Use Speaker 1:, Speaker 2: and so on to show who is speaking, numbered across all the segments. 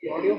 Speaker 1: Audio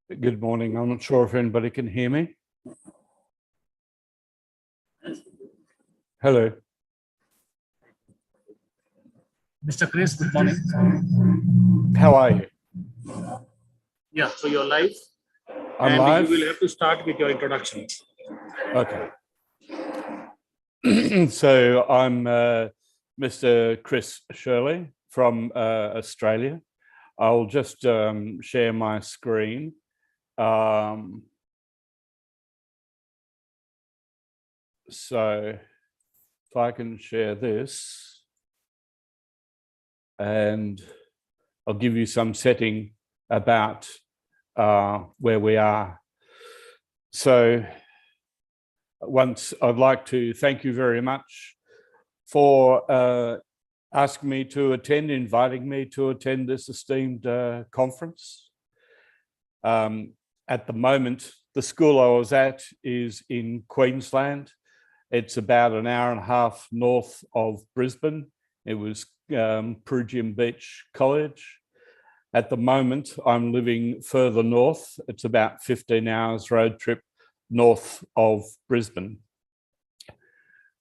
Speaker 2: Good morning. I'm not sure if anybody can hear me. Hello.
Speaker 1: Mr. Chris, good morning.
Speaker 2: How are you?
Speaker 1: Yeah, so you're live.
Speaker 2: I'm
Speaker 1: and
Speaker 2: live.
Speaker 1: You will have to start with your introduction.
Speaker 2: Okay. So I'm Mr. Chris Shirley from Australia. I'll just share my screen. So if I can share this, and I'll give you some setting about where we are. So once I'd like to thank you very much for asking me to attend, inviting me to attend this esteemed conference. At the moment, the school I was at is in Queensland. It's about an hour and a half north of Brisbane. It was Peregian Beach College. At the moment, I'm living further north. It's about 15 hours road trip north of Brisbane.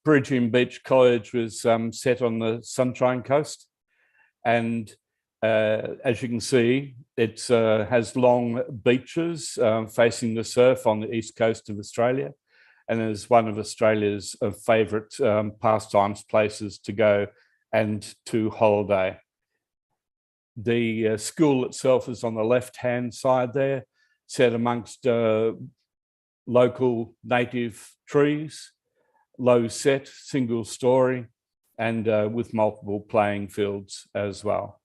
Speaker 2: Peregian Beach College was set on the Sunshine Coast. And as you can see, it has long beaches facing the surf on the east coast of Australia, and is one of Australia's favourite pastimes places to go and to holiday. The school itself is on the left-hand side there, set amongst local native trees, low set, single story, and with multiple playing fields as well.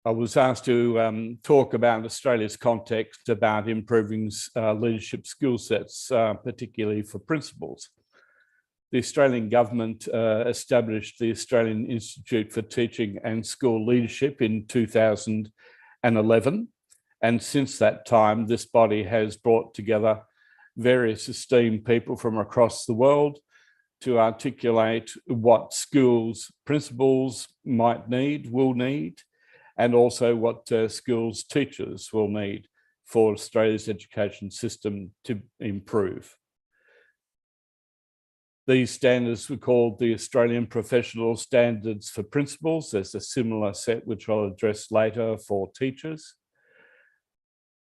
Speaker 2: I was asked to talk about Australia's context about improving leadership skill sets, particularly for principals. The Australian government established the Australian Institute for Teaching and School Leadership in 2011. And since that time, this body has brought together various esteemed people from across the world to articulate what schools principals might need, will need, and also what skills teachers will need for Australia's education system to improve. These standards were called the Australian Professional Standards for Principals. There's a similar set which I'll address later for teachers.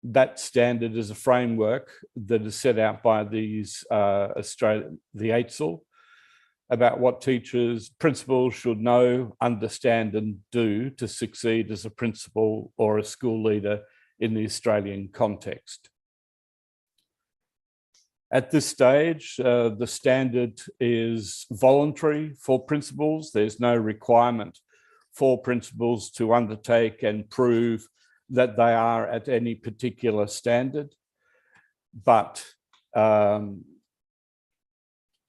Speaker 2: That standard is a framework that is set out by these the AITSL about what teachers, principals should know, understand and do to succeed as a principal or a school leader in the Australian context. At this stage, the standard is voluntary for principals. There's no requirement for principals to undertake and prove that they are at any particular standard. But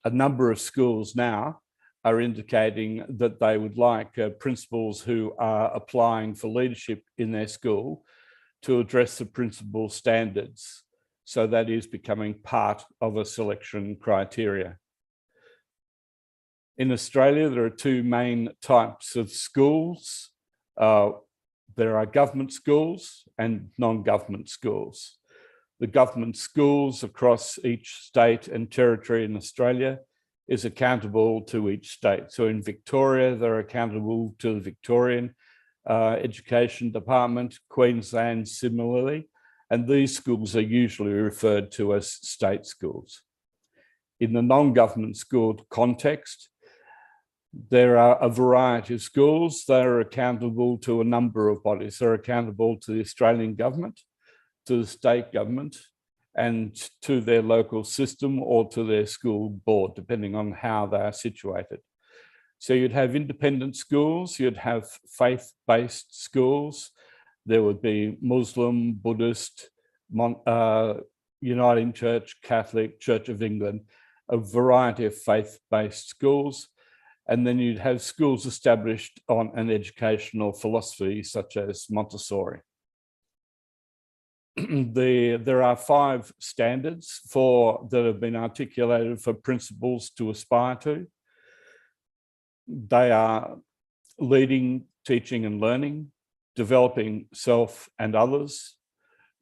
Speaker 2: a number of schools now are indicating that they would like principals who are applying for leadership in their school to address the principal standards. So that is becoming part of a selection criteria. In Australia, there are two main types of schools. There are government schools and non-government schools. The government schools across each state and territory in Australia is accountable to each state. So in Victoria, they're accountable to the Victorian Education Department, Queensland similarly, and these schools are usually referred to as state schools. In the non-government school context, there are a variety of schools that are accountable to a number of bodies. They're accountable to the Australian government, to the state government, and to their local system or to their school board, depending on how they are situated. So you'd have independent schools, you'd have faith-based schools. There would be Muslim, Buddhist, Uniting Church, Catholic, Church of England, a variety of faith-based schools. And then you'd have schools established on an educational philosophy such as Montessori. There are 5 standards that have been articulated for principals to aspire to. They are leading, teaching and learning, developing self and others,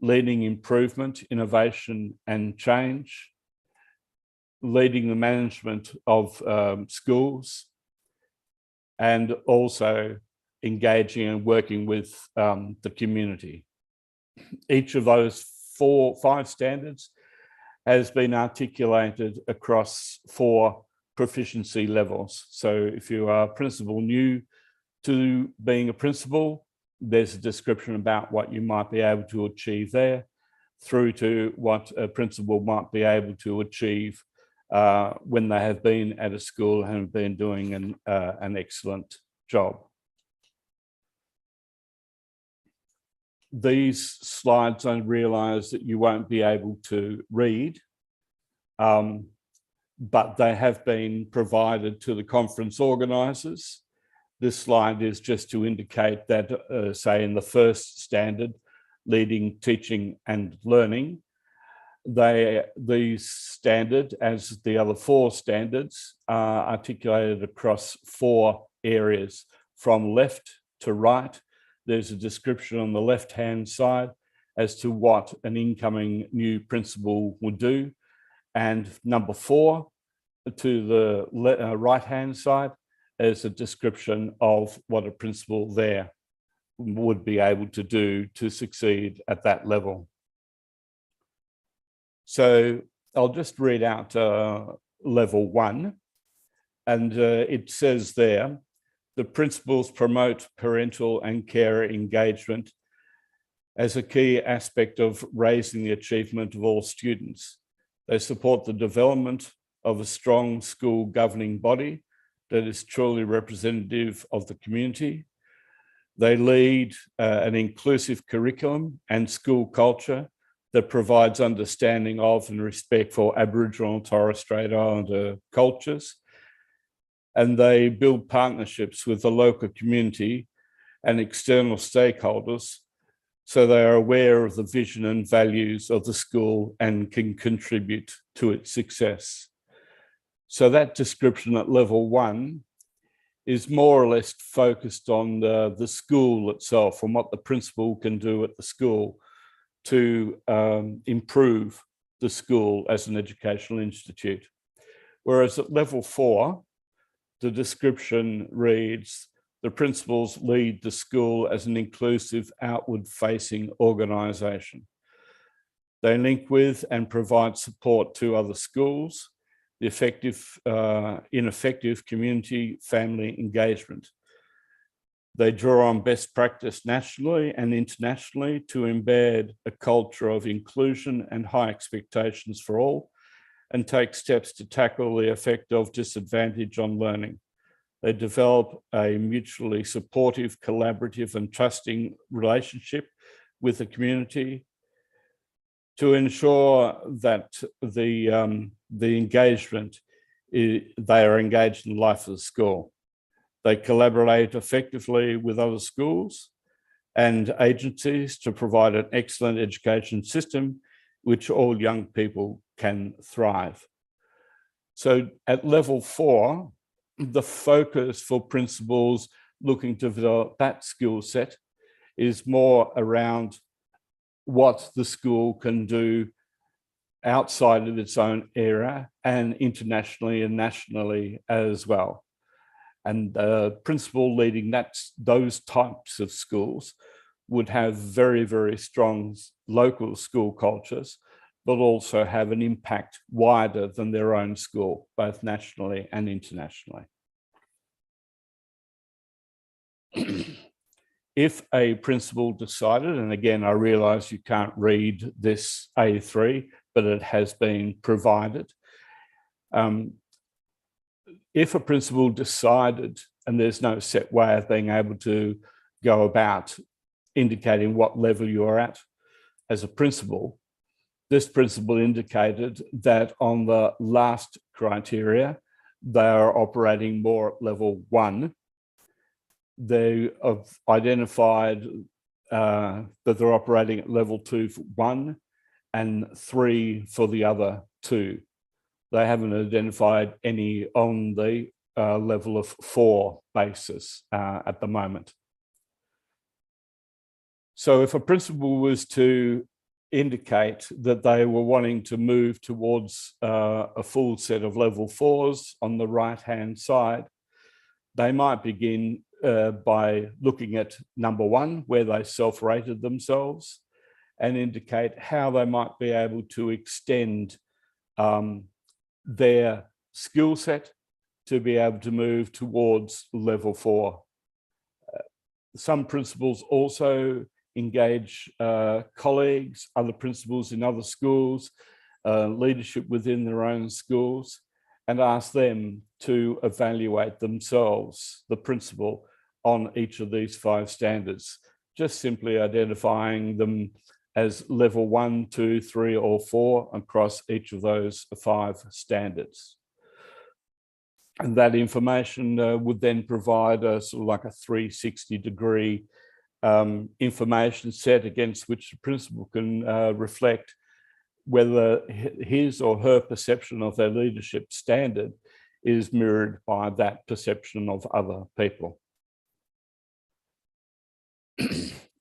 Speaker 2: leading improvement, innovation and change, leading the management of schools, and also engaging and working with the community. Each of those 5 standards has been articulated across 4 proficiency levels. So if you are a principal new to being a principal, there's a description about what you might be able to achieve there, through to what a principal might be able to achieve when they have been at a school and have been doing an excellent job. These slides, I realize that you won't be able to read, but they have been provided to the conference organisers. This slide is just to indicate that, say, in the first standard, leading, teaching and learning, these standard, as the other 4 standards, are articulated across 4 areas, from left to right. There's a description on the left-hand side as to what an incoming new principal would do. And number 4, to the right-hand side, is a description of what a principal there would be able to do to succeed at that level. So I'll just read out level 1, and it says there, the principals promote parental and carer engagement as a key aspect of raising the achievement of all students. They support the development of a strong school governing body that is truly representative of the community. They lead an inclusive curriculum and school culture that provides understanding of and respect for Aboriginal and Torres Strait Islander cultures. And they build partnerships with the local community and external stakeholders, so they are aware of the vision and values of the school and can contribute to its success. So that description at level 1 is more or less focused on the school itself and what the principal can do at the school to improve the school as an educational institute. Whereas at level 4, the description reads, the principals lead the school as an inclusive, outward-facing organisation. They link with and provide support to other schools, the ineffective community family engagement. They draw on best practice nationally and internationally to embed a culture of inclusion and high expectations for all, and take steps to tackle the effect of disadvantage on learning. They develop a mutually supportive, collaborative and trusting relationship with the community to ensure that the engagement, they are engaged in the life of the school. They collaborate effectively with other schools and agencies to provide an excellent education system which all young people can thrive. So at level 4, the focus for principals looking to develop that skill set is more around what the school can do outside of its own area and internationally and nationally as well. And the principal leading those types of schools would have very, very strong local school cultures, but also have an impact wider than their own school, both nationally and internationally. If a principal decided, and again, I realize you can't read this A3, but it has been provided. If a principal decided, and there's no set way of being able to go about indicating what level you are at as a principal, this principal indicated that on the last criteria, they are operating more at level 1. They have identified that they're operating at level 2 for 1 and 3 for the other 2. They haven't identified any on the level of 4 basis at the moment. So if a principal was to indicate that they were wanting to move towards a full set of level 4s on the right-hand side, they might begin by looking at number 1, where they self-rated themselves, and indicate how they might be able to extend their skill set to be able to move towards level 4. Some principals also engage colleagues, other principals in other schools, leadership within their own schools, and ask them to evaluate themselves, the principal, on each of these 5 standards, just simply identifying them as level 1, 2, 3, or 4 across each of those 5 standards. And that information would then provide a sort of like a 360-degree information set against which the principal can reflect whether his or her perception of their leadership standard is mirrored by that perception of other people.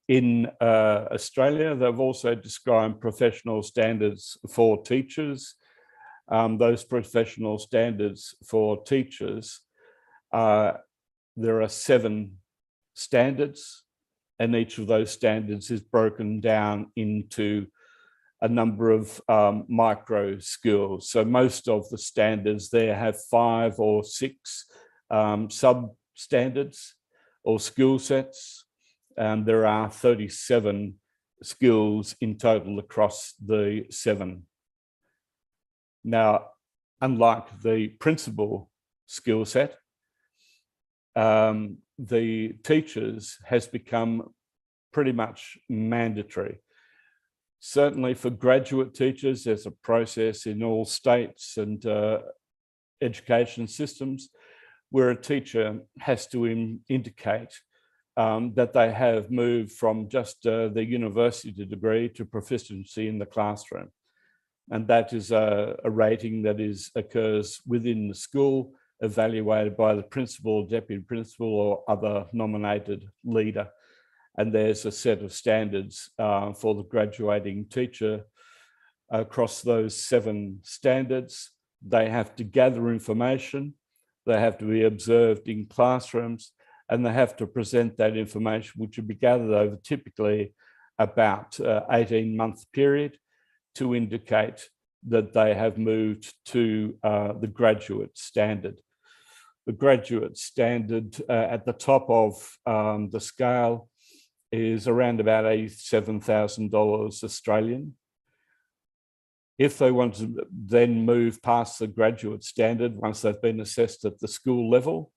Speaker 2: In Australia, they've also described professional standards for teachers. Those professional standards for teachers, there are 7 standards, and each of those standards is broken down into a number of micro skills. So most of the standards there have 5 or 6 sub-standards or skill sets. There are 37 skills in total across the 7. Now, unlike the principal skill set, the teachers has become pretty much mandatory. Certainly for graduate teachers, there's a process in all states and education systems where a teacher has to indicate that they have moved from just the university degree to proficiency in the classroom. And that is a rating that occurs within the school, evaluated by the principal, deputy principal, or other nominated leader. And there's a set of standards for the graduating teacher across those 7 standards. They have to gather information, they have to be observed in classrooms, and they have to present that information, which will be gathered over typically about 18-month period, to indicate that they have moved to the graduate standard. The graduate standard at the top of the scale is around about $87,000 Australian. If they want to then move past the graduate standard, once they've been assessed at the school level,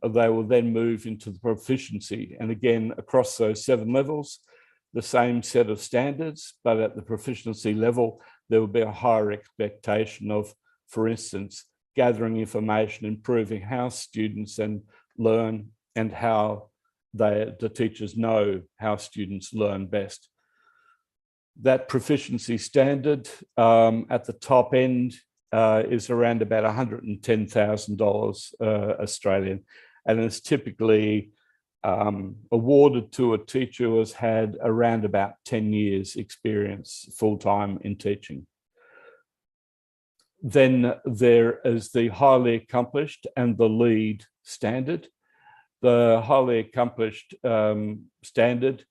Speaker 2: they will then move into the proficiency. And again, across those 7 levels, the same set of standards, but at the proficiency level, there will be a higher expectation of, for instance, gathering information, improving how students learn, and how the teachers know how students learn best. That proficiency standard at the top end is around about $110,000 Australian, and is typically awarded to a teacher who has had around about 10 years experience full-time in teaching. Then there is the highly accomplished and the lead standard. The highly accomplished standard,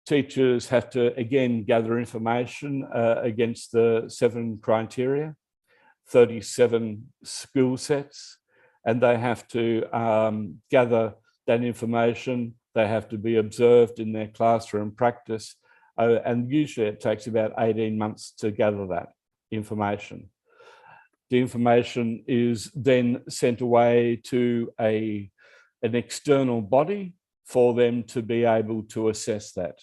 Speaker 2: teachers have to again gather information against the 7 criteria, 37 skill sets, and they have to gather that information. They have to be observed in their classroom practice, and usually it takes about 18 months to gather that information. The information is then sent away to an external body for them to be able to assess that.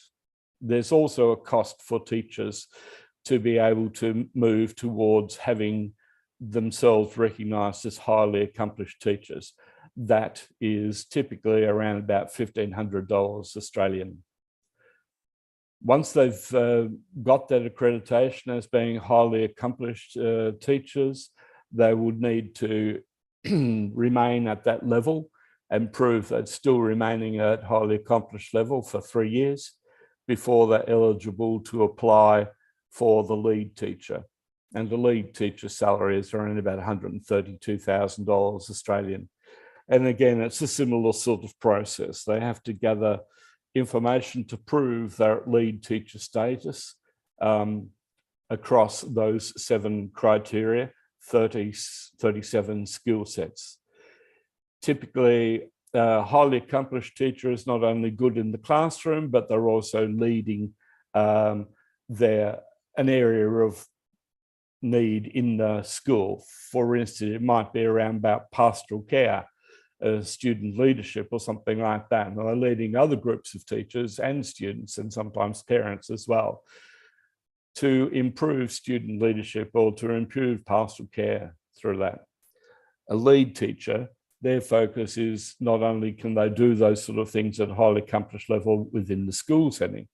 Speaker 2: There's also a cost for teachers to be able to move towards having themselves recognised as highly accomplished teachers. That is typically around about $1,500 Australian. Once they've got that accreditation as being highly accomplished teachers, they would need to remain at that level and prove they're still remaining at highly accomplished level for 3 years before they're eligible to apply for the lead teacher. And the lead teacher salary is around about $132,000 Australian. And again, it's a similar sort of process. They have to gather information to prove their lead teacher status across those 7 criteria, 37 skill sets. Typically, a highly accomplished teacher is not only good in the classroom, but they're also leading an area of need in the school. For instance, it might be around about pastoral care, student leadership or something like that. And they're leading other groups of teachers and students and sometimes parents as well to improve student leadership or to improve pastoral care through that. A lead teacher, their focus is not only can they do those sort of things at a highly accomplished level within the school setting,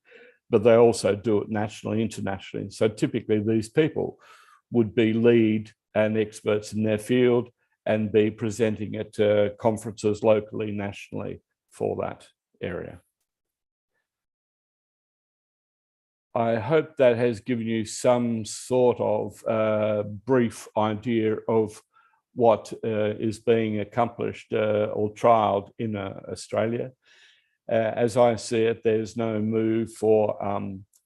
Speaker 2: but they also do it nationally, internationally. So typically these people would be lead and experts in their field and be presenting at conferences locally, nationally for that area. I hope that has given you some sort of brief idea of what is being accomplished or trialled in Australia. As I see it, there's no move for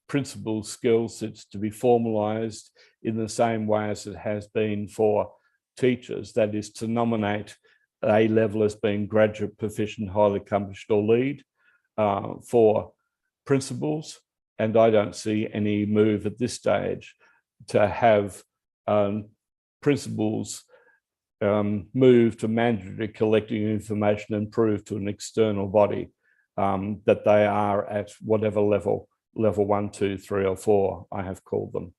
Speaker 2: principal skill sets to be formalised in the same way as it has been for teachers, that is to nominate A level as being graduate, proficient, highly accomplished or lead for principals. And I don't see any move at this stage to have principals move to mandatory collecting information and prove to an external body that they are at whatever level 1, 2, 3 or 4 I have called them.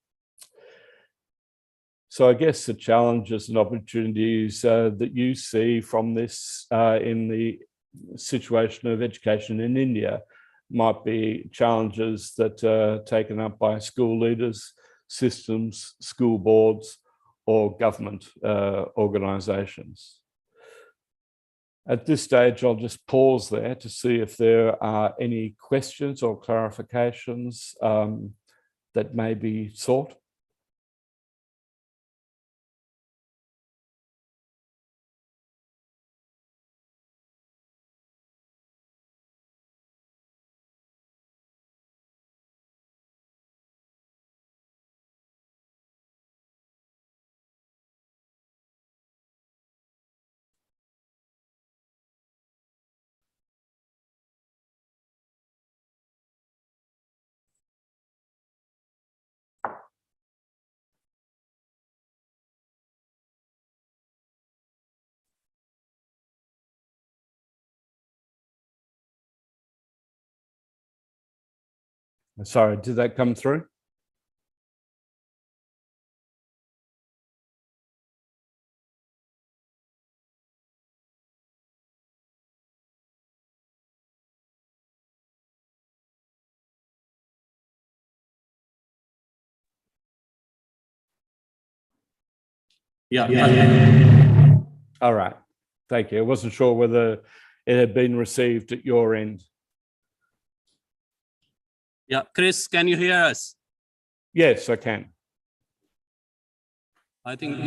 Speaker 2: So I guess the challenges and opportunities that you see from this in the situation of education in India might be challenges that are taken up by school leaders, systems, school boards, or government organisations. At this stage, I'll just pause there to see if there are any questions or clarifications that may be sought. Sorry, did that come through?
Speaker 1: Yeah.
Speaker 2: All right. Thank you. I wasn't sure whether it had been received at your end.
Speaker 3: Yeah, Chris, can you hear us?
Speaker 2: Yes, I can.
Speaker 3: I think.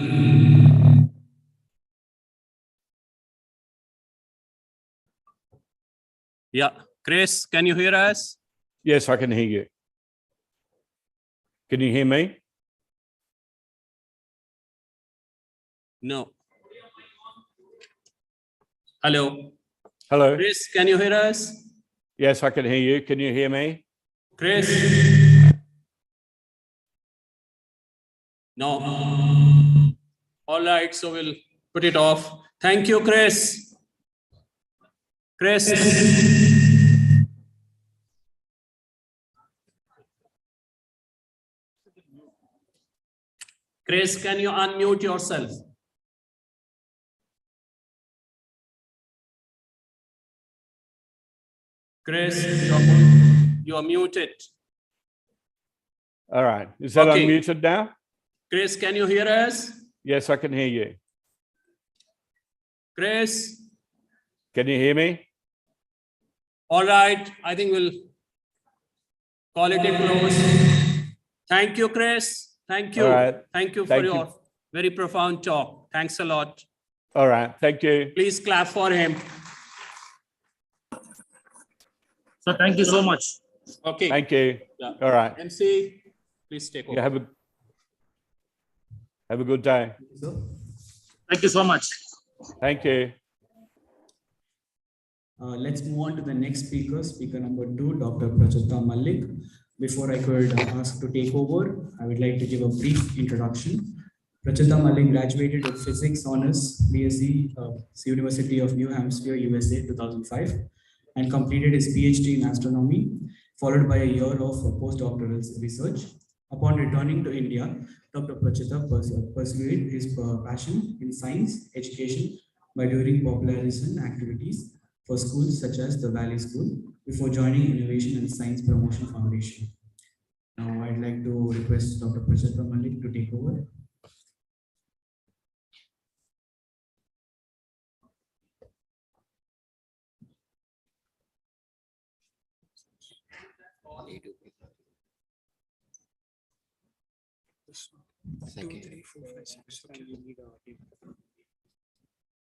Speaker 3: Yeah, Chris, can you hear us?
Speaker 2: Yes, I can hear you. Can you hear me?
Speaker 3: No.
Speaker 1: Hello.
Speaker 2: Hello.
Speaker 3: Chris, can you hear us?
Speaker 2: Yes, I can hear you. Can you hear me?
Speaker 3: Chris? No. All right, so we'll put it off. Thank you, Chris. Chris. Chris, can you unmute yourself? Chris, you are muted.
Speaker 2: All right. Is that
Speaker 3: Okay.
Speaker 2: unmuted now?
Speaker 3: Chris, can you hear us?
Speaker 2: Yes, I can hear you.
Speaker 3: Chris?
Speaker 2: Can you hear me?
Speaker 3: All right, I think we'll call it a close. Thank you, Chris. Thank you.
Speaker 2: All right.
Speaker 3: Thank you for
Speaker 2: Thank you.
Speaker 3: your very profound talk. Thanks a lot.
Speaker 2: All right. Thank you.
Speaker 3: Please clap for him.
Speaker 1: So thank you so much.
Speaker 3: Okay.
Speaker 2: Thank you.
Speaker 3: Yeah.
Speaker 2: All right.
Speaker 3: MC, please take over.
Speaker 2: You have a good day.
Speaker 1: Thank you so much.
Speaker 2: Thank you.
Speaker 4: Let's move on to the next speaker, speaker number 2, Dr. Prachita Malik. Before I could ask to take over, I would like to give a brief introduction. Prachita Malik graduated with Physics Honors BSc, University of New Hampshire, USA, 2005, and completed his PhD in astronomy, followed by a year of postdoctoral research. Upon returning to India, Dr. Prachita pursued his passion in science education by doing popularization activities for schools such as the Valley School before joining Innovation and Science Promotion Foundation. Now I'd like to request Dr. Prachita Malik to take over.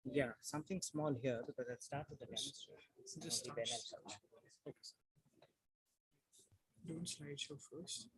Speaker 5: Yeah, something small here because I start with the demonstration. Just then I'll touch.
Speaker 6: Don't slideshow first.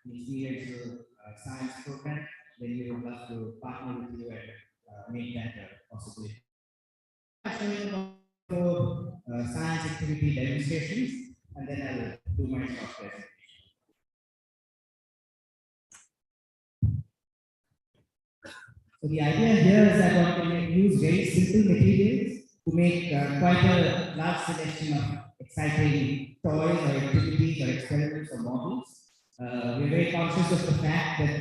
Speaker 7: an experiential science program, then we would love to partner with you and make that possible. For science activity demonstrations, and then I'll do my short presentation. So the idea here is that one can use very simple materials to make quite a large selection of exciting toys or activities or experiments or models. We're very conscious of the fact that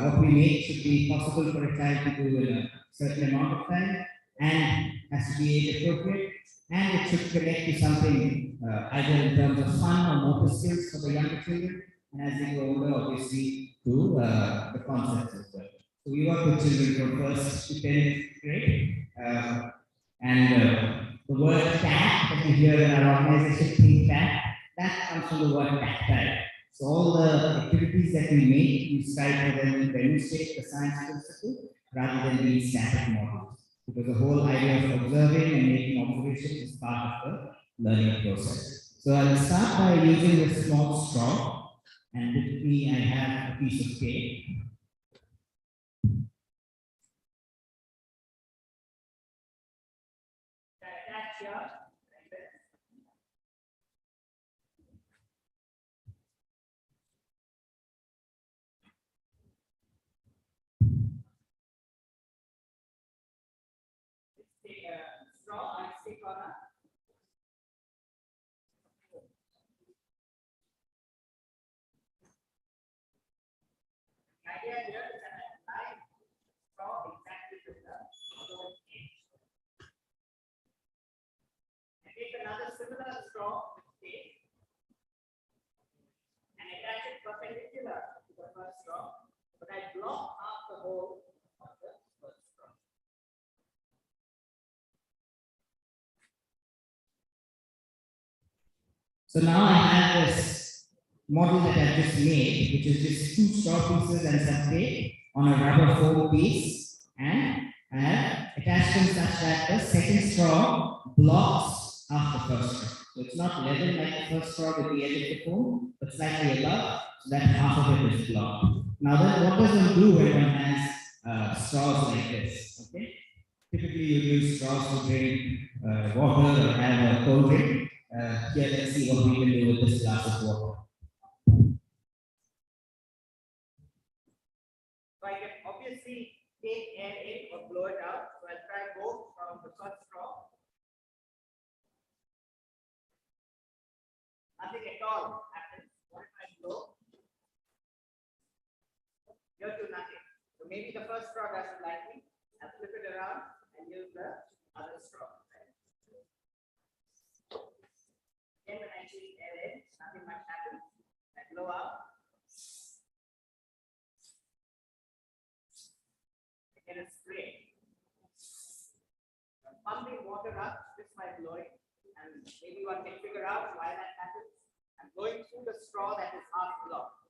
Speaker 7: what we make should be possible for a child to do in a certain amount of time and has to be age appropriate, and it should connect to something either in terms of fun or motor skills for the younger children, and as they grow older, obviously, to the concepts as well. So we work with children from first to 10th grade, and the word TAC that we hear in our organization, Think TAC, that comes from the word tactile. So all the activities that we make, we strive for them to demonstrate the science principle rather than being static models. Because the whole idea of observing and making observations is part of the learning process. So I'll start by using this small straw, and with me I have a piece of cake. Take a straw and stick on a idea here is that I straw exactly with the other edge. And take another similar straw with tape and attach it perpendicular to the first straw, but I block half the hole of the first straw. So now I have this model that I just made, which is just 2 straw pieces and some tape on a rubber foam piece, and I have attached them such that the second straw blocks half the first straw. So it's not level like the first straw with the edge of the foam, but slightly above, so that half of it is blocked. Now then, what does one do when one has straws like this? Okay, typically you use straws to drink water or have a cold drink. Here, let's see what we can do with this glass of water. So I can obviously take air in or blow it out. So I'll try both from the first straw. Nothing at all happens. What if I blow? Here to nothing. So maybe the first straw doesn't like me. I'll flip it around and use the other straw. Then when I take air in, nothing much happens. I blow out. I get a spray. I'm pumping water up just by blowing, and maybe one can figure out why that happens. I'm going through the straw that is half blocked.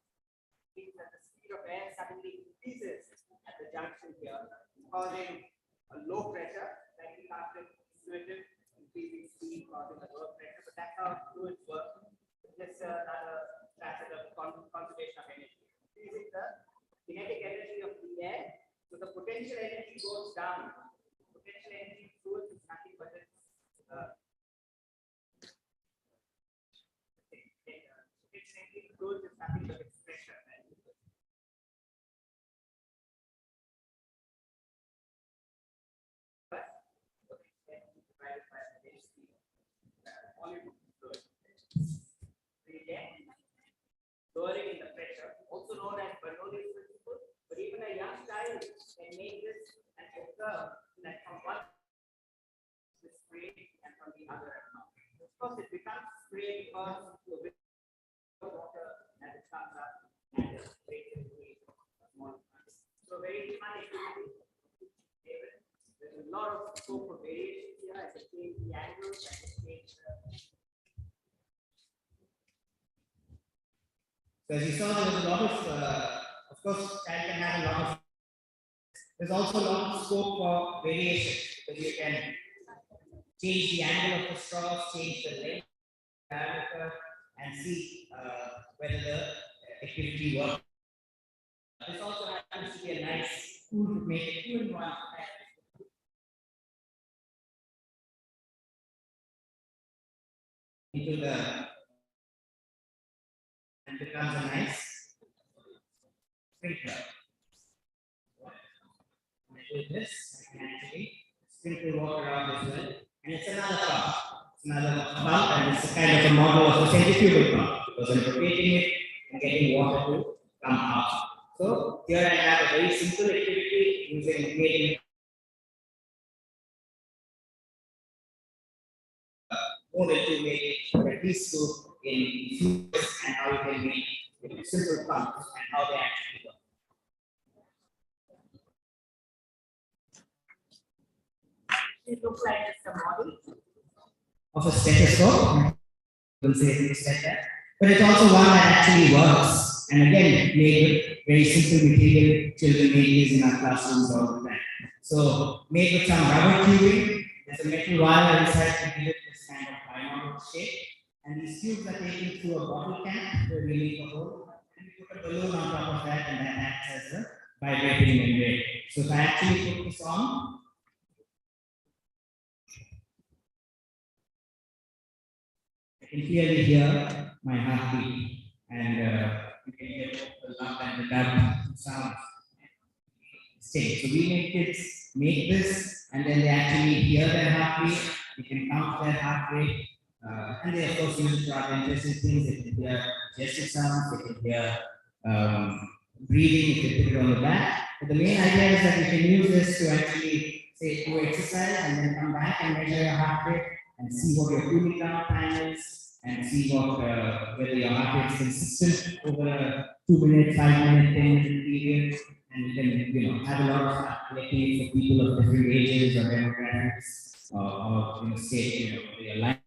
Speaker 7: It means that the speed of air suddenly increases at the junction here, causing a low pressure, slightly counterintuitive, increasing speed, causing a lower pressure. But that's how fluids work. This is another facet of conservation of energy. Increasing the kinetic energy of the air, so the potential energy goes down. Potential energy in fluids is nothing but its potential energy in fluids is nothing but its pressure. Lowering in the pressure, also known as Bernoulli's principle, but even a young child can make this and observe that from one is spray and from the other. Of course, it becomes spray because the water as it comes up and it's breaking away small amounts. So very fun activity. There's a lot of scope for variation here. I can change the angles, I can change the. So as you saw, there was a lot of course, child can have a lot of. There's also a lot of scope for variation because you can change the angle of the straws, change the length, diameter, and see whether the activity work. This also happens to be a nice tool to make it 2-in-1. Into the and becomes a nice sprinkler. With this, I can actually sprinkle water out as well. And it's another pump. It's another pump, and it's a kind of a model of a centrifugal pump because I'm rotating it and getting water to come out. So here I have a very simple activity using creating more than 2 minutes, or at least 2 in fluids, and how you can make simple pumps and how they actually work. It looks like it's a model of a stethoscope. We'll say it's like that. But it's also one that actually works. And again, made with very simple material children may use in our classrooms all the time. So made with some rubber tubing. There's a metal wire inside to give it this kind of binocular shape. And these tubes are taken through a bottle cap where we make a hole. And we put a balloon on top of that, and that acts as a vibrating membrane. So if I actually put this on, I can clearly hear my heartbeat, and you can hear both the lump and the dub sounds. Stay. So we make kids make this, and then they actually hear their heartbeat. You can count their heart rate, and they of course use it for other interesting things. They can hear gesture sounds. They can hear breathing if they put it on the back. But the main idea is that you can use this to actually say do exercise and then come back and measure your heart rate and see what your cooling down time is, and see what whether your heart rate is consistent over a 2-minute, 5-minute, 10-minute period, and then have a lot of activity for people of different ages or demographics or state, their life.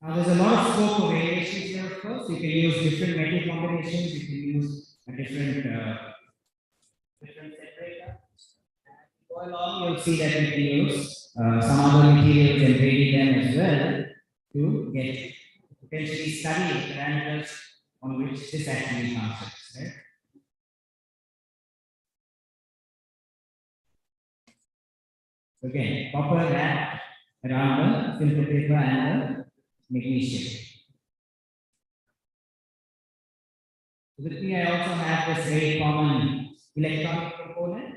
Speaker 8: Now, there's a lot of scope for variations here, of course. You can use different metal combinations, you can use a different separator. Go along, you'll see that you can use some other materials and vary them as well to get potentially study the parameters on which this actually functions, right? Again, copper wrapped around the filter paper and the magnesium. With me, I also have this very common electronic component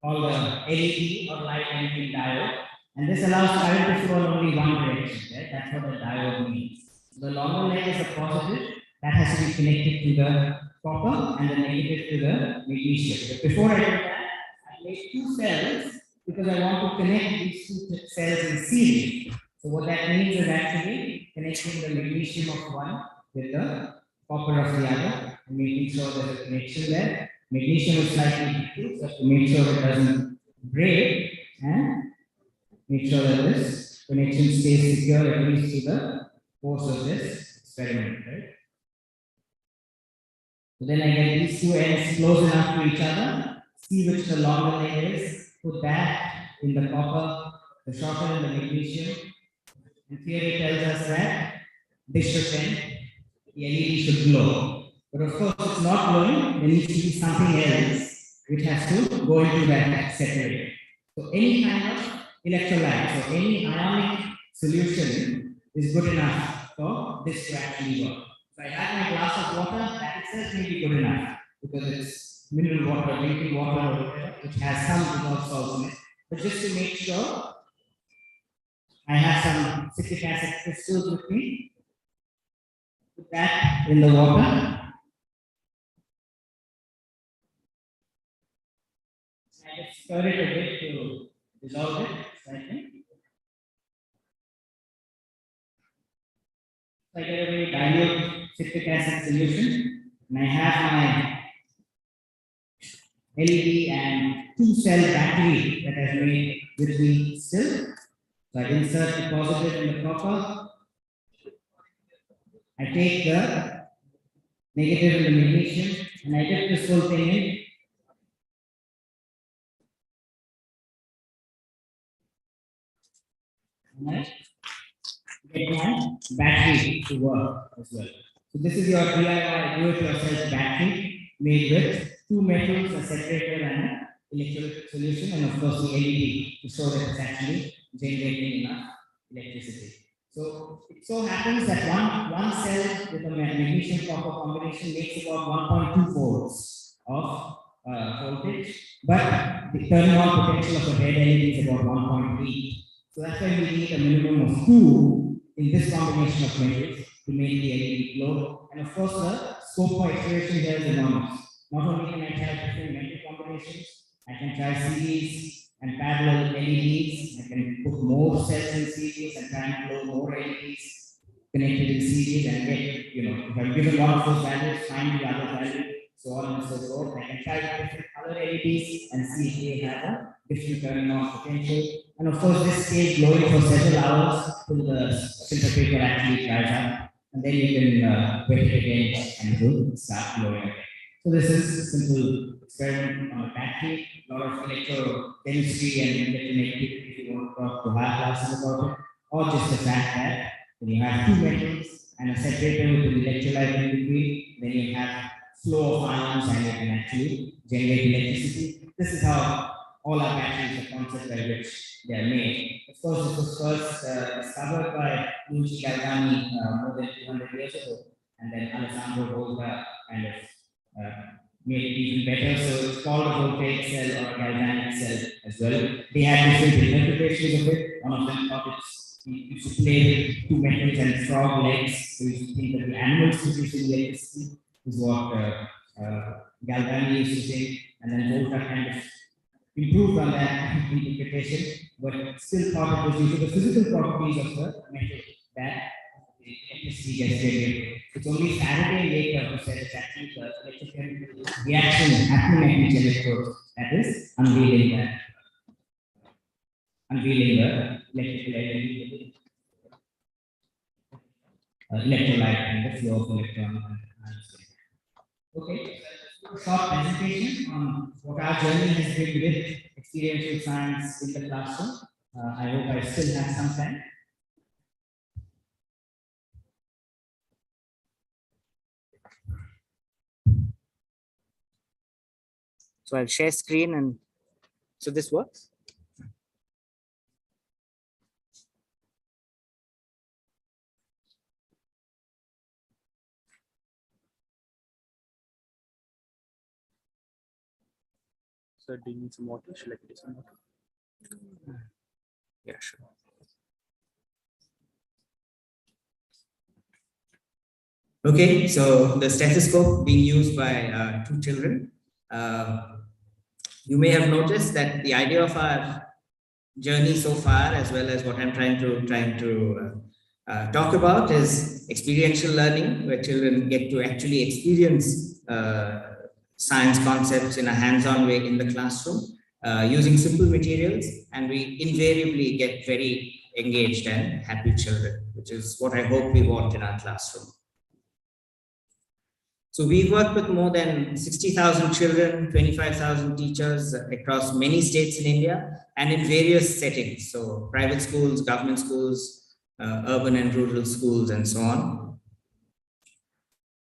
Speaker 8: called the LED or light emitting diode, and this allows current to flow in only one direction. Right? That's what the diode means. So the longer leg is a positive that has to be connected to the copper and the negative to the magnesium. But before I do that, I made two cells because I want to connect these two cells in series. So what that means is actually connecting the magnesium of one with the copper of the other and making sure there's a connection there. Magnesium is slightly different, so to make sure it doesn't break and make sure that this connection stays secure at least to the course of this experiment, right? So then I get these two ends close enough to each other, see which the longer leg is, put that in the copper, the shorter in the magnesium. And theory tells us that this should then, the LED should glow. But of course, it's not glowing, there needs to be something else which has to go into that separator. So any kind of electrolyte, so any ionic solution is good enough for this to actually work. So I have my glass of water, that itself may be good enough because it's mineral water, drinking water, or whatever, which has some dissolved salts in it. But just to make sure, I have some citric acid crystals with me. Put that in the water. I just stir it a bit to dissolve it slightly. So I get a very dilute citric acid solution, and I have my LED and 2-cell battery that I've made with me still. So I insert the positive in the copper. I take the negative in the magnesium, and I dip this whole thing in. And I get my battery to work as well. So this is your DIY do-it-yourself battery made with 2 metals, a separator, and an electrolytic solution, and of course the LED to show that it's actually generating enough electricity. So it so happens that one cell with a magnesium copper combination makes about 1.2 volts of voltage, but the turning on potential of a red LED is about 1.3. So that's why we need a minimum of 2 in this combination of metals to make the LED glow. And of course, the scope for exploration here is enormous. Not only can I try different metal combinations, I can try series and parallel LEDs. I can put more cells in series and try and blow more LEDs connected in series and get, if I'm given one of those values, find the other value, so on and so forth. I can try different other LEDs and see if they have a different turning on potential. And of course, this stays glowing for several hours till the filter paper actually dries up. And then you can wet it again and it will start glowing again. So this is a simple experiment on a battery, a lot of electrochemistry and electronegativity if you want to talk to higher classes about it, or just the fact that when you have 2 metals and a separator with an electrolyte in between, then you have flow of ions and you can actually generate electricity. This is how all our batteries are concept by which they are made. Of course, this was first discovered by Luigi Galvani more than 200 years ago, and then Alessandro Volta kind of made it even better. So it's called a voltaic cell or a galvanic cell as well. They had different interpretations of it. One of them thought it's used to play with 2 metals and frog legs. So you think that the animals producing electricity is what Galvani used to say, and then Volta kind of improved on that interpretation, but still thought it was due to the physical properties of the metal that the electricity gets generated. It's only Faraday later who said it's actually the electrochemical reaction happening at each electrode that is unveiling the electrical LED. electrolyte and the flow of electrons. Okay, short presentation on what our journey has been with experiential science in the classroom. I hope I still have some time.
Speaker 5: So I'll share screen, and so this works.
Speaker 6: So do you need some water? Shall I get some water?
Speaker 5: Yeah, sure.
Speaker 7: Okay, so the stethoscope being used by 2 children. You may have noticed that the idea of our journey so far, as well as what I'm trying to talk about, is experiential learning, where children get to actually experience science concepts in a hands-on way in the classroom, using simple materials, and we invariably get very engaged and happy children, which is what I hope we want in our classroom. So we've worked with more than 60,000 children, 25,000 teachers across many states in India and in various settings. So private schools, government schools, urban and rural schools, and so on.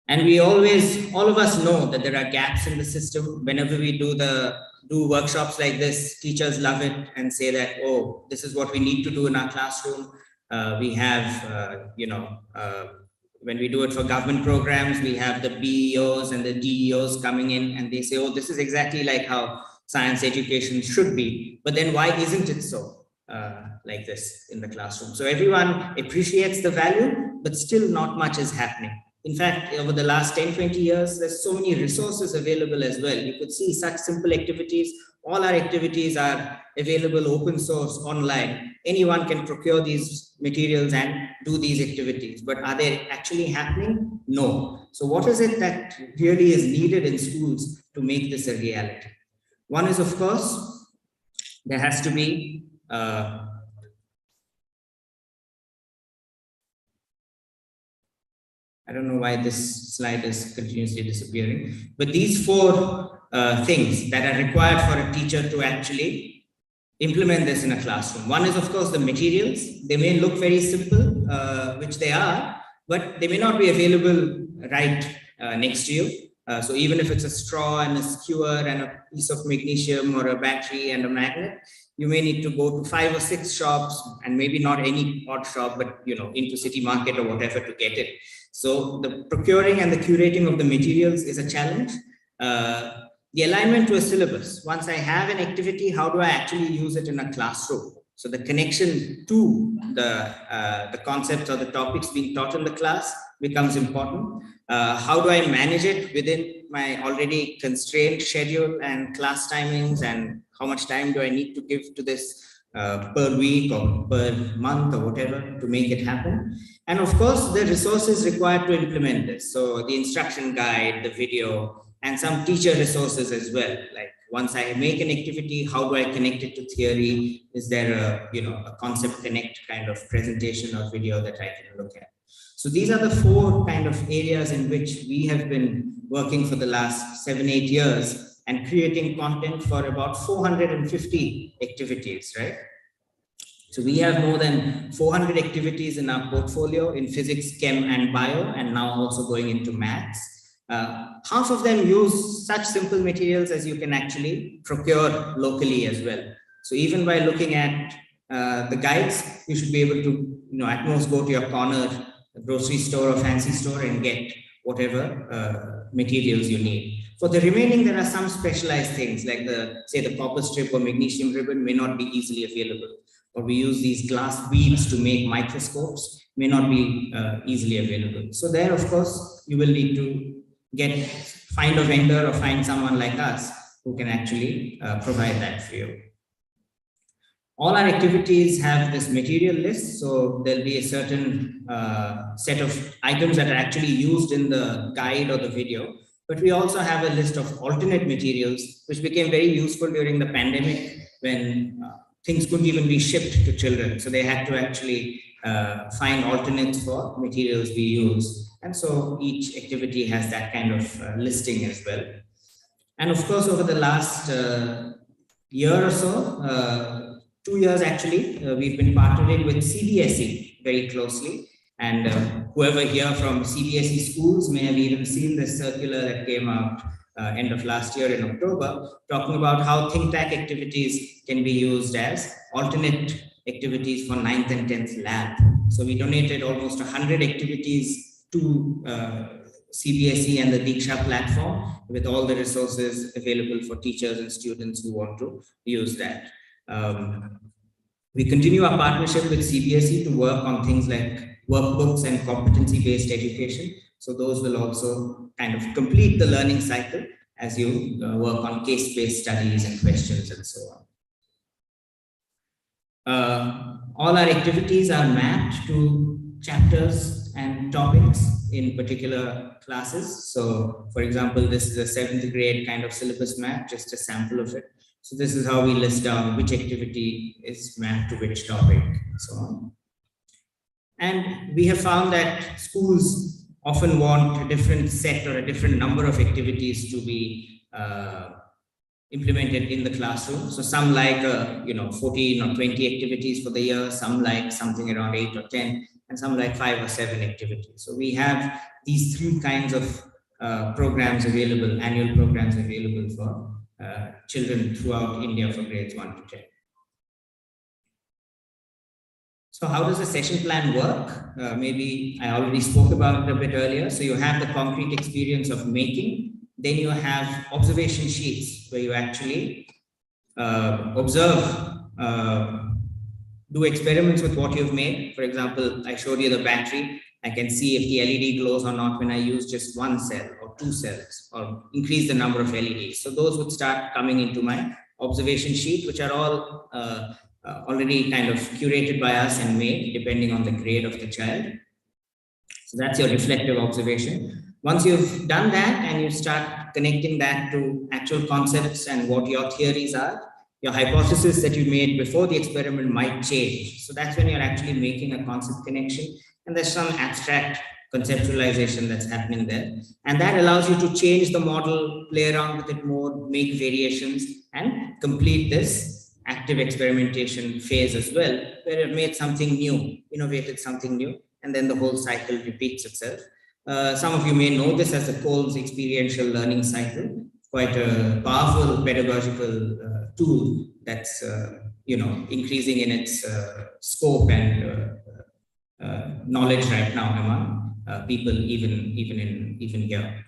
Speaker 7: And we always, all of us know that there are gaps in the system. Whenever we do workshops like this, teachers love it and say that, oh, this is what we need to do in our classroom. We have, when we do it for government programs, we have the BEOs and the DEOs coming in and they say, oh, this is exactly like how science education should be. But then why isn't it so like this in the classroom? So everyone appreciates the value, but still not much is happening. In fact, over the last 10, 20 years, there's so many resources available as well. You could see such simple activities. All our activities are available open source online. Anyone can procure these materials and do these activities, but are they actually happening? No. So what is it that really is needed in schools to make this a reality? One is, of course, there has to be I don't know why this slide is continuously disappearing, but these 4 things that are required for a teacher to actually implement this in a classroom. One is, of course, the materials. They may look very simple, which they are, but they may not be available right next to you. So even if it's a straw and a skewer and a piece of magnesium or a battery and a magnet, you may need to go to 5 or 6 shops, and maybe not any odd shop, but into City Market or whatever to get it. So the procuring and the curating of the materials is a challenge. The alignment to a syllabus. Once I have an activity, how do I actually use it in a classroom? So the connection to the concepts or the topics being taught in the class becomes important. How do I manage it within my already constrained schedule and class timings, and how much time do I need to give to this per week or per month or whatever to make it happen? And of course, the resources required to implement this. So the instruction guide, the video, and some teacher resources as well. Like once I make an activity, how do I connect it to theory? Is there a concept connect kind of presentation or video that I can look at? So these are the 4 kind of areas in which we have been working for the last 7-8 years and creating content for about 450 activities, right? So we have more than 400 activities in our portfolio in physics, chem, and bio, and now also going into maths. Half of them use such simple materials as you can actually procure locally as well. So even by looking at the guides, you should be able to, at most go to your corner grocery store or fancy store and get whatever materials you need. For the remaining, there are some specialized things like say the copper strip or magnesium ribbon may not be easily available, or we use these glass beads to make microscopes, may not be easily available. So there, of course, you will need to find a vendor or find someone like us who can actually provide that for you. All our activities have this material list, so there'll be a certain set of items that are actually used in the guide or the video, but we also have a list of alternate materials, which became very useful during the pandemic when things couldn't even be shipped to children. So they had to actually
Speaker 8: find alternates for materials we use. And so each activity has that kind of listing as well. And of course, over the last year or so, 2 years actually, we've been partnering with CBSE very closely. And whoever here from CBSE schools may have even seen this circular that came out end of last year in October, talking about how think tank activities can be used as alternate activities for 9th and 10th lab. So we donated almost 100 activities to CBSE and the Diksha platform with all the resources available for teachers and students who want to use that. We continue our partnership with CBSE to work on things like workbooks and competency-based education. So those will also kind of complete the learning cycle as you work on case-based studies and questions and so on. All our activities are mapped to chapters and topics in particular classes. So for example, this is a 7th grade kind of syllabus map, just a sample of it. So this is how we list down which activity is mapped to which topic and so on. And we have found that schools often want a different set or a different number of activities to be implemented in the classroom. So some like 14 or 20 activities for the year, some like something around 8 or 10, and some like 5 or 7 activities. So we have these 3 kinds of programs available, annual programs available for children throughout India for grades 1 to 10. So how does the session plan work? Maybe I already spoke about it a bit earlier. So you have the concrete experience of making, then you have observation sheets where you actually observe, do experiments with what you've made. For example, I showed you the battery. I can see if the LED glows or not when I use just 1 cell or 2 cells or increase the number of LEDs. So those would start coming into my observation sheet, which are all already kind of curated by us and made depending on the grade of the child. So that's your reflective observation. Once you've done that and you start connecting that to actual concepts and what your theories are, your hypothesis that you made before the experiment might change. So that's when you're actually making a concept connection. And there's some abstract conceptualization that's happening there. And that allows you to change the model, play around with it more, make variations, and complete this active experimentation phase as well, where you've made something new, innovated something new, and then the whole cycle repeats itself. Some of you may know this as the Coles experiential learning cycle, quite a powerful pedagogical tool that's increasing in its scope and knowledge right now among people even here.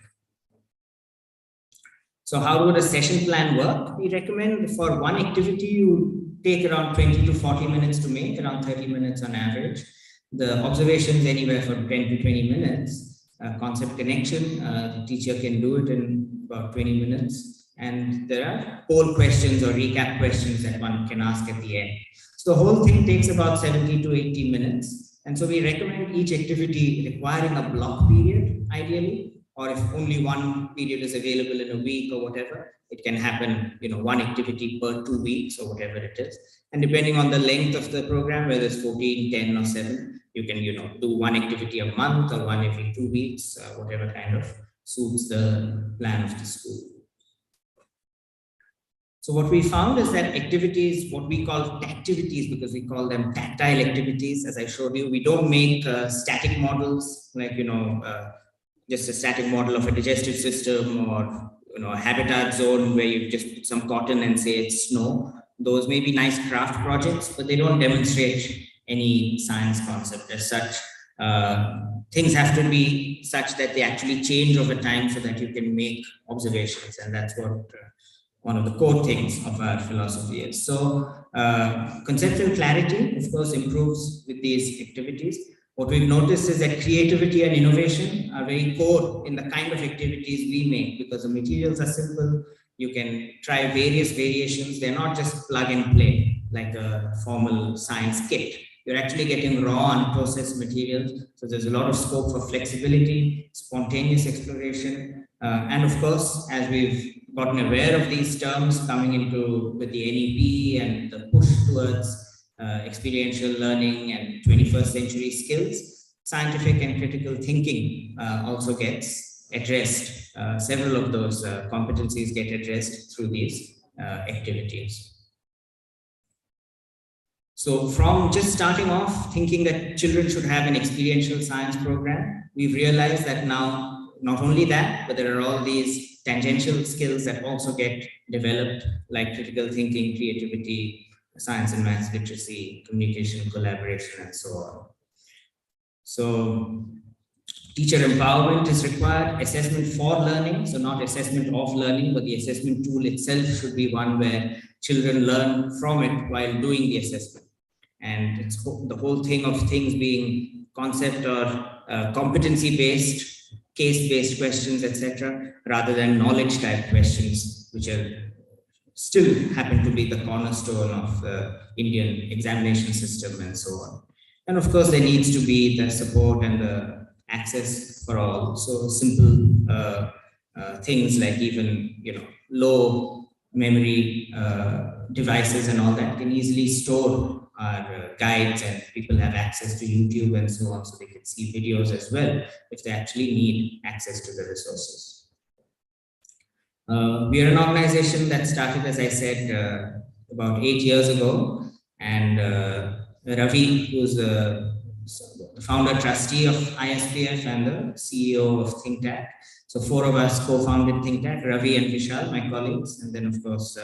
Speaker 8: So how would a session plan work? We recommend for one activity, you take around 20 to 40 minutes to make, around 30 minutes on average. The observations anywhere from 10 to 20 minutes. Concept connection, the teacher can do it in about 20 minutes. And there are poll questions or recap questions that one can ask at the end. So the whole thing takes about 70 to 80 minutes. And so we recommend each activity requiring a block period, ideally. Or if only one period is available in a week or whatever, it can happen, one activity per 2 weeks or whatever it is. And depending on the length of the program, whether it's 14, 10 or 7, you can, do one activity a month or one every 2 weeks, whatever kind of suits the plan of the school. So what we found is that activities, what we call tactivities, because we call them tactile activities, as I showed you, we don't make static models like, just a static model of a digestive system or a habitat zone where you just put some cotton and say it's snow. Those may be nice craft projects, but they don't demonstrate any science concept as such. Things have to be such that they actually change over time so that you can make observations. And that's what one of the core things of our philosophy is. So conceptual clarity, of course, improves with these activities. What we've noticed is that creativity and innovation are very core in the kind of activities we make because the materials are simple. You can try various variations. They're not just plug and play like a formal science kit. You're actually getting raw and processed materials. So there's a lot of scope for flexibility, spontaneous exploration. And of course, as we've gotten aware of these terms coming into with the NEP and the push towards experiential learning and 21st century skills, scientific and critical thinking also gets addressed. Several of those competencies get addressed through these activities. So from just starting off thinking that children should have an experiential science program, we've realized that now, not only that, but there are all these tangential skills that also get developed, like critical thinking, creativity, science and maths literacy, communication, collaboration, and so on. So teacher empowerment is required, assessment for learning, so not assessment of learning, but the assessment tool itself should be one where children learn from it while doing the assessment. And it's the whole thing of things being concept or competency-based, case-based questions, etc., rather than knowledge-type questions, which are still happen to be the cornerstone of the Indian examination system and so on. And of course, there needs to be the support and the access for all. So simple things like even low memory devices and all that can easily store our guides, and people have access to YouTube and so on, so they can see videos as well if they actually need access to the resources. We are an organization that started, as I said, about 8 years ago, and Ravi, who's the founder trustee of ISPF and the CEO of ThinkTac. So 4 of us co-founded ThinkTac, Ravi and Vishal, my colleagues, and then of course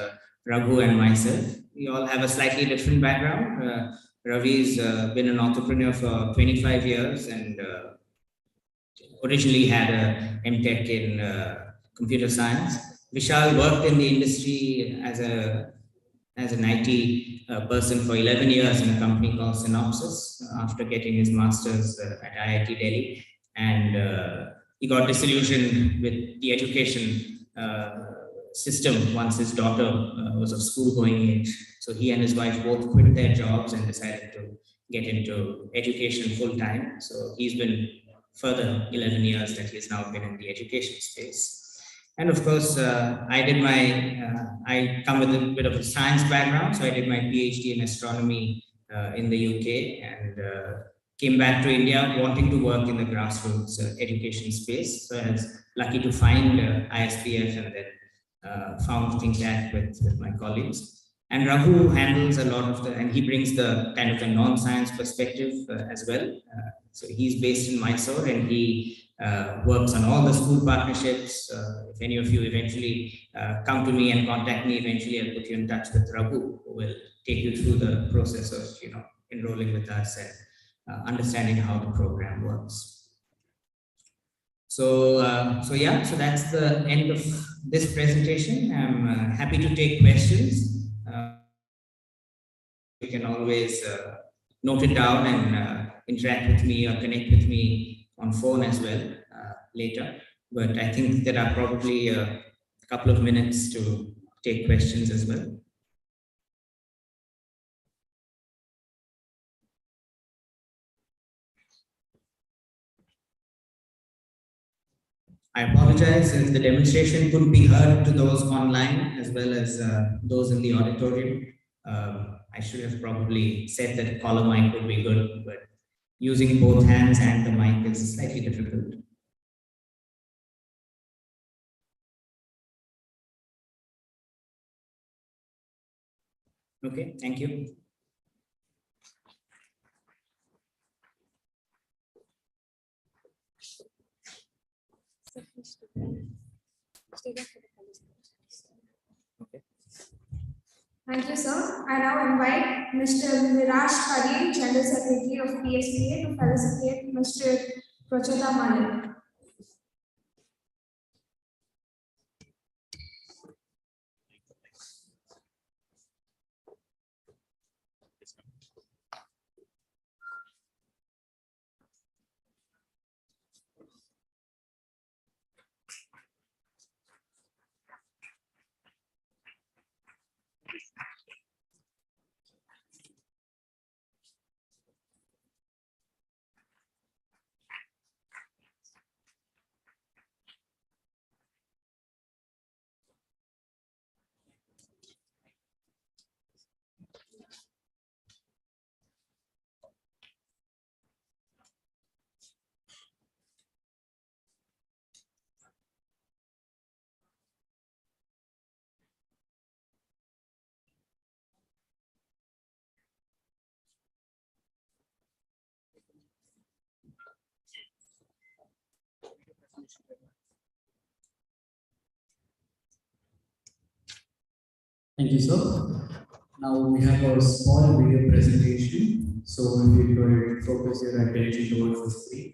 Speaker 8: Raghu and myself. We all have a slightly different background. Ravi's been an entrepreneur for 25 years and originally had a MTech in computer science. Vishal worked in the industry as an IT person for 11 years in a company called Synopsys after getting his master's at IIT Delhi. And he got disillusioned with the education system once his daughter was of school-going age. So he and his wife both quit their jobs and decided to get into education full-time. So he's been further 11 years that he's now been in the education space. And of course, I come with a bit of a science background. So I did my PhD in astronomy in the UK and came back to India wanting to work in the grassroots education space. So I was lucky to find ISPF and then found ThinkTac with my colleagues. And Raghu handles a lot of and he brings the kind of a non-science perspective as well. So he's based in Mysore and he works on all the school partnerships. If any of you eventually come to me and contact me, eventually I'll put you in touch with Raghu, who will take you through the process of enrolling with us and understanding how the program works. So that's the end of this presentation. I'm happy to take questions. You can always note it down and interact with me or connect with me on phone as well later. But I think there are probably a couple of minutes to take questions as well. I apologize if the demonstration couldn't be heard to those online as well as those in the auditorium. I should have probably said that a collar mic would be good, but using both hands and the mic is slightly difficult. Okay, thank you.
Speaker 9: Thank you, sir. I now invite Mr. Niraj Kari, General Secretary of PSPA, to felicitate Mr. Prachota Malik.
Speaker 4: Thank you, sir. Now we have a small video presentation. So if you could focus your attention towards the screen.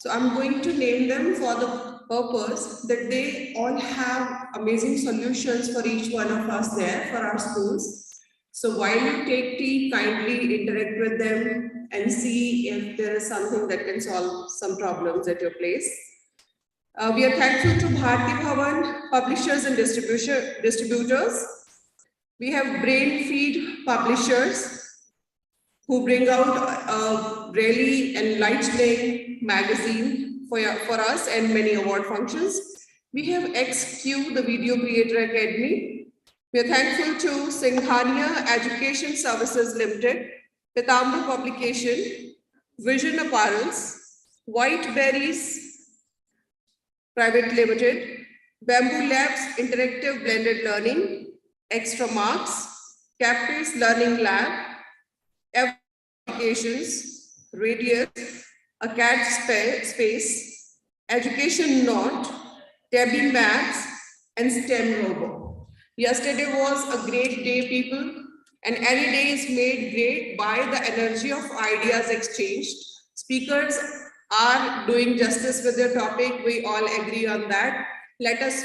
Speaker 10: So I'm going to name them for the purpose that they all have amazing solutions for each one of us there for our schools. So while you take tea, kindly interact with them and see if there is something that can solve some problems at your place. We are thankful to Bharti Bhavan, publishers and distributors. We have Brain Feed publishers who bring out a really enlightening magazine for us and many award functions. We have XQ, the Video Creator Academy. We are thankful to Singhania Education Services Limited, Pitambar Publication, Vision Apparels, White Berries Private Limited, Bamboo Labs Interactive Blended Learning, Extra Marks, Captain's Learning Lab, applications, Radius, a CAD space, Education Note, Debbie Maths, and STEM Robo. Yesterday was a great day, people, and any day is made great by the energy of ideas exchanged. Speakers are doing justice with their topic. We all agree on that.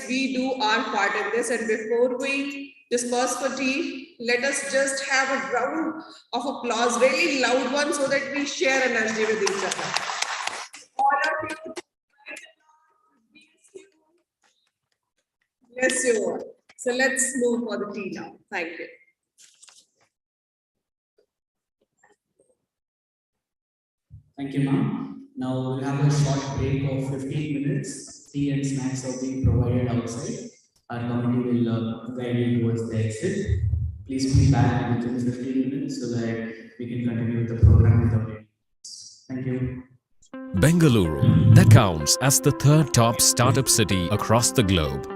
Speaker 10: We do our part in this. And before we disperse for tea, let us just have a round of applause, really loud one, so that we share energy with each other. All of you, bless you all. So let's move for the tea now. Thank you.
Speaker 4: Thank you, ma'am. Now we'll have a short break of 15 minutes. Tea and snacks will be provided outside. Our committee will guide you towards the exit. Please be back within 15 minutes so that we can continue with the program without any. Thank you.
Speaker 11: Bengaluru, that counts as the third top startup city across the globe,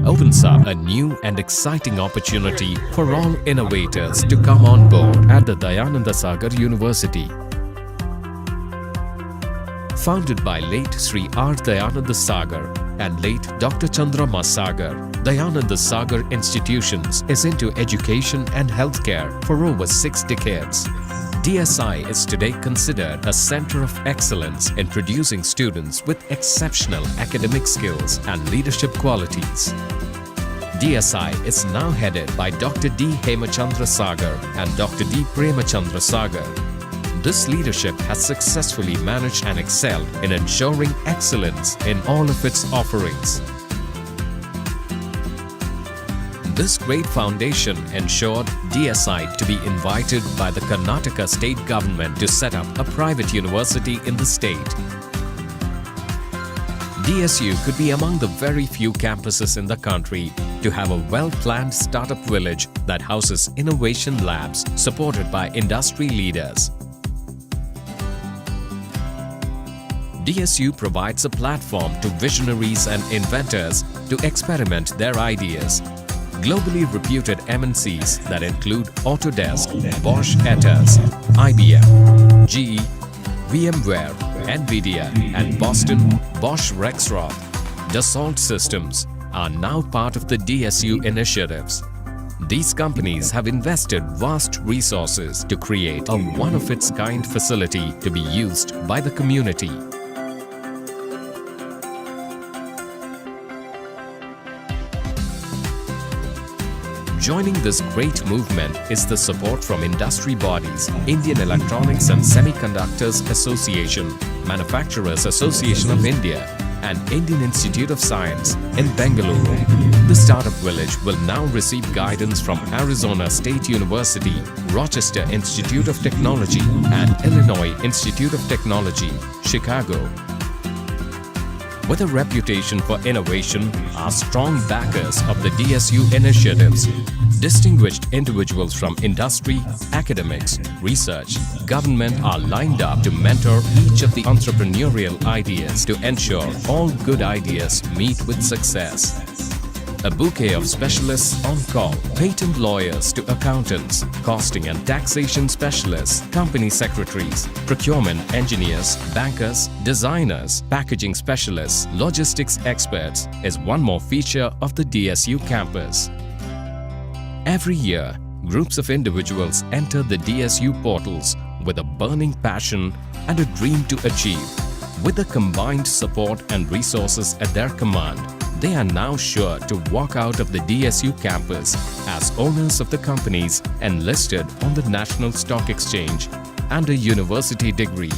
Speaker 11: opens up a new and exciting opportunity for all innovators to come on board at the Dayananda Sagar University. Founded by late Sri R. Dayananda Sagar and late Dr. Chandrama Sagar, Dayananda Sagar Institutions is into education and healthcare for over 6 decades. DSI is today considered a center of excellence in producing students with exceptional academic skills and leadership qualities. DSI is now headed by Dr. D. Hemachandra Sagar and Dr. D. Premachandra Sagar. This leadership has successfully managed and excelled in ensuring excellence in all of its offerings. This great foundation ensured DSI to be invited by the Karnataka state government to set up a private university in the state. DSU could be among the very few campuses in the country to have a well-planned startup village that houses innovation labs supported by industry leaders. DSU provides a platform to visionaries and inventors to experiment their ideas. Globally reputed MNCs that include Autodesk, Bosch Etos, IBM, GE, VMware, NVIDIA, and Boston Bosch Rexroth, Dassault Systems are now part of the DSU initiatives. These companies have invested vast resources to create a one-of-its-kind facility to be used by the community. Joining this great movement is the support from industry bodies, Indian Electronics and Semiconductors Association, Manufacturers Association of India, and Indian Institute of Science in Bengaluru. The Startup Village will now receive guidance from Arizona State University, Rochester Institute of Technology, and Illinois Institute of Technology, Chicago. With a reputation for innovation, are strong backers of the DSU initiatives. Distinguished individuals from industry, academics, research, government are lined up to mentor each of the entrepreneurial ideas to ensure all good ideas meet with success. A bouquet of specialists on call, patent lawyers to accountants, costing and taxation specialists, company secretaries, procurement engineers, bankers, designers, packaging specialists, logistics experts is one more feature of the DSU campus. Every year, groups of individuals enter the DSU portals with a burning passion and a dream to achieve. With the combined support and resources at their command, they are now sure to walk out of the DSU campus as owners of the companies enlisted on the National Stock Exchange and a university degree.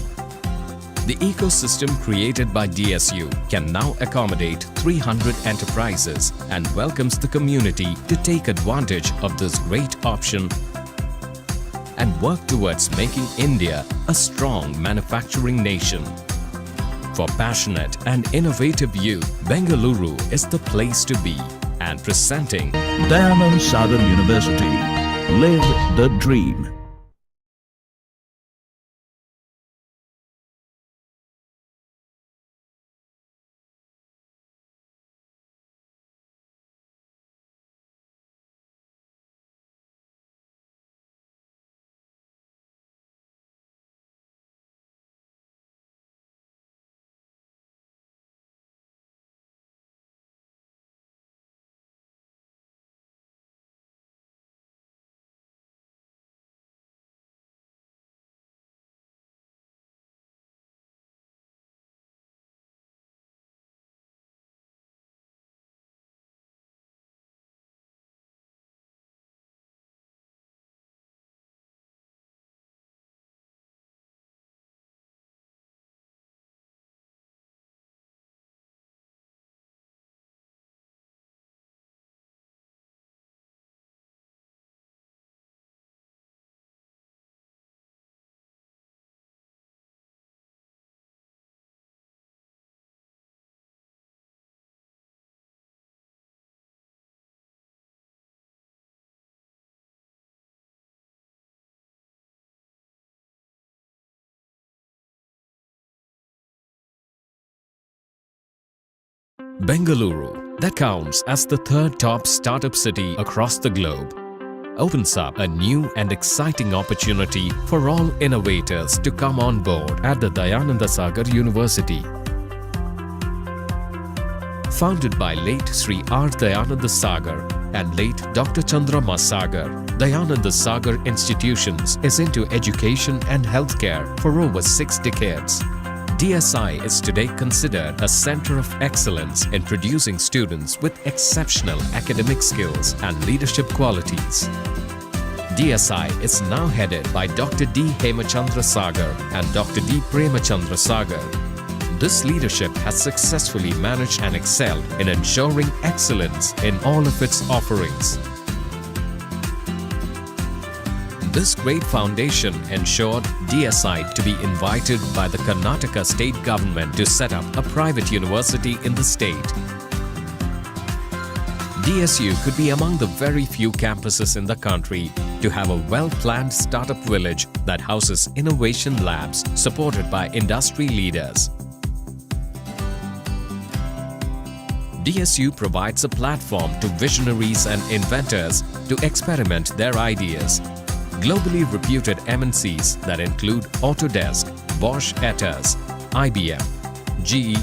Speaker 11: The ecosystem created by DSU can now accommodate 300 enterprises and welcomes the community to take advantage of this great option and work towards making India a strong manufacturing nation. For passionate and innovative youth, Bengaluru is the place to be. And presenting
Speaker 12: Dayananda Sagar University. Live the dream.
Speaker 11: Bengaluru, that counts as the third top startup city across the globe, opens up a new and exciting opportunity for all innovators to come on board at the Dayananda Sagar University. Founded by late Sri R. Dayananda Sagar and late Dr. Chandrama Sagar, Dayananda Sagar Institutions is into education and healthcare for over 6 decades. DSI is today considered a center of excellence in producing students with exceptional academic skills and leadership qualities. DSI is now headed by Dr. D. Hemachandra Sagar and Dr. D. Premachandra Sagar. This leadership has successfully managed and excelled in ensuring excellence in all of its offerings. This great foundation ensured DSI to be invited by the Karnataka state government to set up a private university in the state. DSU could be among the very few campuses in the country to have a well-planned startup village that houses innovation labs supported by industry leaders. DSU provides a platform to visionaries and inventors to experiment their ideas. Globally reputed MNCs that include Autodesk, Bosch Etas, IBM, GE,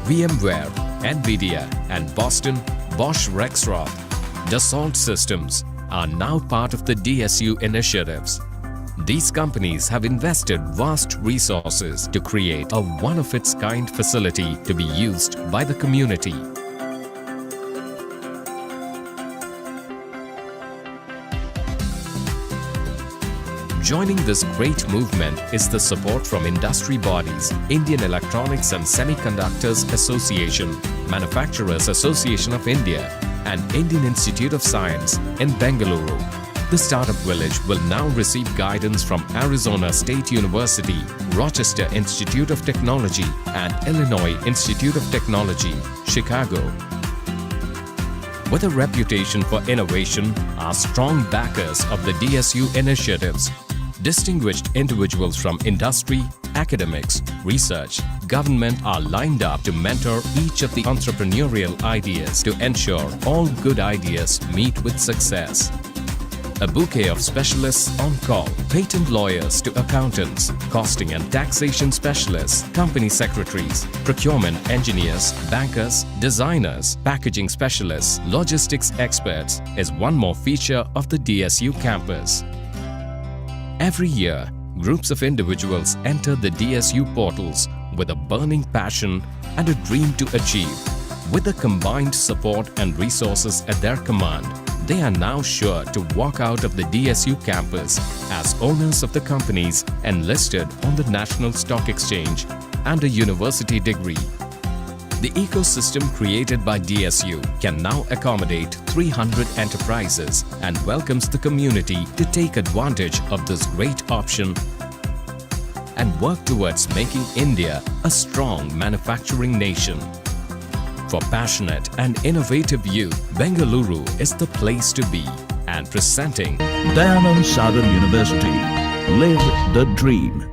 Speaker 11: VMware, NVIDIA, and Boston, Bosch Rexroth, Dassault Systems are now part of the DSU initiatives. These companies have invested vast resources to create a one-of-its-kind facility to be used by the community. Joining this great movement is the support from industry bodies, Indian Electronics and Semiconductors Association, Manufacturers Association of India, and Indian Institute of Science in Bengaluru. The Startup Village will now receive guidance from Arizona State University, Rochester Institute of Technology, and Illinois Institute of Technology, Chicago. With a reputation for innovation, are strong backers of the DSU initiatives. Distinguished individuals from industry, academics, research, government are lined up to mentor each of the entrepreneurial ideas to ensure all good ideas meet with success. A bouquet of specialists on call, patent lawyers to accountants, costing and taxation specialists, company secretaries, procurement engineers, bankers, designers, packaging specialists, logistics experts is one more feature of the DSU campus. Every year, groups of individuals enter the DSU portals with a burning passion and a dream to achieve. With the combined support and resources at their command, they are now sure to walk out of the DSU campus as owners of the companies enlisted on the National Stock Exchange and a university degree. The ecosystem created by DSU can now accommodate 300 enterprises and welcomes the community to take advantage of this great option and work towards making India a strong manufacturing nation. For passionate and innovative youth, Bengaluru is the place to be. And presenting
Speaker 12: Dayananda Sagar University. Live the dream.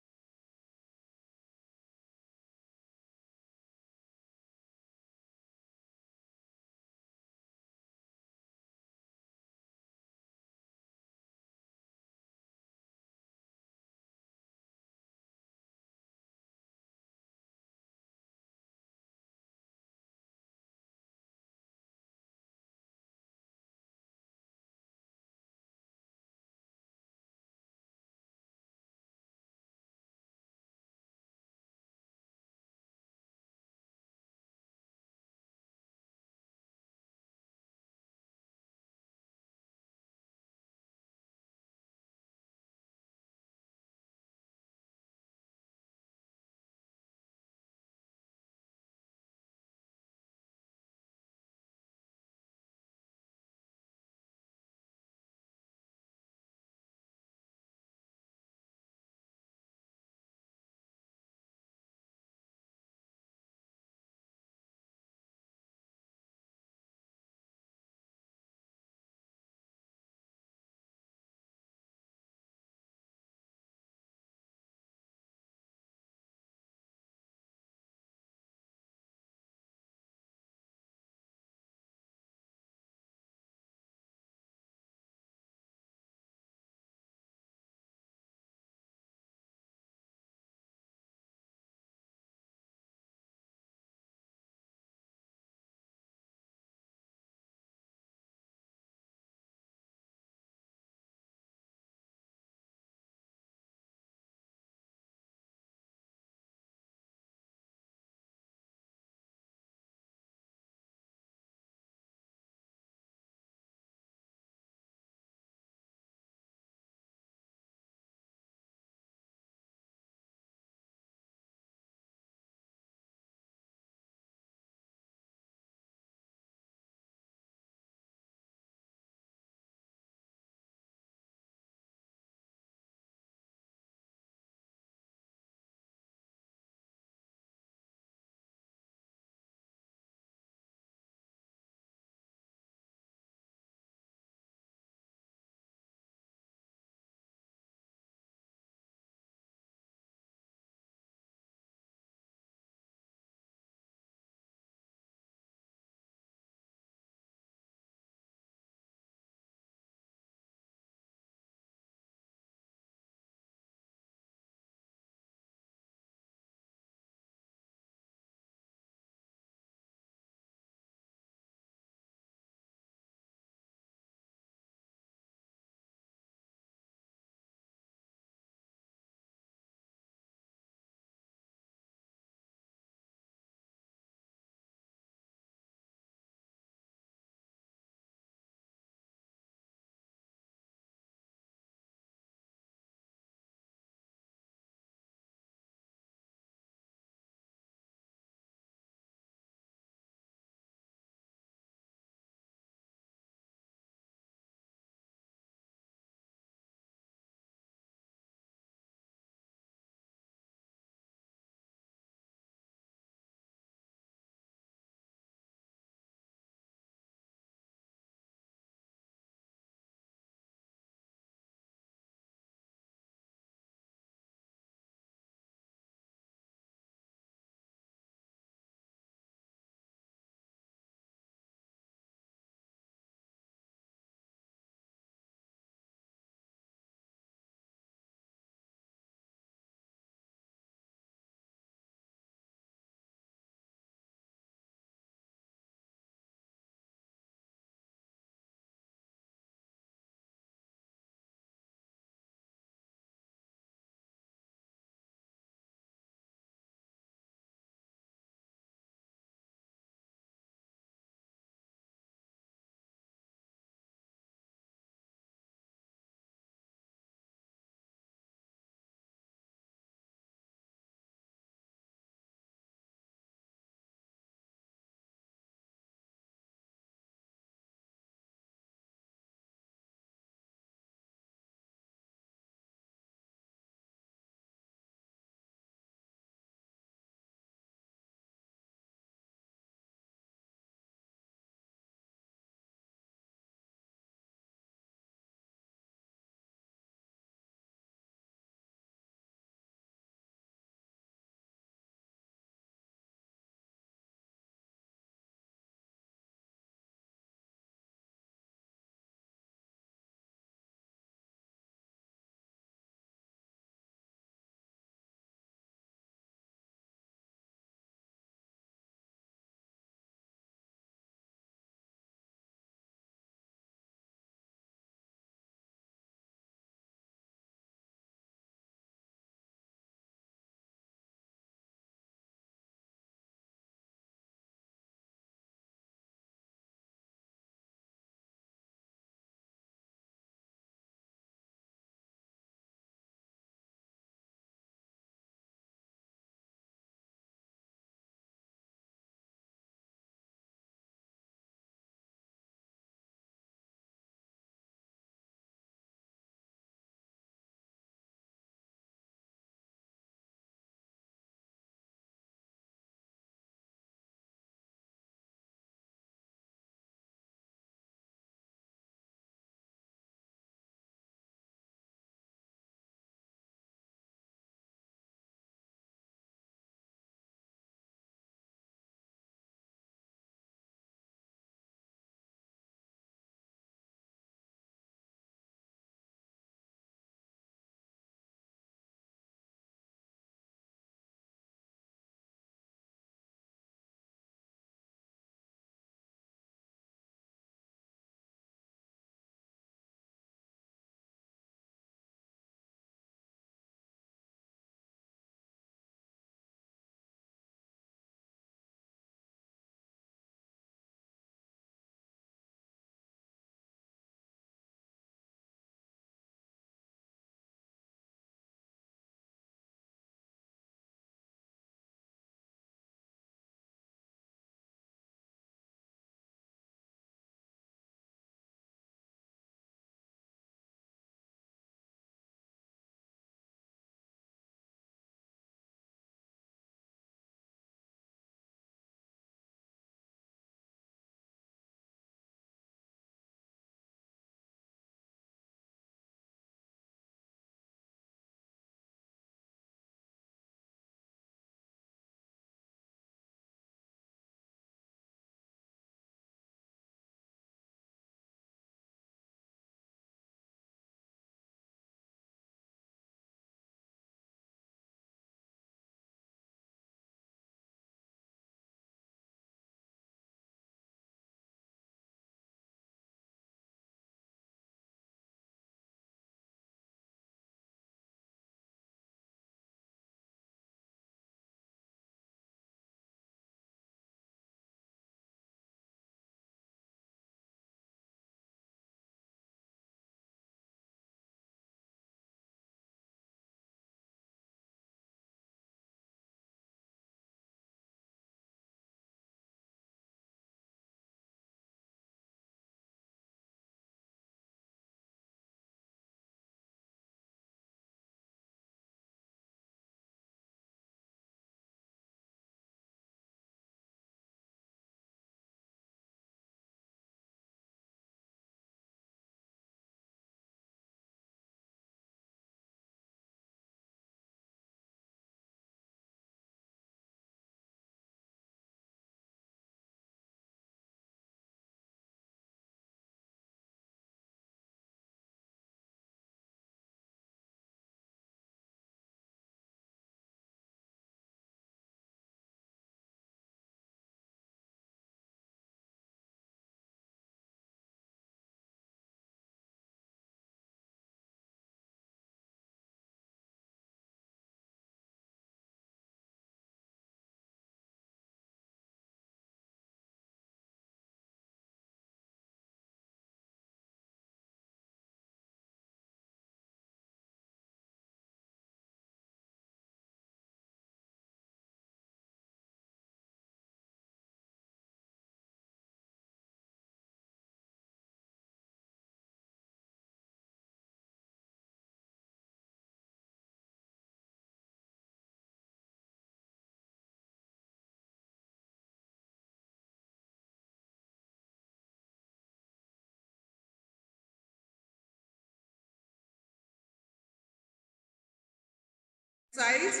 Speaker 10: exercise.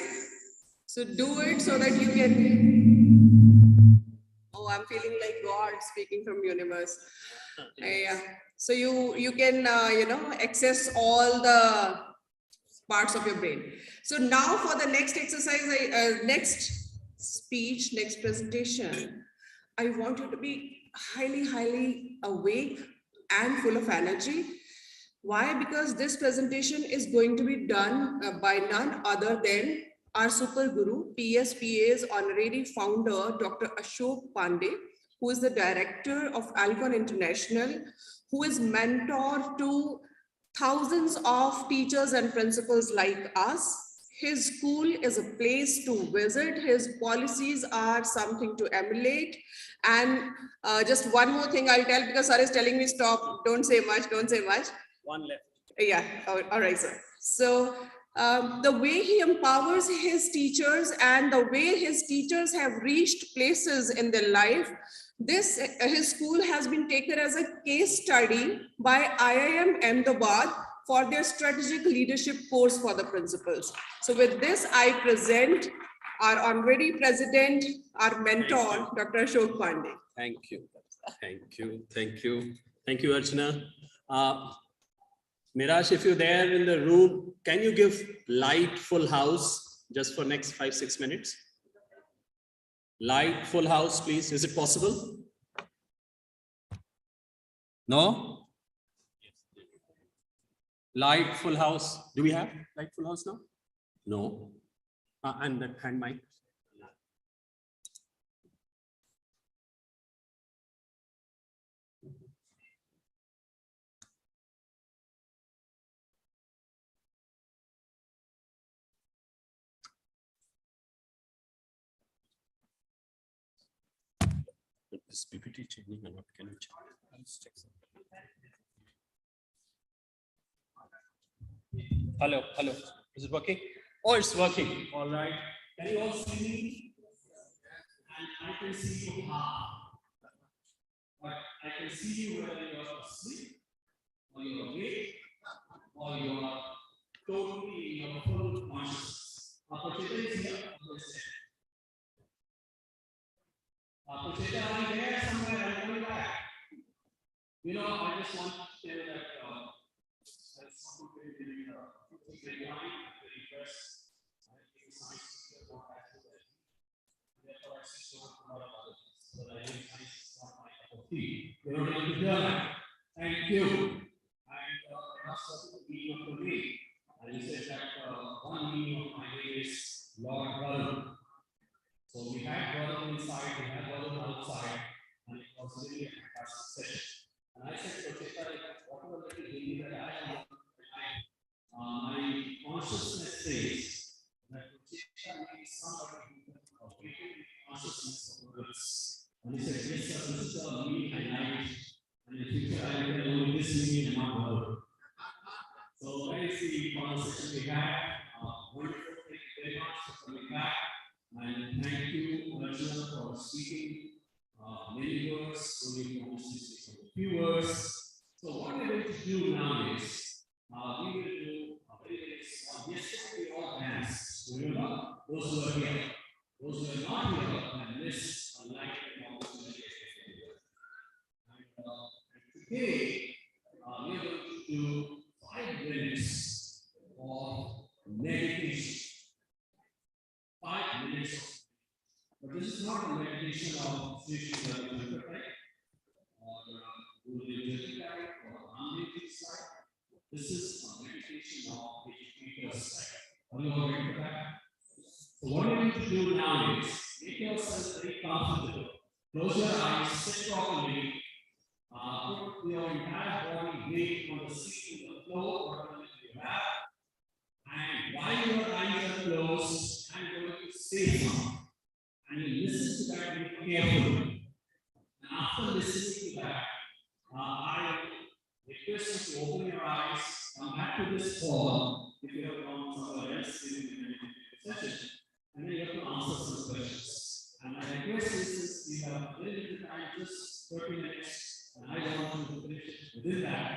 Speaker 10: So do it so that you can. Oh, I'm feeling like God speaking from universe. Yeah. So you can access all the parts of your brain. So now for the next exercise, next speech, next presentation, I want you to be highly awake and full of energy. Why? Because this presentation is going to be done by none other than our super guru, PSPA's honorary founder, Dr. Ashok Pandey, who is the director of Alcon International, who is mentor to thousands of teachers and principals like us. His school is a place to visit. His policies are something to emulate. And just one more thing I'll tell, because sir is telling me stop, don't say much.
Speaker 3: One left.
Speaker 10: Yeah, all right, sir. So the way he empowers his teachers and the way his teachers have reached places in their life, his school has been taken as a case study by IIM Ahmedabad for their strategic leadership course for the principals. So with this, I present our honorary president, our mentor, Dr. Ashok Pandey.
Speaker 3: Thank you, Archana. Mirash, if you're there in the room, can you give light full house just for next 5-6 minutes? Light full house, please. Is it possible? No? Light full house. Do we have light full house now? No. And that hand mic. Is PPT changing or not? Can you check? Let's check something. Hello. Is it working? Oh, it's working. All right. Can you all see me? And I can see you half. But I can see you whether you are asleep, or you are awake, or you are totally in your full consciousness. Opportunity is here. Opportunity, are you there somewhere? I'm coming back. I just want to tell that as someone very request, I think science is not that good. Therefore, I say so much about others. So I think science is not my cup of tea. You're not going to do that. Thank you. And that's the meaning of the day. And he said that one meaning of my day is Lord Varun. So we had Varun inside, we had Varun outside, and it was really a fantastic session. And I said, whatever little Hindi that I am, my consciousness says that Procheta means somebody who can awaken the consciousness of words. And he said, yes, sir, this is the meaning I like. And in the future, I will only this meaning and not word. So that is the conversation we had. Wonderful. Thank you very much for coming back. And thank you, Archana, for speaking many words. Only speak a few words. So what we're going to do now is we will do a very small. Yesterday we all danced. Remember, those who are here, those who are not here, and missed a life opportunity. And today we are going to do 5 minutes of meditation. 5 minutes. But this is not a meditation of Sri Lanka or religious or Amriti side. This is a meditation of educator's side. Are you all ready for that? So what you need to do now is make yourself very comfortable. Close your eyes, sit properly, put your entire body weight on the seat, on the floor, whatever you have. And while your eyes are closed, I'm going to say something. And you listen to that very carefully. And after listening to that, I request you to open your eyes, come back to this hall if you have gone somewhere else in the session, and then you have to answer some questions. And my request is we have very little time, just 30 minutes, and I want you to finish within that.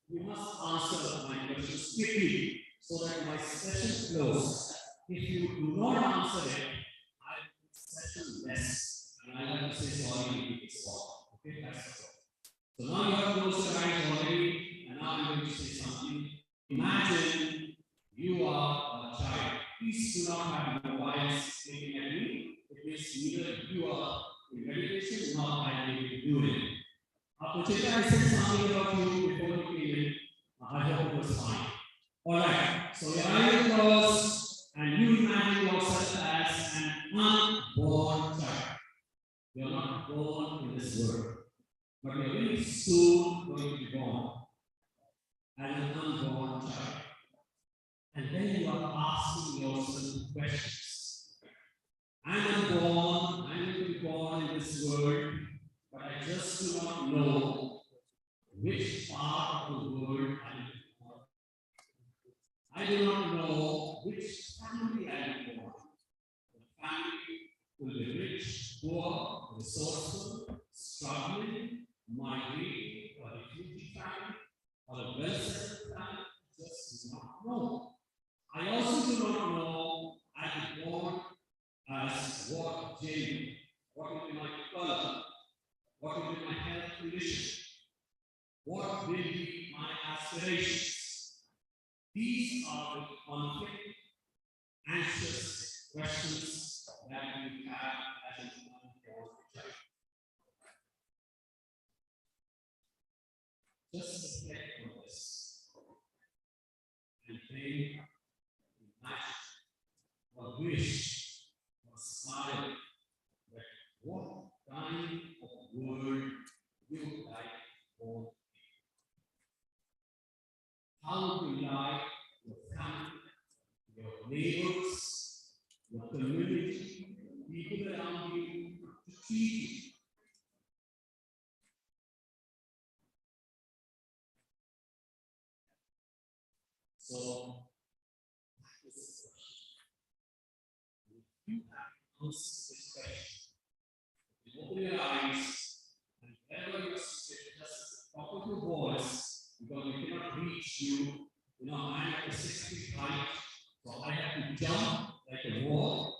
Speaker 3: You must answer my questions quickly so that my session flows. if you do not answer it, I will session less, and I have to say sorry if it's wrong. Okay, that's the problem. So now you have closed your eyes already, and now I'm going to say something. Imagine you are a child. Please do not have mobiles looking at me. It means neither you are in meditation nor I am able to do it. Puchita, I said something about you before you came in. I hope it was fine. Alright, so your eyes are closed and you imagine yourself as an unborn child. You are not born in this world, but you are very soon going to be born as an unborn child. And then you are asking yourself questions. I am born, I am going to be born in this world, but I just do not know which part of the world I am born. I do not know which family I am born. The family will be rich, poor, resourceful, struggling, migrating, or refugee family, or a well-settled family. Just do not know. I also do not know I am born as what gender, what will be my color, what will be my health condition, what will be my aspirations. These are the conflict, anxious questions that we have as an unborn child. Just reflect on this and think, imagine, or wish, or smile that what kind of world you would like for me. How would you like your family, your neighbors, your community, people around you to treat you? So, this is the question. If you have answered this question, you open your eyes, and wherever you're seated, just talk with your voice, because we cannot reach you. You know, I'm at 6 feet height, so I have to jump like a wall,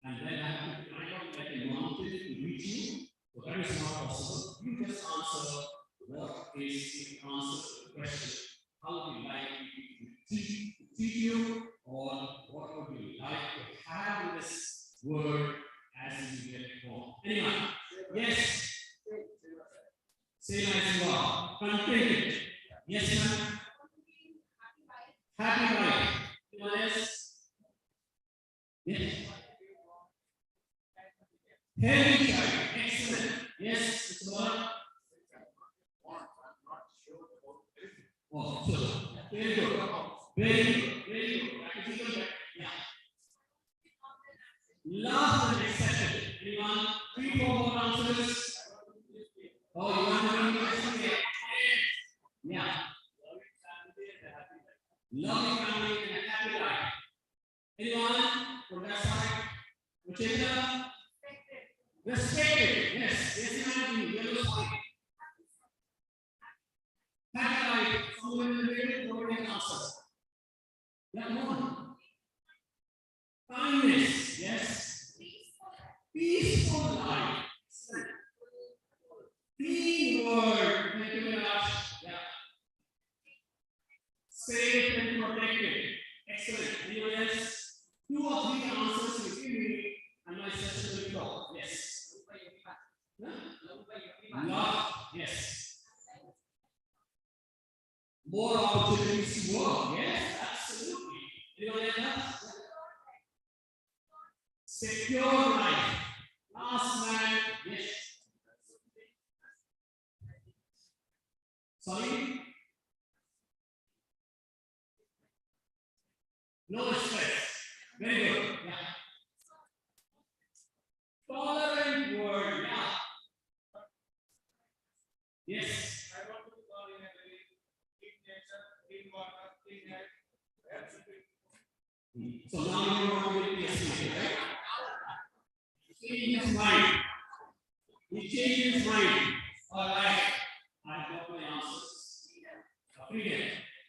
Speaker 3: and then I have to climb up like a mountain to reach you. So that is not possible. You just answer what is the answer to the question. How would you like me to teach you, or what would you like to have in this world as you get born? Anyone? Yes? Say as you are. Contented. Yes, ma'am? Happy life. Anyone else? Yes. Healthy child. Excellent. Yes, it's what? Oh, sure. Very good. Very good. Very good. That is even better. Yeah. Last and accepted. Anyone? 3, 4 more answers. Oh, you want to be here? Yeah. Loving family and a happy life. Anyone from that side? Uchenda? Respected. Yes. Yes, ma'am. Yellow side. Happy life. Someone in the middle, nobody can answer. Yeah, come on. Kindness. Yes. Peaceful life. Teamwork. Thank you very much. Yeah. Safe and protected. Excellent. Anyone else? 2 or 3 answers you give me, and my session will go. Yes. Love. Yes. More opportunities to work. Yes, absolutely. Anyone else? Secure life. Last man. Yes. Sorry? No stress. Very good. Yeah. Tolerant word. Yeah. Yes. I want to call in a very clean nature, clean water, clean air. So now you want to make the assumption, right? Change his mind. He changed his mind. All right. I got my answers. Freedom.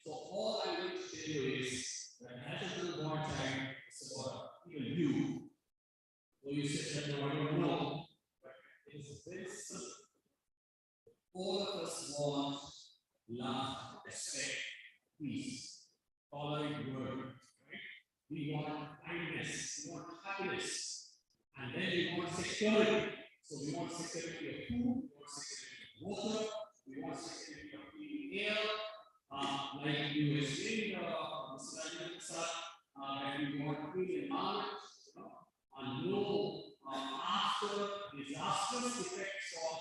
Speaker 3: So all I'm going to tell you is that as a born child, it's about very simple. All of us want love, respect, peace, tolerant word. Right? We want kindness, we want happiness, and then we want security. So we want security of food, we want security of water, we want security of clean air. Like you explained, Mr. Rajendra Prasad, that we want clean environment, and no after disastrous effects of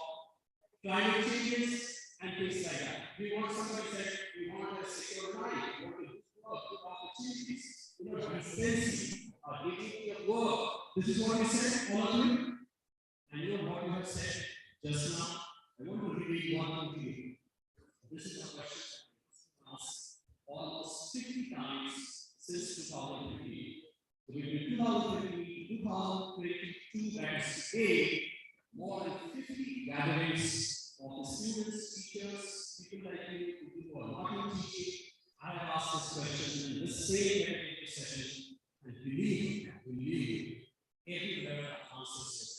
Speaker 3: climate changes and things like that. We want somebody said we want a secure life, we want to good opportunities, decency, dignity of work. This is what we said, all of you. And you know what you have said just now. I want to repeat one to you. This is a question asked almost 50 times since 2015. Between 2015 2022, that is today, more than 50 gatherings of the students, teachers, people like you who are not in teaching. I have asked this question in the same meditation session, and believe me, everywhere answers this.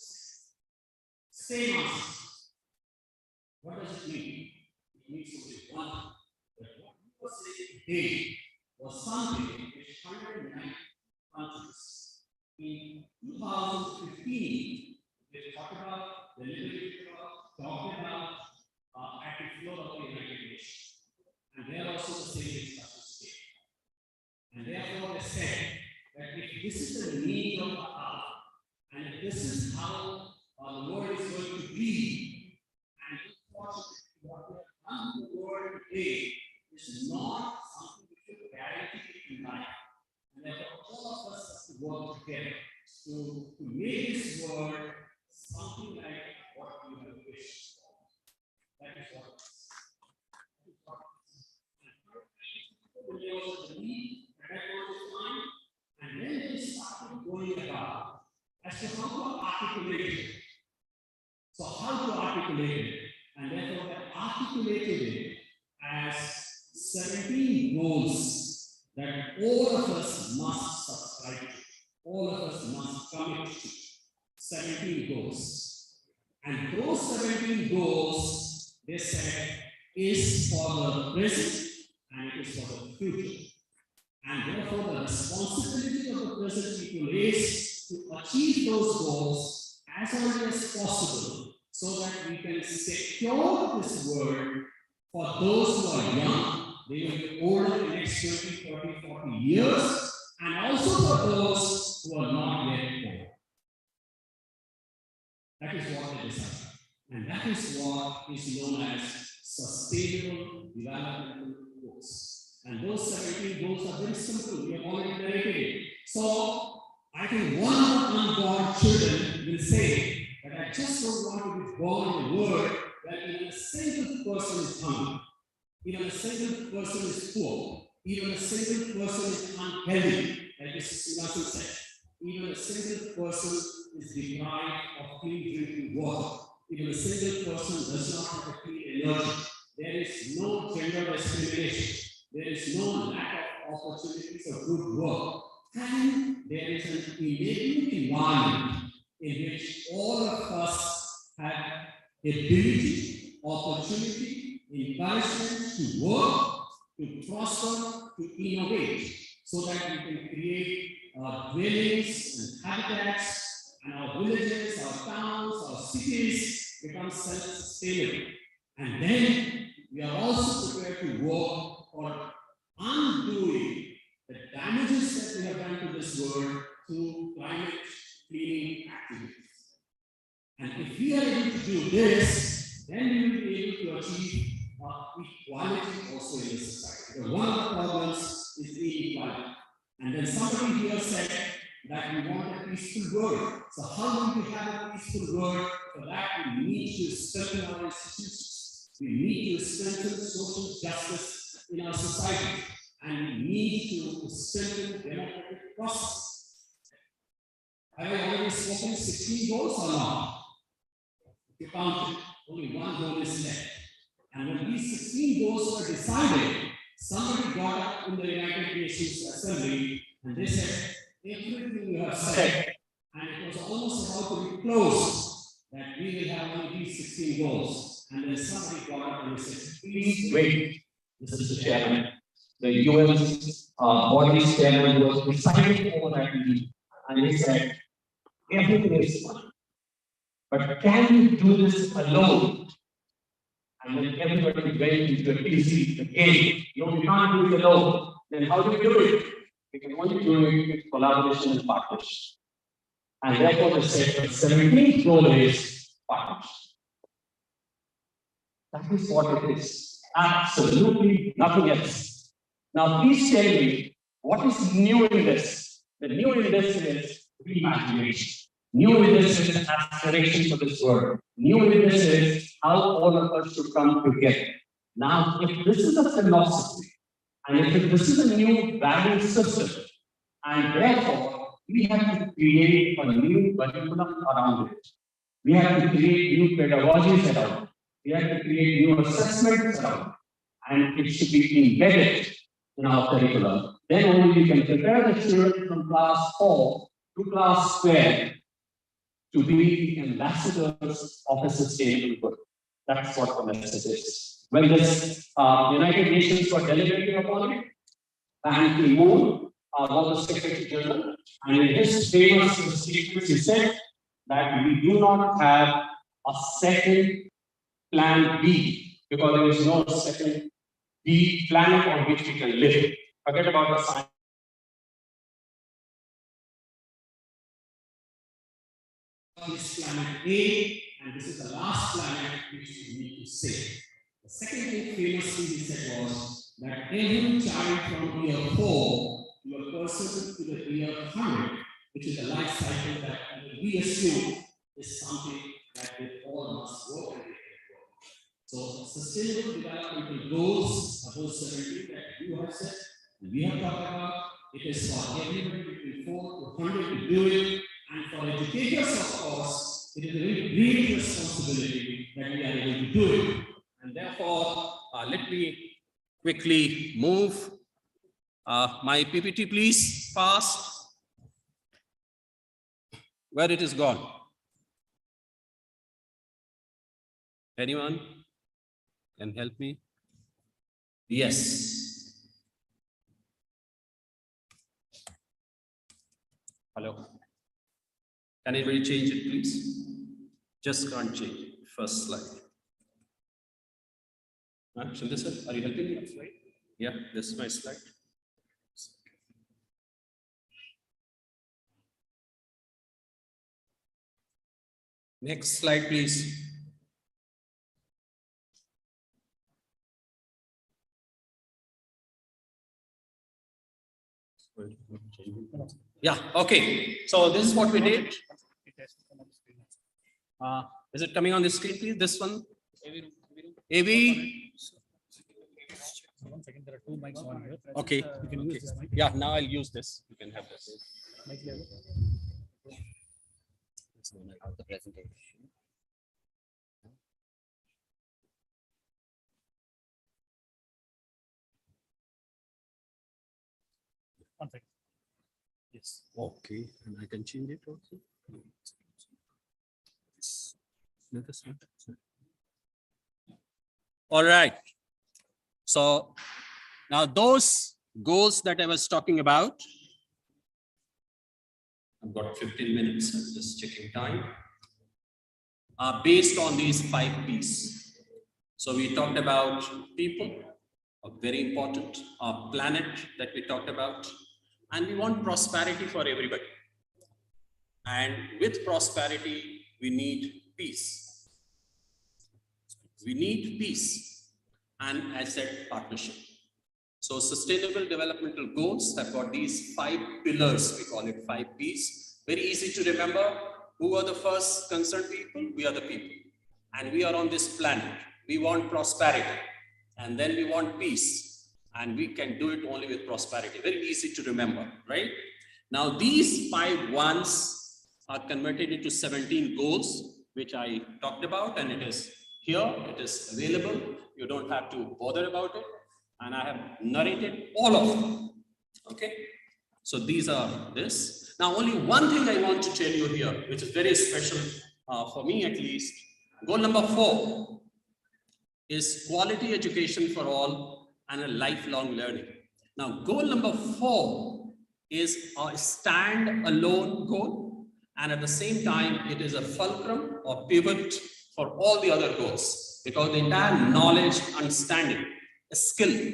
Speaker 3: Same answer. What does it mean? It means only one. That what you were saying today was something which 109 countries in 2015 they talked about, deliberated about, talked about at the floor of the United Nations. And they are also the same discussion today. And therefore they said that if this is the need of the hour, and if this is how the world is going to be, and unfortunately what we have done in the world today is not something which will guarantee in life. And therefore all of us have to work together to make this world something like what we have wished for. That is what it is. There was the need, and then they started going about as to how to articulate it. So how to articulate it? And therefore they articulated it as 17 goals that all of us must subscribe to. All of us must commit to. 17 goals. And those 17 goals, they said, is for the present and it is for the future. And therefore the responsibility of the present people is to achieve those goals as early as possible so that we can secure this world for those who are young, they will be older in the next 20, 30, 40 years, and also for those who are not yet born. That is what they decided. And that is what is known as sustainable development goals. And those 17 goals are very simple. We have already narrated it. So I think one of the unborn children will say that I just don't want to be born in a world where even a single person is hungry, even a single person is poor, even a single person is unhealthy, like Mrs. Srinivasan said. Even a single person is deprived of clean drinking water. Even a single person does not have a clean energy. There is no gender discrimination. There is no lack of opportunities of good work. And there is an enabling environment in which all of us have ability, opportunity, encouragement to work, to prosper, to innovate, so that we can create dwellings and habitats, and our villages, our towns, our cities become self-sustainable. And then we are also prepared to work for undoing the damages that we have done to this world through climate cleaning activities. And if we are able to do this, then we will be able to achieve equality also in the society. Because one of the problems is inequality. And then somebody here said that we want a peaceful world. So how do we have a peaceful world? For that, we need to strengthen our institutions. We need to strengthen social justice in our society. And we need to strengthen democratic process. Have I already spoken 16 goals or not? If you count it, only one goal is left. And when these 16 goals were decided, somebody got up in the United Nations Assembly and they said, everything you have said, and it was almost about to be closed, that we will have only these 16 goals. And then somebody got up and said, please wait, Mr. Chairman. The UN's body's chairman was presiding over that meeting, and he said, everything is fine. But can you do this alone? And then everybody went into a busy game. No, we can't do it alone. Then how do we do it? We can only do it with collaboration and partnership. And therefore, they said the 17th goal is partnership. That is what it is. Absolutely nothing else. Now, please tell me, what is new in this? The new in this is reimagination. New in this is aspiration for this world. New in this is how all of us should come together. Now, if this is a philosophy, and if this is a new value system, and therefore we have to create a new curriculum around it. We have to create new pedagogies around it. We have to create new assessments around it. And it should be embedded in our curriculum. Then only we can prepare the children from class 4 to class 12 to be the ambassadors of a sustainable world. That's what the message is. When this United Nations were deliberating upon it, Ban Ki-moon was the Secretary General, and in his famous statements, he said that we do not have a second plan B, because there is no second B planet on which we can live. Forget about the science. On this planet A, and this is the last planet which we need to save. The second thing famously he said was that every child from year 4 to a person to the year 100, which is a life cycle that we assume is something that we all must work and make it work. So sustainable developmental goals are those 17 that you have said, and we have talked about. It is for everybody between 4 to 100 to do it. And for educators, of course, it is a very great responsibility that we are able to do it. And therefore, let me quickly move. My PPT, please, fast. Where it is gone? Anyone can help me? Yes. Hello. Can anybody change it, please? Just can't change it. First slide. Shinde sir, are you helping me? Yeah, this is my slide. Next slide, please. Yeah, okay. So this is what we did. Is it coming on the screen, please? This one? AV?
Speaker 5: One second, there are two mics on here.
Speaker 3: Okay.
Speaker 5: You can use this mic.
Speaker 3: Yeah, now I'll use this. You can have this.
Speaker 5: Mic level.
Speaker 3: The presentation.
Speaker 5: One second. Yes.
Speaker 3: Okay, and I can change it also. All right. So now those goals that I was talking about, I've got 15 minutes, I'm just checking time, are based on these 5 P's. So we talked about people, very important, our planet that we talked about, and we want prosperity for everybody. And with prosperity, we need peace. We need peace. And I said partnership. So sustainable developmental goals have got these 5 pillars. We call it 5 P's. Very easy to remember. Who are the first concerned people? We are the people. And we are on this planet. We want prosperity. And then we want peace. And we can do it only with prosperity. Very easy to remember, right? Now these 5 ones are converted into 17 goals, which I talked about, and it is here, it is available. You don't have to bother about it. And I have narrated all of them, okay? So these are this. Now only one thing I want to tell you here, which is very special for me at least, goal number 4 is quality education for all and a lifelong learning. Now, goal number 4 is a stand-alone goal, and at the same time, it is a fulcrum or pivot for all the other goals, because the entire knowledge, understanding, skill,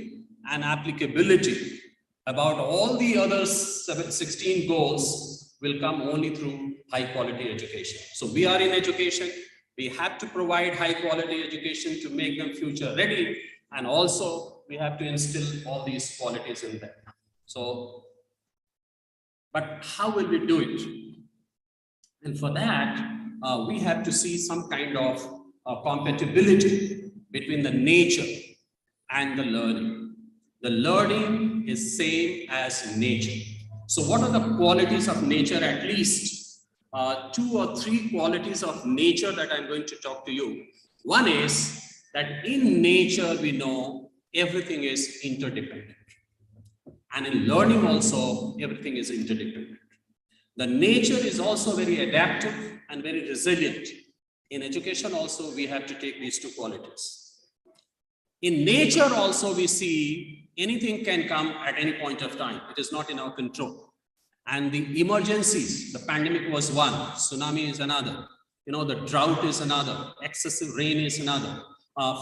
Speaker 3: and applicability about all the other 16 goals will come only through high-quality education. So we are in education. We have to provide high-quality education to make them future-ready, and also we have to instill all these qualities in them. So, but how will we do it? And for that, we have to see some kind of compatibility between the nature and the learning. The learning is same as nature. So what are the qualities of nature? At least 2 or 3 qualities of nature that I'm going to talk to you. One is that in nature, we know everything is interdependent. And in learning also, everything is interdependent. The nature is also very adaptive and very resilient. In education also, we have to take these 2 qualities. In nature also, we see anything can come at any point of time. It is not in our control. And the emergencies, the pandemic was one, tsunami is another, the drought is another, excessive rain is another,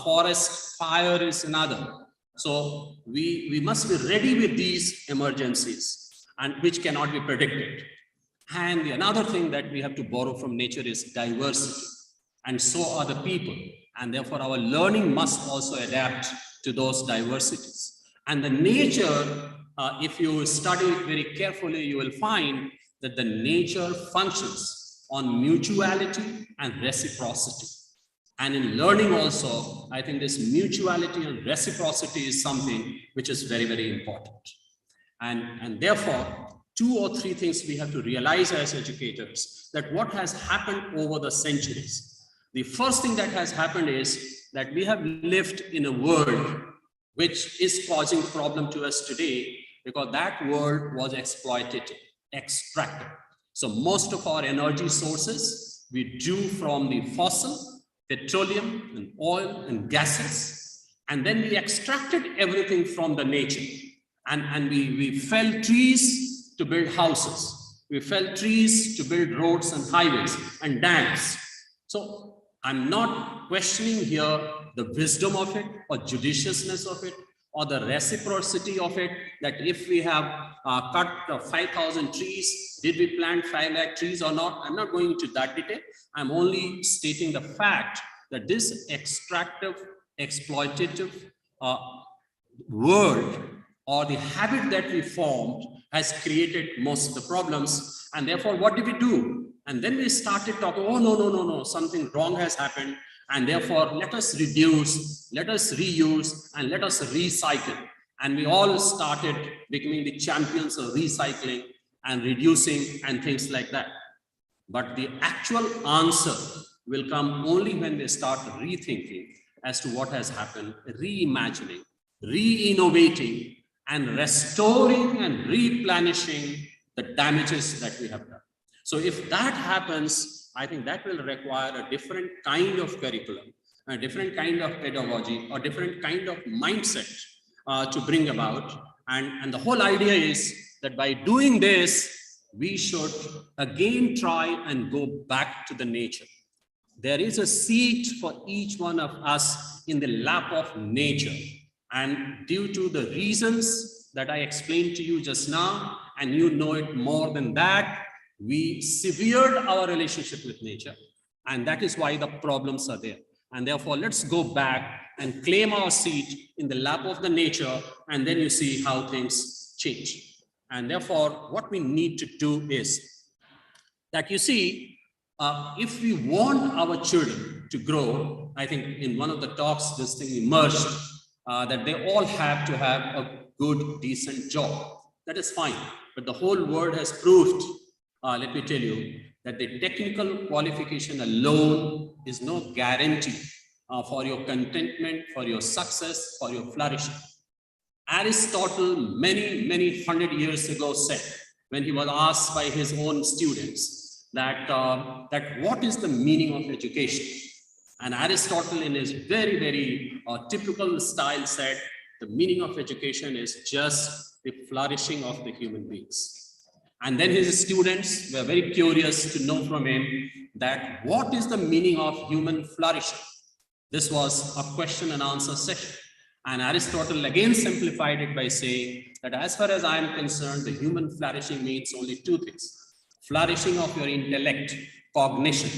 Speaker 3: forest fire is another. So we must be ready with these emergencies, and which cannot be predicted. And the another thing that we have to borrow from nature is diversity, and so are the people. And therefore our learning must also adapt to those diversities. And the nature, if you study it very carefully, you will find that the nature functions on mutuality and reciprocity. And in learning also, I think this mutuality and reciprocity is something which is very, very important. And therefore, 2 or 3 things we have to realize as educators, that what has happened over the centuries. The first thing that has happened is that we have lived in a world which is causing problem to us today, because that world was exploited, extracted. So most of our energy sources we drew from the fossil, petroleum and oil and gases, and then we extracted everything from the nature. And we felled trees to build houses. We felled trees to build roads and highways and dams. So I'm not questioning here the wisdom of it or judiciousness of it or the reciprocity of it, that if we have cut 5,000 trees, did we plant 5 lakh trees or not? I'm not going into that detail. I'm only stating the fact that this extractive, exploitative world or the habit that we formed has created most of the problems. And therefore, what did we do? And then we started talking, oh, no, something wrong has happened. And therefore, let us reduce, let us reuse, and let us recycle. And we all started becoming the champions of recycling and reducing and things like that. But the actual answer will come only when we start rethinking as to what has happened, reimagining, re-innovating, and restoring and replenishing the damages that we have done. So if that happens, I think that will require a different kind of curriculum, a different kind of pedagogy, or different kind of mindset to bring about. And the whole idea is that by doing this, we should again try and go back to the nature. There is a seat for each one of us in the lap of nature. And due to the reasons that I explained to you just now, and you know it more than that, we severed our relationship with nature. And that is why the problems are there. And therefore, let's go back and claim our seat in the lap of the nature, and then you see how things change. And therefore, what we need to do is that, you see, if we want our children to grow, I think in one of the talks, this thing emerged, that they all have to have a good, decent job. That is fine. But the whole world has proved, let me tell you, that the technical qualification alone is no guarantee for your contentment, for your success, for your flourishing. Aristotle, many 100 years ago said, when he was asked by his own students, that, that what is the meaning of education? And Aristotle, in his very, very typical style, said the meaning of education is just the flourishing of the human beings. And then his students were very curious to know from him that what is the meaning of human flourishing? This was a question and answer session. And Aristotle again simplified it by saying that as far as I am concerned, the human flourishing means only two things: flourishing of your intellect, cognition,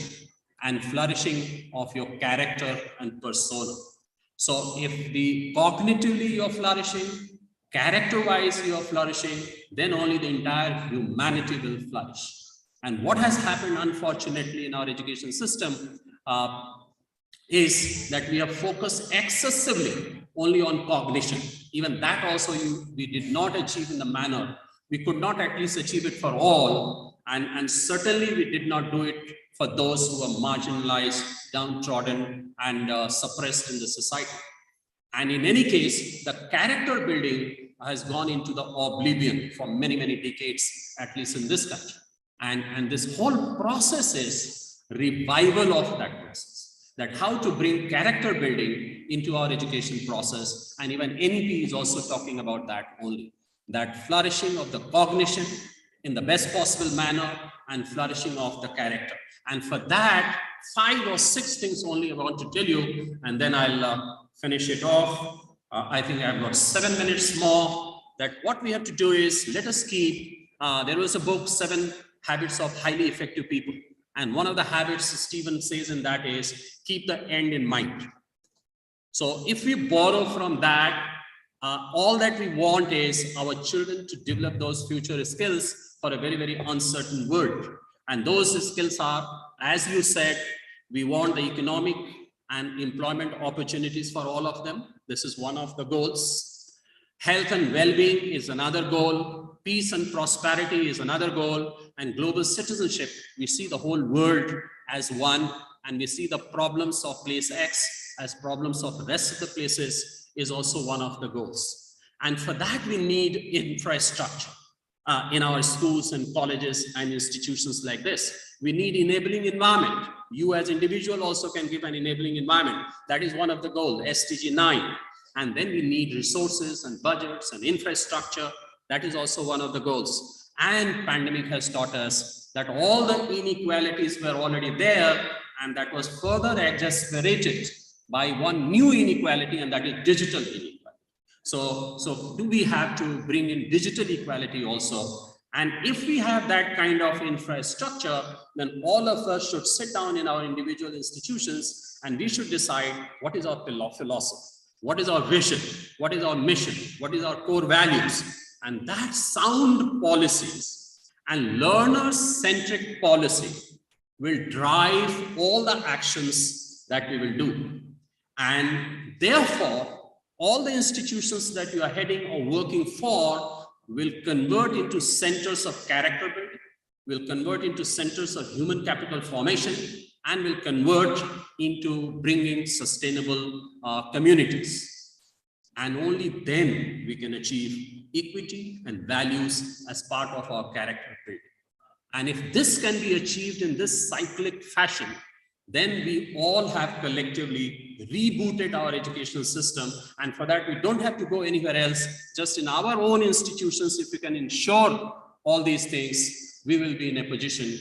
Speaker 3: and flourishing of your character and persona. So if the cognitively you're flourishing, character-wise you're flourishing, then only the entire humanity will flourish. And what has happened, unfortunately, in our education system is that we have focused excessively only on cognition. Even that also we did not achieve in the manner. We could not at least achieve it for all. And certainly we did not do it for those who are marginalized, downtrodden, and suppressed in the society. And in any case, the character building has gone into the oblivion for many, many decades, at least in this country. And this whole process is revival of that process, that how to bring character building into our education process. And even NEP is also talking about that only, that flourishing of the cognition in the best possible manner and flourishing of the character. And for that, 5 or 6 things only I want to tell you, and then I'll finish it off. I think I've got 7 minutes more. That what we have to do is, let us keep, there was a book, 7 Habits of Highly Effective People. And one of the habits Stephen says in that is, keep the end in mind. So if we borrow from that, all that we want is our children to develop those future skills for a very, very uncertain world. And those skills are, as you said, we want the economic and employment opportunities for all of them. This is one of the goals. Health and well-being is another goal. Peace and prosperity is another goal. And global citizenship, we see the whole world as one, and we see the problems of place X as problems of the rest of the places is also one of the goals. And for that, we need infrastructure in our schools and colleges and institutions like this. We need enabling environment. You as individual also can give an enabling environment. That is one of the goals, SDG 9. And then we need resources and budgets and infrastructure. That is also one of the goals. And pandemic has taught us that all the inequalities were already there, and that was further exacerbated by one new inequality, and that is digital inequality. So do we have to bring in digital equality also? And if we have that kind of infrastructure, then all of us should sit down in our individual institutions and we should decide what is our philosophy, what is our vision, what is our mission, what is our core values. And that sound policies and learner-centric policy will drive all the actions that we will do. And therefore, all the institutions that you are heading or working for will convert into centers of character building, will convert into centers of human capital formation, and will convert into bringing sustainable communities. And only then we can achieve equity and values as part of our character building. And if this can be achieved in this cyclic fashion, then we all have collectively rebooted our educational system. And for that, we don't have to go anywhere else. Just in our own institutions, if we can ensure all these things, we will be in a position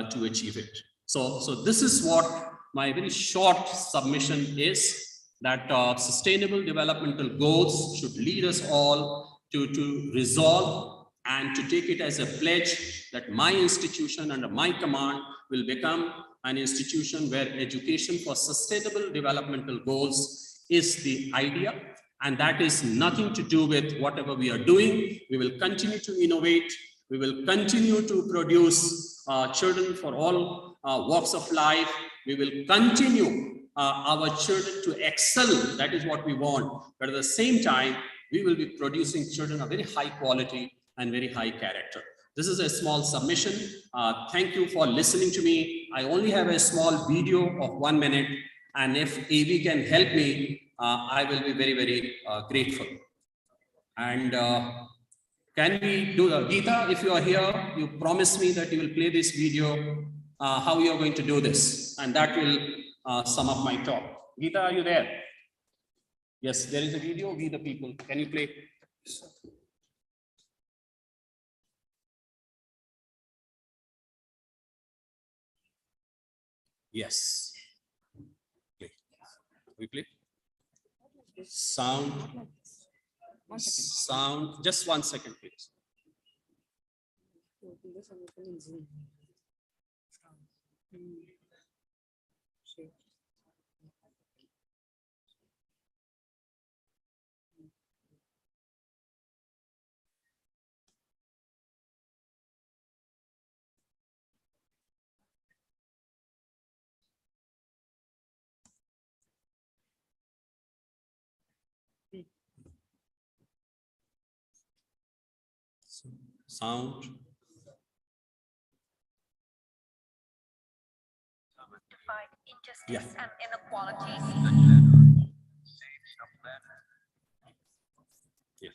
Speaker 3: to achieve it. So this is what my very short submission is, that sustainable developmental goals should lead us all to resolve and to take it as a pledge that my institution under my command will become an institution where education for sustainable developmental goals is the idea. And that is nothing to do with whatever we are doing. We will continue to innovate. We will continue to produce children for all walks of life. We will continue our children to excel. That is what we want. But at the same time, we will be producing children of very high quality and very high character. This is a small submission. Thank you for listening to me. I only have a small video of 1 minute. And if AV can help me, I will be very, very grateful. And can we do, Geeta, if you are here, you promise me that you will play this video how you're going to do this. And that will sum up my talk. Geeta, are you there? Yes, there is a video. We the people. Can you play? Yes. Play. We play. Sound. Sound. Just 1 second, please. Sound. Yeah.
Speaker 13: And inequalities.
Speaker 3: Yeah.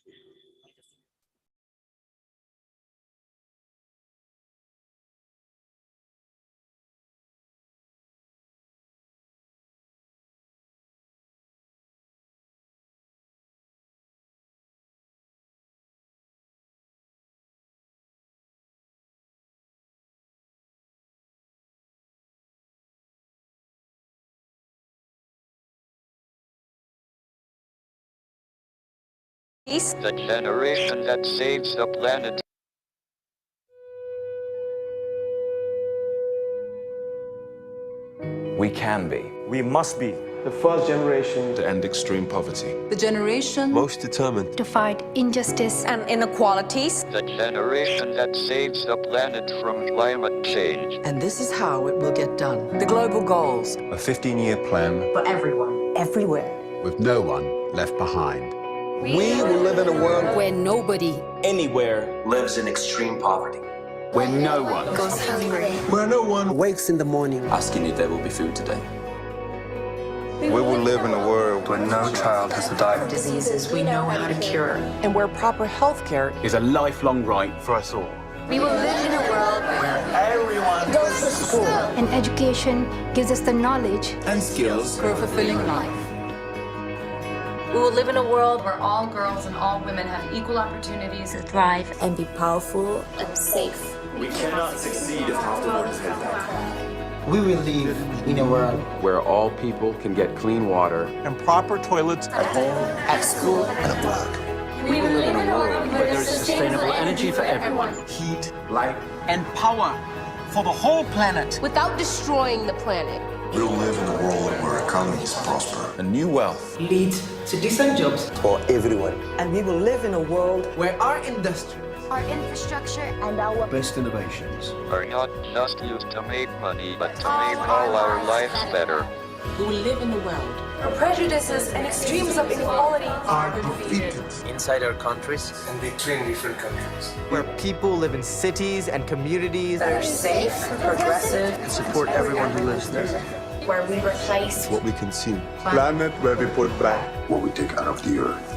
Speaker 14: The generation that saves the planet.
Speaker 15: We can be.
Speaker 16: We must be the first generation to end extreme poverty.
Speaker 17: The generation
Speaker 16: Most determined
Speaker 13: To fight injustice and inequalities.
Speaker 14: The generation that saves the planet from climate change.
Speaker 17: And this is how it will get done. The global goals.
Speaker 16: A 15-year plan
Speaker 17: For everyone. Everywhere.
Speaker 16: with no one left behind. We will live in a world
Speaker 17: Where nobody
Speaker 16: anywhere lives in extreme poverty. Where no one
Speaker 17: goes hungry.
Speaker 16: Where no one
Speaker 17: Wakes in the morning.
Speaker 16: asking if there will be food today. We will live in a world where no child has to die.
Speaker 17: Diseases we know how to cure. And where proper health care
Speaker 16: Is a lifelong right for us all.
Speaker 13: We will live in a world
Speaker 16: Where everyone
Speaker 17: goes to school.
Speaker 13: and education gives us the knowledge.
Speaker 16: and skills
Speaker 17: For a fulfilling life.
Speaker 18: We will live in a world where all girls and all women have equal opportunities to
Speaker 13: Thrive.
Speaker 17: And be powerful.
Speaker 18: and safe.
Speaker 16: We cannot succeed if half the world is head.
Speaker 15: We will live in a world where all people can get clean water
Speaker 16: And proper toilets at home.
Speaker 17: At school.
Speaker 15: and at work.
Speaker 18: We will live in a world where there is sustainable energy for everyone.
Speaker 16: Heat, light,
Speaker 17: And power for the whole planet.
Speaker 18: Without destroying the planet.
Speaker 16: We'll live in a world where economies prosper. And new wealth
Speaker 17: Lead to decent jobs.
Speaker 16: for everyone.
Speaker 17: And we will live in a world where our industry,
Speaker 13: Our infrastructure and our
Speaker 16: Best innovations.
Speaker 14: Are not just used to make money, but to make all our lives better.
Speaker 17: we will live in a world
Speaker 18: Where prejudices and extremes of inequality
Speaker 16: Are defeated.
Speaker 15: inside our countries.
Speaker 16: And between different countries.
Speaker 15: Where people live in cities and communities
Speaker 17: that are safe, progressive,
Speaker 15: and support everyone who lives there.
Speaker 18: where we replace
Speaker 16: What we consume. Planet where we put back what we take out of the earth.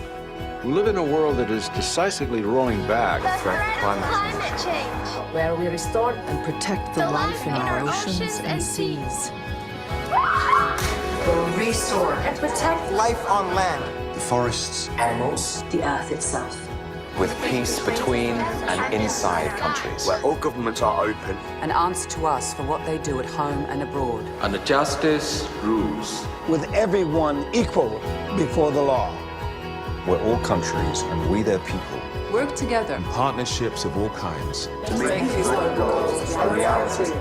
Speaker 19: We live in a world that is decisively rolling back from climate
Speaker 13: change.
Speaker 17: where we restore and protect the life in our oceans and seas. We'll restore
Speaker 18: and protect
Speaker 15: Life on land.
Speaker 16: The forests.
Speaker 15: Animals.
Speaker 17: the earth itself.
Speaker 15: With peace between and inside countries.
Speaker 16: Where all governments are open.
Speaker 17: And answer to us for what they do at home and abroad.
Speaker 19: And the justice rules.
Speaker 15: With everyone equal before the law.
Speaker 16: Where all countries and we their people.
Speaker 17: Work together.
Speaker 16: Partnerships of all kinds.
Speaker 17: To make these goals a reality.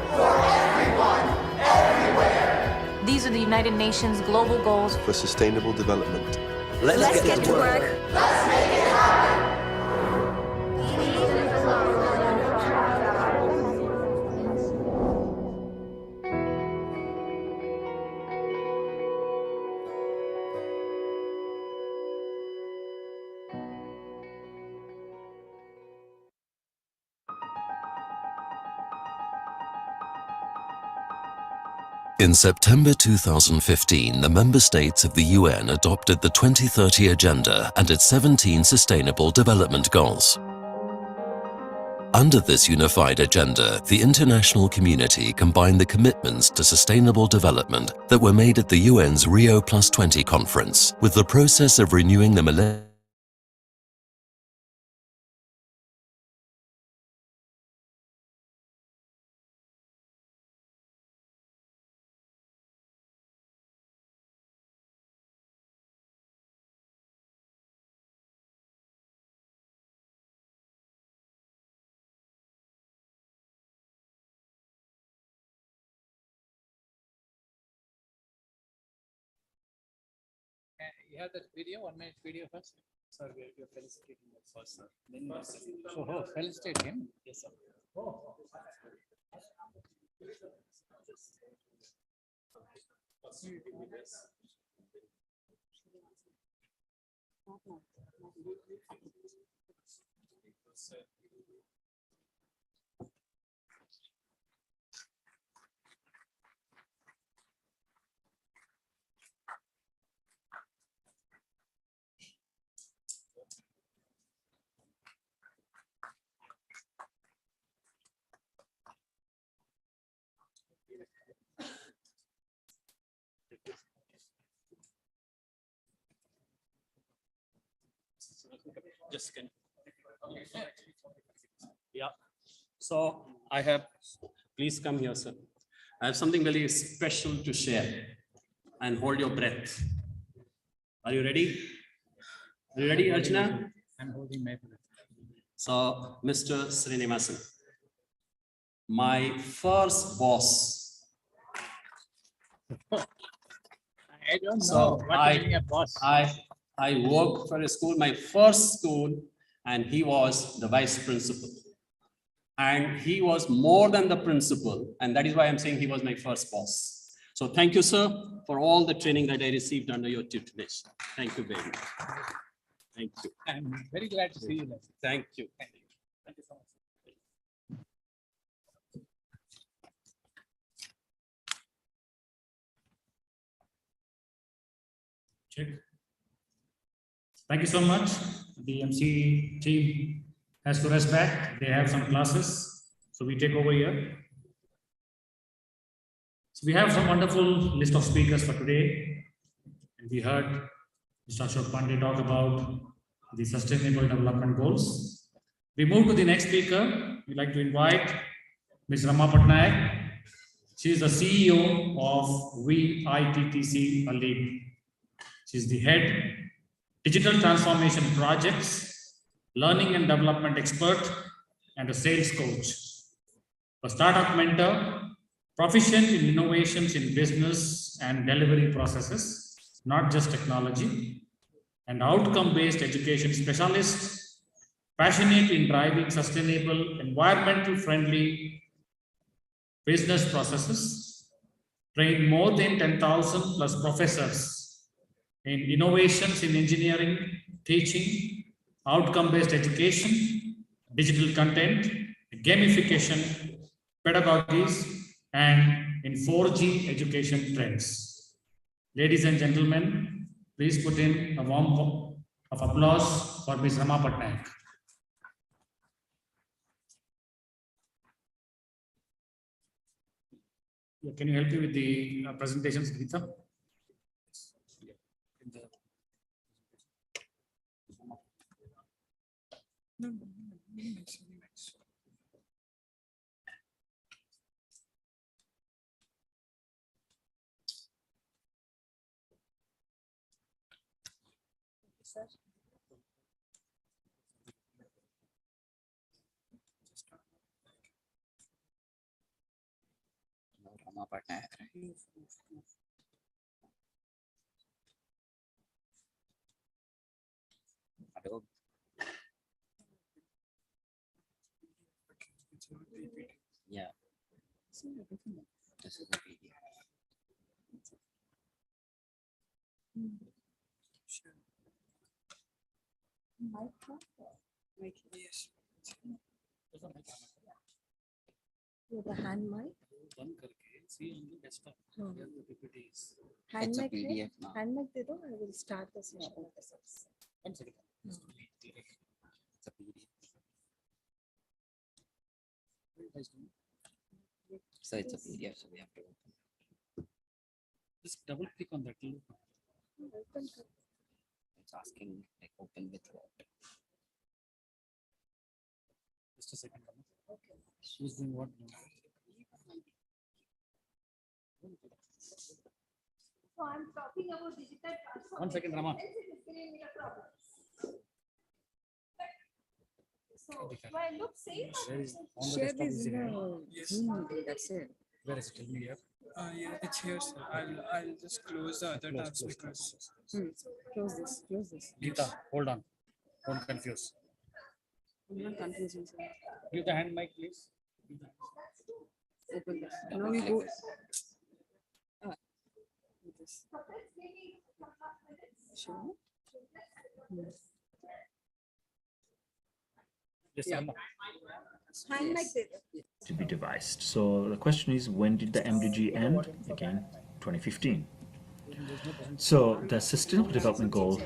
Speaker 18: These are the United Nations global goals
Speaker 16: For sustainable development.
Speaker 17: Let's get to work.
Speaker 20: In September 2015, the member states of the UN adopted the 2030 Agenda and its 17 Sustainable Development Goals. Under this unified agenda, the international community combined the commitments to sustainable development that were made at the UN's Rio+20 conference with the process of renewing the millennium.
Speaker 3: You have that video, 1 minute video first? Sir, we're felicitating him first, sir. Then so, felicitate him? Yes, sir. Oh.
Speaker 6: Just can. Yeah. So I have, please come here, sir. I have something very special to share, and hold your breath. Are you ready? Are you ready, Archana?
Speaker 3: I'm holding my breath.
Speaker 6: So, Mr. Srinivasan, my first boss.
Speaker 3: I don't know
Speaker 6: So
Speaker 3: what being a boss.
Speaker 6: I worked for a school, my first school, and he was the vice principal. And he was more than the principal, and that is why I'm saying he was my first boss. So thank you, sir, for all the training that I received under your tutelage. Thank you very much. Thank you.
Speaker 3: I'm very glad to see you there.
Speaker 6: Thank you.
Speaker 3: Thank you so much.
Speaker 1: Check. Thank you so much. The MC team has to rest back. They have some classes, so we take over here. So we have some wonderful list of speakers for today. And we heard Mr. Ashok Pandey talk about the Sustainable Development Goals. We move to the next speaker. We'd like to invite Ms. Rama Patnaik. She is the CEO of VITTC League. She is the head Digital Transformation Projects, Learning and Development Expert, and a sales coach. A startup mentor, proficient in innovations in business and delivery processes, not just technology, and outcome-based education specialist, passionate in driving sustainable, environmental-friendly business processes, trained more than 10,000 plus professors in innovations in engineering, teaching, outcome-based education, digital content, gamification, pedagogies, and in 4G education trends. Ladies and gentlemen, please put in a warm of applause for Ms. Rama Patnaik. Can you help me with the presentations, Geeta?
Speaker 5: Rama Patnaik. Adobe. Yeah. This is a PDF.
Speaker 17: Yes. With the hand mic. Hand mic, hand mic, I will start the session.
Speaker 3: One second.
Speaker 17: It's a PDF.
Speaker 5: So it's a PDF, so we have to open.
Speaker 1: Just double click on that.
Speaker 5: It's asking like open with what?
Speaker 1: Just a second. Okay. Who's doing what?
Speaker 9: So I'm talking about digital transformation.
Speaker 1: 1 second, Rama.
Speaker 9: So do I look safe?
Speaker 1: Where is on the
Speaker 5: Share
Speaker 1: desktop
Speaker 5: this
Speaker 1: is it?
Speaker 5: Zoom, that's it.
Speaker 1: Where is it? Tell me here.
Speaker 21: Yeah, it's here, sir. I'll just close the other tabs because.
Speaker 5: Close this, close this.
Speaker 1: Geeta, hold on. Don't confuse.
Speaker 5: I'm not confusing, sir.
Speaker 1: Give the hand mic, please.
Speaker 5: Open this. Now we go. This. Sure.
Speaker 1: Yes,
Speaker 5: Yeah.
Speaker 1: Amma.
Speaker 9: Hand like this.
Speaker 22: To be devised. So the question is, when did the MDG end? Again, 2015. So the Sustainable Development Goals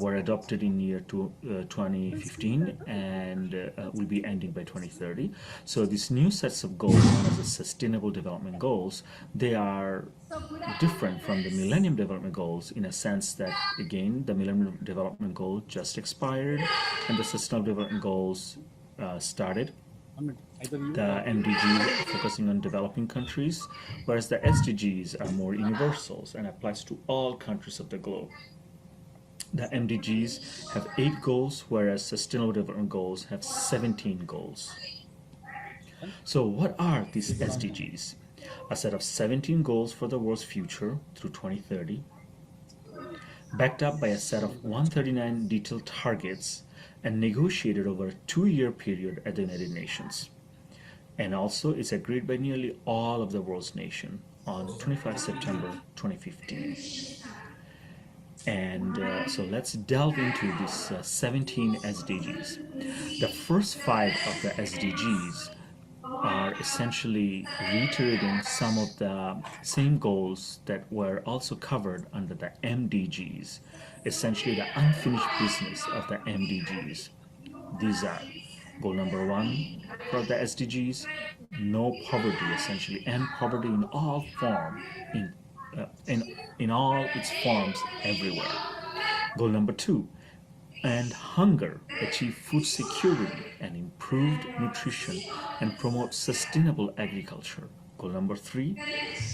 Speaker 22: were adopted in year 2015 and will be ending by 2030. So these new sets of goals, known as the Sustainable Development Goals, they are different from the Millennium Development Goals in a sense that, again, the Millennium Development Goal just expired and the Sustainable Development Goals started. The MDGs are focusing on developing countries, whereas the SDGs are more universals and applies to all countries of the globe. The MDGs have 8 goals, whereas Sustainable Development Goals have 17 goals. So what are these SDGs? A set of 17 goals for the world's future through 2030, backed up by a set of 139 detailed targets and negotiated over a 2-year period at the United Nations. And also it's agreed by nearly all of the world's nations on 25 September 2015. And so let's delve into these 17 SDGs. The first 5 of the SDGs are essentially reiterating some of the same goals that were also covered under the MDGs, essentially the unfinished business of the MDGs. These are goal number 1 for the SDGs, no poverty, essentially end poverty in all forms, in all its forms everywhere. Goal number 2, end hunger, achieve food security and improved nutrition and promote sustainable agriculture. Goal number 3,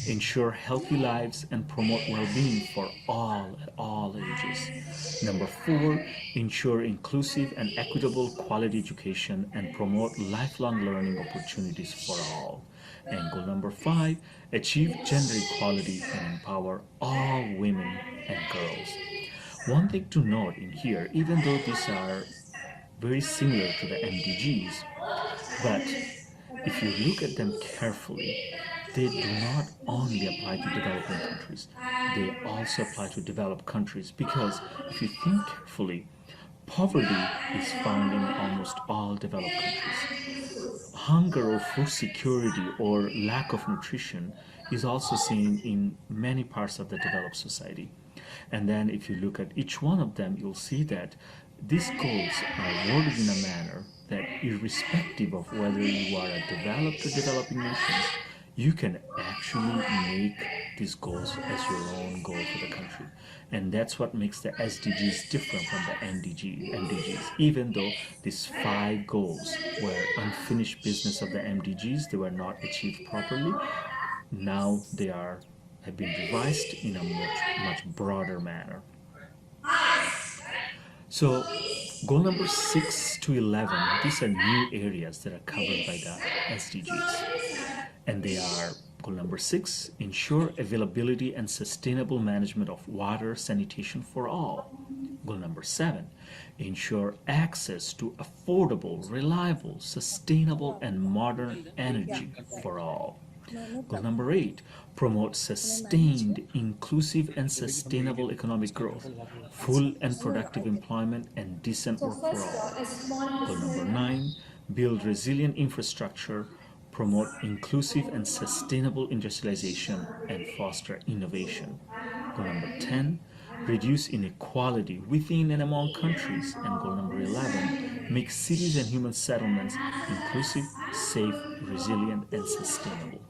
Speaker 22: ensure healthy lives and promote well-being for all at all ages. Number 4, ensure inclusive and equitable quality education and promote lifelong learning opportunities for all. And goal number 5, achieve gender equality and empower all women and girls. One thing to note in here, even though these are very similar to the MDGs, but if you look at them carefully, they do not only apply to developing countries, they also apply to developed countries, because if you think carefully, poverty is found in almost all developed countries. Hunger or food security or lack of nutrition is also seen in many parts of the developed society. And then if you look at each one of them, you'll see that these goals are worded in a manner that irrespective of whether you are a developed or developing nation, you can actually make these goals as your own goal for the country. And that's what makes the SDGs different from the MDGs. Even though these 5 goals were unfinished business of the MDGs, they were not achieved properly, now they have been revised in a much broader manner. So goal number 6 to 11, these are new areas that are covered by the SDGs. And they are goal number 6, ensure availability and sustainable management of water sanitation for all. Goal number 7, ensure access to affordable, reliable, sustainable, and modern energy for all. Goal number 8, promote sustained, inclusive, and sustainable economic growth, full and productive employment, and decent work for all. Goal number 9, build resilient infrastructure, promote inclusive and sustainable industrialization, and foster innovation. Goal number 10, reduce inequality within and among countries. And goal number 11, make cities and human settlements inclusive, safe, resilient, and sustainable.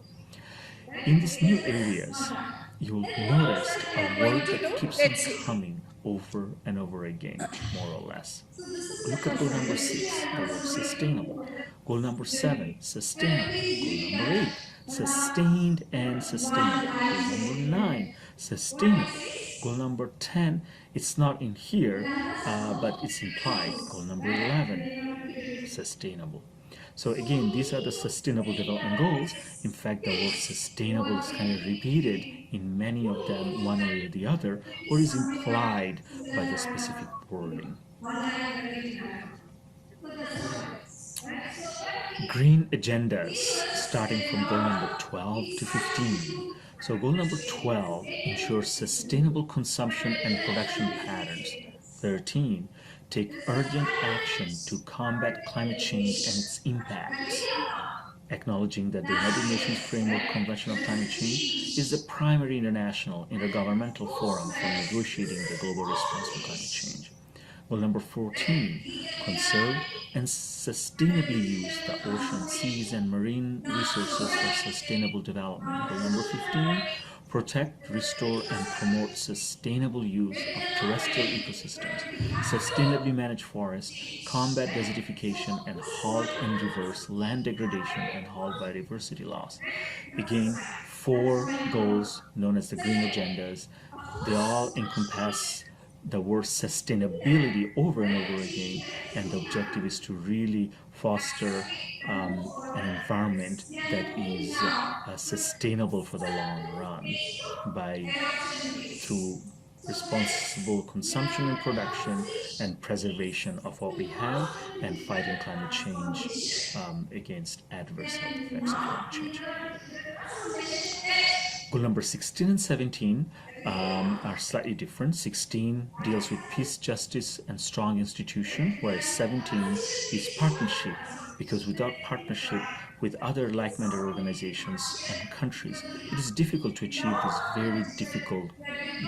Speaker 22: In these new areas, you'll notice a word that keeps on coming over and over again, more or less. Look at goal number 6, the word sustainable. Goal number 7, sustainable. Goal number 8, sustained and sustainable. Goal number 9, sustainable. Goal number 10, it's not in here, but it's implied. Goal number 11, sustainable. So again, these are the sustainable development goals. In fact, the word sustainable is kind of repeated in many of them, one way or the other, or is implied by the specific wording. Green agendas, starting from goal number 12 to 15. So goal number 12 ensures sustainable consumption and production patterns. 13, take urgent action to combat climate change and its impacts. Acknowledging that the United Nations Framework Convention on Climate Change is the primary international intergovernmental forum for negotiating the global response to climate change. Goal number 14, conserve and sustainably use the ocean, seas, and marine resources for sustainable development. Goal number 15, protect, restore, and promote sustainable use of terrestrial ecosystems, sustainably manage forests, combat desertification, and halt and reverse land degradation and halt biodiversity loss. Again, 4 goals known as the green agendas. They all encompass the word sustainability over and over again, and the objective is to really foster an environment that is sustainable for the long run through responsible consumption and production and preservation of what we have, and fighting climate change against adverse health effects of climate change. Goal number 16 and 17 are slightly different. 16 deals with peace, justice, and strong institution, whereas 17 is partnership, because without partnership with other like-minded organizations and countries, it is difficult to achieve this very difficult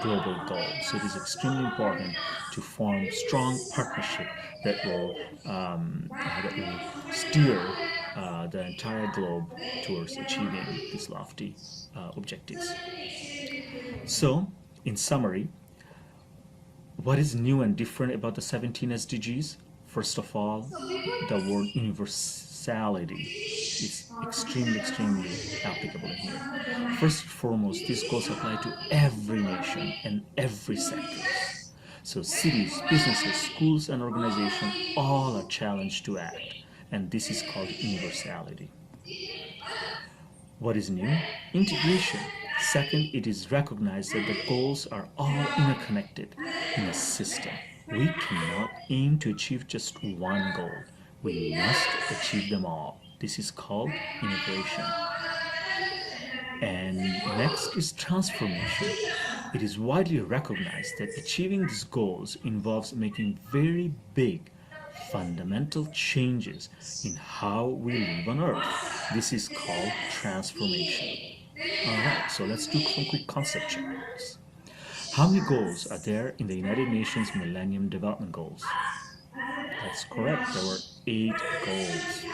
Speaker 22: global goal. So it is extremely important to form strong partnership that will steer the entire globe towards achieving these lofty objectives. So, in summary, what is new and different about the 17 SDGs? First of all, the word universality is extremely applicable here. First and foremost, these goals apply to every nation and every sector. So cities, businesses, schools, and organizations all are challenged to act, and this is called universality. What is new? Integration. Second, it is recognized that the goals are all interconnected in a system. We cannot aim to achieve just one goal. We must achieve them all. This is called integration. And next is transformation. It is widely recognized that achieving these goals involves making very big, fundamental changes in how we live on Earth. This is called transformation. Alright, so let's do some quick concept checks. How many goals are there in the United Nations Millennium Development Goals? That's correct, there were 8 goals.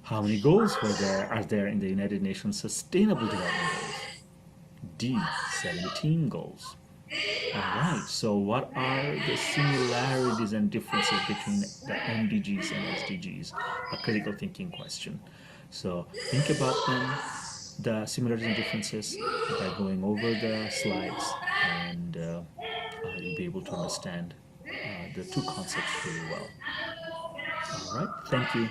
Speaker 22: How many goals are there in the United Nations Sustainable Development Goals? D, 17 goals. Alright, so what are the similarities and differences between the MDGs and SDGs? A critical thinking question. So think about them, the similarities and differences, by going over the slides, and you'll be able to understand the 2 concepts really well. Alright, thank you.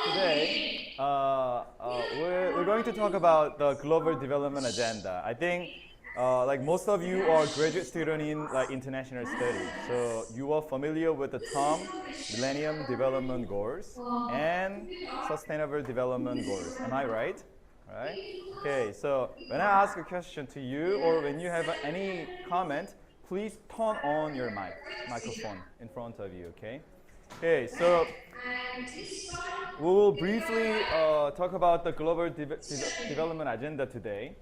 Speaker 2: Today, we're going to talk about the Global Development Agenda. I think like most of you are graduate students in international studies, so you are familiar with the term Millennium Development Goals and Sustainable Development Goals. Am I right? Right? Okay, so when I ask a question to you, or when you have any comment, please turn on your microphone in front of you, okay? Okay, so we will briefly talk about the Global Development Agenda today.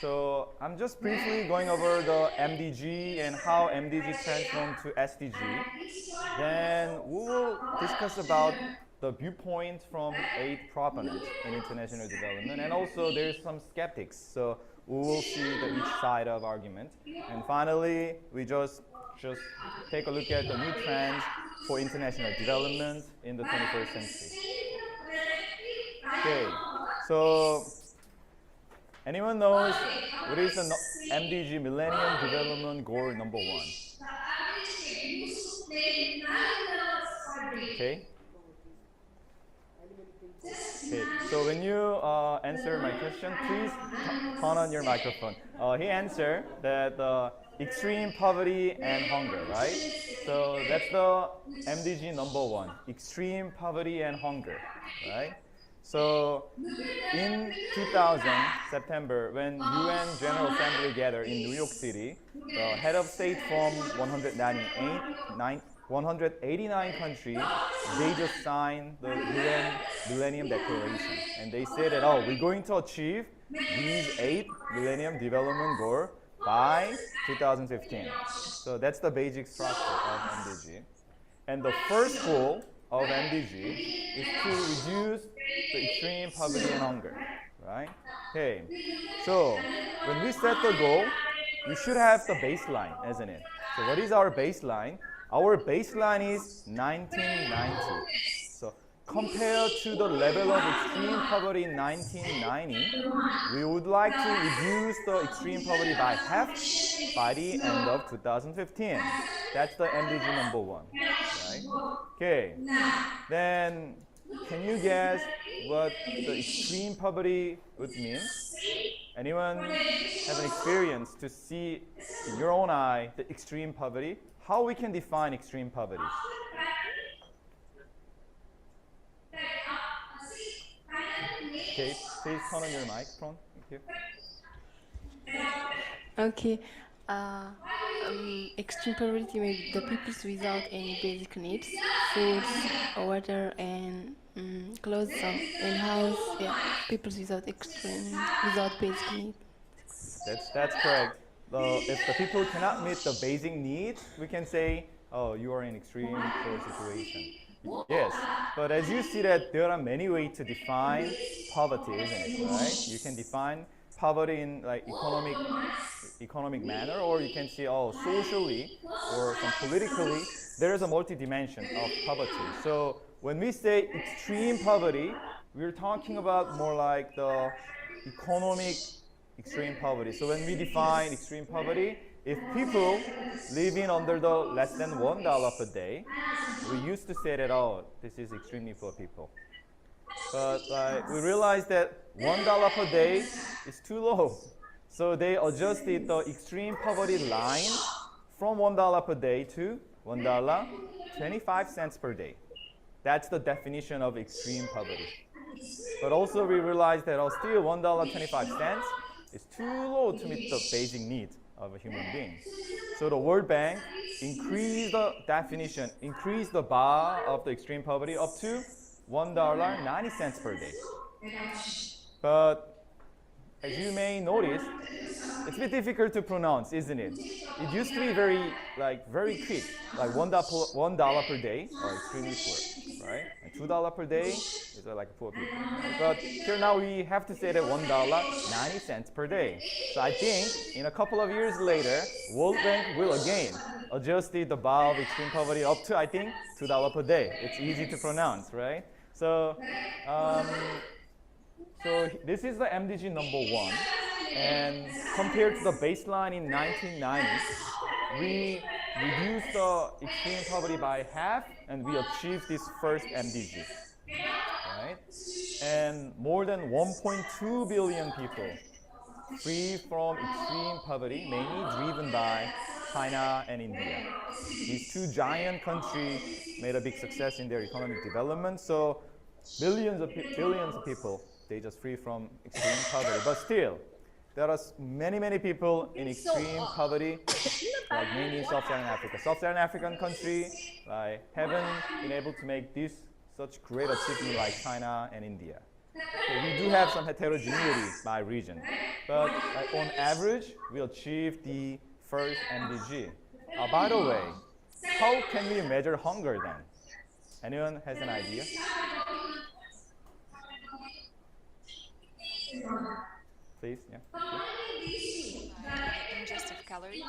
Speaker 2: So I'm just briefly going over the MDG and how MDG transformed to SDG. Then we will discuss about the viewpoint from 8 proponents in international development, and also there's some skeptics. So we will see each side of argument. And finally, we just take a look at the new trends for international development in the 21st century. Okay, so anyone knows what is the MDG Millennium Development Goal number 1? Okay. Okay, so when you answer my question, please turn on your microphone. He answered that extreme poverty and hunger, right? So that's the MDG number 1, extreme poverty and hunger, right? So in 2000, September, when UN General Assembly gathered in New York City, the head of state from 189 countries, they just signed the UN Millennium Declaration. And they said that, we're going to achieve these 8 Millennium Development Goals by 2015. So that's the basic structure of MDG. And the first goal of MDG is to reduce the extreme poverty and hunger, right? Okay, so when we set the goal, we should have the baseline, isn't it? So what is our baseline? Our baseline is 1990. So compared to the level of extreme poverty in 1990, we would like to reduce the extreme poverty by half by the end of 2015. That's the MDG number 1, right? Okay, then can you guess what the extreme poverty would mean? Anyone have an experience to see in your own eye the extreme poverty? How we can define extreme poverty? Okay, please turn on your microphone. Thank you.
Speaker 7: Okay. Extreme poverty may be the people without any basic needs, food, water, and clothes, and house. Yeah, people without basic needs.
Speaker 2: That's correct. If the people cannot meet the basic needs, we can say, you are in extreme poor situation. Yes, but as you see that there are many ways to define poverty, isn't it? Right? You can define poverty in like economic manner, or you can see socially or politically. There is a multi-dimension of poverty. So when we say extreme poverty, we're talking about more like the economic extreme poverty. So when we define extreme poverty, if people living under the less than $1 per day, we used to say that, this is extremely poor people. But we realized that $1 per day is too low. So they adjusted the extreme poverty line from $1 per day to $1.25 per day. That's the definition of extreme poverty. But also we realized that still $1.25 is too low to meet the basic needs of a human being. So the World Bank increased the definition, increased the bar of the extreme poverty up to $1.90 per day. But as you may notice, it's a bit difficult to pronounce, isn't it? It used to be very quick, like $1 per day, or extremely poor, right? And $2 per day is like poor people. But here now we have to say that $1.90 per day. So I think in a couple of years later, World Bank will again adjust the bar of extreme poverty up to, I think, $2 per day. It's easy to pronounce, right? So, so this is the MDG number 1. And compared to the baseline in 1990, we reduced the extreme poverty by half, and we achieved this first MDG, right? And more than 1.2 billion people free from extreme poverty, mainly driven by China and India. These two giant countries made a big success in their economic development, so billions of people, they just free from extreme poverty. But still, there are many people in extreme poverty, like mainly in Sub-Saharan Africa. Sub-Saharan African country like haven't been able to make this such great achievement like China and India. So we do have some heterogeneity by region, but on average, we achieved the first MDG. By the way, how can we measure hunger then? Anyone has an idea? Please, yeah.
Speaker 4: Ingest of calories.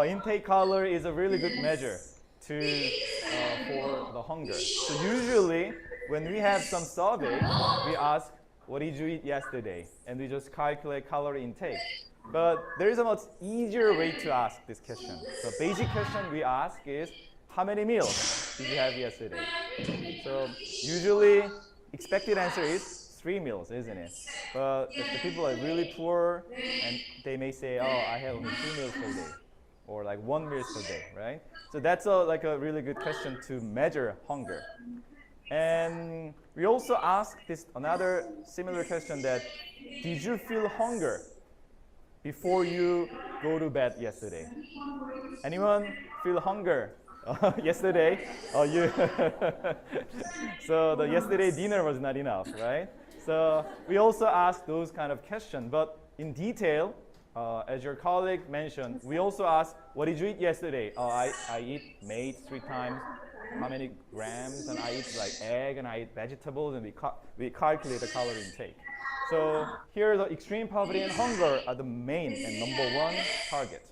Speaker 2: Intake calorie is a really good measure for the hunger. So usually, when we have some survey, we ask, what did you eat yesterday? And we just calculate calorie intake. But there is a much easier way to ask this question. The basic question we ask is, how many meals did you have yesterday? So usually, expected answer is 3 meals, isn't it? But if the people are really poor, and they may say, oh, I have only 2 meals per day, or like 1 meal per day, right? So that's like a really good question to measure hunger. And we also ask this another similar question that, did you feel hunger before you go to bed yesterday? Anyone feel hunger yesterday? So the yesterday dinner was not enough, right? So we also ask those kind of questions, but in detail, as your colleague mentioned, we also ask, what did you eat yesterday? I eat meat 3 times. How many grams? And I eat like egg, and I eat vegetables, and we calculate the calorie intake. So here, the extreme poverty and hunger are the main and number 1 target.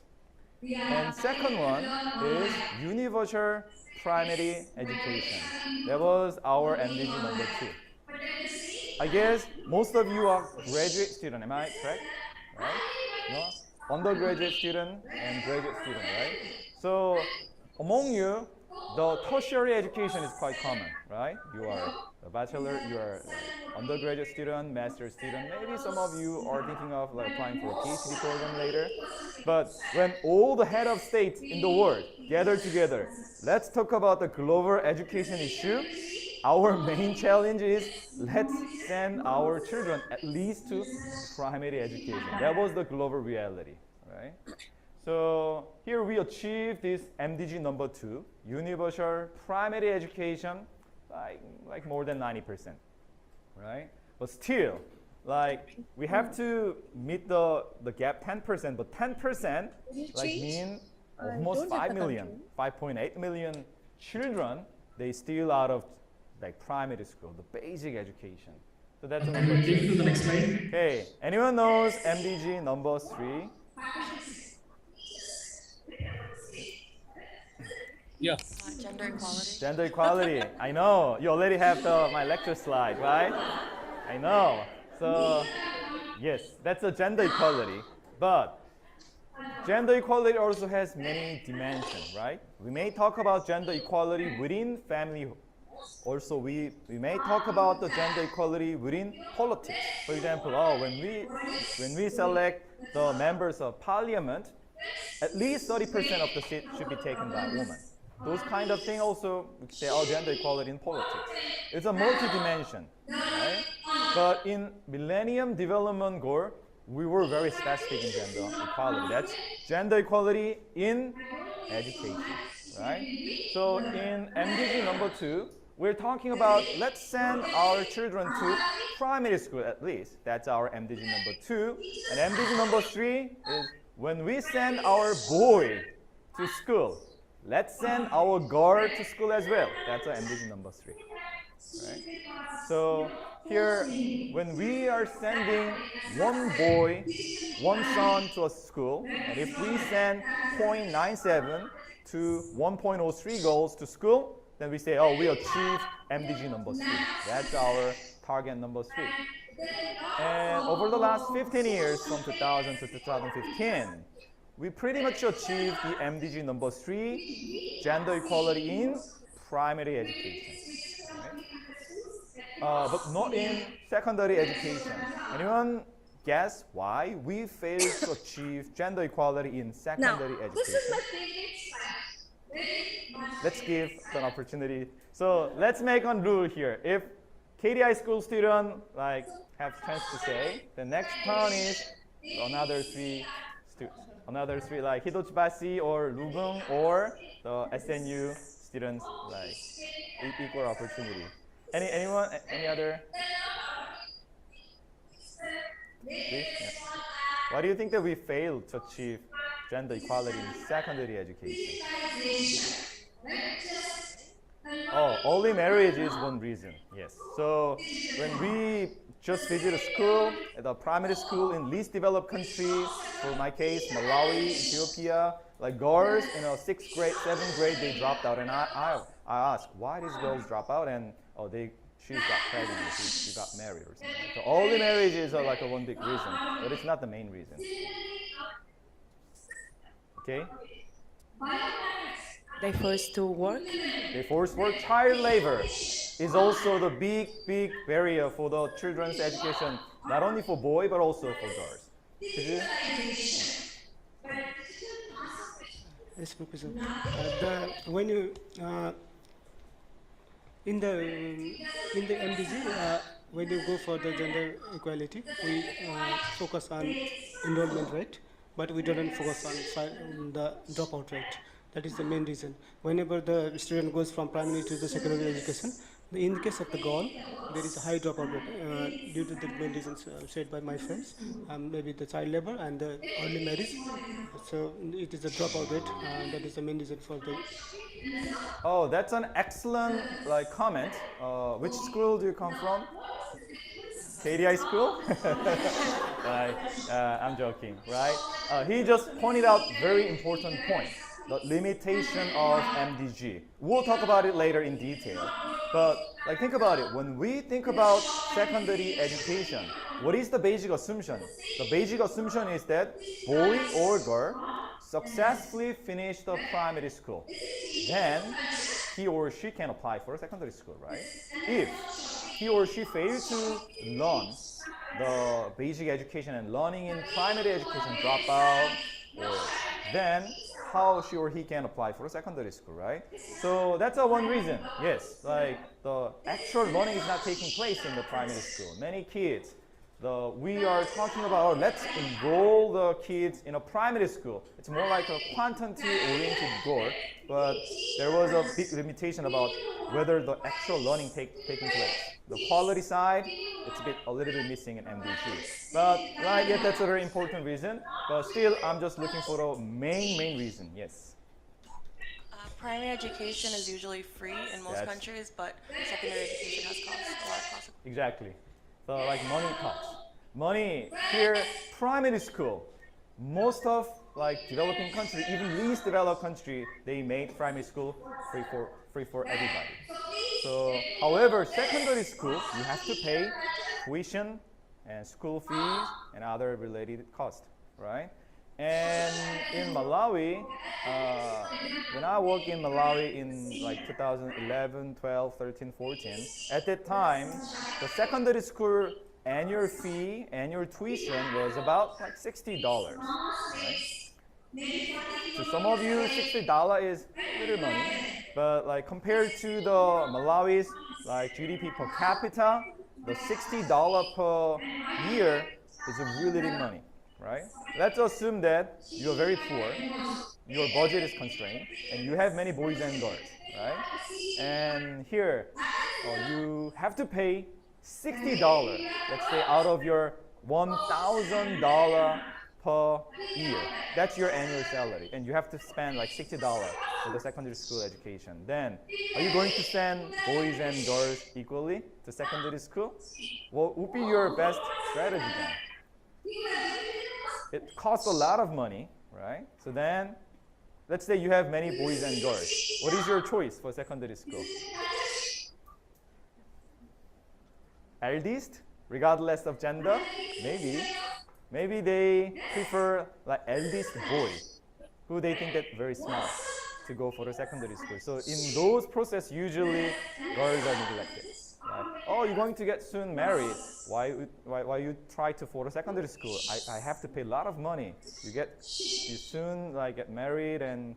Speaker 2: And second one is universal primary education. That was our MDG number 2. I guess most of you are graduate student, am I correct? Right? No? Undergraduate student and graduate student, right? So among you, the tertiary education is quite common, right? You are a bachelor, you are undergraduate student, master student. Maybe some of you are thinking of like applying for a PhD program later. But when all the head of states in the world gather together, let's talk about the global education issue. Our main challenge is, let's send our children at least to primary education. That was the global reality, right? So here we achieved this MDG number 2, universal primary education, like more than 90%, right? But still, like we have to meet the gap 10%, but 10% like mean almost 5 million, 5.8 million children, they still out of like primary school, the basic education. So that's number 2.
Speaker 1: The next slide.
Speaker 2: Okay, anyone knows MDG number 3?
Speaker 21: Yeah.
Speaker 4: Gender equality.
Speaker 2: Gender equality. I know. You already have my lecture slide, right? I know. So, yes, that's a gender equality. But gender equality also has many dimensions, right? We may talk about gender equality within family. Also, we may talk about the gender equality within politics. For example, when we select the members of parliament, at least 30% of the seat should be taken by women. Those kind of things also, we say, gender equality in politics. It's a multi-dimension, right? But in Millennium Development Goal, we were very specific in gender equality. That's gender equality in education, right? So in MDG number 2, we're talking about, let's send our children to primary school at least. That's our MDG number 2. And MDG number 3 is, when we send our boy to school, let's send our girl to school as well. That's our MDG number 3. Right? So here, when we are sending one boy, one son to a school, and if we send 0.97 to 1.03 girls to school, then we say, we achieved MDG number 3. That's our target number 3. And over the last 15 years, from 2000 to 2015, we pretty much achieved the MDG number 3, gender equality in primary education. Right? But not in secondary education. Anyone guess why we failed to achieve gender equality in secondary education? This is my favorite side. Let's give an opportunity. So let's make one rule here. If KDI school student have chance to say, the next turn is another three like Hitotsubashi or Lubung or the SNU students like equal opportunity. Anyone? Any other? Please? Yeah. Why do you think that we failed to achieve gender equality in secondary education? Oh, early marriage is one reason, yes. So when we just visit a school, the primary school in least developed country, for my case, Malawi, Ethiopia, like girls in 6th grade, 7th grade, they dropped out. And I asked, why these girls drop out? And she got pregnant, she got married or something. So early marriage is like a one big reason, but it's not the main reason. Okay?
Speaker 8: They forced to work.
Speaker 2: They forced work. Child labor is also the big barrier for the children's education, not only for boys but also for girls.
Speaker 21: Yes, Professor. When you in the MDG, when you go for the gender equality, we focus on enrollment rate, but we don't focus on the dropout rate. That is the main reason. Whenever the student goes from primary to the secondary education, in the case of the girl, there is a high dropout rate due to the main reasons said by my friends, maybe the child labor and the early marriage. So it is a dropout rate. That is the main reason for the.
Speaker 2: Oh, that's an excellent comment. Which school do you come from? KDI school? I'm joking, right? He just pointed out very important point. The limitation of MDG. We'll talk about it later in detail. But think about it. When we think about secondary education, what is the basic assumption? The basic assumption is that boy or girl successfully finish the primary school. Then he or she can apply for secondary school, right? If he or she fails to learn the basic education and learning in primary education drop out, then how she or he can apply for a secondary school, right? So that's one reason. Yes, the actual learning is not taking place in the primary school. Many kids, we are talking about let's enroll the kids in a primary school. It's more like a quantity-oriented goal, but there was a big limitation about whether the actual learning taking place. The quality side, it's a little bit missing in MDG. But that's a very important reason. But still, I'm just looking for the main reason. Yes.
Speaker 4: Primary education is usually free in most countries, but secondary education has a lot of costs.
Speaker 2: Exactly. So money costs. Money here, primary school. Most of developing country, even least developed country, they made primary school free for everybody. So, however, secondary school, you have to pay tuition and school fees and other related costs, right? And in Malawi, when I worked in Malawi in 2011, 12, 13, 14, at that time, the secondary school annual fee, annual tuition was about $60, right? To some of you, $60 is little money, but compared to the Malawi's GDP per capita, the $60 per year is really big money, right? Let's assume that you are very poor, your budget is constrained, and you have many boys and girls, right? And here, you have to pay $60, let's say out of your $1,000 per year. That's your annual salary, and you have to spend $60 for the secondary school education. Then, are you going to send boys and girls equally to secondary school? What would be your best strategy then? It costs a lot of money, right? So then, let's say you have many boys and girls. What is your choice for secondary school? Eldest, regardless of gender? Maybe they prefer eldest boy, who they think that very smart, to go for the secondary school. So in those processes, usually girls are neglected. Right? Oh, you're going to get soon married. Why you try to for the secondary school? I have to pay a lot of money. You soon get married, and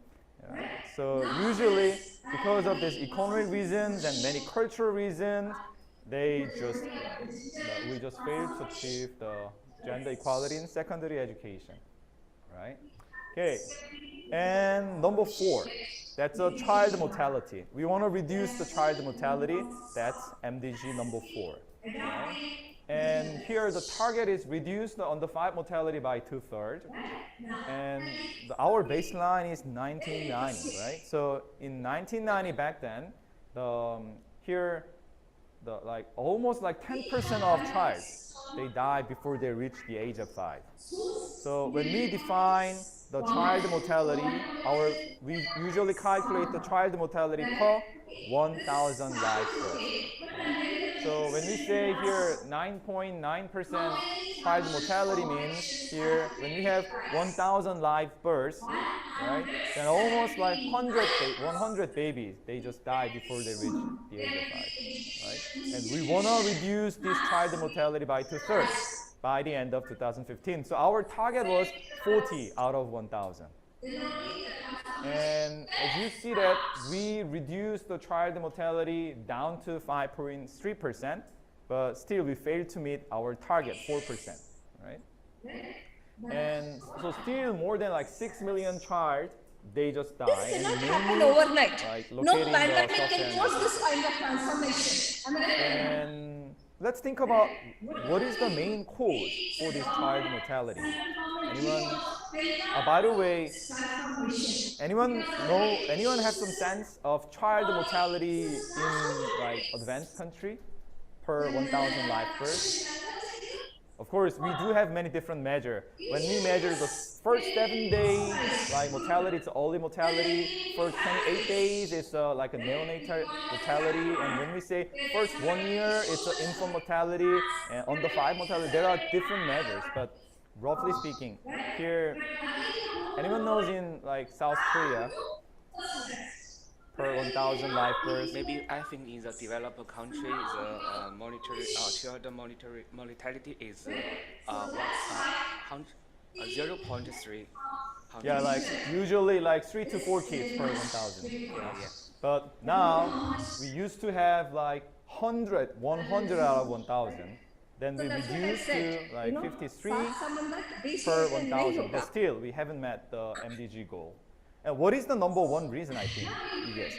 Speaker 2: so usually because of these economic reasons and many cultural reasons, we just fail to achieve the gender equality in secondary education, right? Okay, and number 4, that's a child mortality. We want to reduce the child mortality. That's MDG number 4. Right? And here the target is reduce the under 5 mortality by 2/3. And our baseline is 1990, right? So in 1990 back then, almost like 10% of child, they die before they reach the age of 5. So when we define the child mortality, we usually calculate the child mortality per 1,000 live births. So when we say here 9.9% child mortality means here when we have 1,000 live births, right? Then almost like 100 babies, they just die before they reach the age of 5, right? And we want to reduce this child mortality by 2/3 by the end of 2015. So our target was 40 out of 1,000. And as you see that we reduced the child mortality down to 5.3%, but still we failed to meet our target, 4%, right? And so still more than like 6 million child, they just die.
Speaker 9: This cannot
Speaker 2: mainly,
Speaker 9: happen overnight.
Speaker 2: like,
Speaker 9: No
Speaker 2: located in the
Speaker 9: climate can
Speaker 2: sub-Saharan
Speaker 9: cause this kind of transformation.
Speaker 2: And let's think about what is the main cause for this child mortality. Anyone? By the way, anyone have some sense of child mortality in like advanced country per 1,000 live births? Of course, we do have many different measures. When we measure the first 7 days, like mortality, it's early mortality. First 28 days, it's like a neonatal mortality. And when we say first 1 year, it's an infant mortality. And under 5 mortality, there are different measures. But roughly speaking, here, anyone knows in like South Korea, per 1,000 live births?
Speaker 5: Maybe I think in the developed country, the child mortality is 0.3.
Speaker 2: Yeah, like usually like 3 to 4 kids per 1,000. Yeah. But now we used to have like 100 out of 1,000. Then we reduced to like 53 per 1,000. But still, we haven't met the MDG goal. And what is the number 1 reason, I think?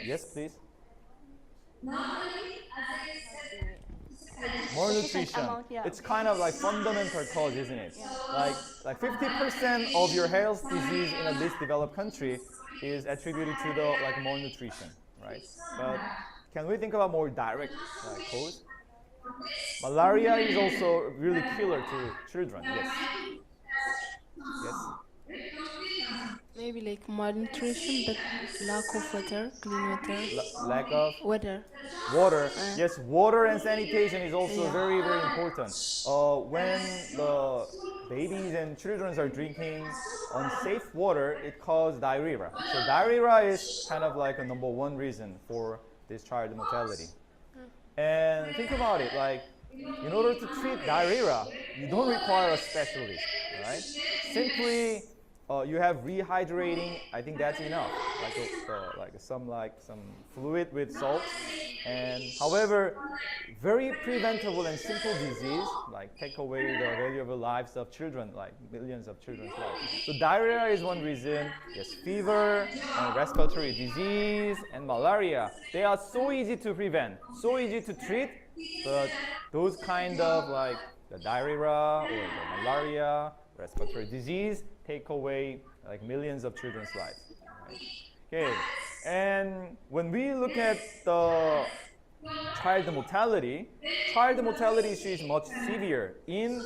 Speaker 2: Yes, please. Malnutrition. It's kind of like fundamental cause, isn't it? Like 50% of your health disease in a least developed country is attributed to the like malnutrition, right? But can we think about more direct cause? Malaria is also really killer to children. Yes.
Speaker 7: Maybe like malnutrition, but lack of water, clean water.
Speaker 2: Lack of
Speaker 7: water.
Speaker 2: Yes, water and sanitation is also very, very important. When the babies and children are drinking unsafe water, it causes diarrhea. So diarrhea is kind of like a number 1 reason for this child mortality. And think about it, like in order to treat diarrhea, you don't require a specialist, right? Simply you have rehydrating. I think that's enough. Some fluid with salt. And however, very preventable and simple disease, like take away the valuable lives of children, like millions of children's lives. So diarrhea is 1 reason. Yes, fever, and respiratory disease, and malaria. They are so easy to prevent, so easy to treat, but those kind of like the diarrhea or the malaria, respiratory disease, take away like millions of children's lives. Right? Okay, and when we look at the child mortality issue is much severe in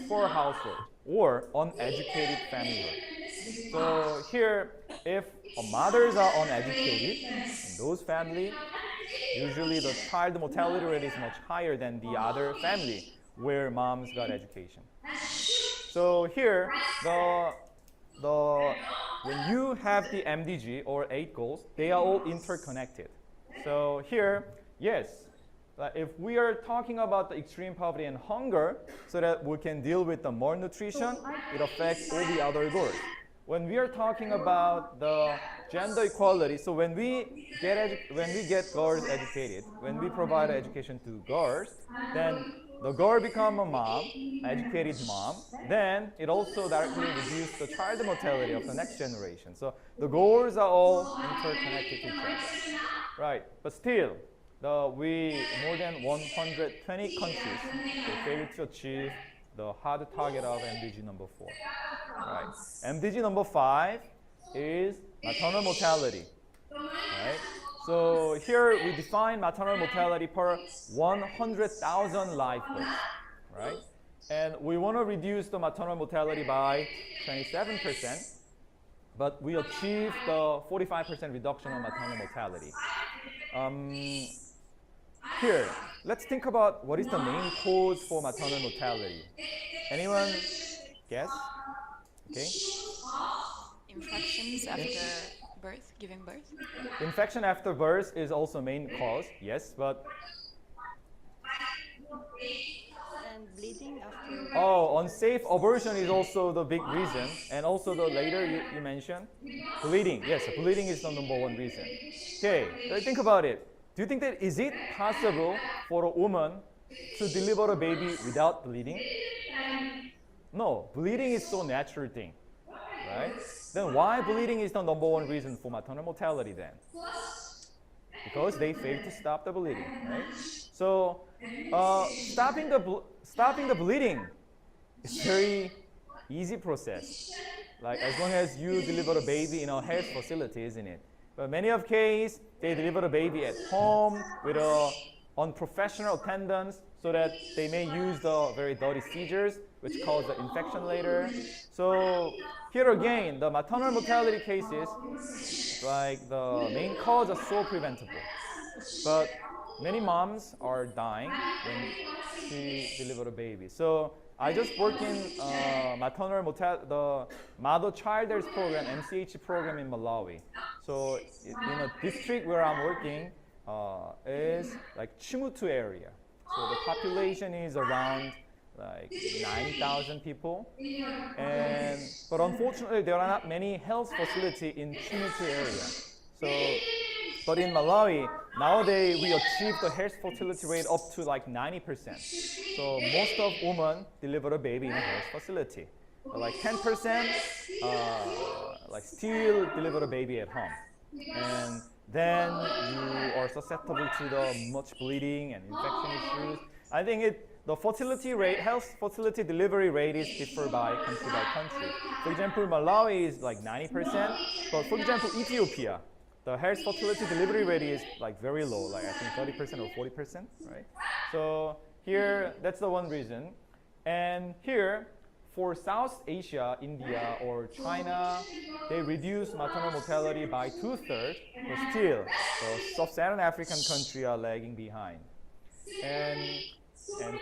Speaker 2: poor household or uneducated family. So here, if mothers are uneducated in those families, usually the child mortality rate is much higher than the other family where moms got education. So here, when you have the MDG or 8 goals, they are all interconnected. So here, yes, if we are talking about the extreme poverty and hunger, so that we can deal with the malnutrition, it affects all the other goals. When we are talking about the gender equality, so when we get girls educated, when we provide education to girls, then the girl become a mom, educated mom, then it also directly reduces the child mortality of the next generation. So the goals are all interconnected to each other. Right, but still, more than 120 countries they failed to achieve the hard target of MDG number 4. Right. MDG number 5 is maternal mortality. Right. So here we define maternal mortality per 100,000 live births. Right. And we want to reduce the maternal mortality by 27%, but we achieved the 45% reduction of maternal mortality. Here, let's think about what is the main cause for maternal mortality. Anyone guess? Okay.
Speaker 8: Infections after birth, giving birth.
Speaker 2: Infection after birth is also main cause, yes, but
Speaker 8: And bleeding after.
Speaker 2: unsafe abortion is also the big reason, and also the later you mentioned bleeding. Yes, bleeding is the number 1 reason. Okay, think about it. Do you think that is it possible for a woman to deliver a baby without bleeding? No, bleeding is so natural thing, right? Then why bleeding is the number 1 reason for maternal mortality then? Because they fail to stop the bleeding, right? So stopping the bleeding is very easy process. Like as long as you deliver a baby in a health facility, isn't it? But many of cases, they deliver a baby at home with unprofessional attendants so that they may use the very dirty seizures, which cause the infection later. So here again, the maternal mortality cases, like the main cause are so preventable. But many moms are dying when she delivered a baby. So I just work in maternal mortality, the mother-child health program, MCH program in Malawi. So in a district where I'm working is like Chumutu area. So the population is around like 90,000 people. But unfortunately, there are not many health facilities in Chumutu area. But in Malawi, nowadays we achieve the health fertility rate up to like 90%. So most of women deliver a baby in a health facility. But like 10% like still deliver a baby at home. And then you are susceptible to the much bleeding and infection issues. I think the fertility rate, health fertility delivery rate is different by country. For example, Malawi is like 90%, but for example, Ethiopia, the health fertility delivery rate is like very low, like I think 30% or 40%, right? So here, that's the one reason. And here, for South Asia, India, or China, they reduce maternal mortality by 2/3, but still, the sub-Saharan African countries are lagging behind. And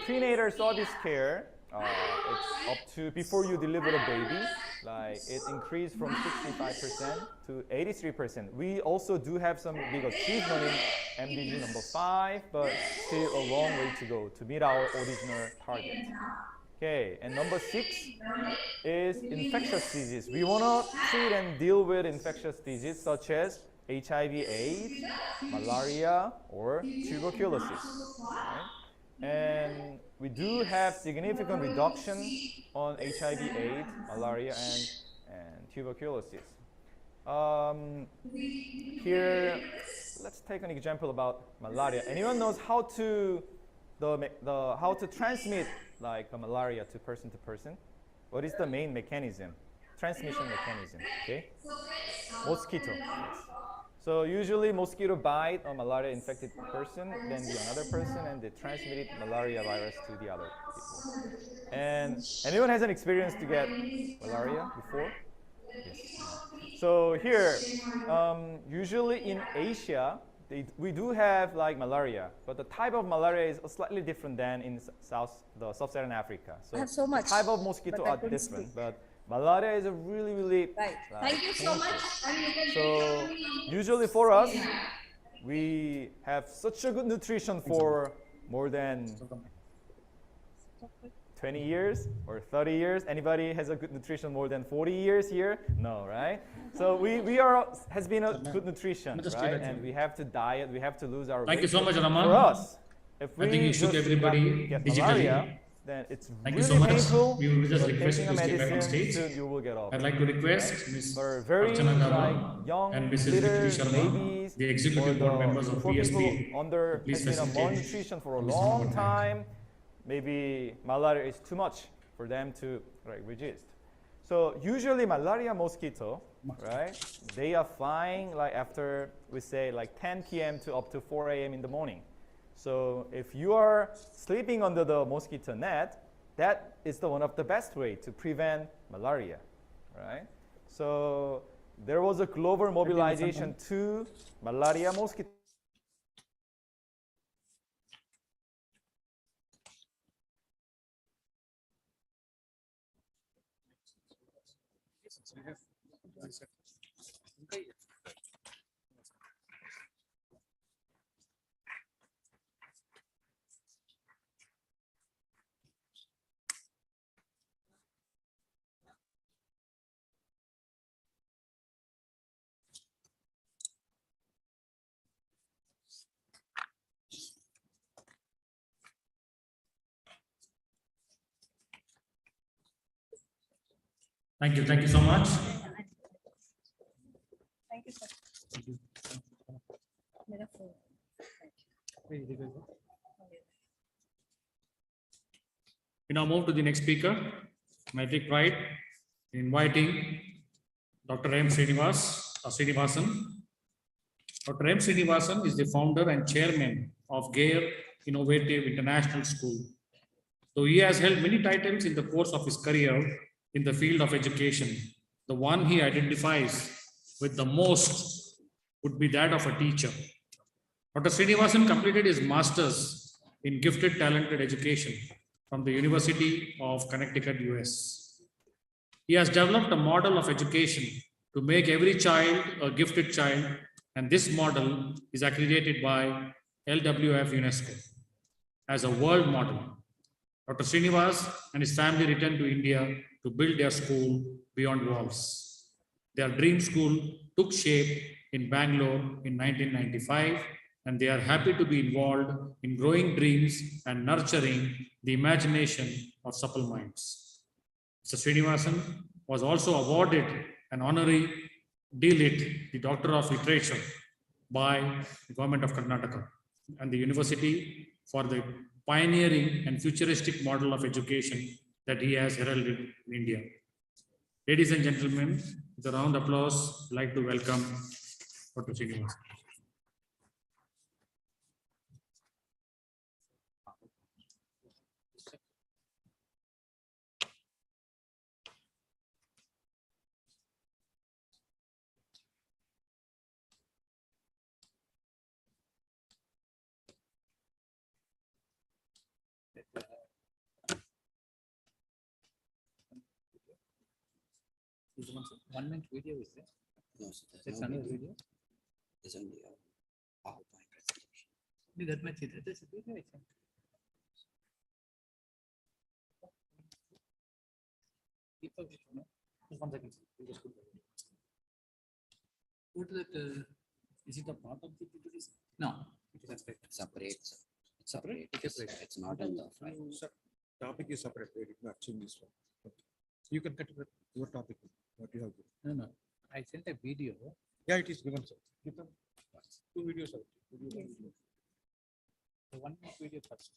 Speaker 2: prenatal service care, it's up to before you deliver a baby, like it increased from 65% to 83%. We also do have some big achievement in MDG number 5, but still a long way to go to meet our original target. Okay, and number 6 is infectious disease. We want to treat and deal with infectious disease such as HIV/AIDS, malaria, or tuberculosis. Right? And we do have significant reduction on HIV/AIDS, malaria, and tuberculosis. Here, let's take an example about malaria. Anyone knows how to transmit like malaria to person? What is the main mechanism? Transmission mechanism, okay? Mosquito, yes. So usually mosquito bite a malaria infected person, then to another person, and they transmitted malaria virus to the other people. And anyone has an experience to get malaria before? Yes. So here, usually in Asia, we do have like malaria, but the type of malaria is slightly different than in the sub-Saharan Africa. So,
Speaker 11: I have so much,
Speaker 2: the type of mosquito are different, but malaria is a really
Speaker 11: right. Thank you so much.
Speaker 2: So usually for us, we have such a good nutrition for more than 20 years or 30 years. Anybody has a good nutrition more than 40 years here? No, right? So has been a good nutrition, right? And we have to diet, we have to lose our weight.
Speaker 1: Thank you so much, Raman.
Speaker 2: For us, if
Speaker 1: I think
Speaker 2: we
Speaker 1: you shook
Speaker 2: just
Speaker 1: everybody
Speaker 2: get
Speaker 1: digitally.
Speaker 2: malaria, then it's
Speaker 1: Thank you
Speaker 2: really
Speaker 1: so much.
Speaker 2: painful.
Speaker 1: We will just
Speaker 2: but
Speaker 1: request
Speaker 2: taking
Speaker 1: you
Speaker 2: a
Speaker 1: to stay back on
Speaker 2: medicine,
Speaker 1: stage.
Speaker 2: soon you will get off.
Speaker 1: I'd like to request Ms.
Speaker 2: For very
Speaker 1: Archana Gaba
Speaker 2: like young
Speaker 1: and Mrs.
Speaker 2: leaders,
Speaker 1: Vikri Sharma,
Speaker 2: babies,
Speaker 1: the
Speaker 2: or
Speaker 1: executive board members of
Speaker 2: for people
Speaker 1: PSPA.
Speaker 2: under
Speaker 1: Please
Speaker 2: has been on
Speaker 1: facilitate
Speaker 2: malnutrition for a
Speaker 1: Mr.
Speaker 2: long
Speaker 1: Mohan.
Speaker 2: time, maybe malaria is too much for them to resist. So usually malaria mosquito, right? They are flying like after we say like 10 p.m. to up to 4 a.m. in the morning. So if you are sleeping under the mosquito net, that is one of the best way to prevent malaria, right? So there was a global mobilization to malaria mosquito.
Speaker 1: Thank you so much.
Speaker 8: Thank you, sir.
Speaker 1: We now move to the next speaker. I take pride in inviting Dr. M. Srinivasan. Dr. M. Srinivasan is the founder and chairman of GAIR Innovative International School. Though he has held many titles in the course of his career in the field of education, the one he identifies with the most would be that of a teacher. Dr. Srinivasan completed his master's in gifted talented education from the University of Connecticut, US. He has developed a model of education to make every child a gifted child, and this model is accredited by LWF UNESCO as a world model. Dr. Srinivas and his family returned to India to build their school beyond walls. Their dream school took shape in Bangalore in 1995, and they are happy to be involved in growing dreams and nurturing the imagination of supple minds. Mr. Srinivasan was also awarded an honorary D.Lit, the Doctor of Literature, by the Government of Karnataka and the university for the pioneering and futuristic model of education that he has heralded in India. Ladies and gentlemen, with a round of applause, I'd like to welcome Dr. Srinivasan.
Speaker 5: Is 1 minute video is there?
Speaker 11: No, sir.
Speaker 5: That's another video.
Speaker 11: There's only a PowerPoint presentation.
Speaker 5: That much is there's a video. Just 1 second. Go to that. Is it a part of the PPT? No, it is
Speaker 11: Separate. Sir. It's
Speaker 5: Separate?
Speaker 11: separate. It's not in the file.
Speaker 12: Topic is separate. We did not change this one. Okay. You can cut your topic. What you have given.
Speaker 5: No. I sent a video.
Speaker 12: Yeah, it is given, sir. Give them 2 videos.
Speaker 5: The 1 minute video first.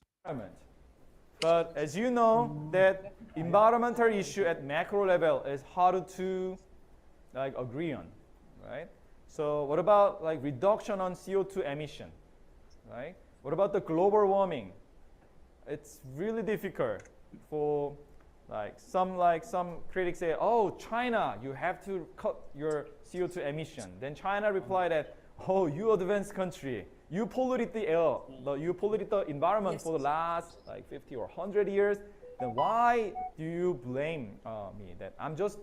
Speaker 2: But as you know, that environmental issue at macro level is hard to like agree on, right? So what about like reduction on CO2 emission, right? What about the global warming? It's really difficult for some critics say, oh, China, you have to cut your CO2 emission. Then China replied that, oh, you advanced country, you polluted the air, you polluted the environment for the last like 50 or 100 years. Then why do you blame me that I'm just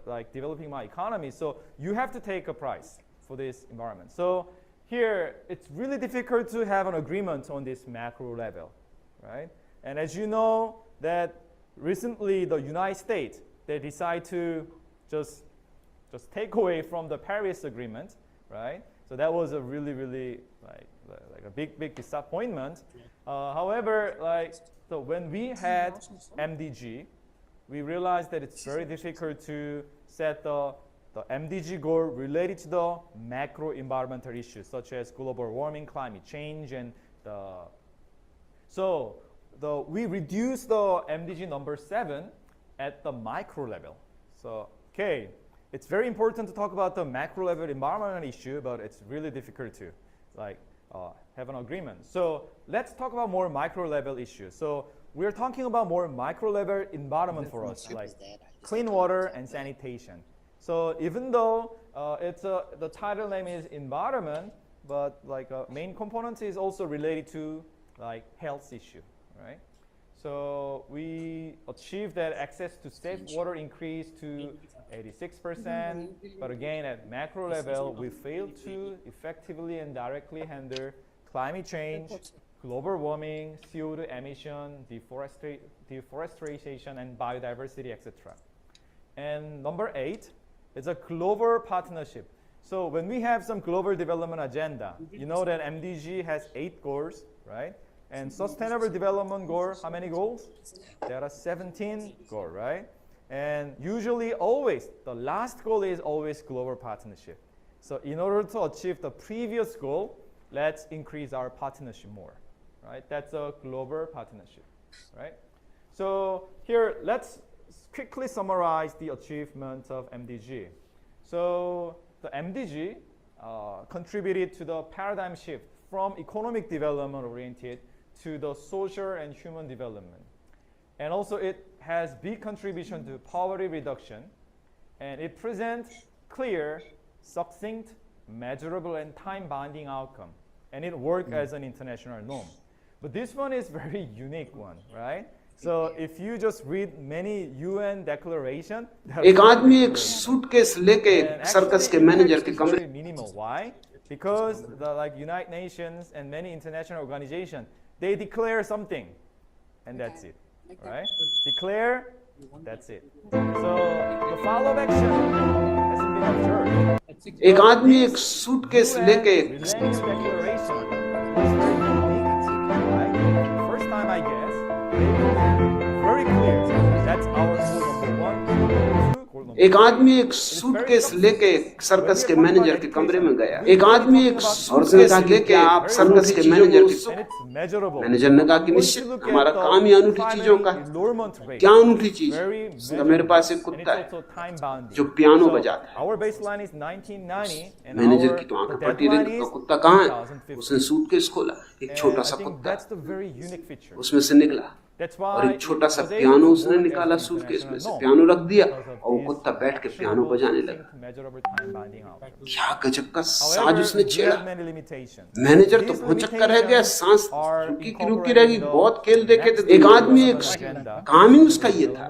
Speaker 2: like developing my economy? So you have to take a price for this environment. So here, it's really difficult to have an agreement on this macro level, right? And as you know, that recently the United States, they decide to just take away from the Paris Agreement, right? So that was a really like a big disappointment. However, so when we had MDG, we realized that it's very difficult to set the MDG goal related to the macro environmental issues such as global warming, climate change, and we reduced the MDG number 7 at the micro level. So okay, it's very important to talk about the macro level environmental issue, but it's really difficult to have an agreement. So let's talk about more micro level issues. So we're talking about more micro level environment for us, like clean water and sanitation. So even though the title name is environment, but main component is also related to health issue, right? So we achieved that access to safe water increased to 86%, but again at macro level we failed to effectively and directly handle climate change, global warming, CO2 emission, deforestation and biodiversity, etc. And number 8 is a global partnership. So when we have some global development agenda, you know that MDG has 8 goals, right? And sustainable development goal, how many goals? There are 17 goals, right? And usually always, the last goal is always global partnership. So in order to achieve the previous goal, let's increase our partnership more, right? That's a global partnership, right? So here, let's quickly summarize the achievements of MDG. So the MDG contributed to the paradigm shift from economic development oriented to the social and human development. And also it has big contribution to poverty reduction, and it presents clear, succinct, measurable, and time-binding outcome. And it works as an international norm. But this one is very unique one, right? So if you just read many UN declaration,
Speaker 11: एक आदमी एक suitcase लेके circus के manager के कमरे
Speaker 2: minimal. Why? Because the United Nations and many international organizations, they declare something, and that's it, right? Declare, that's it. So the follow-up action hasn't been observed.
Speaker 11: एक आदमी एक सूटकेस लेके
Speaker 2: declaration was very unique, right? First time, I guess, very clear. That's our goal number 1.
Speaker 11: एक आदमी एक suitcase लेके circus के manager के कमरे में गया। एक आदमी एक सूटकेस लेके आप सर्कस के मैनेजर के मैनेजर ने कहा कि निश्चित हमारा काम ही अनूठी चीजों का है। क्या अनूठी चीज? मेरे पास एक कुत्ता है जो पियानो बजाता है। मैनेजर की तो आंखें फटी रही, तो कुत्ता कहाँ है? उसने सूटकेस खोला, एक छोटा सा कुत्ता उसमें से निकला और एक छोटा सा पियानो उसने निकाला सूटकेस में से, पियानो रख दिया और वो कुत्ता बैठ के पियानो बजाने लगा। क्या गजब का साज उसने छेड़ा। मैनेजर तो भौचक्का रह गया, सांस रुकी रहेगी, बहुत खेल देखे थे। एक आदमी एक काम ही उसका ये था,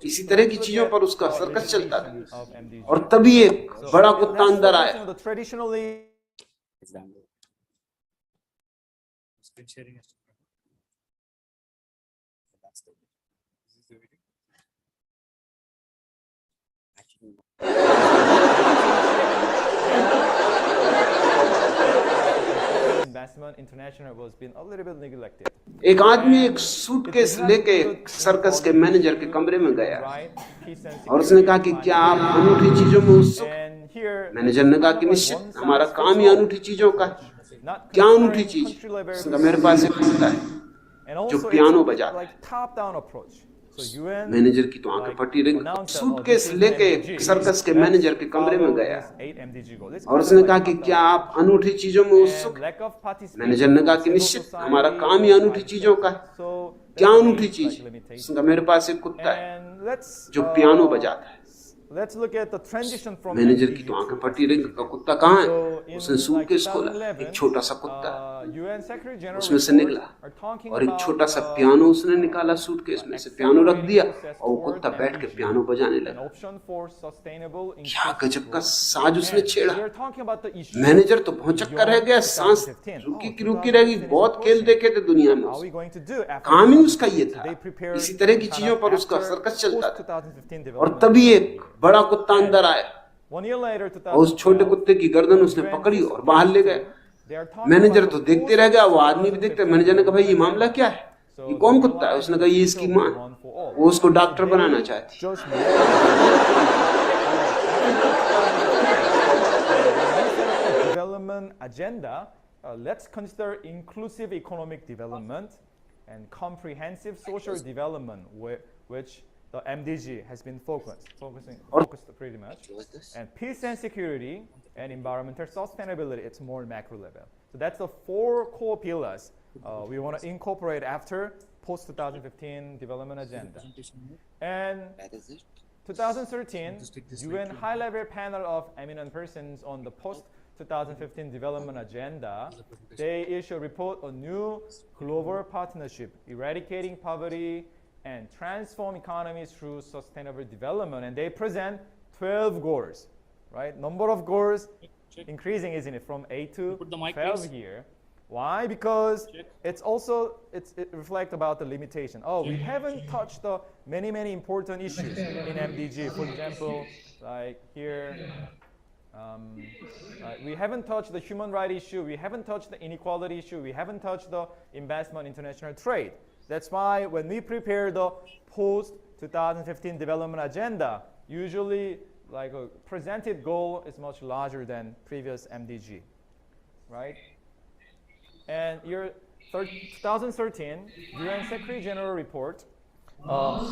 Speaker 11: इसी तरह की चीजों पर उसका सर्कस चलता था। और तभी एक बड़ा कुत्ता अंदर आया।
Speaker 2: Investment International was been a little bit neglected.
Speaker 11: एक आदमी एक सूटकेस लेके सर्कस के मैनेजर के कमरे में गया और उसने कहा कि क्या आप अनूठी चीजों में उत्सुक हैं? मैनेजर ने कहा कि निश्चित हमारा काम ही अनूठी चीजों का है। क्या अनूठी चीज? मेरे पास एक कुत्ता है जो पियानो बजाता है। मैनेजर की तो आंखें फटी रही, सूटकेस लेके सर्कस के मैनेजर के कमरे में गया और उसने कहा कि क्या आप अनूठी चीजों में उत्सुक हैं? मैनेजर ने कहा कि निश्चित हमारा काम ही अनूठी चीजों का है। क्या अनूठी चीज? मेरे पास एक कुत्ता है जो पियानो बजाता है। मैनेजर की तो आंखें फटी रही, कुत्ता कहाँ है? उसने सूटकेस खोला, एक छोटा सा कुत्ता उसमें से निकला और एक छोटा सा पियानो उसने निकाला सूटकेस में से, पियानो रख दिया और वो कुत्ता बैठ के पियानो बजाने लगा। क्या गजब का साज उसने छेड़ा। मैनेजर तो भौचक्का रह गया, सांस रुकी रहेगी, बहुत खेल देखे थे दुनिया में। काम ही उसका ये था, इसी तरह की चीजों पर उसका सर्कस चलता था। और तभी एक बड़ा कुत्ता अंदर आया।
Speaker 2: 1 year later,
Speaker 11: और उस छोटे कुत्ते की गर्दन उसने पकड़ी और बाहर ले गया। मैनेजर तो देखते रह गया, वो आदमी भी देखते। मैनेजर ने कहा भाई ये मामला क्या है, ये कौन कुत्ता है? उसने कहा ये इसकी माँ। वो उसको डॉक्टर बनाना चाहती।
Speaker 2: Development agenda, let's consider inclusive economic development and comprehensive social development, which the MDG has been focused pretty much. And peace and security and environmental sustainability, it's more macro level. So that's the 4 core pillars we want to incorporate after post-2015 development agenda. And 2013, UN high-level panel of eminent persons on the post-2015 development agenda, they issue a report on new global partnership, eradicating poverty and transform economies through sustainable development. And they present 12 goals, right? Number of goals increasing, isn't it, from 8 to 12 here. Why? Because it reflects about the limitation. Oh, we haven't touched the many important issues in MDG. For example, like here, we haven't touched the human rights issue. We haven't touched the inequality issue. We haven't touched the investment, international trade. That's why when we prepare the post-2015 development agenda, usually like a presented goal is much larger than previous MDG, right? And your 2013 UN Secretary General report, A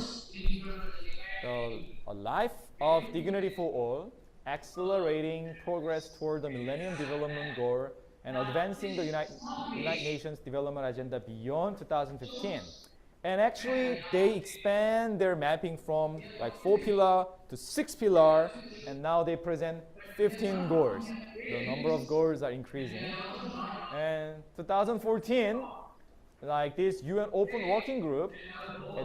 Speaker 2: Life of Dignity for All, accelerating progress toward the Millennium Development Goal and advancing the United Nations Development Agenda beyond 2015. And actually, they expand their mapping from like 4 pillar to 6 pillar, and now they present 15 goals. The number of goals are increasing. And 2014, like this UN Open Working Group,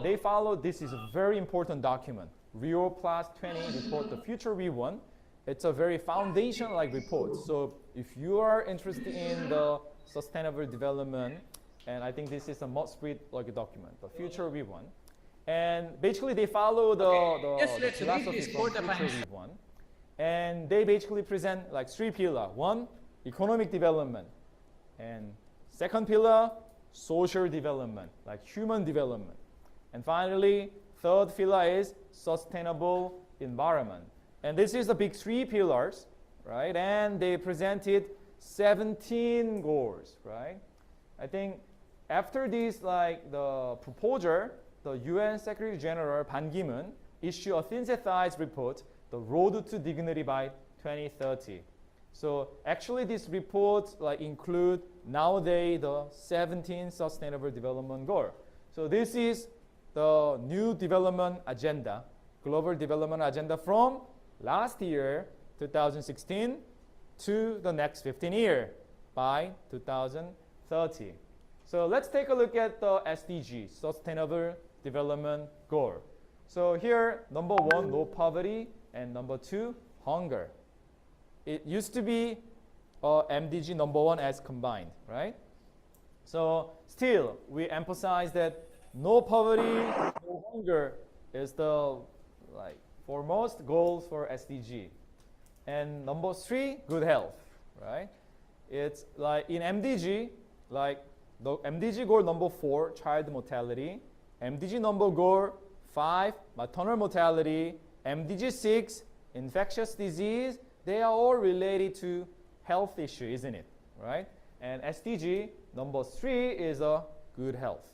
Speaker 2: they follow, this is a very important document, Rio Plus 20 report, the future we want. It's a very foundation-like report. So if you are interested in the sustainable development, and I think this is a must-read like document, the future we want. And basically they follow the philosophy from future we want. And they basically present like 3 pillars. 1, economic development. And 2nd pillar, social development, like human development. And finally, 3rd pillar is sustainable environment. And this is the big 3 pillars, right? And they presented 17 goals, right? I think after this, like the proposal, the UN Secretary General Ban Ki-moon issued a synthesized report, The Road to Dignity by 2030. So actually this report like include nowadays the 17 Sustainable Development Goal. So this is the new development agenda, global development agenda from last year, 2016, to the next 15 years by 2030. So let's take a look at the SDG, Sustainable Development Goal. So here, number 1, no poverty, and number 2, hunger. It used to be MDG number 1 as combined, right? So still, we emphasize that no poverty, no hunger is the foremost goals for SDG. And number 3, good health, right? It's like in MDG, like the MDG goal number 4, child mortality. MDG number goal 5, maternal mortality. MDG 6, infectious disease. They are all related to health issue, isn't it? Right? And SDG number 3 is a good health,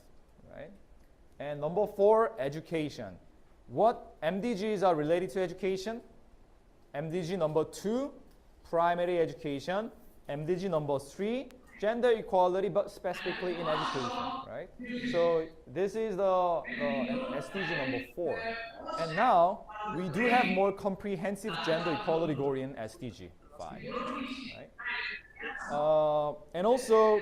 Speaker 2: right? And number 4, education. What MDGs are related to education? MDG number 2, primary education. MDG number 3, gender equality, but specifically in education, right? So this is the SDG number 4. And now we do have more comprehensive gender equality goal in SDG 5, right? And also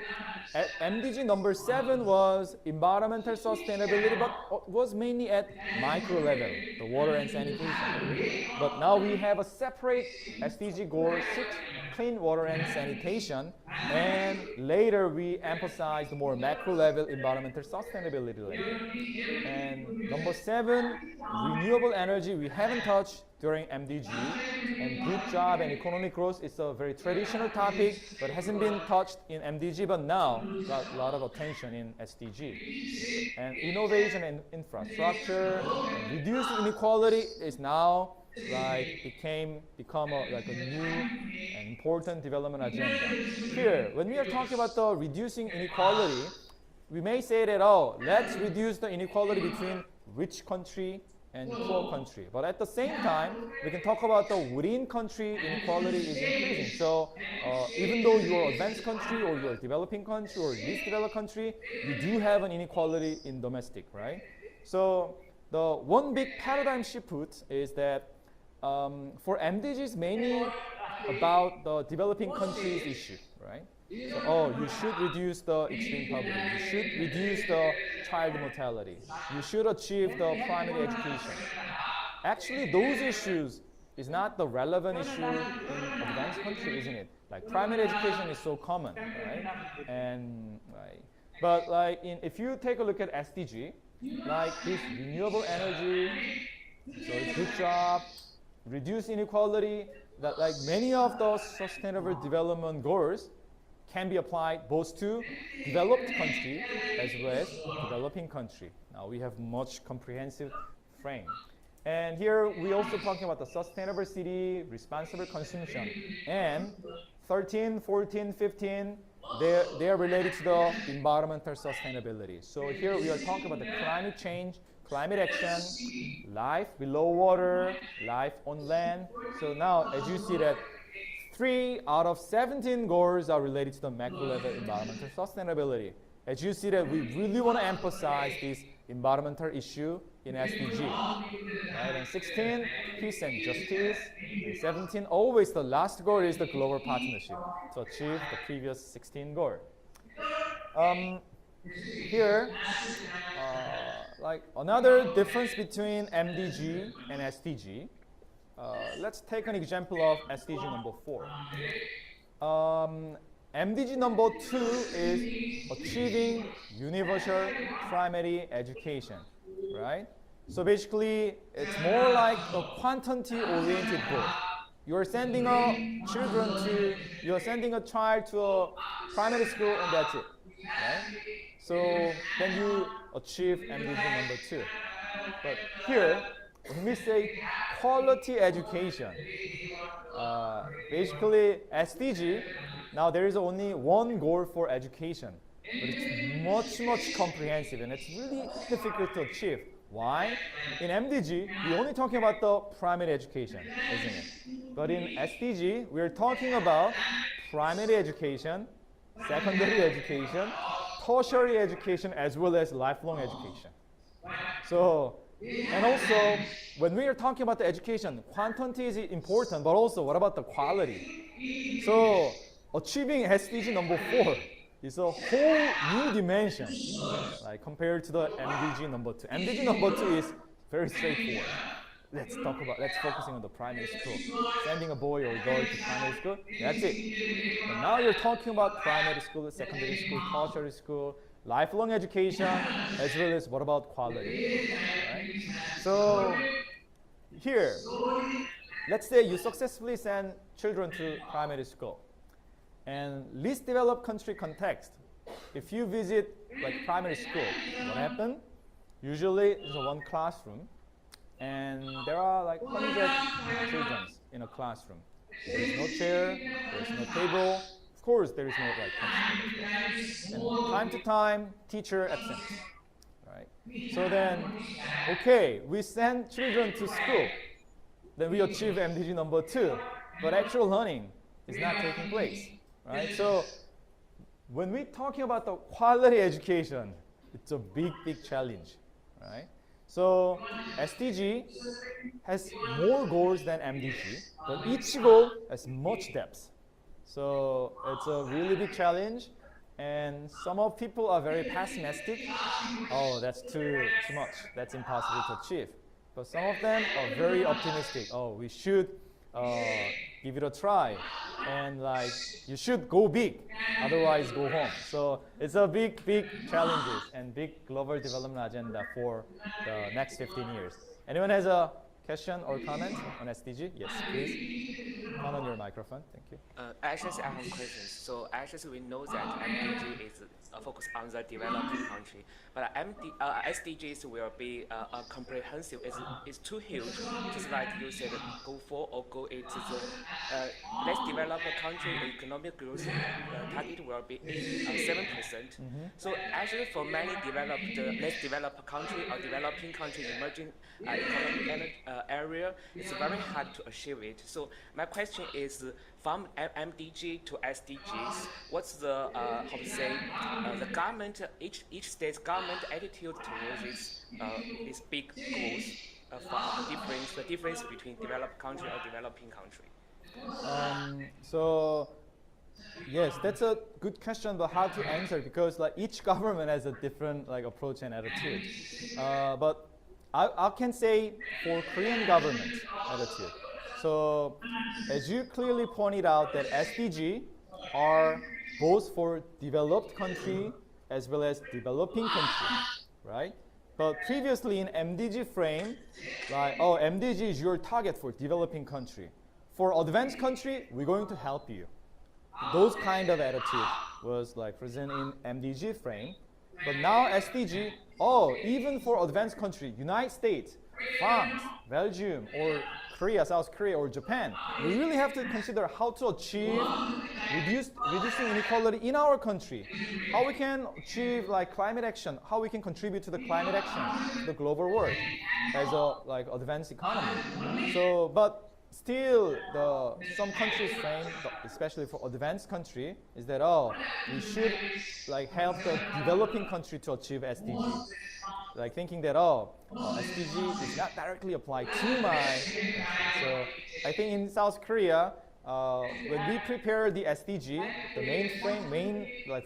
Speaker 2: MDG number 7 was environmental sustainability, but was mainly at micro level, the water and sanitation. But now we have a separate SDG goal 6 clean water and sanitation. And later we emphasize the more macro level environmental sustainability level. And number 7, renewable energy we haven't touched during MDG. And good job and economic growth is a very traditional topic, but hasn't been touched in MDG, but now got a lot of attention in SDG. And innovation and infrastructure, and reduce inequality is now become like a new and important development agenda. Here, when we are talking about the reducing inequality, we may say that, oh, let's reduce the inequality between rich country and poor country. But at the same time, we can talk about the within country inequality is increasing. So even though you're advanced country or you're a developing country or least developed country, you do have an inequality in domestic, right? So the one big paradigm shift is that for MDGs, mainly about the developing countries issue, right? So, you should reduce the extreme poverty. You should reduce the child mortality. You should achieve the primary education. Actually, those issues is not the relevant issue in advanced country, isn't it? Like primary education is so common, right? And but if you take a look at SDG, like this renewable energy, so good job, reduce inequality, that like many of those sustainable development goals can be applied both to developed country as well as developing country. Now we have much comprehensive frame. And here we also talking about the sustainable city, responsible consumption. And 13, 14, 15, they are related to the environmental sustainability. So here we are talking about the climate change, climate action, life below water, life on land. So now as you see that 3 out of 17 goals are related to the macro level environmental sustainability. As you see that we really want to emphasize this environmental issue in SDG. Right? And 16, peace and justice. And 17, always the last goal is the global partnership to achieve the previous 16 goal. Here, like another difference between MDG and SDG. Let's take an example of SDG number 4. MDG number 2 is achieving universal primary education, right? So basically, it's more like a quantity-oriented goal. You're sending a child to a primary school and that's it, right? So then you achieve MDG number 2. But here, when we say quality education, basically SDG, now there is only one goal for education, but it's much comprehensive and it's really difficult to achieve. Why? In MDG, we're only talking about the primary education, isn't it? But in SDG, we're talking about primary education, secondary education, tertiary education, as well as lifelong education. So, and also, when we are talking about the education, quantity is important, but also what about the quality? So, achieving SDG number 4 is a whole new dimension, like compared to the MDG number 2. MDG number 2 is very straightforward. Let's focusing on the primary school. Sending a boy or girl to primary school, that's it. But now you're talking about primary school, secondary school, tertiary school, lifelong education, as well as what about quality, right? So here, let's say you successfully send children to primary school. And least developed country context, if you visit like primary school, what happened? Usually there's one classroom and there are like 100 children in a classroom. There is no chair, there is no table. Of course, there is no like and time to time, teacher absent, right? So then, okay, we send children to school. Then we achieve MDG number 2, but actual learning is not taking place, right? So when we're talking about the quality education, it's a big challenge, right? So SDG has more goals than MDG, but each goal has much depth. So it's a really big challenge, and some of people are very pessimistic. Oh, that's too much. That's impossible to achieve. But some of them are very optimistic. Oh, we should give it a try, and like you should go big, otherwise go home. So it's a big challenges and big global development agenda for the next 15 years. Anyone has a question or comment on SDG? Yes, please. Turn on your microphone. Thank you.
Speaker 10: Actually, I have questions. So actually, we know that MDG is focused on the developing country, but SDGs will be comprehensive. It's too huge. Just like you said, go 4 or go 8. The less developed country economic growth target will be 7%. So actually, for many less developed country or developing country, emerging economic area, it's very hard to achieve it. So my question is, from MDG to SDGs, what's the the government, each state's government attitude towards these big goals for the difference between developed country or developing country?
Speaker 2: So yes, that's a good question, but hard to answer because like each government has a different like approach and attitude. But I can say for Korean government attitude. So as you clearly pointed out that SDG are both for developed country as well as developing country, right? But previously in MDG frame, like, oh, MDG is your target for developing country. For advanced country, we're going to help you. Those kind of attitude was like present in MDG frame. But now SDG, oh, even for advanced country, United States, France, Belgium, or Korea, South Korea, or Japan, we really have to consider how to achieve reducing inequality in our country, how we can achieve like climate action, how we can contribute to the climate action, to the global world as a like advanced economy. So, but still, some countries frame, especially for advanced country, is that we should like help the developing country to achieve SDG. Like thinking that SDG is not directly applied to mine. So I think in South Korea, when we prepare the SDG, the main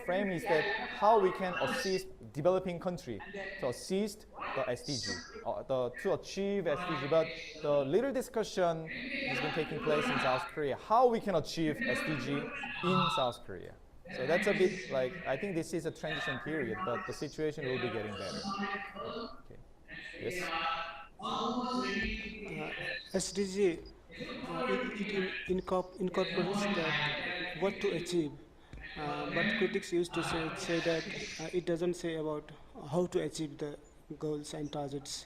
Speaker 2: frame is that how we can assist developing country to assist the SDG, to achieve SDG. But the little discussion has been taking place in South Korea, how we can achieve SDG in South Korea. So that's a bit like, I think this is a transition period, but the situation will be getting better. Okay. Yes?
Speaker 21: SDG, it incorporates that what to achieve, but critics used to say that it doesn't say about how to achieve the goals and targets.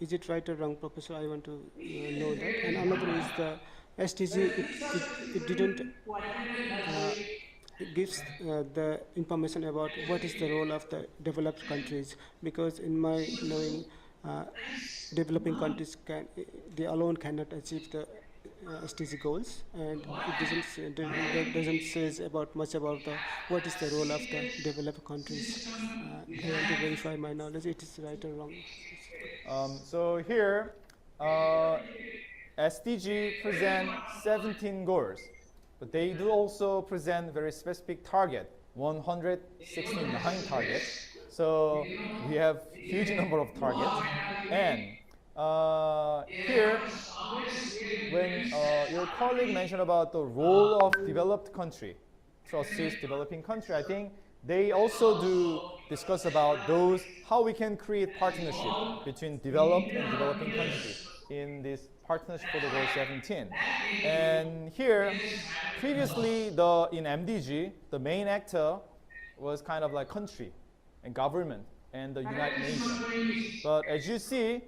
Speaker 21: Is it right or wrong, Professor? I want to know that. And another is the SDG, it didn't gives the information about what is the role of the developed countries, because in my knowing, developing countries they alone cannot achieve the SDG goals, and it doesn't say much about what is the role of the developed countries. I want to verify my knowledge, it is right or wrong.
Speaker 2: So here, SDG present 17 goals, but they do also present very specific target, 169 targets. So we have huge number of targets. And here, when your colleague mentioned about the role of developed country to assist developing country, I think they also do discuss about those, how we can create partnership between developed and developing countries in this partnership for the Goal 17. And here, previously in MDG, the main actor was kind of like country and government and the United Nations. But as you see,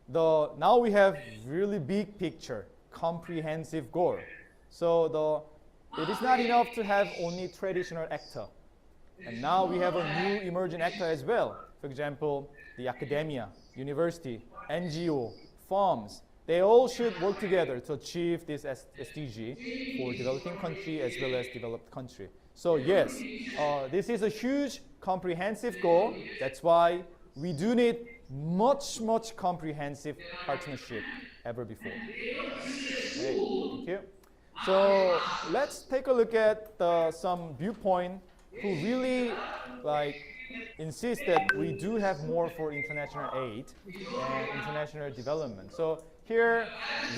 Speaker 2: now we have really big picture, comprehensive goal. So it is not enough to have only traditional actor. And now we have a new emerging actor as well. For example, the academia, university, NGO, firms, they all should work together to achieve this SDG for developing country as well as developed country. So yes, this is a huge comprehensive goal. That's why we do need much comprehensive partnership ever before. Okay, thank you. So let's take a look at some viewpoint who really insist that we do have more for international aid and international development. So here,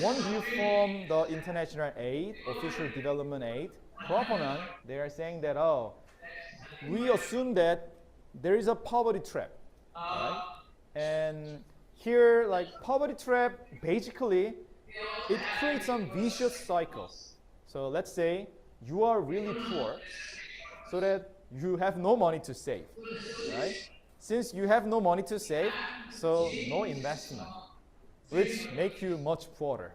Speaker 2: one view from the international aid, official development aid proponent, they are saying that, oh, we assume that there is a poverty trap, right? And here, like poverty trap, basically, it creates some vicious cycle. So let's say you are really poor, so that you have no money to save, right? Since you have no money to save, so no investment, which make you much poorer.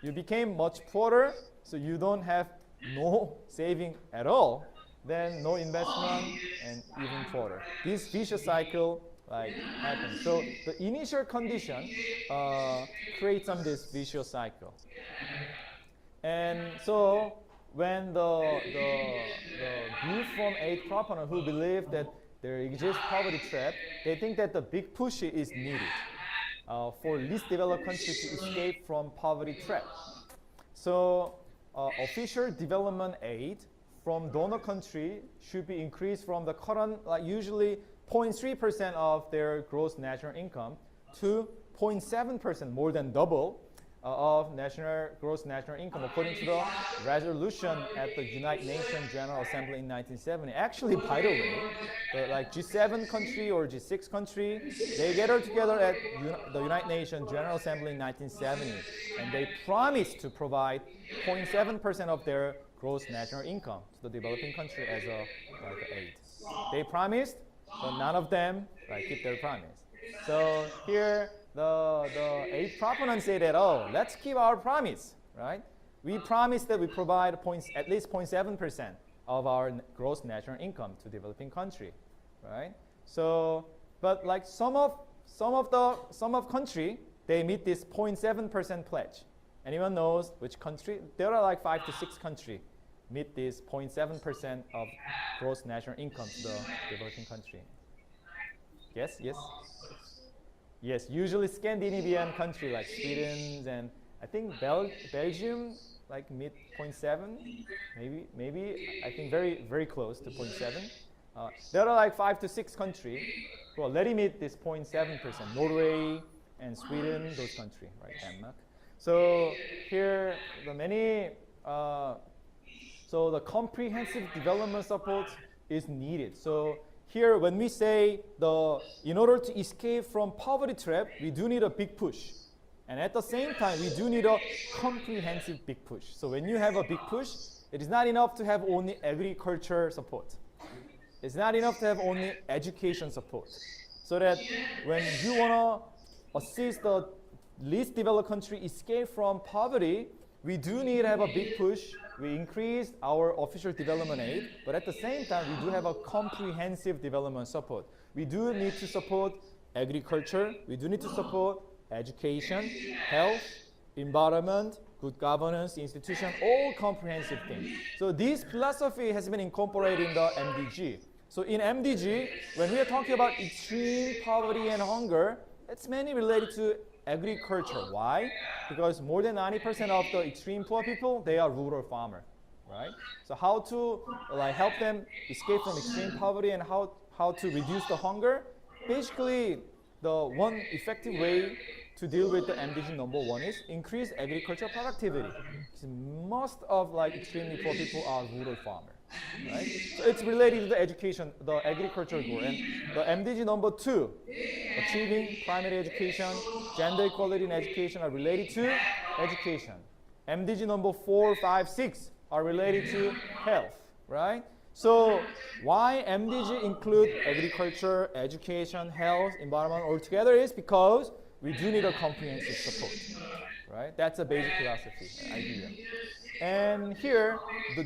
Speaker 2: You became much poorer, so you don't have no saving at all, then no investment and even poorer. This vicious cycle happens. So the initial condition creates this vicious cycle. And so when the view from aid proponent who believe that there exists poverty trap, they think that the big push is needed for least developed countries to escape from poverty trap. So official development aid from donor country should be increased from the current, usually 0.3% of their gross national income to 0.7%, more than double of gross national income, according to the resolution at the United Nations General Assembly in 1970. Actually, by the way, the G7 country or G6 country, they gathered together at the United Nations General Assembly in 1970, and they promised to provide 0.7% of their gross national income to the developing country as a aid. They promised, but none of them keep their promise. So here, the aid proponents say that, oh, let's keep our promise, right? We promise that we provide at least 0.7% of our gross national income to developing country, right? So, but some of country, they meet this 0.7% pledge. Anyone knows which country? There are 5 to 6 countries meet this 0.7% of gross national income to the developing country. Yes, yes. Yes, usually Scandinavian country like Sweden and I think Belgium meet 0.7, maybe I think very, very close to 0.7. There are 5 to 6 countries who already meet this 0.7%. Norway and Sweden, those countries, right? Denmark. So here so the comprehensive development support is needed. So here, when we say in order to escape from poverty trap, we do need a big push. And at the same time, we do need a comprehensive big push. So when you have a big push, it is not enough to have only agriculture support. It's not enough to have only education support. So that when you want to assist the least developed country escape from poverty, we do need to have a big push. We increased our official development aid, but at the same time, we do have a comprehensive development support. We do need to support agriculture. We do need to support education, health, environment, good governance, institution, all comprehensive things. So this philosophy has been incorporated in the MDG. So in MDG, when we are talking about extreme poverty and hunger, it's mainly related to agriculture. Why? Because more than 90% of the extreme poor people, they are rural farmers, right? So how to help them escape from extreme poverty and how to reduce the hunger? Basically, the one effective way to deal with the MDG number 1 is increase agricultural productivity. Most of extremely poor people are rural farmers, right? So it's related to the education, the agricultural goal. And the MDG number 2, achieving primary education, gender equality in education are related to education. MDG number 4, 5, 6 are related to health, right? So why MDG include agriculture, education, health, environment all together is because we do need a comprehensive support, right? That's a basic philosophy, idea. And here,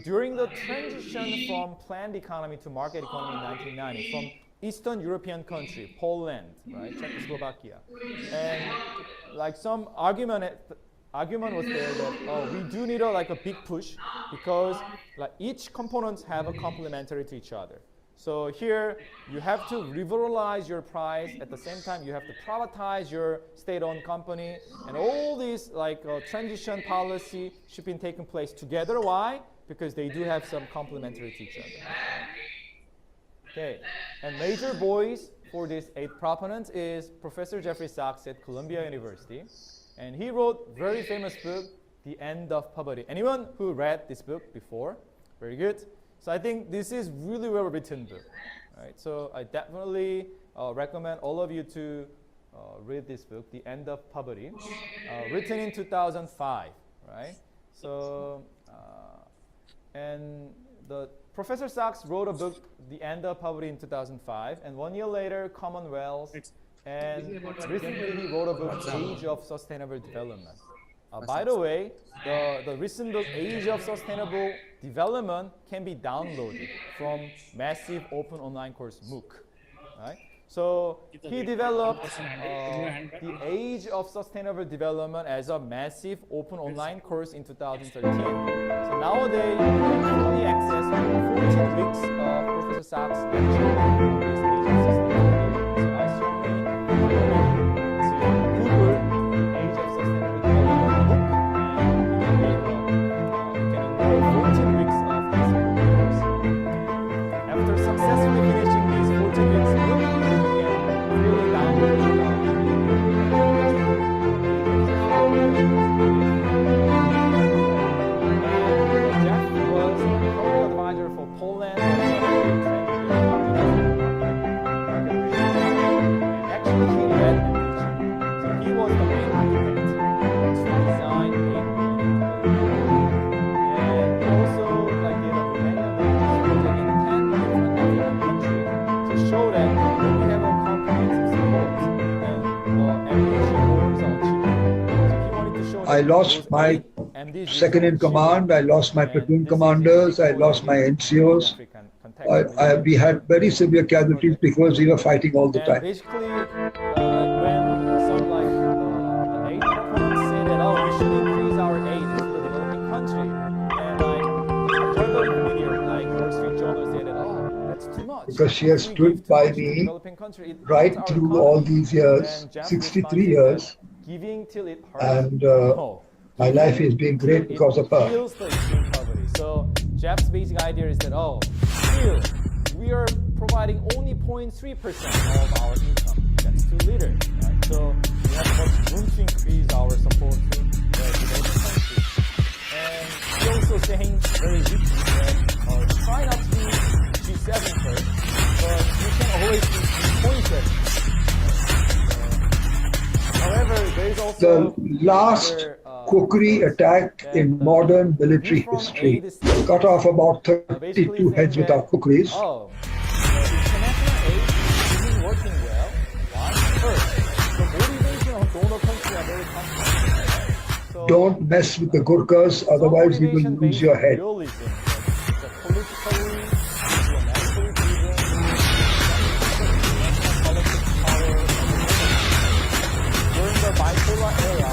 Speaker 2: during the transition from planned economy to market economy in 1990, from Eastern European country, Poland, right, Czechoslovakia, and some argument was there that we do need a big push because each components have a complementary to each other. So here you have to liberalize your price. At the same time, you have to privatize your state-owned company, and all these transition policy should be taking place together. Why? Because they do have some complementary to each other. Okay, and major voice for this 8 proponents is Professor Jeffrey Sachs at Columbia University. And he wrote very famous book, The End of Poverty. Anyone who read this book before? Very good. So I think this is really well written book. Right? So I definitely recommend all of you to read this book, The End of Poverty, written in 2005. Right? So and the Professor Sachs wrote a book, The End of Poverty, in 2005, and 1 year later, Commonwealth, and recently he wrote a book, Age of Sustainable Development. By the way, the recent book, Age of Sustainable Development, can be downloaded from massive open online course MOOC. Right? So he developed the Age of Sustainable Development as a massive open online course in 2013. So nowadays, you can fully access 14 weeks of Professor Sachs' lecture on this Age of Sustainable Development. So I strongly recommend to Google Age of Sustainable Development book, and you can enroll 14 weeks of this course. After successfully finishing these 14 weeks book, really download Jeff was program advisor for Poland and actually he led MDG. So he was the main architect to design and he also did a millennium project in 10 different African countries to show that when we have a comprehensive support, then MDG goals are achieved. So
Speaker 13: I lost my second in command, I lost my platoon commanders, I lost my NCOs. We had very severe casualties because we were fighting all the time.
Speaker 2: Basically, when some the aid proponents say that, oh, we should increase our aid to the developing country, and journalism media like Wall Street Journal say that, oh, that's too much.
Speaker 13: Because she has stood by me right through all these years, 63 years, and my life is being great because of her.
Speaker 2: So Jeff's basic idea is that, oh, still, we are providing only 0.3% of our income. That's too little. Right? So we have much room to increase our support to developing countries. And he also saying very deeply that try not to be G7 first, but you can always be G7. However, there is also
Speaker 13: the last kukri attack in modern military history cut off about 32 heads with our kukris.
Speaker 2: Oh, international aid isn't working well. Why? First, the motivation of donor countries are very complex. So,
Speaker 13: don't mess with the Gurkhas, otherwise you will lose your head.
Speaker 2: Realism, it's a politically, diplomatically driven, political power. During the bipolar era,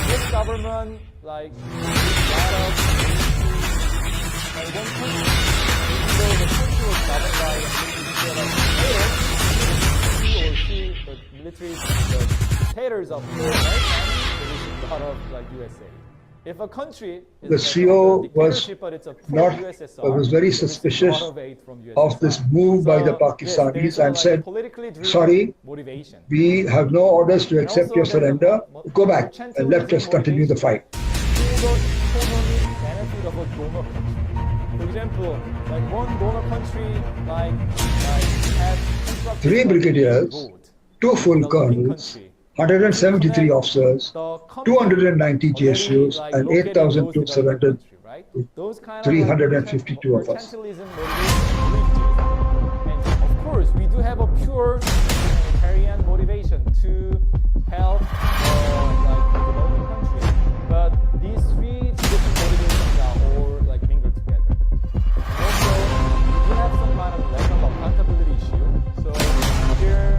Speaker 2: US government, like, a lot of one country, even though the country was governed by the military, the dictators of the Americans, there is a lot of USA. If a country is
Speaker 13: the CEO was very suspicious of this move by the Pakistanis and said, sorry, we have no orders to accept your surrender, go back and let us continue the fight.
Speaker 2: For example, like one donor country has
Speaker 13: 3 brigadiers, 2 full colonels, 173 officers, 290 JSUs, and 8,000 troops surrendered with 352 of us.
Speaker 2: And of course, we do have a pure humanitarian motivation to help the developing countries. But these 3 different motivations are all mingled together. And also, we do have some kind of lack of accountability issue. So here,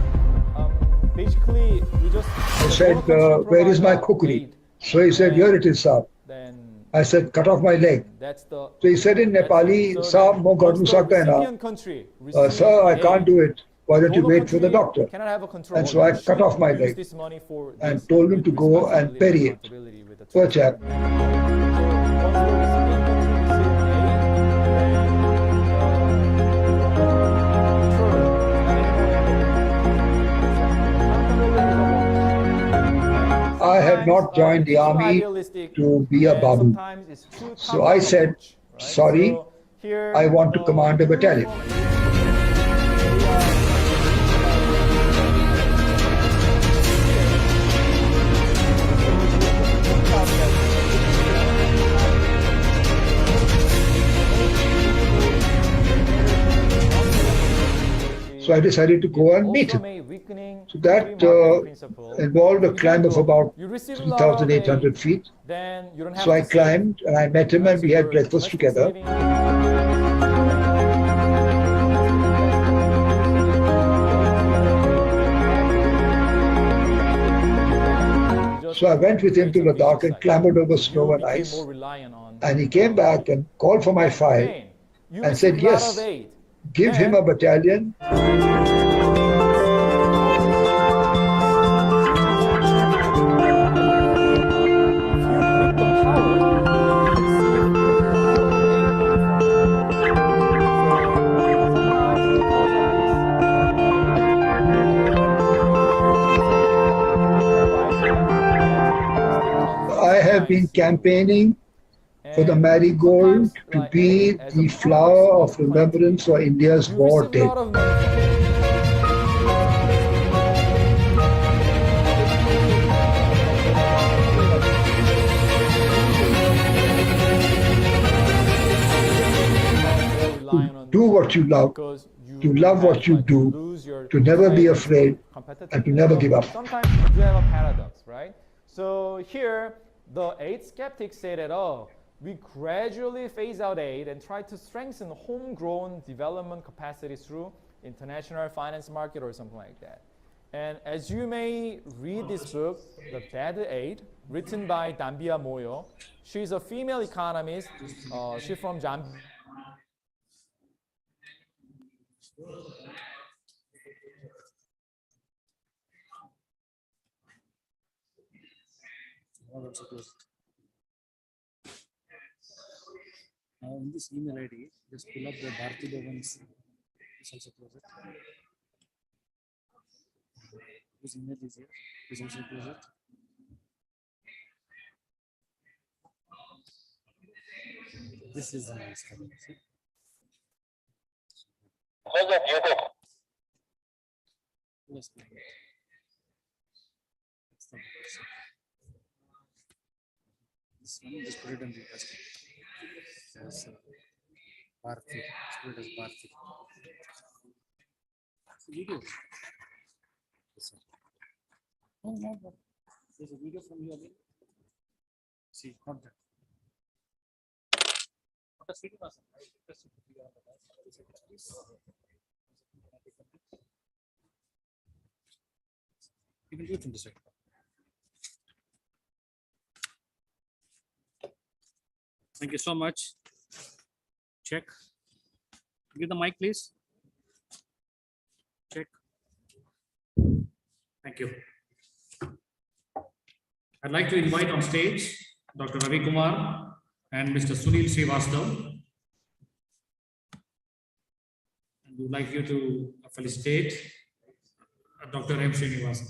Speaker 2: basically, we just...
Speaker 13: I said, where is my kukri? So he said, here it is, sir. I said, cut off my leg. So he said in Nepali, Saab, mo garnu sakta hai na. Sir, I can't do it. Why don't you wait for the doctor? And so I cut off my leg and told him to go and bury it. Poor chap. not join the army to be a babu. So I said, sorry, I want to command a battalion. So I decided to go and meet him. So that involved a climb of about 3,800 feet. So I climbed and I met him and we had breakfast together. So I went with him to Ladakh and clambered over snow and ice. And he came back and called for my file and said, yes, give him a battalion. I have been campaigning for the marigold to be the flower of remembrance for India's war dead. To do what you love, to love what you do, to never be afraid, and to never give up.
Speaker 2: Sometimes you have a paradox, right? So here, the aid skeptics say that, oh, we gradually phase out aid and try to strengthen homegrown development capacity through international finance market or something like that. And as you may read this book, The Bad Aid, written by Dambia Moyo, she's a female economist. She's from Zambia.
Speaker 1: Now in this email ID, just pull up the Bharti Bhavan's. Let's also close it. This email is here. Let's also close it. This is the nice color. See? Let's play it. That's the this one, just put it on the test. Yes, Bharti. Let's put it as Bharti. Video. Yes, sir. Oh, no, no. There's a video from you again. See, not that. Not a Srinivasa, right? Just a video on the back. You can do it from this side. Thank you so much. Check. Give the mic, please. Check. Thank you. I'd like to invite on stage Dr. Ravi Kumar and Mr. Sunil Srivastav. And we'd like you to felicitate Dr. M. Srinivasan.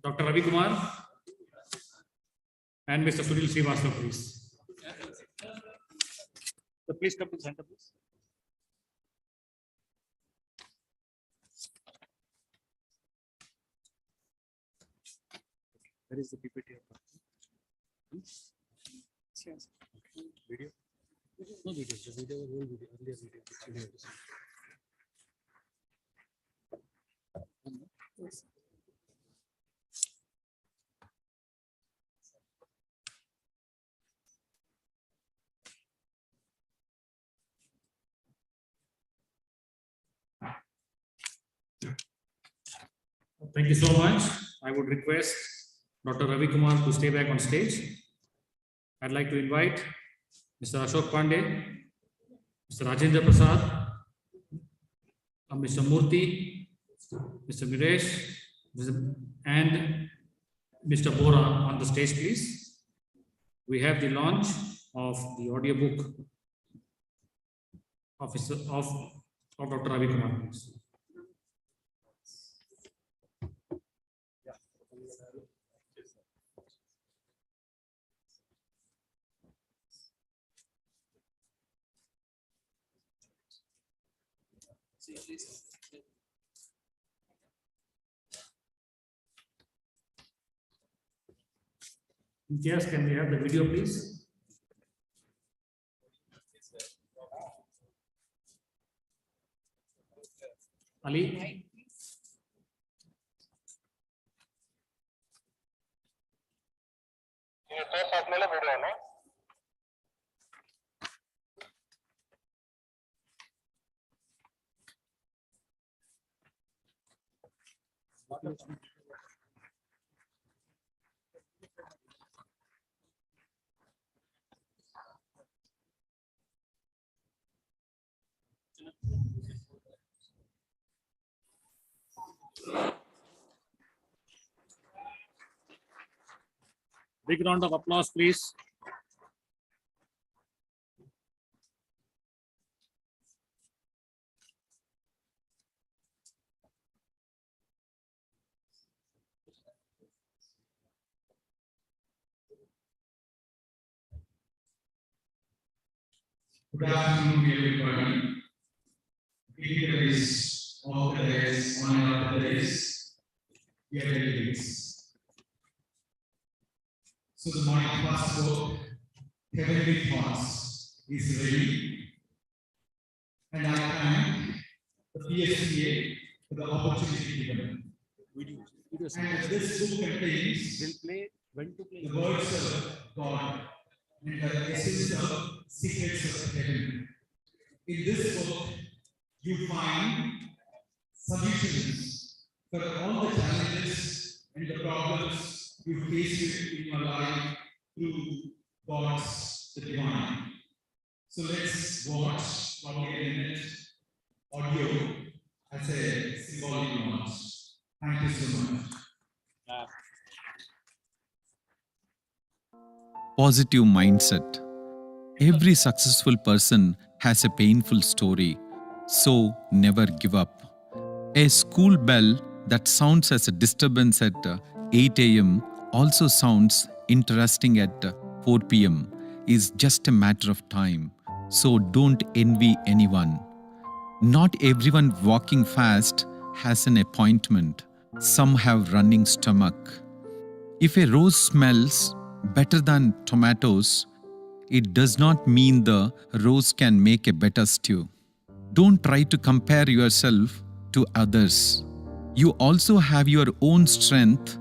Speaker 1: Dr. Ravi Kumar and Mr. Sunil Srivastav, please. So please come to the center, please. Where is the PPT? Yes. Video? No video, just video, whole video, earlier video. Yes. Thank you so much. I would request Dr. Ravi Kumar to stay back on stage. I'd like to invite Mr. Ashok Pandey, Mr. Rajendra Prasad, Mr. Murthy, Mr. Miresh, and Mr. Bora on the stage, please. We have the launch of the audiobook of Dr. Ravi Kumar. Yes, can we have the video, please? Ali? Big round of applause, please.
Speaker 14: Good afternoon, everybody. Dignitaries of the days, honor of the days, dear delegates. So the morning first book, Heavenly Thoughts, is ready. And I thank the PSPA for the opportunity given. And this book contains the words of God and the essence of secrets of heaven. In this book, you find solutions for all the challenges and the problems you face in your life through God's the divine. So let's watch for a minute audio as a symbolic launch. Thank you so much.
Speaker 19: Positive mindset. Every successful person has a painful story, so never give up. A school bell that sounds as a disturbance at 8 a.m. also sounds interesting at 4 p.m. is just a matter of time, so don't envy anyone. Not everyone walking fast has an appointment. Some have running stomach. If a rose smells better than tomatoes, it does not mean the rose can make a better stew. Don't try to compare yourself to others. You also have your own strength.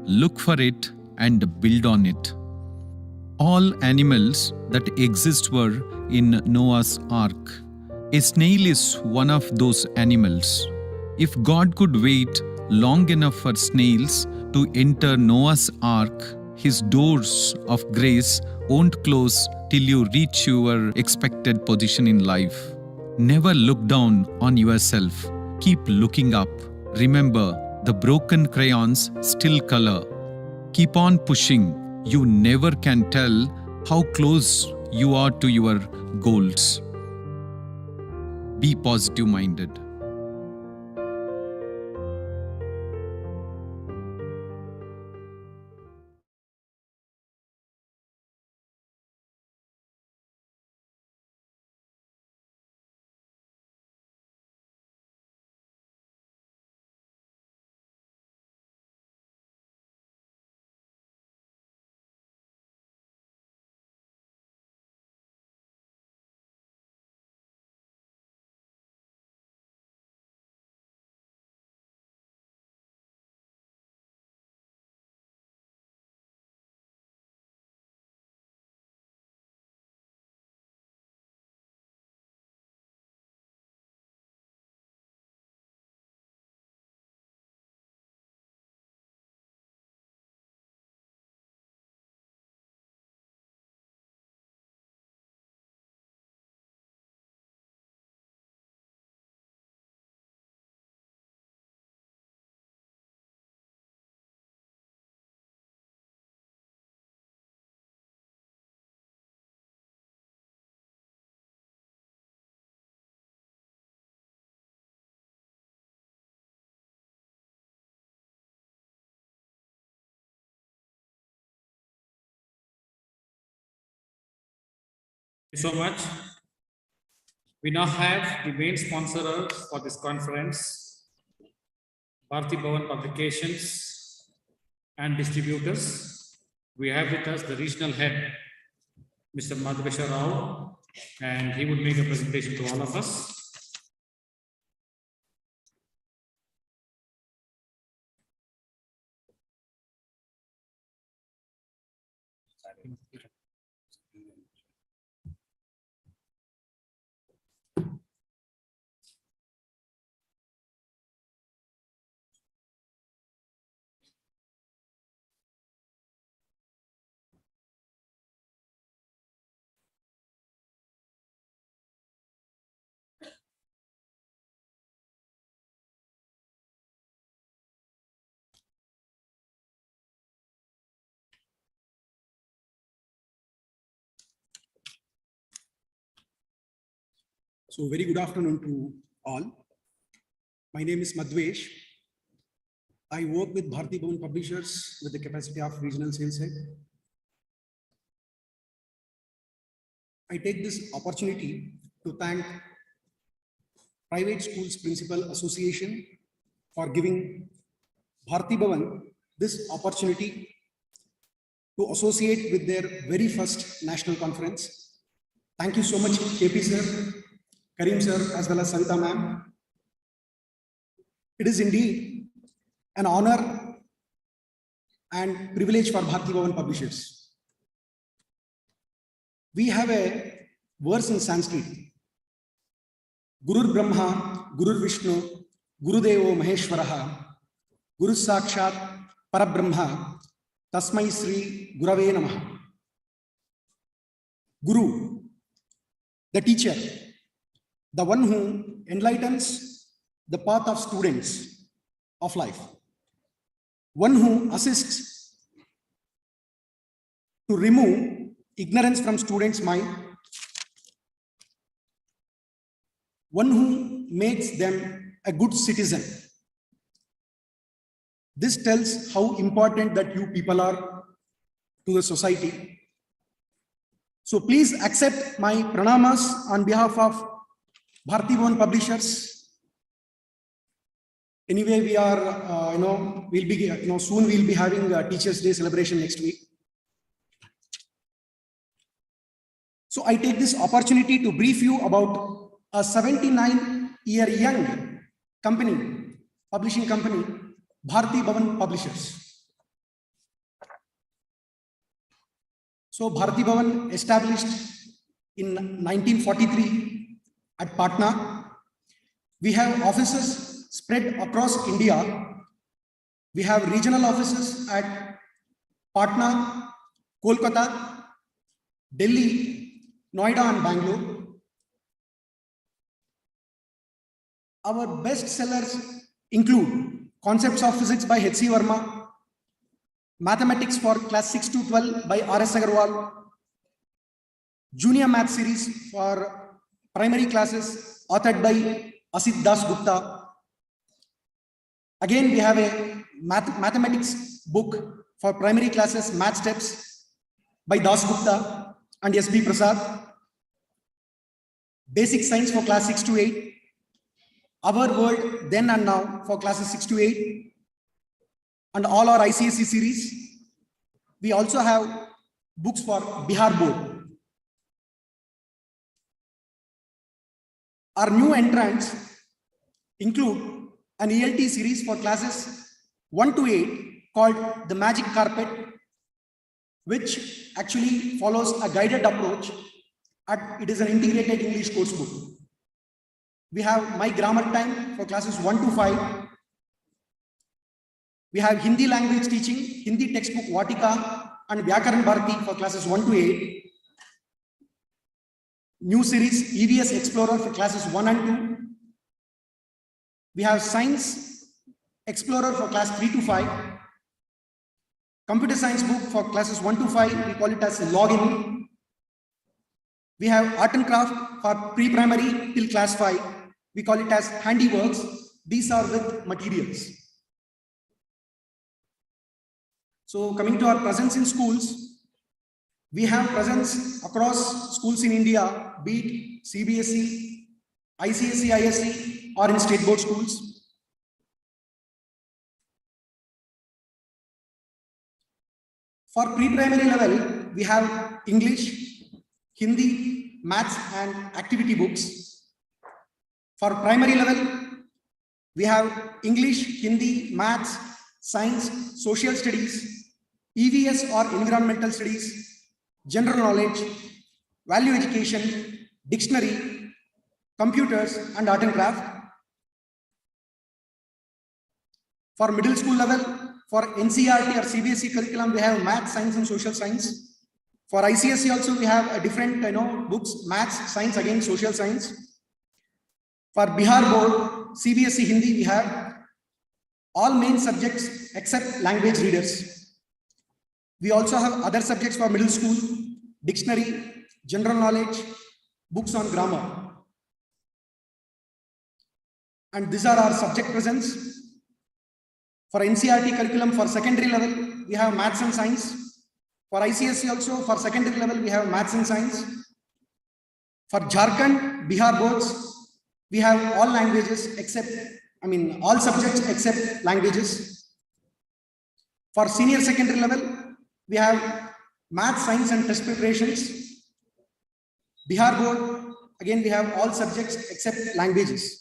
Speaker 19: Look for it and build on it. All animals that exist were in Noah's Ark. A snail is one of those animals. If God could wait long enough for snails to enter Noah's Ark, His doors of grace won't close till you reach your expected position in life. Never look down on yourself. Keep looking up. Remember, the broken crayons still color. Keep on pushing. You never can tell how close you are to your goals. Be positive-minded.
Speaker 1: Thank you so much. We now have the main sponsor for this conference, Bharti Bhavan Publications and Distributors. We have with us the regional head, Mr. Madhvesha Rao, and he would make a presentation to all of us.
Speaker 15: So very good afternoon to all. My name is Madhvesh. I work with Bharti Bhavan Publishers with the capacity of regional sales head. I take this opportunity to thank Private Schools Principal Association for giving Bharti Bhavan this opportunity to associate with their very first national conference. Thank you so much, KP sir, Karim sir, as well as Savita ma'am. It is indeed an honor and privilege for Bharti Bhavan Publishers. We have a verse in Sanskrit. Gurur Brahma, Gurur Vishnu, Gurudevo Maheshwaraha, Guru Sakshat Parabrahma, Tasmai Sri Gurave Namaha. Guru, the teacher, the one who enlightens the path of students of life, one who assists to remove ignorance from students' mind, one who makes them a good citizen. This tells how important that you people are to the society. So please accept my pranamas on behalf of Bharti Bhavan Publishers. Anyway, we are, we'll be, soon we'll be having a Teachers' Day celebration next week. So I take this opportunity to brief you about a 79-year young company, publishing company, Bharti Bhavan Publishers. So Bharti Bhavan established in 1943 at Patna. We have offices spread across India. We have regional offices at Patna, Kolkata, Delhi, Noida and Bangalore. Our best sellers include Concepts of Physics by H.C. Verma, Mathematics for class 6 to 12 by R.S. Agarwal, Junior Math series for primary classes authored by Asit Das Gupta. Again, we have a mathematics book for primary classes, Math Steps by Das Gupta and S.B. Prasad. Basic Science for class 6 to 8. Our World Then and Now for classes 6 to 8. And all our ICSE series. We also have books for Bihar Board. Our new entrants include an ELT series for classes 1 to 8 called The Magic Carpet, which actually follows a guided approach. It is an integrated English course book. We have My Grammar Time for classes 1 to 5. We have Hindi language teaching, Hindi textbook Vatika and Vyakaran Bharati for classes 1 to 8. New series EVS Explorer for classes 1 and 2. We have Science Explorer for class 3 to 5. Computer Science book for classes 1 to 5. We call it as Login. We have Art and Craft for pre-primary till class 5. We call it as Handiworks. These are with materials. So coming to our presence in schools, we have presence across schools in India, be it CBSE, ICSE, ISC, or in state board schools. For pre-primary level, we have English, Hindi, maths, and activity books. For primary level, we have English, Hindi, maths, science, social studies, EVS or environmental studies, general knowledge, value education, dictionary, computers, and art and craft. For middle school level, for NCERT or CBSE curriculum, we have math, science, and social science. For ICSE also, we have a different books, maths, science, again social science. For Bihar board, CBSE Hindi, we have all main subjects except language readers. We also have other subjects for middle school, dictionary, general knowledge, books on grammar. And these are our subject presents. For NCERT curriculum for secondary level, we have maths and science. For ICSE also, for secondary level, we have maths and science. For Jharkhand, Bihar boards, we have all languages except, all subjects except languages. For senior secondary level, we have math, science, and test preparations. Bihar board, again, we have all subjects except languages.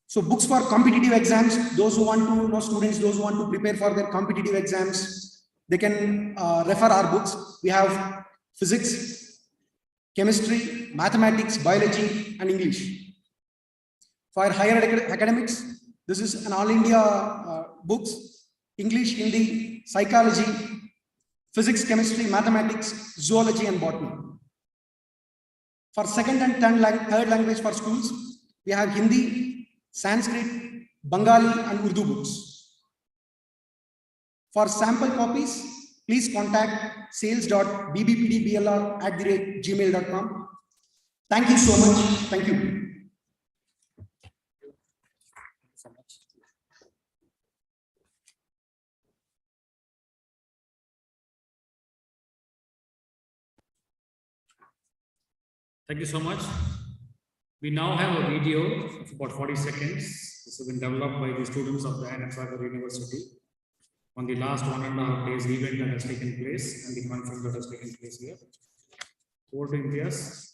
Speaker 15: So books for competitive exams, those who want to students, those who want to prepare for their competitive exams, they can refer our books. We have physics, chemistry, mathematics, biology, and English. For higher academics, this is an all India books, English, Hindi, psychology, physics, chemistry, mathematics, zoology, and botany. For second and third language for schools, we have Hindi, Sanskrit, Bengali, and Urdu books. For sample copies, please contact sales.bbpdblr@gmail.com. Thank you so much. Thank you.
Speaker 1: Thank you so much. We now have a video of about 40 seconds. This has been developed by the students of the Anand Sagar University on the last 1.5 days event that has taken place and the conference that has taken place here. Over to Imtiaz.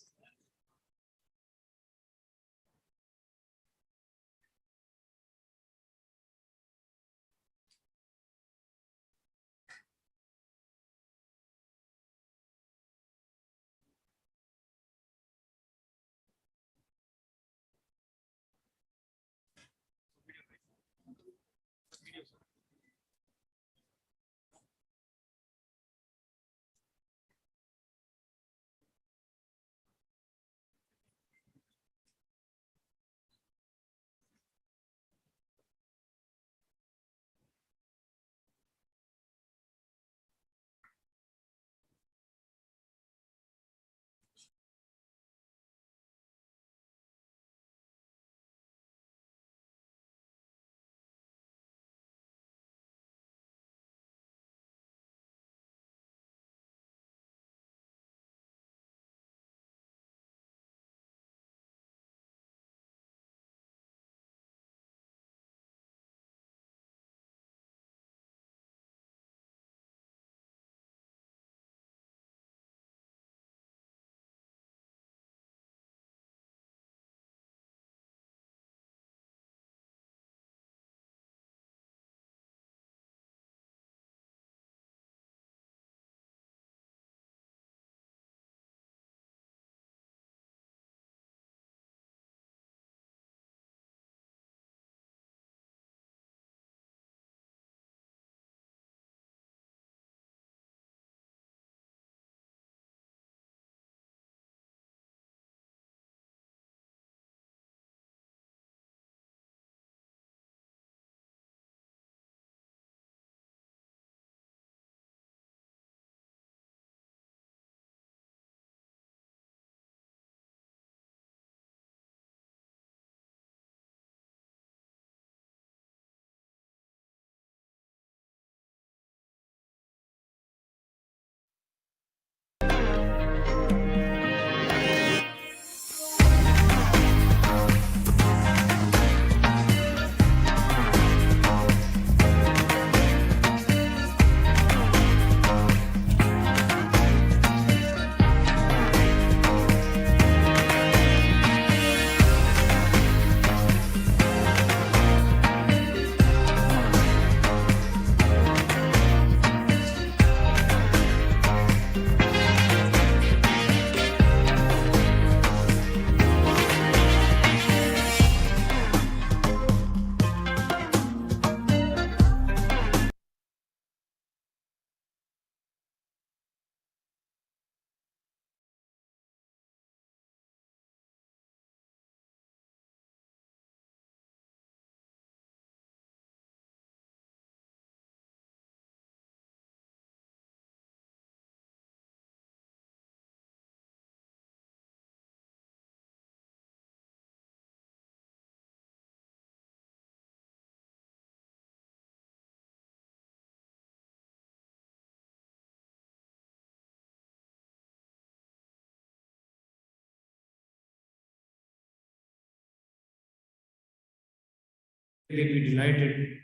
Speaker 1: really be delighted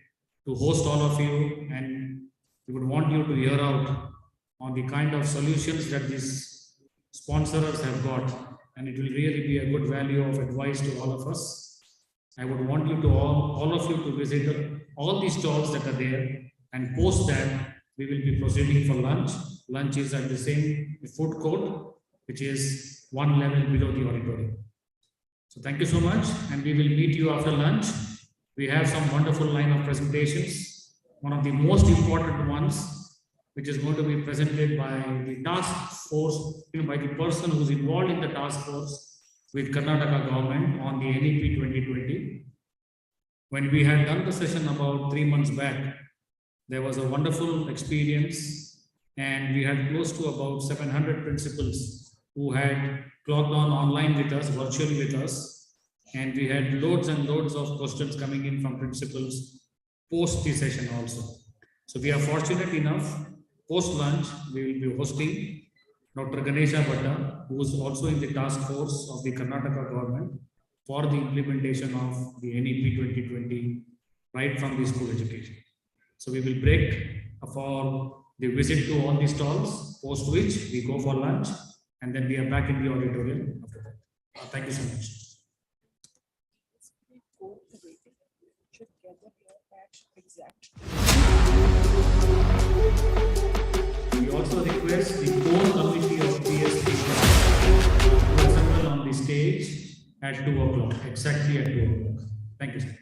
Speaker 1: to host all of you, and we would want you to hear out on the kind of solutions that these sponsors have got, and it will really be a good value of advice to all of us. I would want you to all of you to visit all these stalls that are there, and post that we will be proceeding for lunch. Lunch is at the same food court, which is one level below the auditorium. So thank you so much, and we will meet you after lunch. We have some wonderful line of presentations. One of the most important ones, which is going to be presented by the task force, by the person who's involved in the task force with Karnataka government on the NEP 2020. When we had done the session about 3 months back, there was a wonderful experience, and we had close to about 700 principals who had clocked on online with us, virtually with us, and we had loads and loads of questions coming in from principals post the session also. So we are fortunate enough, post lunch, we will be hosting Dr. Ganesha Bhatta, who is also in the task force of the Karnataka government for the implementation of the NEP 2020 right from the school education. So we will break for the visit to all the stalls, post which we go for lunch, and then we are back in the auditorium after that. Thank you so much. We also request the core committee of PSP to assemble on the stage at 2 o'clock, exactly at 2 o'clock. Thank you so much.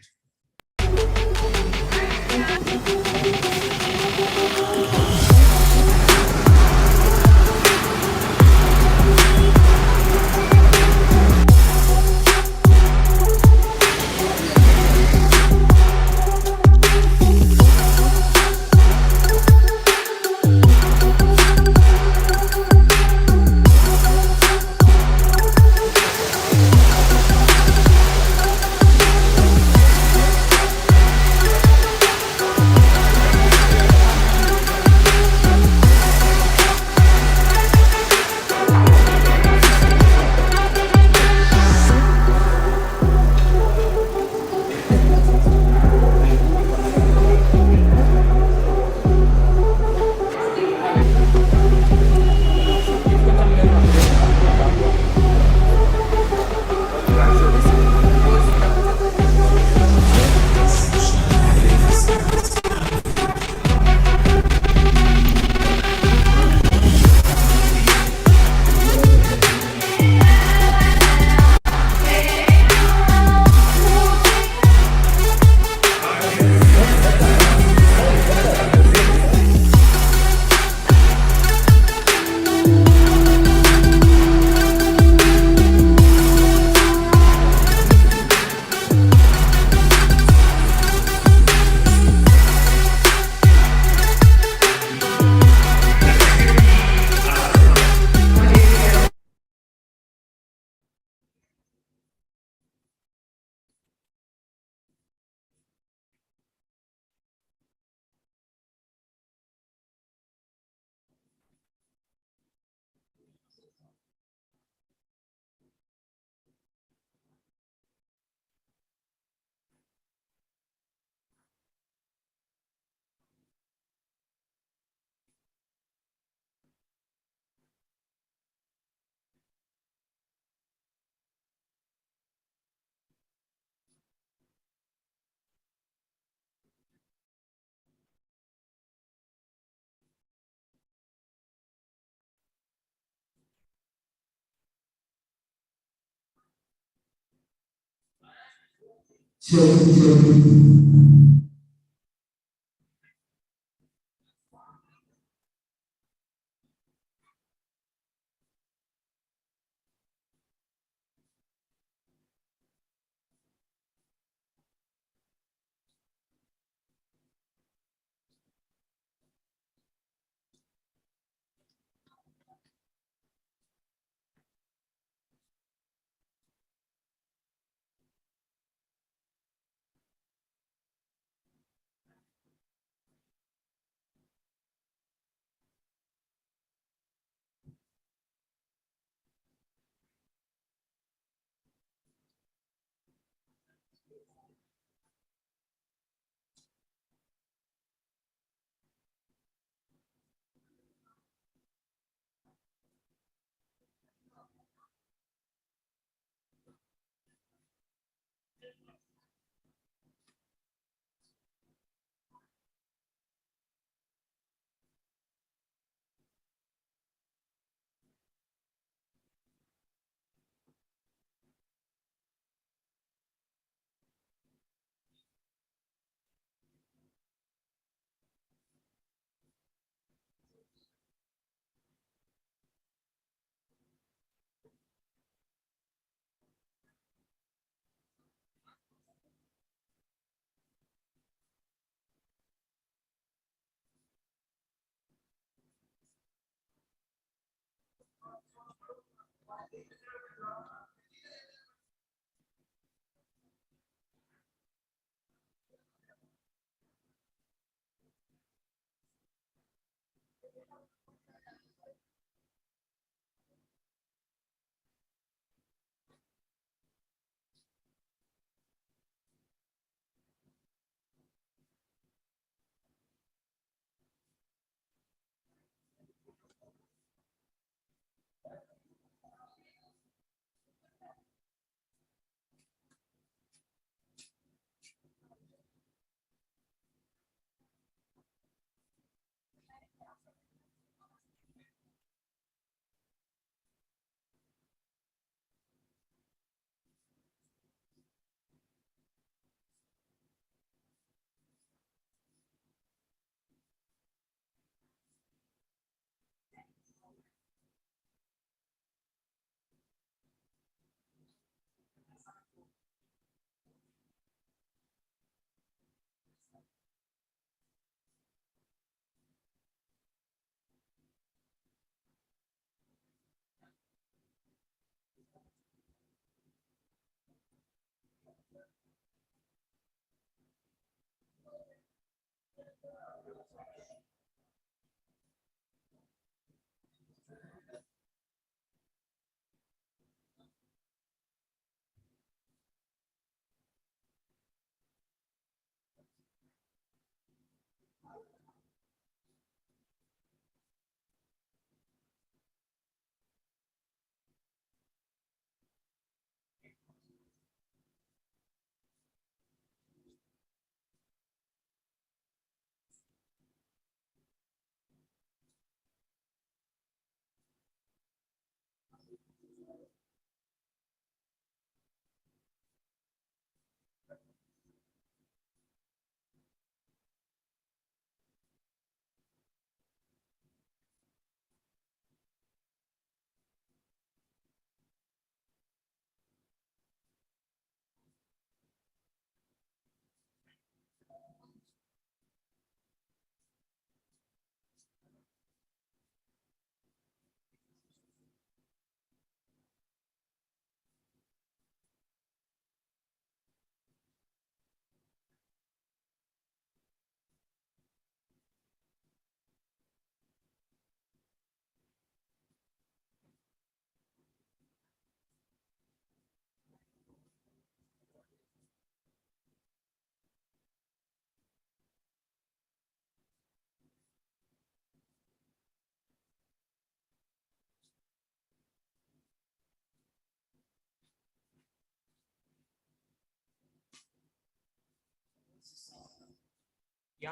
Speaker 10: Yeah.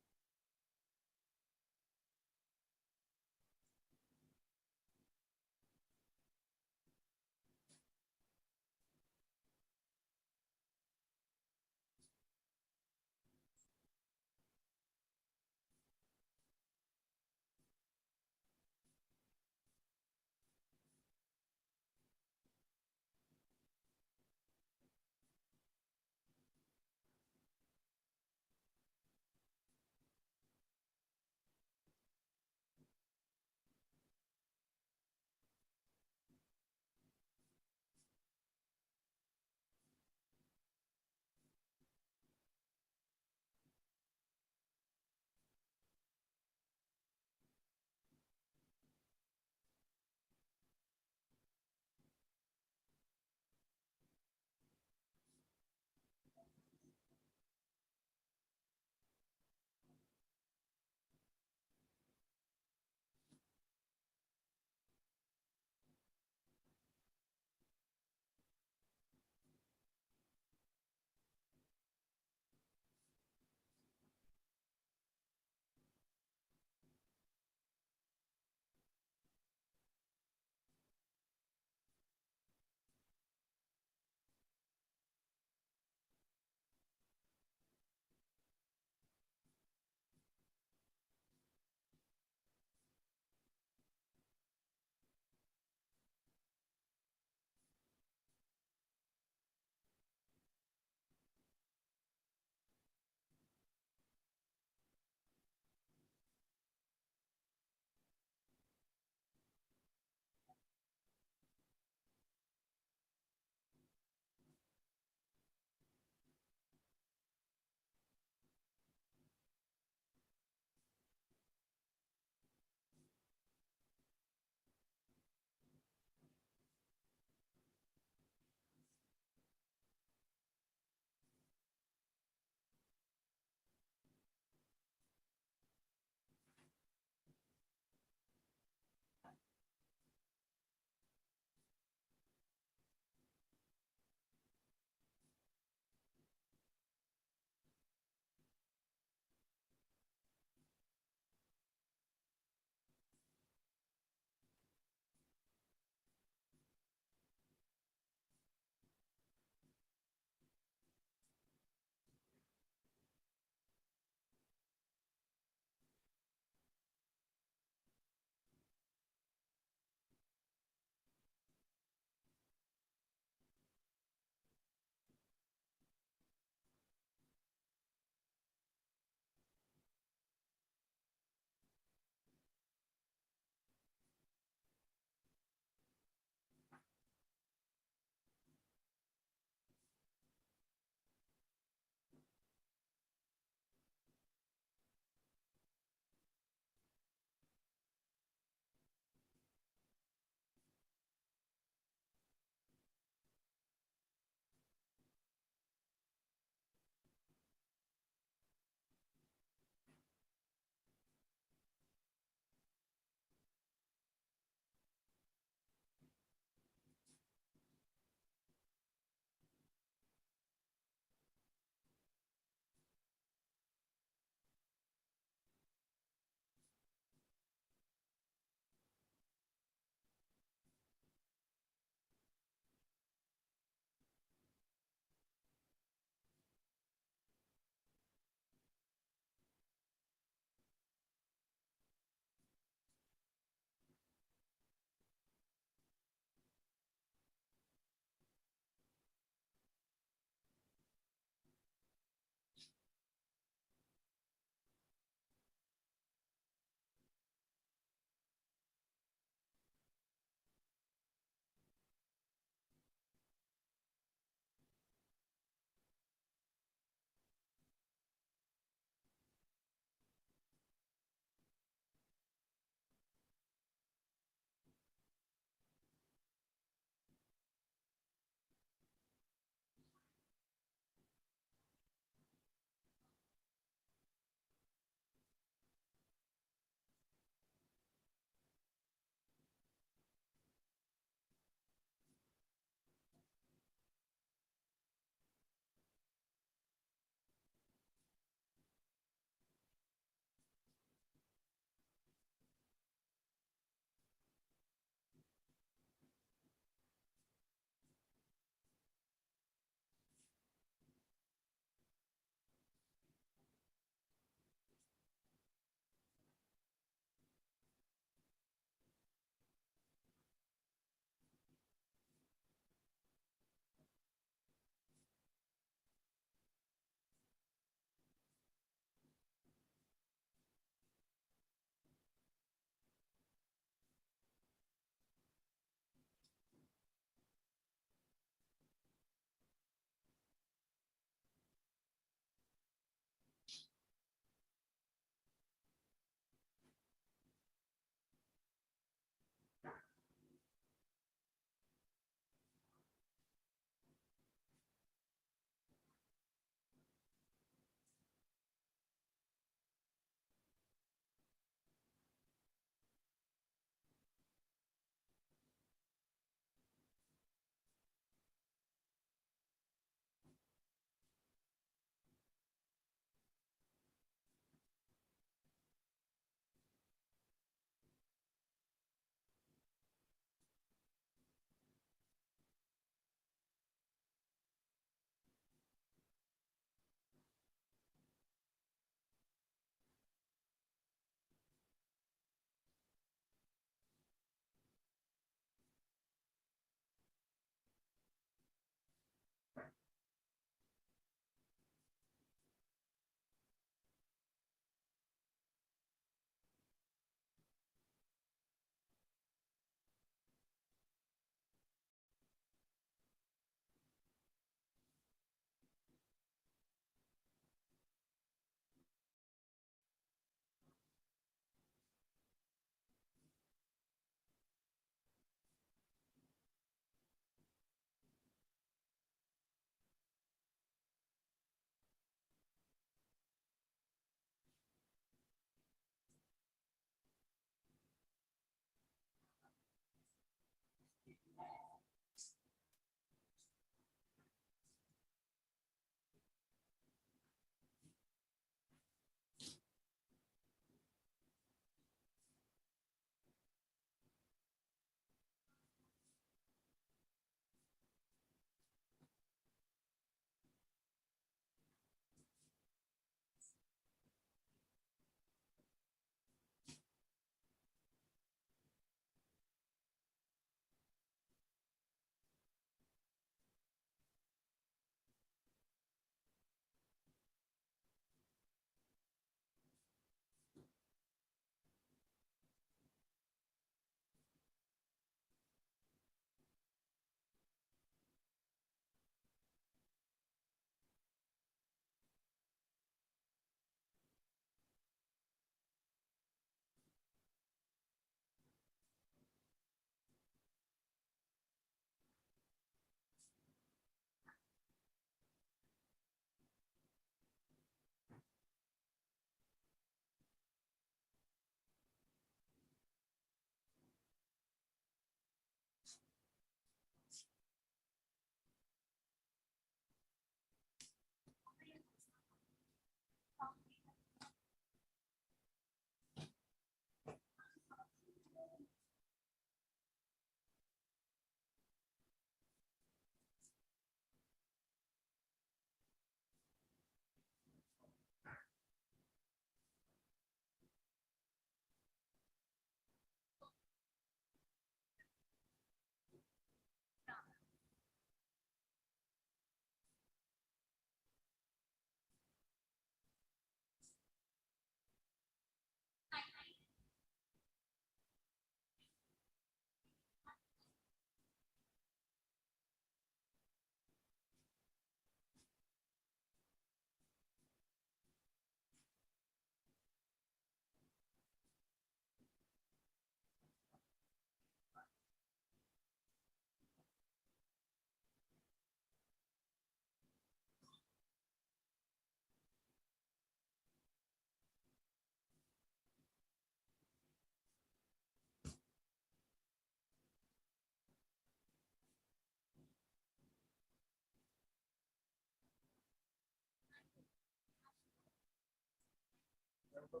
Speaker 14: 1,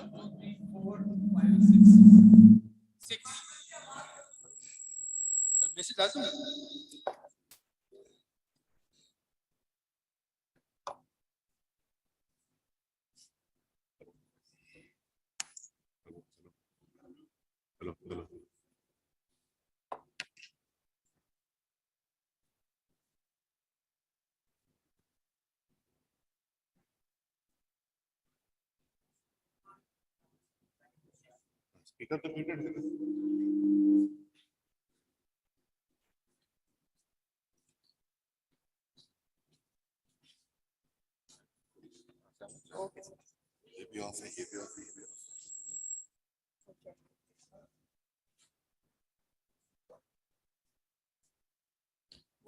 Speaker 14: 2, 3, 4, 5, 6. 6. Message lazım mı?
Speaker 16: Hello, hello. Speaker तो muted है ना?
Speaker 18: Okay, sir.
Speaker 16: ये भी off है, ये भी off है, ये भी off है.
Speaker 18: Okay.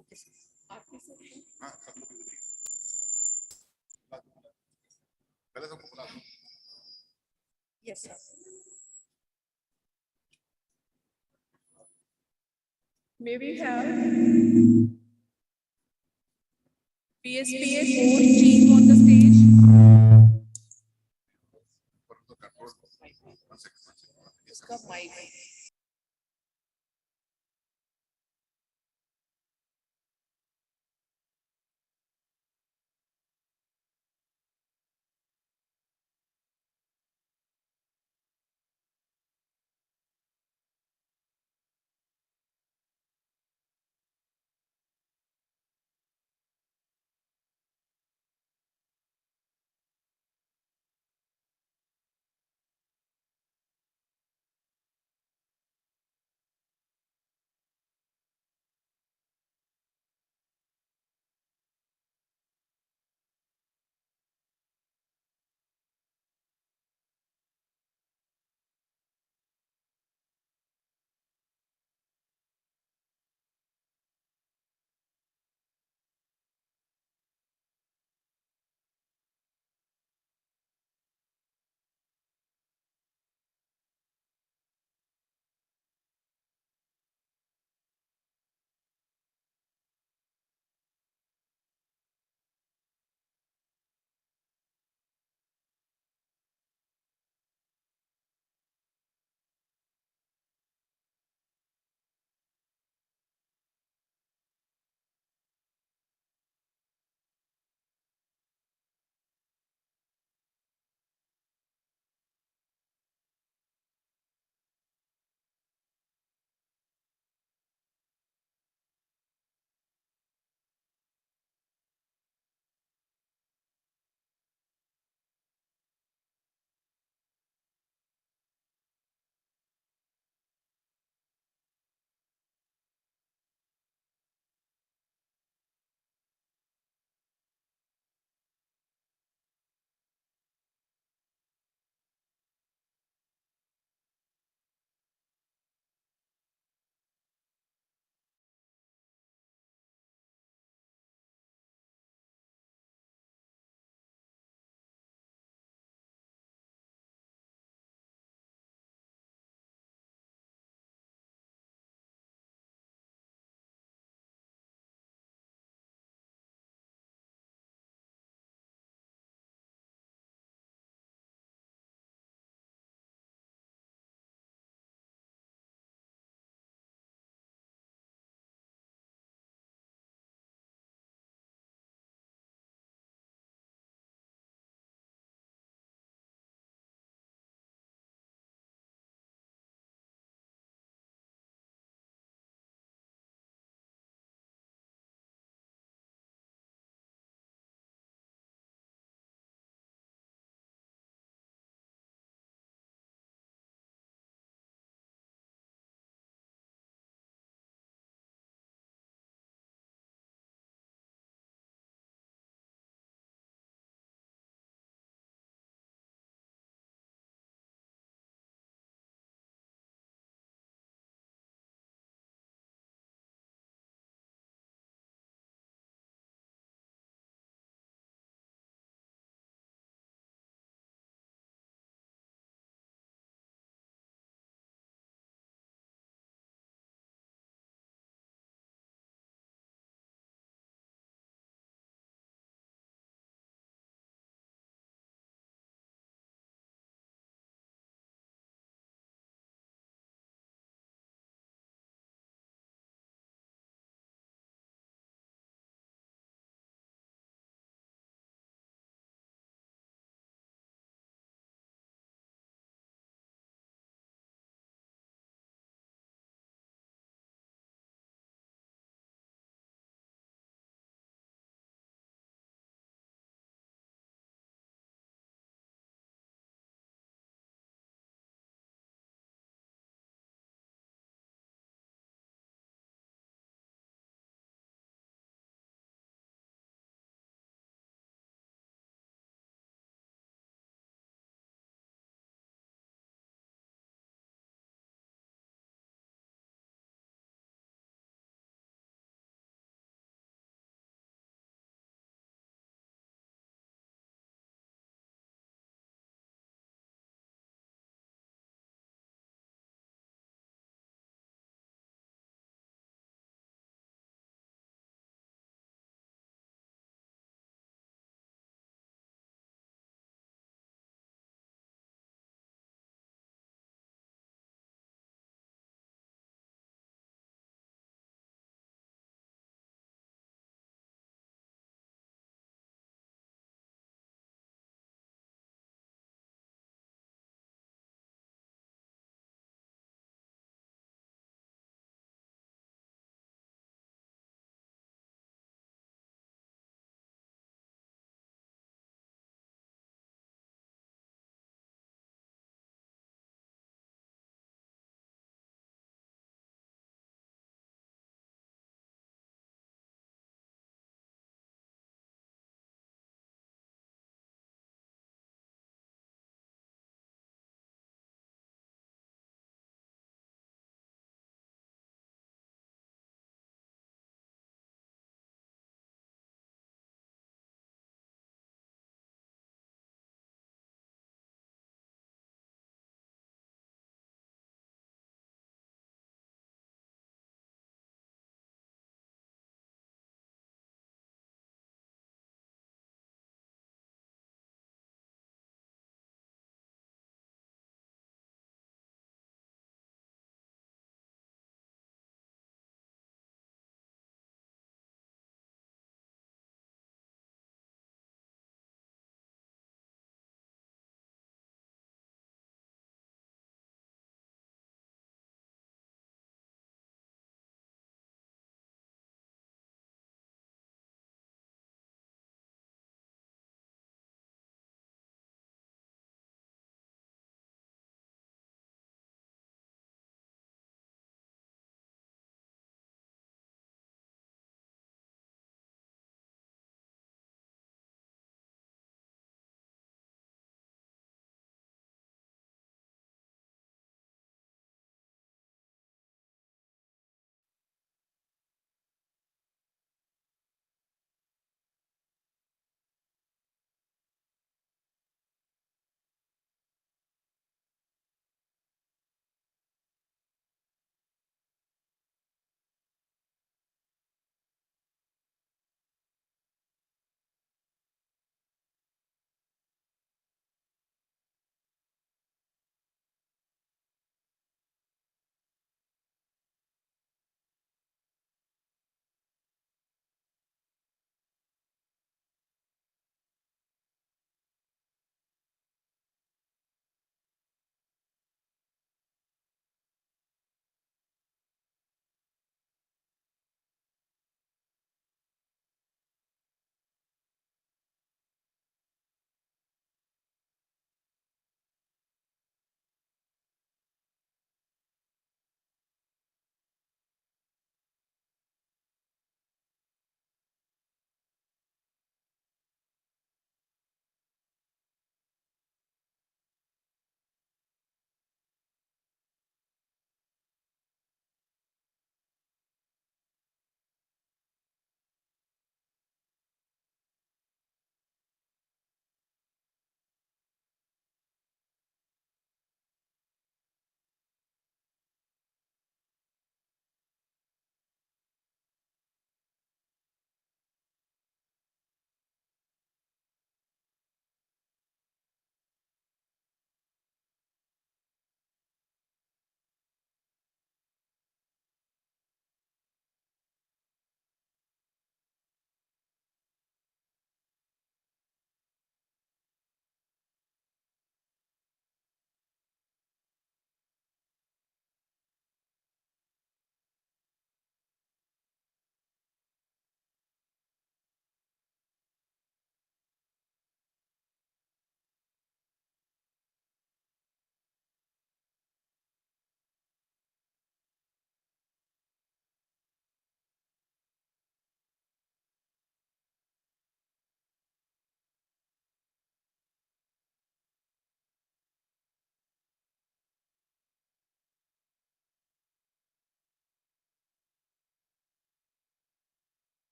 Speaker 18: Okay, sir. आपकी section?
Speaker 16: हाँ, सब लोग इधर ही हैं. पहले सबको बुला दो.
Speaker 18: Yes, sir. May we have PSPA core team on the stage?
Speaker 16: One second.
Speaker 18: उसका mic.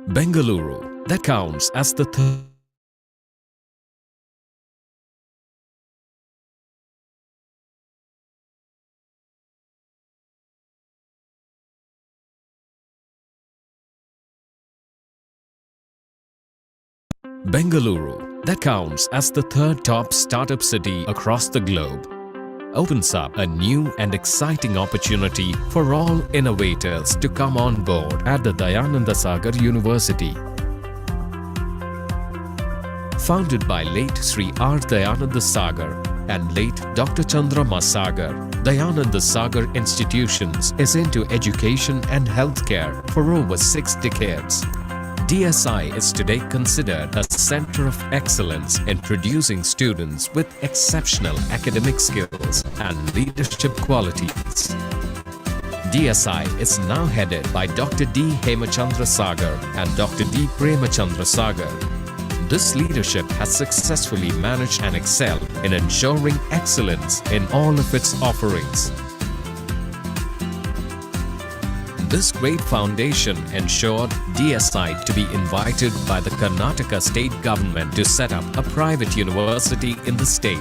Speaker 6: Bengaluru, that counts as the third. Bengaluru, that counts as the third top startup city across the globe, opens up a new and exciting opportunity for all innovators to come on board at the Dayananda Sagar University. Founded by late Sri R. Dayananda Sagar and late Dr. Chandrama Sagar, Dayananda Sagar Institutions is into education and healthcare for over 6 decades. DSI is today considered a center of excellence in producing students with exceptional academic skills and leadership qualities. DSI is now headed by Dr. D. Hemachandra Sagar and Dr. D. Premachandra Sagar. This leadership has successfully managed and excelled in ensuring excellence in all of its offerings. This great foundation ensured DSI to be invited by the Karnataka state government to set up a private university in the state.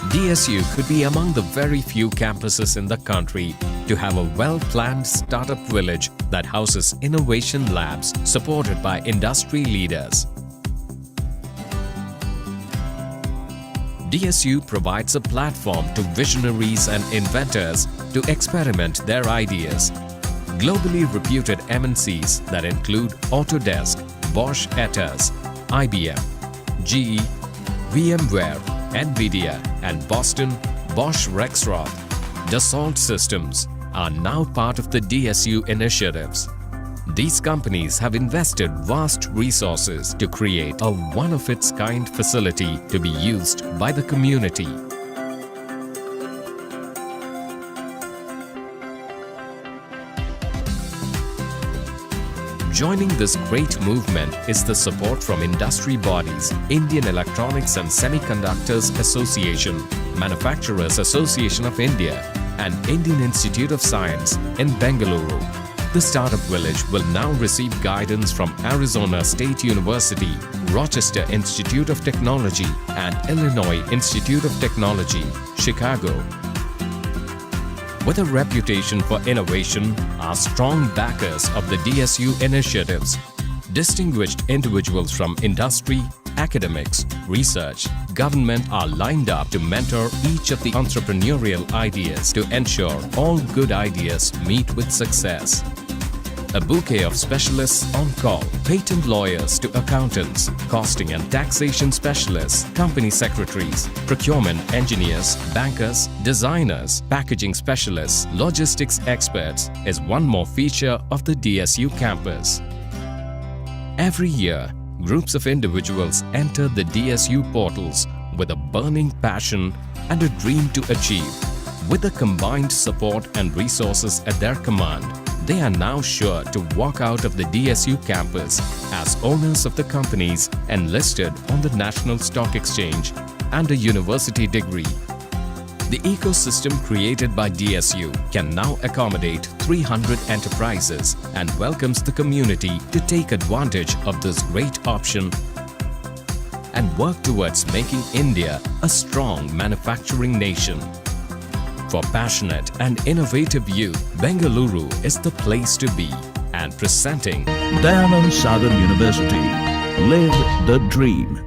Speaker 6: DSU could be among the very few campuses in the country to have a well-planned startup village that houses innovation labs supported by industry leaders. DSU provides a platform to visionaries and inventors to experiment their ideas. Globally reputed MNCs that include Autodesk, Bosch Etas, IBM, GE, VMware, NVIDIA and Boston, Bosch Rexroth, Dassault Systems are now part of the DSU initiatives. These companies have invested vast resources to create a one-of-its-kind facility to be used by the community. Joining this great movement is the support from industry bodies, Indian Electronics and Semiconductors Association, Manufacturers Association of India, and Indian Institute of Science in Bengaluru. The Startup Village will now receive guidance from Arizona State University, Rochester Institute of Technology, and Illinois Institute of Technology, Chicago. With a reputation for innovation, are strong backers of the DSU initiatives. Distinguished individuals from industry, academics, research, government are lined up to mentor each of the entrepreneurial ideas to ensure all good ideas meet with success. A bouquet of specialists on call, patent lawyers to accountants, costing and taxation specialists, company secretaries, procurement engineers, bankers, designers, packaging specialists, logistics experts is one more feature of the DSU campus. Every year, groups of individuals enter the DSU portals with a burning passion and a dream to achieve. With the combined support and resources at their command, they are now sure to walk out of the DSU campus as owners of the companies enlisted on the National Stock Exchange and a university degree. The ecosystem created by DSU can now accommodate 300 enterprises and welcomes the community to take advantage of this great option and work towards making India a strong manufacturing nation. For passionate and innovative youth, Bengaluru is the place to be. And presenting
Speaker 20: Dayananda Sagar University. Live the dream.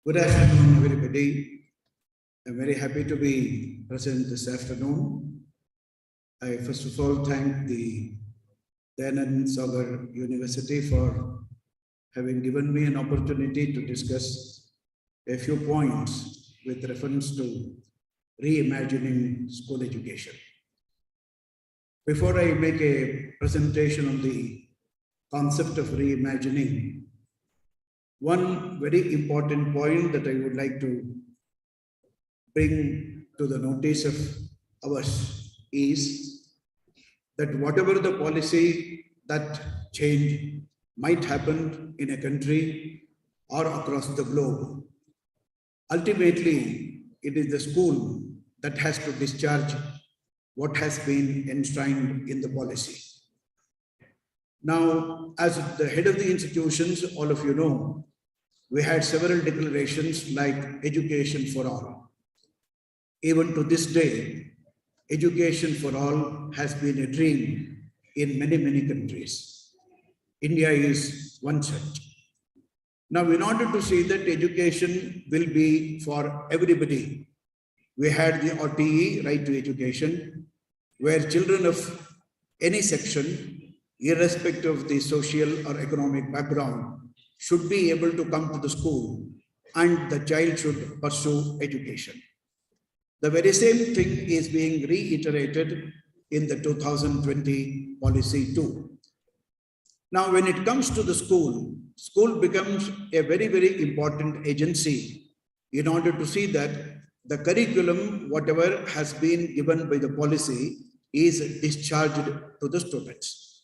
Speaker 3: Good afternoon, everybody. I'm very happy to be present this afternoon. I first of all thank the Dayanand Sagar University for having given me an opportunity to discuss a few points with reference to reimagining school education. Before I make a presentation on the concept of reimagining, one very important point that I would like to bring to the notice of ours is that whatever the policy that change might happen in a country or across the globe, ultimately it is the school that has to discharge what has been enshrined in the policy. Now, as the head of the institutions, all of you know, we had several declarations like education for all. Even to this day, education for all has been a dream in many, many countries. India is one such. Now, in order to see that education will be for everybody, we had the RTE, Right to Education, where children of any section, irrespective of the social or economic background, should be able to come to the school and the child should pursue education. The very same thing is being reiterated in the 2020 policy too. Now, when it comes to the school, school becomes a very, very important agency in order to see that the curriculum, whatever has been given by the policy, is discharged to the students.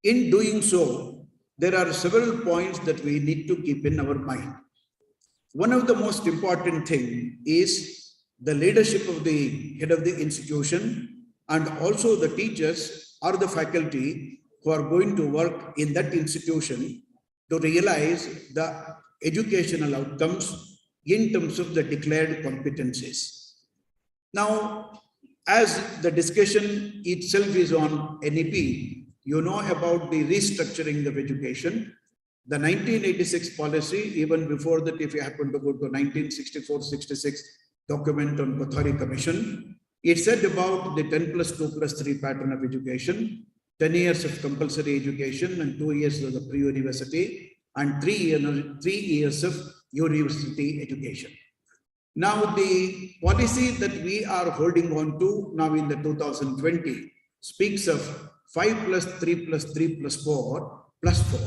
Speaker 3: In doing so, there are several points that we need to keep in our mind. One of the most important thing is the leadership of the head of the institution and also the teachers or the faculty who are going to work in that institution to realize the educational outcomes in terms of the declared competencies. Now, as the discussion itself is on NEP, you know about the restructuring of education. The 1986 policy, even before that, if you happen to go to 1964-66 document on Kothari Commission, it said about the 10+2+3 pattern of education, 10 years of compulsory education and 2 years of the pre-university and 3 years of university education. Now, the policy that we are holding on to now in the 2020 speaks of 5+3+3+4+4.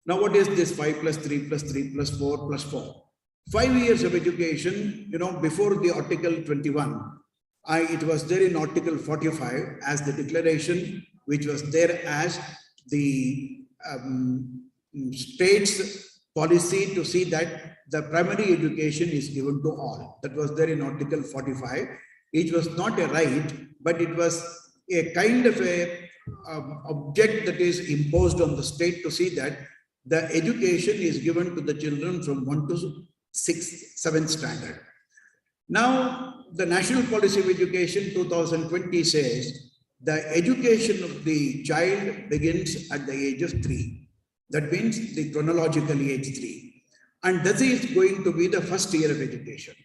Speaker 3: Now, what is this 5+3+3+4+4? 5 years of education, you know, before the Article 21, it was there in Article 45 as the declaration, which was there as the state's policy to see that the primary education is given to all. That was there in Article 45. It was not a right, but it was a kind of a object that is imposed on the state to see that the education is given to the children from 1 to 7th standard. Now, the National Policy of Education 2020 says the education of the child begins at the age of 3. That means the chronological age 3. And this is going to be the first year of education.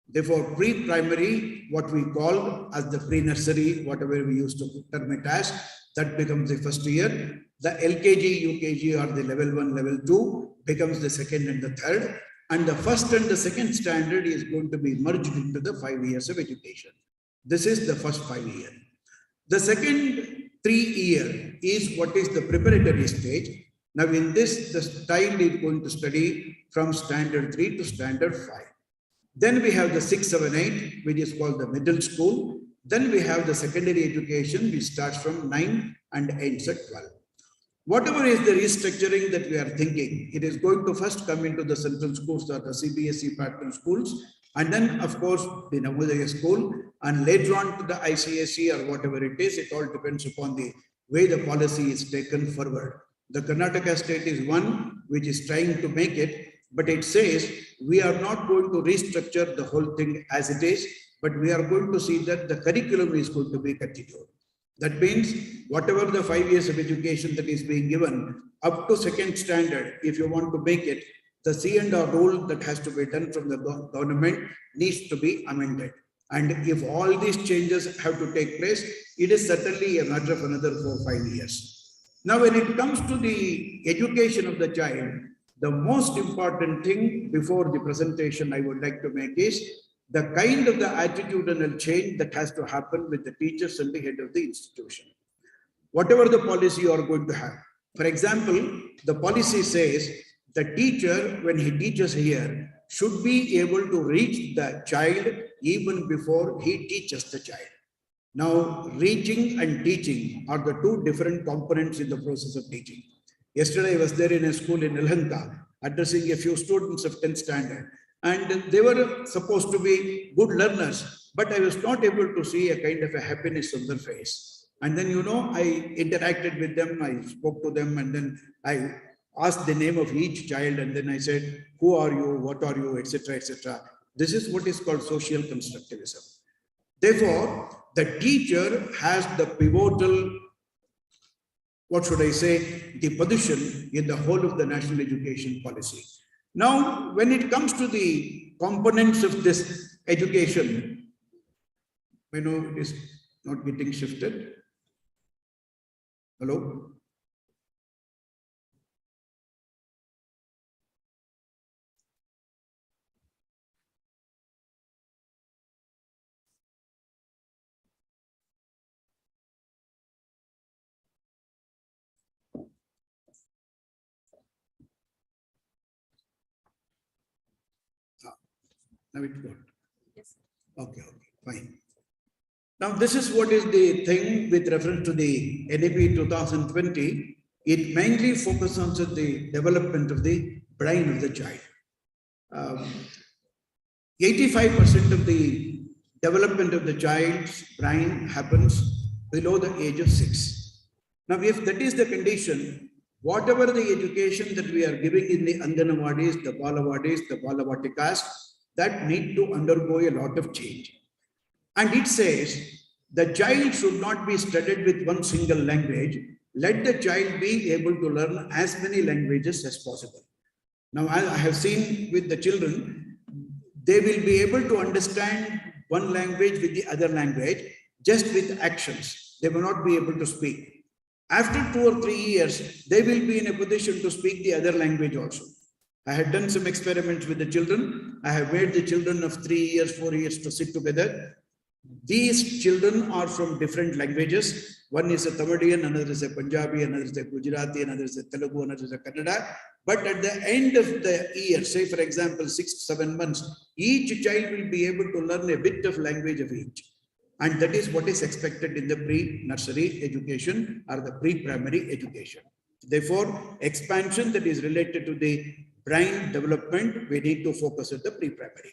Speaker 3: Therefore, pre-primary, what we call as the pre-nursery, whatever we used to term it as, that becomes the first year. The LKG, UKG or the level 1, level 2 becomes the second and the third. And the first and the second standard is going to be merged into the 5 years of education. This is the first 5 years. The second 3 year is what is the preparatory stage. Now in this, the child is going to study from standard 3 to standard 5. Then we have the 6, 7, 8, which is called the middle school. Then we have the secondary education, which starts from 9 and ends at 12. Whatever is the restructuring that we are thinking, it is going to first come into the central schools or the CBSE pattern schools, and then of course the Navodaya school, and later on to the ICSE or whatever it is. It all depends upon the way the policy is taken forward. The Karnataka state is one which is trying to make it, but it says we are not going to restructure the whole thing as it is, but we are going to see that the curriculum is going to be continued. That means whatever the 5 years of education that is being given up to second standard, if you want to make it, the C&R rule that has to be done from the government needs to be amended. And if all these changes have to take place, it is certainly a matter of another 4 or 5 years. Now, when it comes to the education of the child, the most important thing before the presentation I would like to make is the kind of the attitudinal change that has to happen with the teachers and the head of the institution. Whatever the policy you are going to have. For example, the policy says the teacher, when he teaches here, should be able to reach the child even before he teaches the child. Now, reaching and teaching are the two different components in the process of teaching. Yesterday, I was there in a school in Ilhanka, addressing a few students of 10th standard, and they were supposed to be good learners, but I was not able to see a kind of a happiness on their face. And then, I interacted with them, I spoke to them, and then I asked the name of each child, and then I said, who are you, what are you, etc., etc. This is what is called social constructivism. Therefore, the teacher has the pivotal, what should I say, the position in the whole of the national education policy. Now, when it comes to the components of this education, it is not getting shifted. Hello? Now it's good.
Speaker 4: Yes.
Speaker 3: Okay, fine. Now, this is what is the thing with reference to the NEP 2020. It mainly focuses on the development of the brain of the child. 85% of the development of the child's brain happens below the age of 6. Now, if that is the condition, whatever the education that we are giving in the Anganwadis, the Balawadis, the Balavatikas, that need to undergo a lot of change. And it says the child should not be studied with one single language. Let the child be able to learn as many languages as possible. Now, I have seen with the children, they will be able to understand one language with the other language just with actions. They will not be able to speak. After 2 or 3 years, they will be in a position to speak the other language also. I had done some experiments with the children. I have made the children of 3 years, 4 years to sit together. These children are from different languages. One is a Tamilian, another is a Punjabi, another is a Gujarati, another is a Telugu, another is a Kannada. But at the end of the year, say for example, 6 to 7 months, each child will be able to learn a bit of language of each. And that is what is expected in the pre-nursery education or the pre-primary education. Therefore, expansion that is related to the brain development, we need to focus at the pre-primary.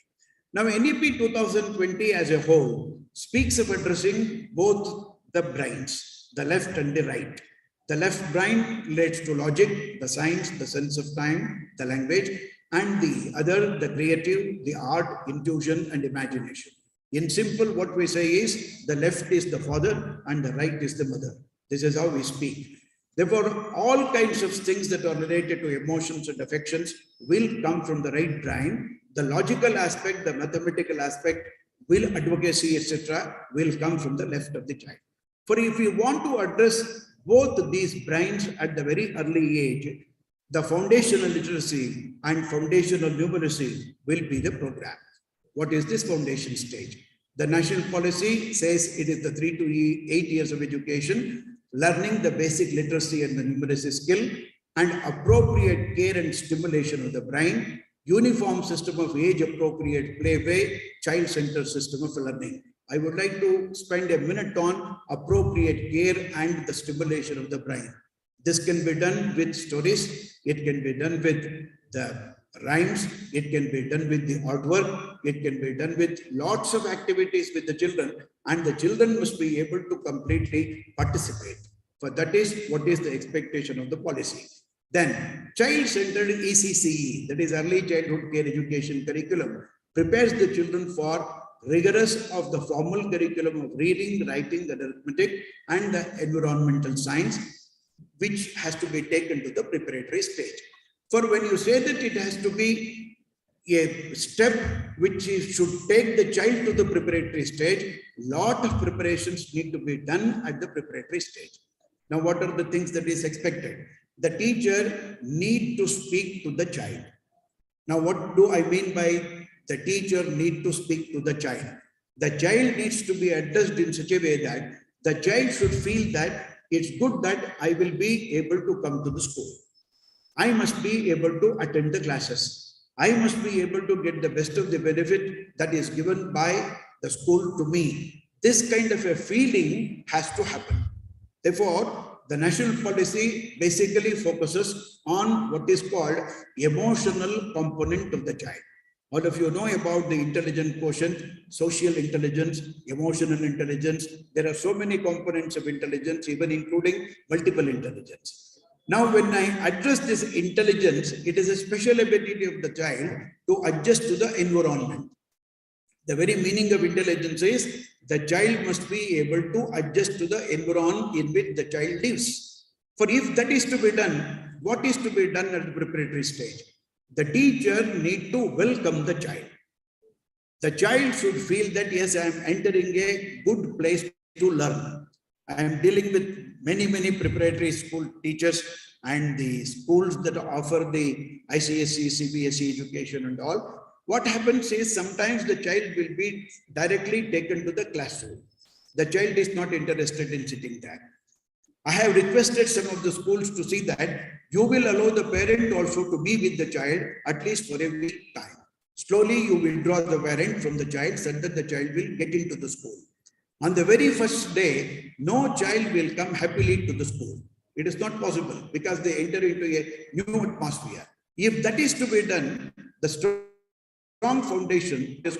Speaker 3: Now, NEP 2020 as a whole speaks of addressing both the brains, the left and the right. The left brain relates to logic, the science, the sense of time, the language, and the other, the creative, the art, intuition, and imagination. In simple, what we say is the left is the father and the right is the mother. This is how we speak. Therefore, all kinds of things that are related to emotions and affections will come from the right brain. The logical aspect, the mathematical aspect, will advocacy, etc., will come from the left of the child. For if you want to address both these brains at the very early age, the foundational literacy and foundational numeracy will be the program. What is this foundation stage? The national policy says it is the 3 to 8 years of education, learning the basic literacy and the numeracy skill, and appropriate care and stimulation of the brain, uniform system of age-appropriate play-way, child-centered system of learning. I would like to spend a minute on appropriate care and the stimulation of the brain. This can be done with stories, it can be done with the rhymes, it can be done with the artwork, it can be done with lots of activities with the children, and the children must be able to completely participate. For that is what is the expectation of the policy. Then, child-centered ECCE, that is Early Childhood Care Education Curriculum, prepares the children for rigorous of the formal curriculum of reading, writing, the arithmetic, and the environmental science, which has to be taken to the preparatory stage. For when you say that it has to be a step which should take the child to the preparatory stage, lot of preparations need to be done at the preparatory stage. Now, what are the things that is expected? The teacher need to speak to the child. Now, what do I mean by the teacher need to speak to the child? The child needs to be addressed in such a way that the child should feel that it's good that I will be able to come to the school. I must be able to attend the classes. I must be able to get the best of the benefit that is given by the school to me. This kind of a feeling has to happen. Therefore, the national policy basically focuses on what is called emotional component of the child. All of you know about the intelligent quotient, social intelligence, emotional intelligence. There are so many components of intelligence, even including multiple intelligence. Now, when I address this intelligence, it is a special ability of the child to adjust to the environment. The very meaning of intelligence is the child must be able to adjust to the environment in which the child lives. For if that is to be done, what is to be done at the preparatory stage? The teacher need to welcome the child. The child should feel that, yes, I am entering a good place to learn. I am dealing with many preparatory school teachers and the schools that offer the ICSE, CBSE education and all. What happens is sometimes the child will be directly taken to the classroom. The child is not interested in sitting there. I have requested some of the schools to see that you will allow the parent also to be with the child at least for a week time. Slowly you will draw the parent from the child so that the child will get into the school. On the very first day, no child will come happily to the school. It is not possible because they enter into a new atmosphere. If that is to be done, the strong foundation is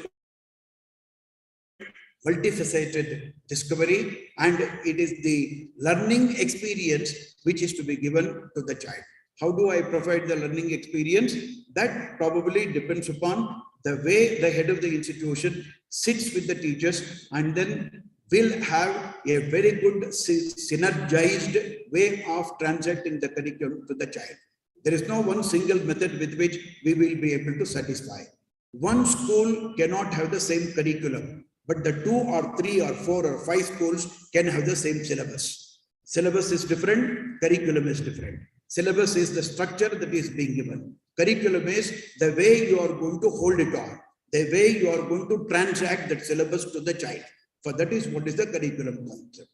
Speaker 3: multifaceted discovery, and it is the learning experience which is to be given to the child. How do I provide the learning experience? That probably depends upon the way the head of the institution sits with the teachers and then will have a very good synergized way of transacting the curriculum to the child. There is no one single method with which we will be able to satisfy. One school cannot have the same curriculum, but the 2 or 3 or 4 or 5 schools can have the same syllabus. Syllabus is different, curriculum is different. Syllabus is the structure that is being given. Curriculum is the way you are going to hold it on, the way you are going to transact that syllabus to the child. For that is what is the curriculum concept.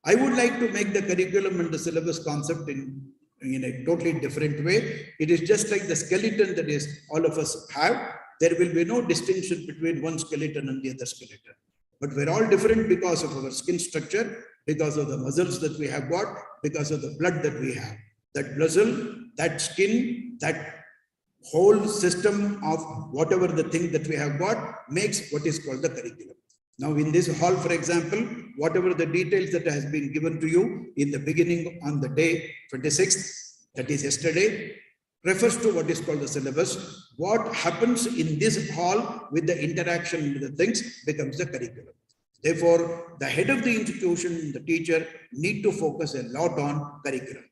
Speaker 3: I would like to make the curriculum and the syllabus concept in a totally different way. It is just like the skeleton that is all of us have. There will be no distinction between one skeleton and the other skeleton. But we're all different because of our skin structure, because of the muscles that we have got, because of the blood that we have. That muscle, that skin, that whole system of whatever the thing that we have got makes what is called the curriculum. Now in this hall, for example, whatever the details that has been given to you in the beginning on the day 26th, that is yesterday, refers to what is called the syllabus. What happens in this hall with the interaction with the things becomes the curriculum. Therefore, the head of the institution, the teacher, need to focus a lot on curriculum.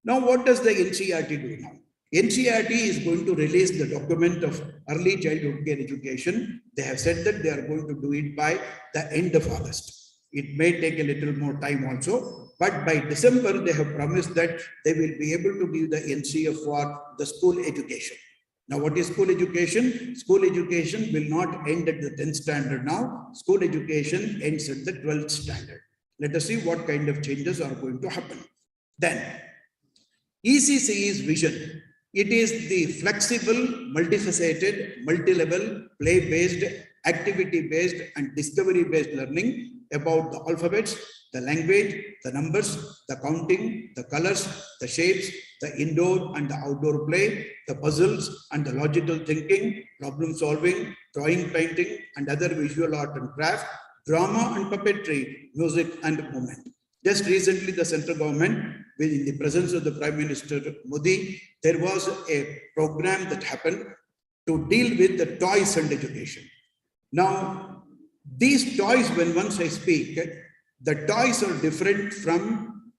Speaker 3: Now, what does the NCERT do now? NCERT is going to release the document of early childhood care education. They have said that they are going to do it by the end of August. It may take a little more time also, but by December, they have promised that they will be able to give the NCE for the school education. Now, what is school education? School education will not end at the 10th standard now. School education ends at the 12th standard. Let us see what kind of changes are going to happen. Then, ECCE's vision. It is the flexible, multifaceted, multi-level, play-based, activity-based and discovery-based learning about the alphabets, the language, the numbers, the counting, the colors, the shapes, the indoor and the outdoor play, the puzzles and the logical thinking, problem solving, drawing, painting and other visual art and craft, drama and puppetry, music and movement. Just recently, the central government, in the presence of the Prime Minister Modi, there was a program that happened to deal with the toys and education. Now, these toys, when once I speak, the toys are different from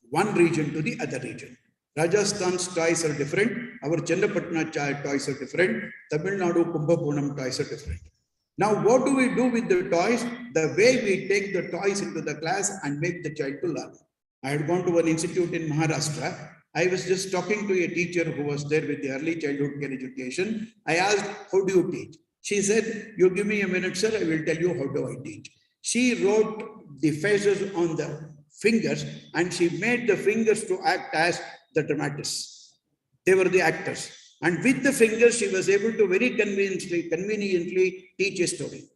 Speaker 3: one region to the other region. Rajasthan's toys are different, our Chennapatna toys are different. Tamil Nadu Kumbakonam toys are different. Now, what do we do with the toys? The way we take the toys into the class and make the child to learn. I had gone to an institute in Maharashtra. I was just talking to a teacher who was there with the early childhood care education. I asked, how do you teach? She said, you give me a minute, sir, I will tell you how do I teach. She wrote the faces on the fingers and she made the fingers to act as the dramatists. They were the actors. And with the fingers, she was able to very conveniently teach a story.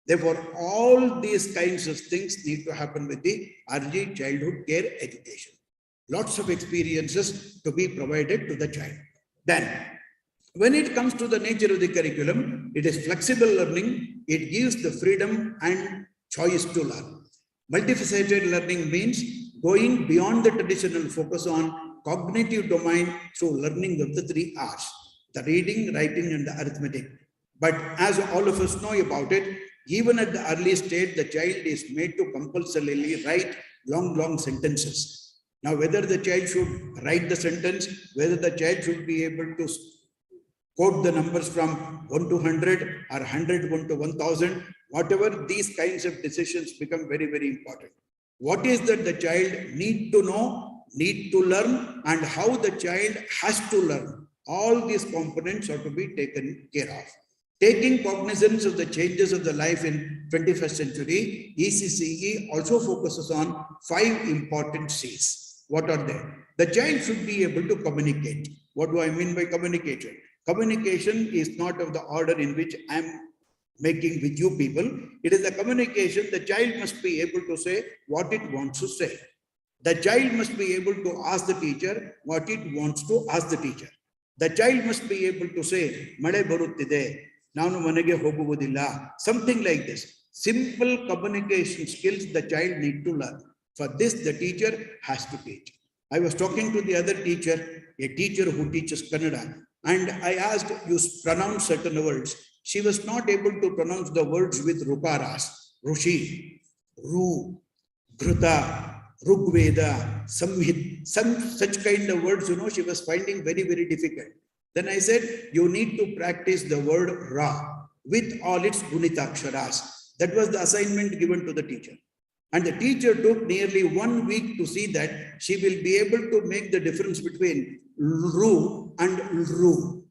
Speaker 3: Therefore, all these kinds of things need to happen with the early childhood care education. Lots of experiences to be provided to the child. Then, when it comes to the nature of the curriculum, it is flexible learning. It gives the freedom and choice to learn. Multifaceted learning means going beyond the traditional focus on cognitive domain through learning of the 3 R's, the reading, writing, and the arithmetic. But as all of us know about it, even at the early stage, the child is made to compulsorily write long sentences. Now, whether the child should write the sentence, whether the child should be able to quote the numbers from 1 to 100 or 100, 1 to 1000, whatever, these kinds of decisions become very, very important. What is that the child need to know, need to learn, and how the child has to learn. All these components are to be taken care of. Taking cognizance of the changes of the life in 21st century, ECCE also focuses on 5 important C's. What are they? The child should be able to communicate. What do I mean by communication? Communication is not of the order in which I am making with you people. It is the communication. The child must be able to say what it wants to say. The child must be able to ask the teacher what it wants to ask the teacher. The child must be able to say, Male baruttide, nanu manage hoguvudilla, something like this. Simple communication skills the child need to learn. For this, the teacher has to teach. I was talking to the other teacher, a teacher who teaches Kannada, and I asked, you pronounce certain words. She was not able to pronounce the words with rukaras, Rushi, Ru, Dhruta, Rugveda, Samhit, some such kind of words, she was finding very, very difficult. Then I said, you need to practice the word Ra with all its Gunitaksharas. That was the assignment given to the teacher. And the teacher took nearly 1 week to see that she will be able to make the difference between Ru and Ru.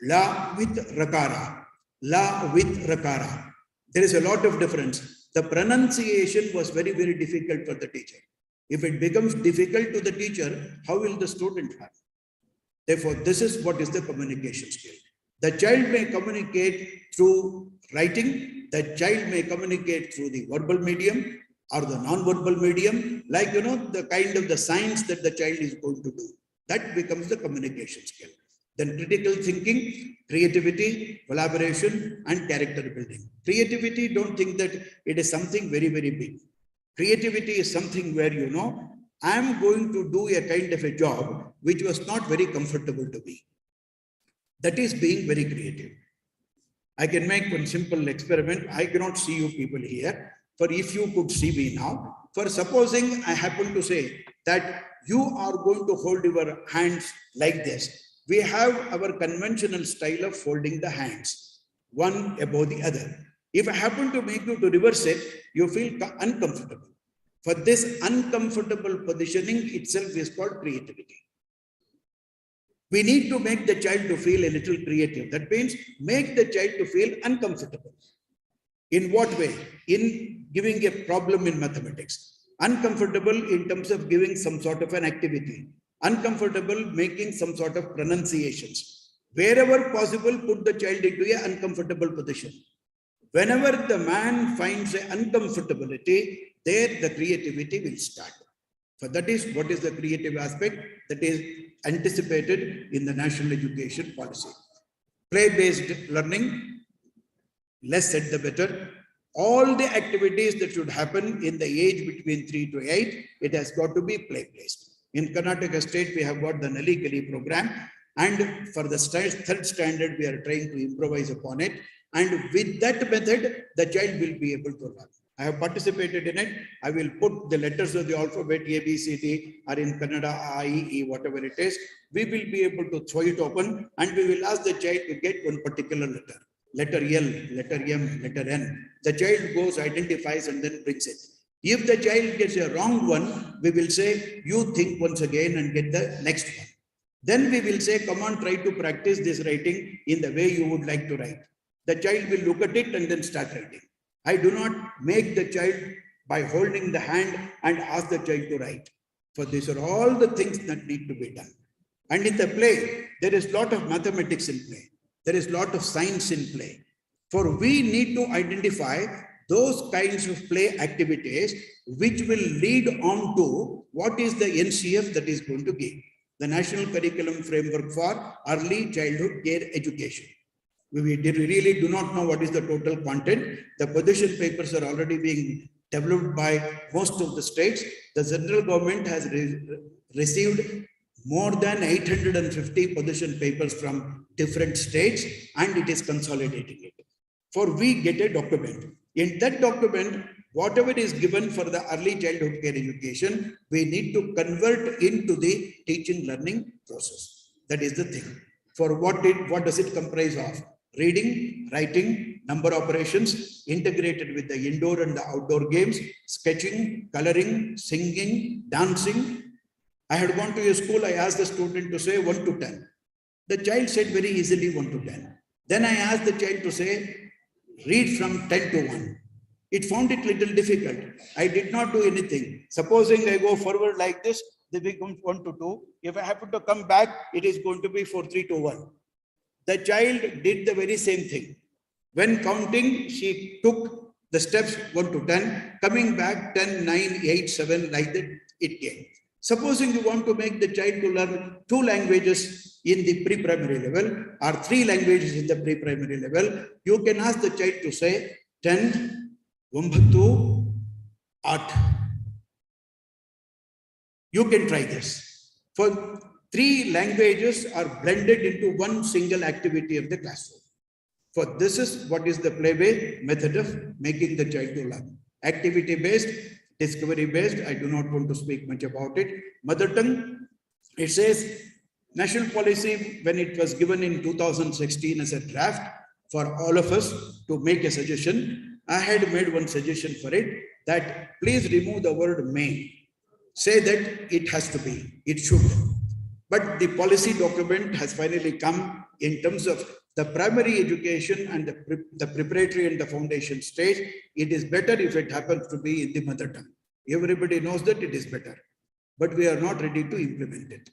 Speaker 3: La with Rakara. La with Rakara. There is a lot of difference. The pronunciation was very, very difficult for the teacher. If it becomes difficult to the teacher, how will the student learn? Therefore, this is what is the communication skill. The child may communicate through writing. The child may communicate through the verbal medium or the non-verbal medium, like, the kind of the signs that the child is going to do. That becomes the communication skill. Then critical thinking, creativity, collaboration, and character building. Creativity, don't think that it is something very, very big. Creativity is something where, I am going to do a kind of a job which was not very comfortable to me. That is being very creative. I can make one simple experiment. I cannot see you people here. For if you could see me now, for supposing I happen to say that you are going to hold your hands like this. We have our conventional style of folding the hands, one above the other. If I happen to make you to reverse it, you feel uncomfortable. For this uncomfortable positioning itself is called creativity. We need to make the child to feel a little creative. That means make the child to feel uncomfortable. In what way? In giving a problem in mathematics. Uncomfortable in terms of giving some sort of an activity. Uncomfortable making some sort of pronunciations. Wherever possible, put the child into an uncomfortable position. Whenever the man finds an uncomfortability, there the creativity will start. So that is what is the creative aspect that is anticipated in the national education policy. Play-based learning, less said the better. All the activities that should happen in the age between 3 to 8, it has got to be play-based. In Karnataka state, we have got the Nali Kali program, and for the third standard, we are trying to improvise upon it. And with that method, the child will be able to learn. I have participated in it. I will put the letters of the alphabet A, B, C, D or in Kannada, I, E, whatever it is. We will be able to throw it open and we will ask the child to get one particular letter. Letter L, letter M, letter N. The child goes, identifies and then brings it. If the child gets a wrong one, we will say, you think once again and get the next one. Then we will say, come on, try to practice this writing in the way you would like to write. The child will look at it and then start writing. I do not make the child by holding the hand and ask the child to write. For these are all the things that need to be done. And in the play, there is a lot of mathematics in play. There is a lot of science in play. For we need to identify those kinds of play activities which will lead on to what is the NCF that is going to give. The National Curriculum Framework for Early Childhood Care Education. We really do not know what is the total content. The position papers are already being developed by most of the states. The central government has received more than 850 position papers from different states and it is consolidating it. For we get a document. In that document, whatever is given for the early childhood care education, we need to convert into the teaching learning process. That is the thing. For what does it comprise of? Reading, writing, number operations, integrated with the indoor and the outdoor games, sketching, coloring, singing, dancing. I had gone to a school, I asked the student to say 1 to 10. The child said very easily 1 to 10. Then I asked the child to say, read from 10 to 1. It found it little difficult. I did not do anything. Supposing I go forward like this, they become 1 to 2. If I happen to come back, it is going to be 4, 3 to 1. The child did the very same thing. When counting, she took the steps 1 to 10, coming back 10, 9, 8, 7, like that it came. Supposing you want to make the child to learn 2 languages in the pre-primary level or 3 languages in the pre-primary level, you can ask the child to say 10, 9, 8. You can try this. For 3 languages are blended into one single activity of the classroom. For this is what is the play-based method of making the child to learn. Activity-based, discovery-based, I do not want to speak much about it. Mother tongue, it says, national policy, when it was given in 2016 as a draft for all of us to make a suggestion, I had made one suggestion for it, that please remove the word may. Say that it has to be, it should. But the policy document has finally come in terms of the primary education and the preparatory and the foundation stage. It is better if it happens to be in the mother tongue. Everybody knows that it is better, but we are not ready to implement it.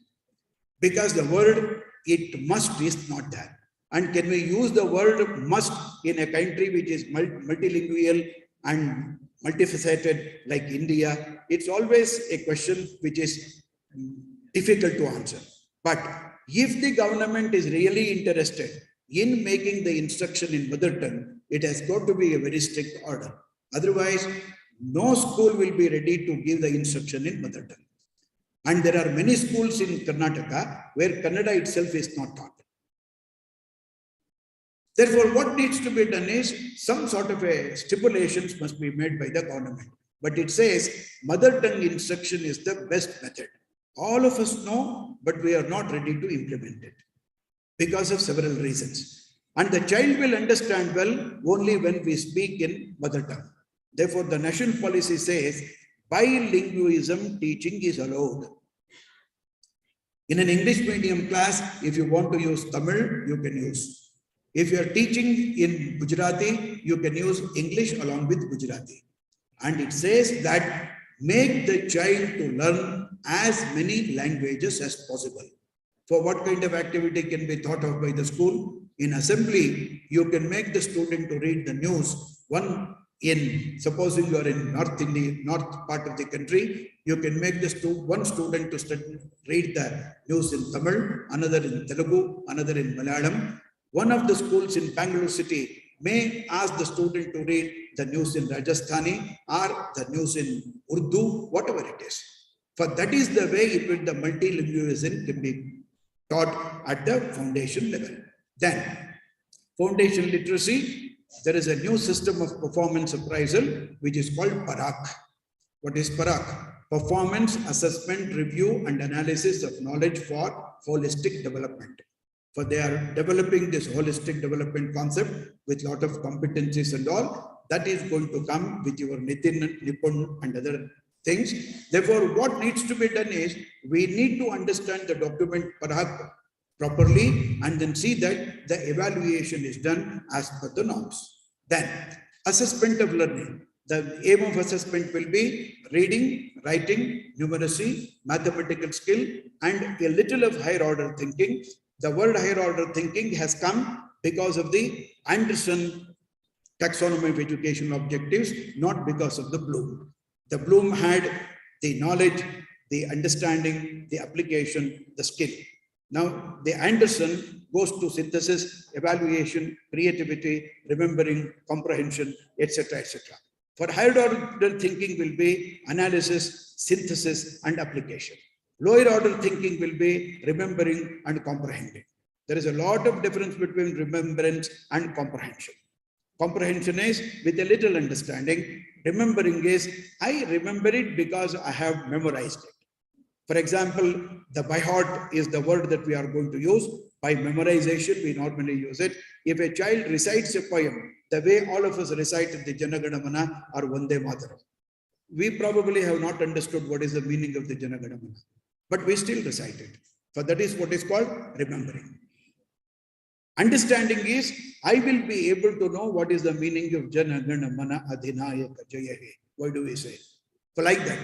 Speaker 3: Because the word it must is not there. And can we use the word must in a country which is multilingual and multifaceted like India? It's always a question which is difficult to answer. But if the government is really interested in making the instruction in mother tongue, it has got to be a very strict order. Otherwise, no school will be ready to give the instruction in mother tongue. And there are many schools in Karnataka where Kannada itself is not taught. Therefore, what needs to be done is some sort of a stipulations must be made by the government. But it says mother tongue instruction is the best method. All of us know, but we are not ready to implement it because of several reasons. And the child will understand well only when we speak in mother tongue. Therefore, the national policy says bilingualism teaching is allowed. In an English medium class, if you want to use Tamil, you can use. If you are teaching in Gujarati, you can use English along with Gujarati. And it says that make the child to learn as many languages as possible. For what kind of activity can be thought of by the school? In assembly, you can make the student to read the news. Supposing you are in north part of the country, you can make one student to read the news in Tamil, another in Telugu, another in Malayalam. One of the schools in Bangalore city may ask the student to read the news in Rajasthani or the news in Urdu, whatever it is. For that is the way in which the multilingualism can be taught at the foundation level. Then, foundation literacy, there is a new system of performance appraisal, which is called PARAK. What is PARAK? Performance Assessment, Review and Analysis of Knowledge for Holistic Development. For they are developing this holistic development concept with lot of competencies and all. That is going to come with your Nitin, Nipun and other things. Therefore, what needs to be done is, we need to understand the document PARAK properly and then see that the evaluation is done as per the norms. Then, assessment of learning. The aim of assessment will be reading, writing, numeracy, mathematical skill, and a little of higher order thinking. The word higher order thinking has come because of the Anderson taxonomy of educational objectives, not because of the Bloom. The Bloom had the knowledge, the understanding, the application, the skill. Now, the Anderson goes to synthesis, evaluation, creativity, remembering, comprehension, etc., etc. For higher order thinking will be analysis, synthesis, and application. Lower order thinking will be remembering and comprehending. There is a lot of difference between remembrance and comprehension. Comprehension is with a little understanding. Remembering is, I remember it because I have memorized it. For example, the by heart is the word that we are going to use. By memorization, we normally use it. If a child recites a poem, the way all of us recited the Jana Gana Mana or Vande Mataram, we probably have not understood what is the meaning of the Jana Gana Mana, but we still recite it. For that is what is called remembering. Understanding is, I will be able to know what is the meaning of Jana Gana Mana Adhinayaka Jayahe. Why do we say? So like that.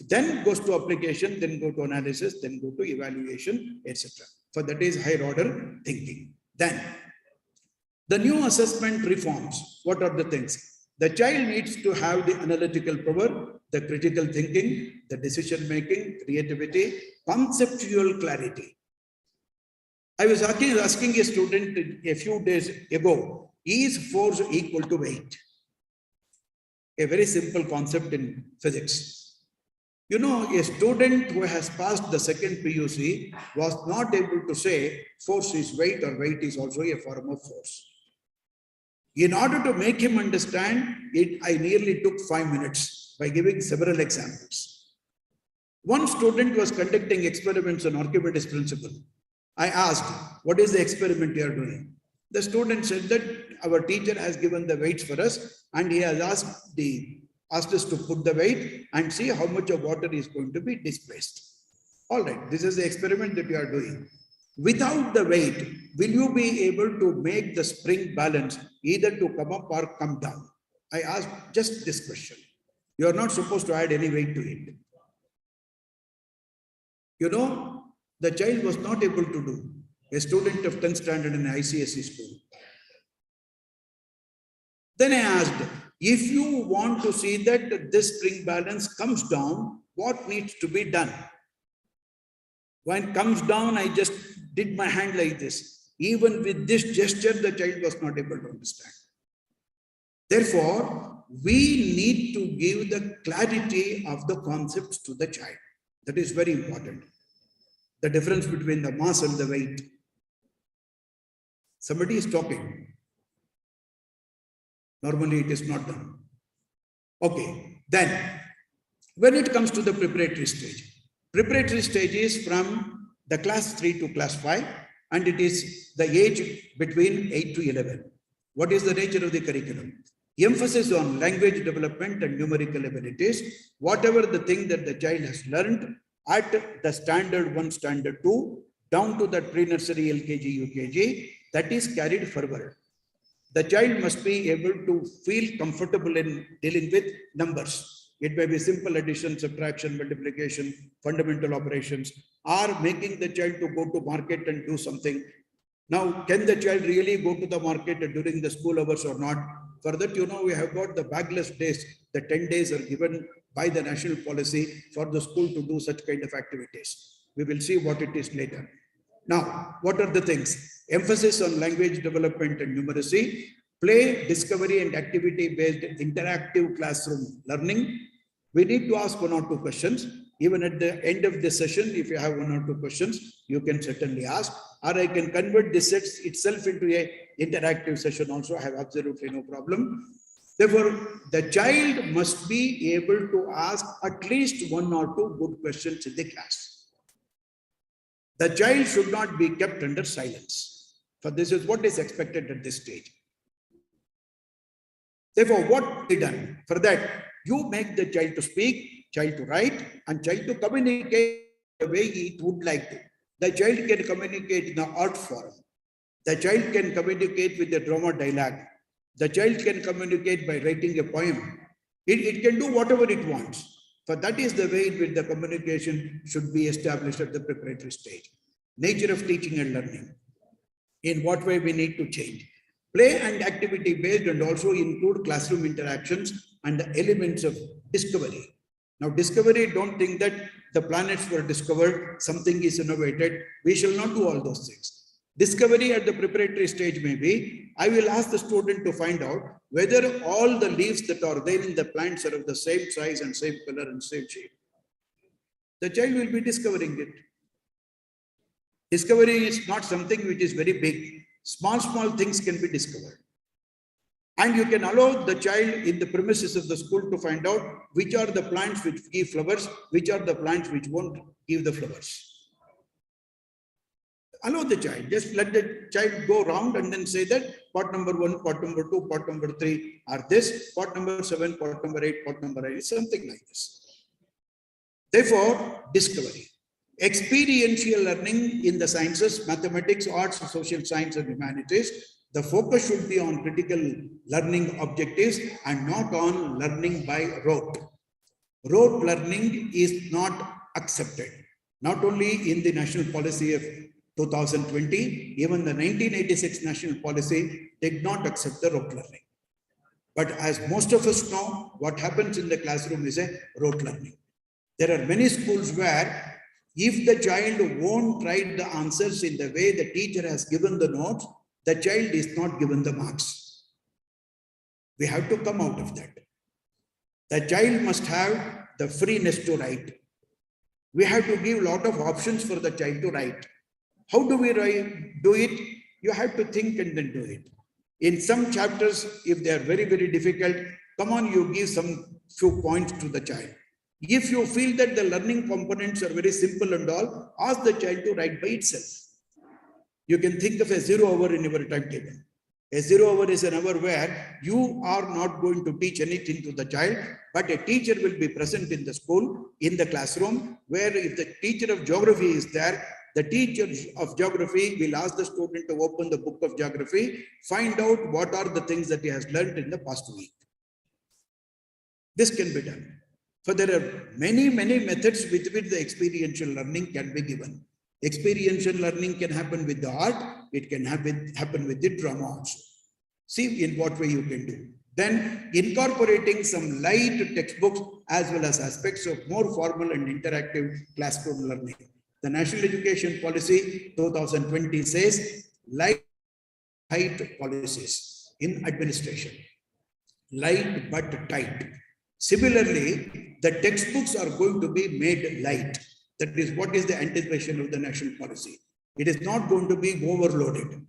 Speaker 3: Then goes to application, then go to analysis, then go to evaluation, etc. For that is higher order thinking. Then the new assessment reforms. What are the things? The child needs to have the analytical power, the critical thinking, the decision making, creativity, conceptual clarity. I was asking a student a few days ago, is force equal to weight? A very simple concept in physics. You know, a student who has passed the second PUC was not able to say force is weight or weight is also a form of force. In order to make him understand it, I nearly took 5 minutes by giving several examples. One student was conducting experiments on Archimedes' principle. I asked, what is the experiment you are doing? The student said that our teacher has given the weights for us and he has asked us to put the weight and see how much of water is going to be displaced. All right, this is the experiment that you are doing. Without the weight, will you be able to make the spring balance either to come up or come down? I asked just this question. You are not supposed to add any weight to it. You know, the child was not able to do. A student of 10th standard in ICSE school. Then I asked, if you want to see that this spring balance comes down, what needs to be done? When it comes down, I just did my hand like this. Even with this gesture, the child was not able to understand. Therefore, we need to give the clarity of the concepts to the child. That is very important. The difference between the mass and the weight. Somebody is talking. Normally it is not done. Okay, then when it comes to the preparatory stage is from the class 3 to class 5 and it is the age between 8 to 11. What is the nature of the curriculum? Emphasis on language development and numerical abilities, whatever the thing that the child has learned at the standard 1, standard 2, down to the pre-nursery, LKG, UKG, that is carried forward. The child must be able to feel comfortable in dealing with numbers. It may be simple addition, subtraction, multiplication, fundamental operations, or making the child to go to market and do something. Now, can the child really go to the market during the school hours or not? For that, you know, we have got the bagless days. The 10 days are given by the national policy for the school to do such kind of activities. We will see what it is later. Now, what are the things? Emphasis on language development and numeracy, play, discovery and activity-based interactive classroom learning. We need to ask 1 or 2 questions. Even at the end of the session, if you have one or two questions, you can certainly ask, or I can convert this set itself into a interactive session also. I have absolutely no problem. Therefore, the child must be able to ask at least one or two good questions in the class. The child should not be kept under silence, for this is what is expected at this stage. Therefore, what be done? For that, you make the child to speak, child to write, and child to communicate the way it would like to. The child can communicate in the art form. The child can communicate with the drama dialogue. The child can communicate by writing a poem. It can do whatever it wants. For that is the way in which the communication should be established at the preparatory stage. Nature of teaching and learning. In what way we need to change. Play and activity based and also include classroom interactions and the elements of discovery. Now, discovery, don't think that the planets were discovered, something is innovated. We shall not do all those things. Discovery at the preparatory stage may be, I will ask the student to find out whether all the leaves that are there in the plants are of the same size and same color and same shape. The child will be discovering it. Discovery is not something which is very big. Small things can be discovered. And you can allow the child in the premises of the school to find out which are the plants which give flowers, which are the plants which won't give the flowers. Allow the child, just let the child go around and then say that pot number 1, pot number 2, pot number 3 are this, pot number 7, pot number 8, pot number 8, something like this. Therefore, discovery. Experiential learning in the sciences, mathematics, arts, social science and humanities, the focus should be on critical learning objectives and not on learning by rote. Rote learning is not accepted. Not only in the national policy of 2020, even the 1986 national policy did not accept the rote learning. But as most of us know, what happens in the classroom is a rote learning. There are many schools where if the child won't write the answers in the way the teacher has given the notes, the child is not given the marks. We have to come out of that. The child must have the freeness to write. We have to give a lot of options for the child to write. How do we do it? You have to think and then do it. In some chapters, if they are very, very difficult, come on, you give some few points to the child. If you feel that the learning components are very simple and all, ask the child to write by itself. You can think of a 0 hour in your timetable. A 0 hour is an hour where you are not going to teach anything to the child, but a teacher will be present in the school, in the classroom, where if the teacher of geography is there, the teacher of geography will ask the student to open the book of geography, find out what are the things that he has learned in the past week. This can be done. For there are many methods with which the experiential learning can be given. Experiential learning can happen with the art, it can happen with the drama also. See in what way you can do. Then incorporating some light textbooks as well as aspects of more formal and interactive classroom learning. The National Education Policy 2020 says light policies in administration. Light but tight. Similarly, the textbooks are going to be made light. That is what is the anticipation of the national policy. It is not going to be overloaded.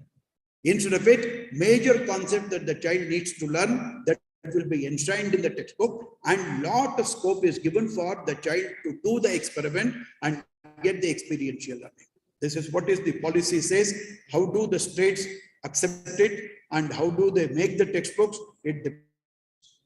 Speaker 3: Instead of it, major concept that the child needs to learn that will be enshrined in the textbook, and lot of scope is given for the child to do the experiment and get the experiential learning. This is what is the policy says. How do the states accept it and how do they make the textbooks?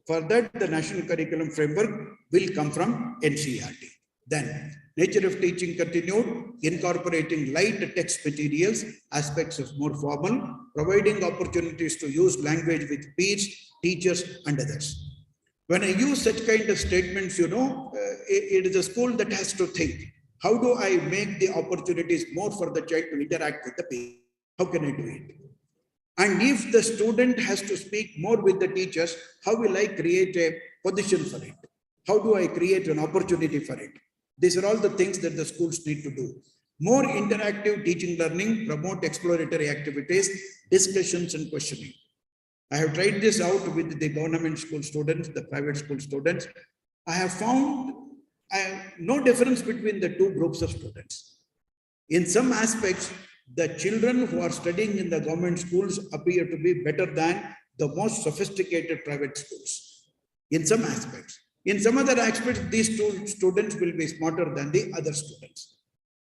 Speaker 3: For that, the National Curriculum Framework will come from NCERT. Then, nature of teaching continued, incorporating light text materials, aspects of more formal, providing opportunities to use language with peers, teachers, and others. When I use such kind of statements, it is a school that has to think, how do I make the opportunities more for the child to interact with the peers? How can I do it? And if the student has to speak more with the teachers, how will I create a position for it? How do I create an opportunity for it? These are all the things that the schools need to do. More interactive teaching learning, promote exploratory activities, discussions and questioning. I have tried this out with the government school students, the private school students. I have found no difference between the two groups of students. In some aspects, the children who are studying in the government schools appear to be better than the most sophisticated private schools. In some aspects. In some other aspects, these two students will be smarter than the other students.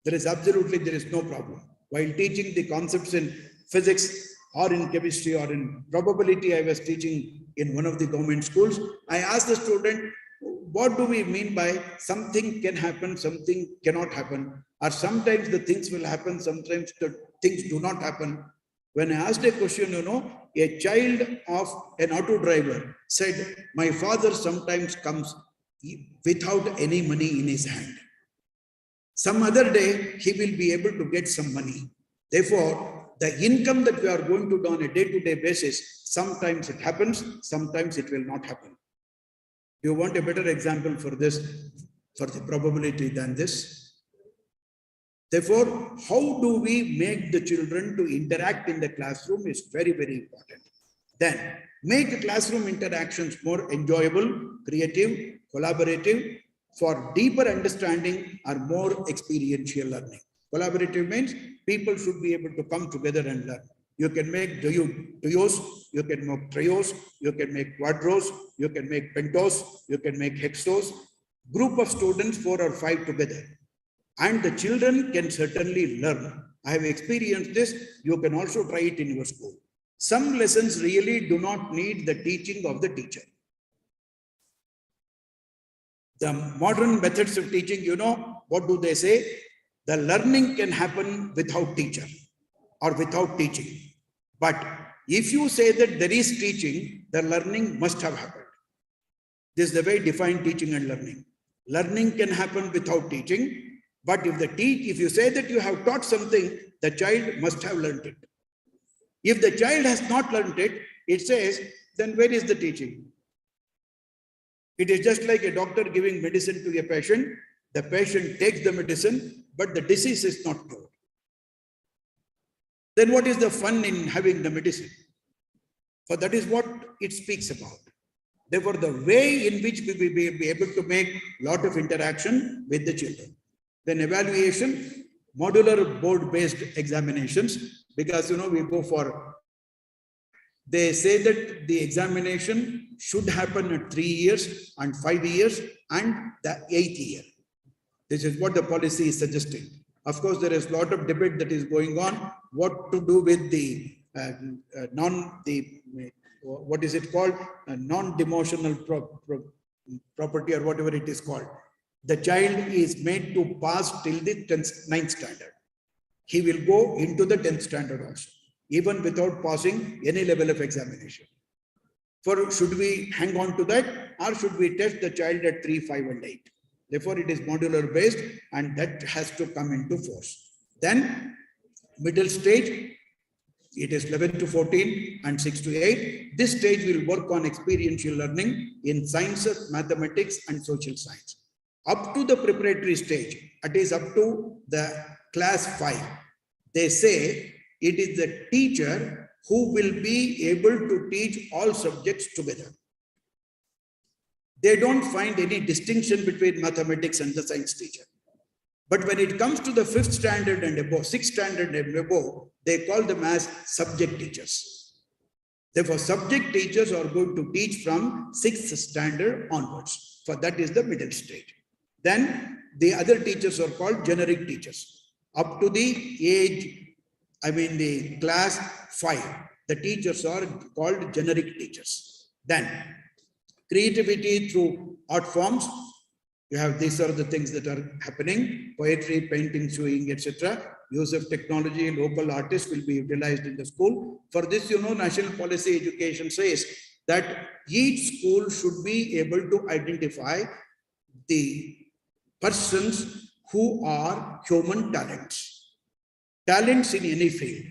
Speaker 3: There is no problem. While teaching the concepts in physics or in chemistry or in probability, I was teaching in one of the government schools. I asked the student, what do we mean by something can happen, something cannot happen, or sometimes the things will happen, sometimes the things do not happen. When I asked a question, a child of an auto driver said, my father sometimes comes without any money in his hand. Some other day, he will be able to get some money. Therefore, the income that we are going to do on a day-to-day basis, sometimes it happens, sometimes it will not happen. You want a better example for this, for the probability than this? Therefore, how do we make the children to interact in the classroom is very, very important. Then, make classroom interactions more enjoyable, creative, collaborative, for deeper understanding or more experiential learning. Collaborative means people should be able to come together and learn. You can make duos, you can make trios, you can make quadros, you can make pentos, you can make hexos. Group of students, 4 or 5 together. And the children can certainly learn. I have experienced this. You can also try it in your school. Some lessons really do not need the teaching of the teacher. The modern methods of teaching, what do they say? The learning can happen without teacher or without teaching. But if you say that there is teaching, the learning must have happened. This is the way I define teaching and learning. Learning can happen without teaching. But if you say that you have taught something, the child must have learned it. If the child has not learned it, it says, then where is the teaching? It is just like a doctor giving medicine to a patient. The patient takes the medicine, but the disease is not cured. Then what is the fun in having the medicine? For that is what it speaks about. Therefore, the way in which we will be able to make a lot of interaction with the children. Then evaluation, modular board-based examinations, because we go for, they say that the examination should happen at 3 years and 5 years and the 8th year. This is what the policy is suggesting. Of course, there is a lot of debate that is going on, what to do with the non-demotional property or whatever it is called. The child is made to pass till the 9th standard. He will go into the 10th standard also, even without passing any level of examination. Should we hang on to that, or should we test the child at 3, 5 and 8? Therefore, it is modular based and that has to come into force. Then middle stage, it is 11 to 14 and 6 to 8. This stage will work on experiential learning in sciences, mathematics and social science. Up to the preparatory stage, it is up to the class 5. They say it is the teacher who will be able to teach all subjects together. They don't find any distinction between mathematics and the science teacher. But when it comes to the 5th standard and above, 6th standard and above, they call them as subject teachers. Therefore, subject teachers are going to teach from 6th standard onwards. For that is the middle stage. Then the other teachers are called generic teachers. Up to the age, the class 5, the teachers are called generic teachers. Then creativity through art forms. You have, these are the things that are happening: poetry, painting, sewing, etc. Use of technology, local artists will be utilized in the school. For this, National Policy Education says that each school should be able to identify the persons who are human talents. Talents in any field.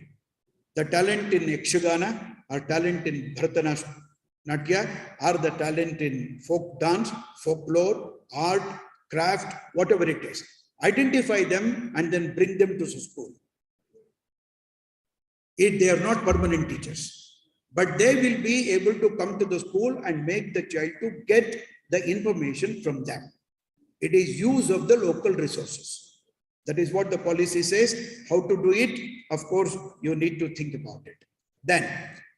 Speaker 3: The talent in Yakshagana or talent in Bharatanatyam or the talent in folk dance, folklore, art, craft, whatever it is. Identify them and then bring them to the school. They are not permanent teachers, but they will be able to come to the school and make the child to get the information from them. It is use of the local resources. That is what the policy says. How to do it? Of course, you need to think about it. Then,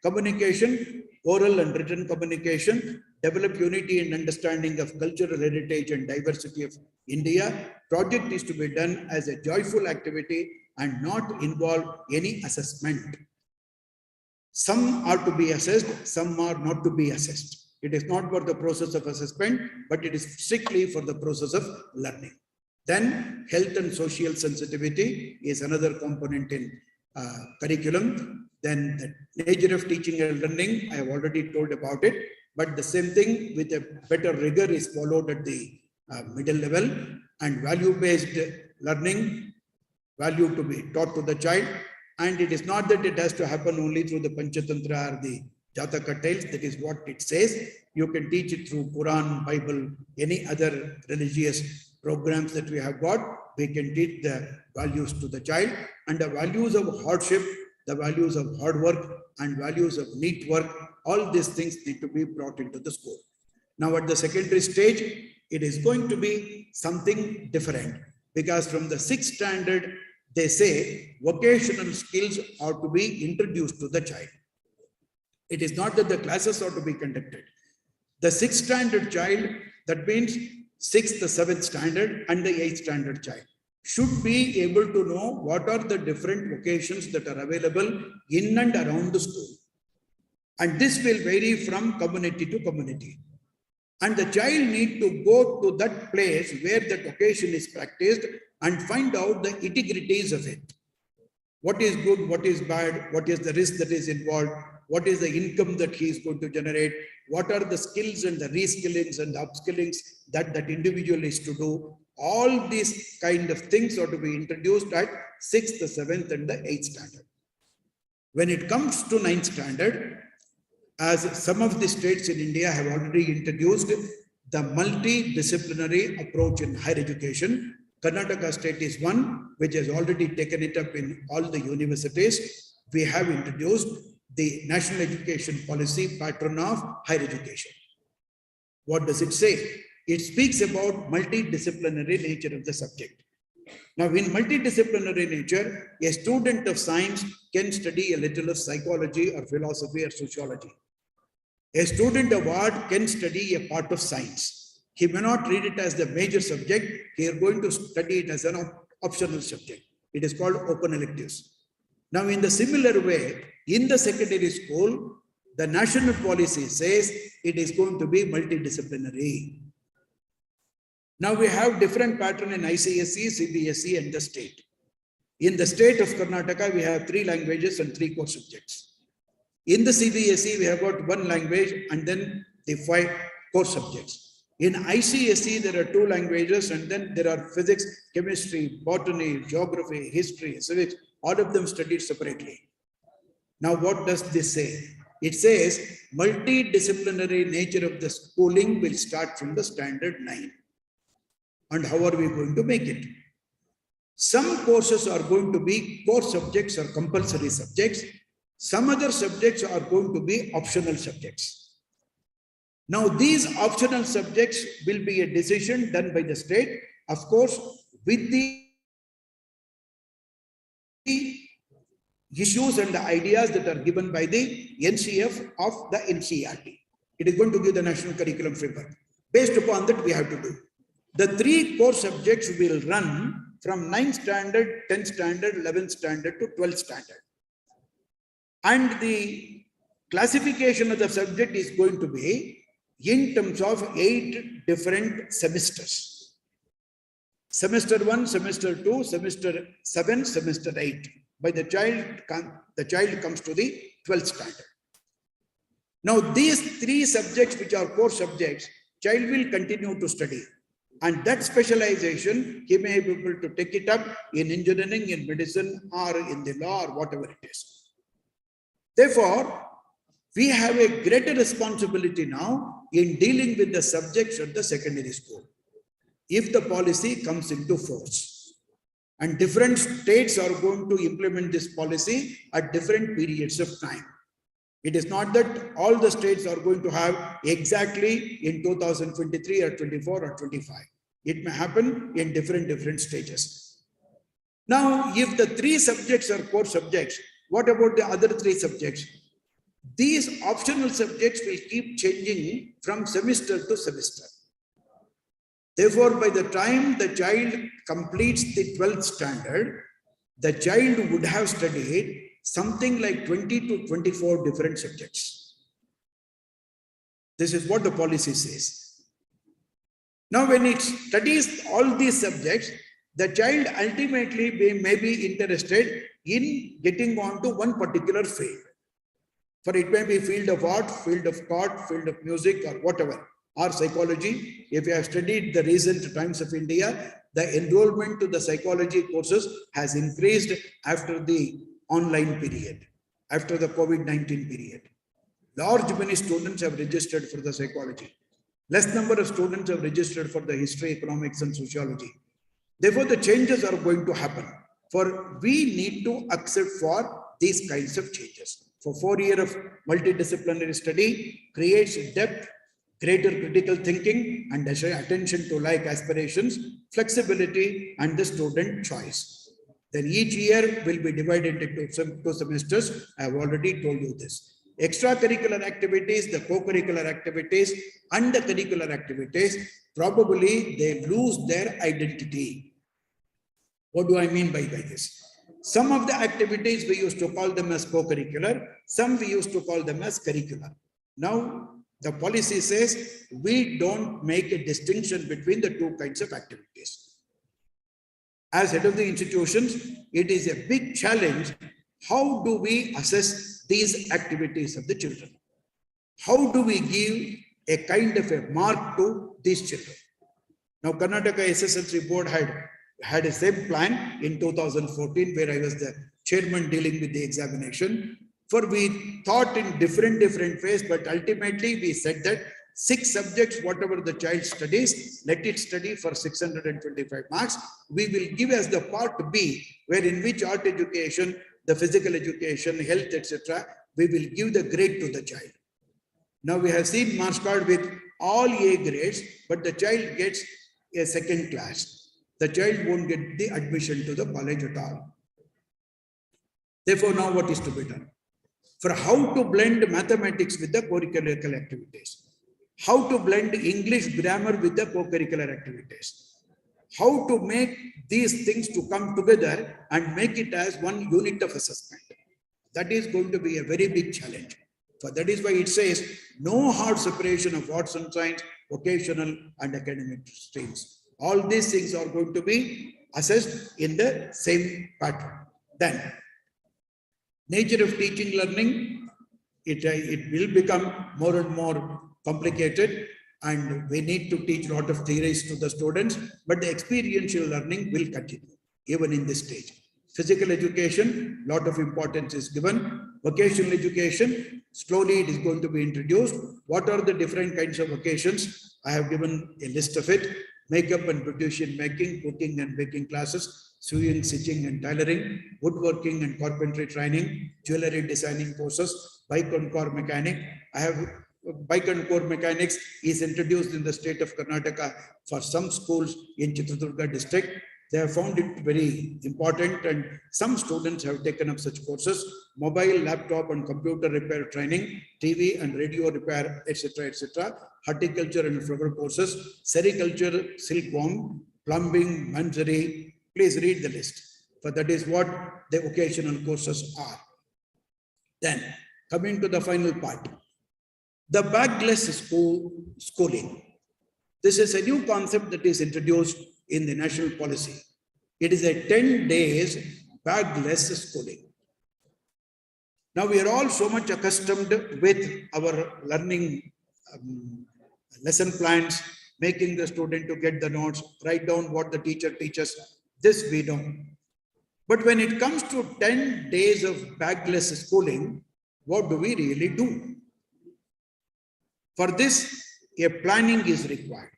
Speaker 3: communication, oral and written communication, develop unity and understanding of cultural heritage and diversity of India. Project is to be done as a joyful activity and not involve any assessment. Some are to be assessed, some are not to be assessed. It is not for the process of assessment, but it is strictly for the process of learning. Then health and social sensitivity is another component in curriculum. Then the nature of teaching and learning, I have already told about it, but the same thing with a better rigor is followed at the middle level, and value-based learning, value to be taught to the child. And it is not that it has to happen only through the Panchatantra or the Jataka tales. That is what it says. You can teach it through Quran, Bible, any other religious programs that we have got. We can teach the values to the child, and the values of hardship, the values of hard work, and values of neat work. All these things need to be brought into the school. Now at the secondary stage, it is going to be something different, because from the 6th standard, they say vocational skills are to be introduced to the child. It is not that the classes are to be conducted. The 6th standard child, that means 6th, 7th standard and the 8th standard child, should be able to know what are the different vocations that are available in and around the school. And this will vary from community to community. And the child need to go to that place where that vocation is practiced and find out the integrities of it. What is good, what is bad, what is the risk that is involved, what is the income that he is going to generate, what are the skills and the reskillings and the upskillings that that individual is to do. All these kind of things are to be introduced at 6th, 7th and the 8th standard. When it comes to 9th standard, as some of the states in India have already introduced the multidisciplinary approach in higher education. Karnataka state is one which has already taken it up in all the universities. We have introduced the National Education Policy pattern of higher education. What does it say? It speaks about multidisciplinary nature of the subject. Now, in multidisciplinary nature, a student of science can study a little of psychology or philosophy or sociology. A student of art can study a part of science. He may not read it as the major subject. He is going to study it as an optional subject. It is called open electives. Now, in the similar way, in the secondary school, the national policy says it is going to be multidisciplinary. Now, we have different pattern in ICSE, CBSE and the state. In the state of Karnataka, we have 3 languages and 3 core subjects. In the CBSE, we have got 1 language and then the 5 core subjects. In ICSE, there are 2 languages and then there are physics, chemistry, botany, geography, history, civics, all of them studied separately. Now, what does this say? It says multidisciplinary nature of the schooling will start from the standard 9. And how are we going to make it? Some courses are going to be core subjects or compulsory subjects. Some other subjects are going to be optional subjects. Now, these optional subjects will be a decision done by the state, of course, with the issues and the ideas that are given by the NCF of the NCERT. It is going to give the national curriculum framework. Based upon that, we have to do. The 3 core subjects will run from 9th standard, 10th standard, 11th standard to 12th standard. And the classification of the subject is going to be in terms of 8 different semesters. Semester 1, semester 2, semester 7, semester 8. By the child comes to the 12th standard. Now, these 3 subjects, which are core subjects, child will continue to study. And that specialization, he may be able to take it up in engineering, in medicine, or in the law, or whatever it is. Therefore, we have a greater responsibility now in dealing with the subjects at the secondary school. If the policy comes into force, and different states are going to implement this policy at different periods of time. It is not that all the states are going to have exactly in 2023 or 24 or 25. It may happen in different stages. Now, if the 3 subjects are core subjects, what about the other 3 subjects? These optional subjects will keep changing from semester to semester. Therefore, by the time the child completes the 12th standard, the child would have studied something like 20 to 24 different subjects. This is what the policy says. Now, when it studies all these subjects, the child ultimately may be interested in getting on to one particular field. For it may be field of art, field of thought, field of music, or whatever, or psychology. If you have studied the recent Times of India, the enrollment to the psychology courses has increased after the online period, after the COVID-19 period. Large many students have registered for the psychology. Less number of students have registered for the history, economics, and sociology. Therefore, the changes are going to happen. For we need to accept for these kinds of changes. For 4 years of multidisciplinary study creates depth, greater critical thinking, and attention to like aspirations, flexibility, and the student choice. Then each year will be divided into 2 semesters. I have already told you this. Extracurricular activities, the co-curricular activities, and the curricular activities, probably they lose their identity. What do I mean by this? Some of the activities we used to call them as co-curricular, some we used to call them as curricular. Now, the policy says we don't make a distinction between the 2 kinds of activities. As head of the institutions, it is a big challenge. How do we assess these activities of the children? How do we give a kind of a mark to these children? Now, Karnataka SSLC board had a same plan in 2014, where I was the chairman dealing with the examination. For we thought in different ways, but ultimately we said that 6 subjects, whatever the child studies, let it study for 625 marks. We will give as the part B, where in which art education, the physical education, health, etc., we will give the grade to the child. Now we have seen marks card with all A grades, but the child gets a 2nd class. The child won't get the admission to the college at all. Therefore, now what is to be done? For how to blend mathematics with the co-curricular activities, how to blend English grammar with the co-curricular activities, how to make these things to come together and make it as one unit of assessment. That is going to be a very big challenge. So that is why it says no hard separation of arts and science, vocational and academic streams. All these things are going to be assessed in the same pattern. Then, nature of teaching learning, it will become more and more complicated, and we need to teach a lot of theories to the students, but the experiential learning will continue even in this stage. Physical education, lot of importance is given. Vocational education, slowly it is going to be introduced. What are the different kinds of vocations? I have given a list of it. Makeup and beautician making, cooking and baking classes, sewing, stitching and tailoring, woodworking and carpentry training, jewelry designing courses, bike and car mechanic. I have bike and car mechanics is introduced in the state of Karnataka for some schools in Chitradurga district. They have found it very important, and some students have taken up such courses. Mobile, laptop and computer repair training, TV and radio repair, etc., etc. Horticulture and flower courses, sericulture, silkworm, plumbing, manzari. Please read the list, for that is what the vocational courses are. Then, coming to the final part, the bagless schooling. This is a new concept that is introduced in the national policy. It is a 10 days bagless schooling. Now we are all so much accustomed with our learning lesson plans, making the student to get the notes, write down what the teacher teaches. This we know. But when it comes to 10 days of bagless schooling, what do we really do? For this, a planning is required.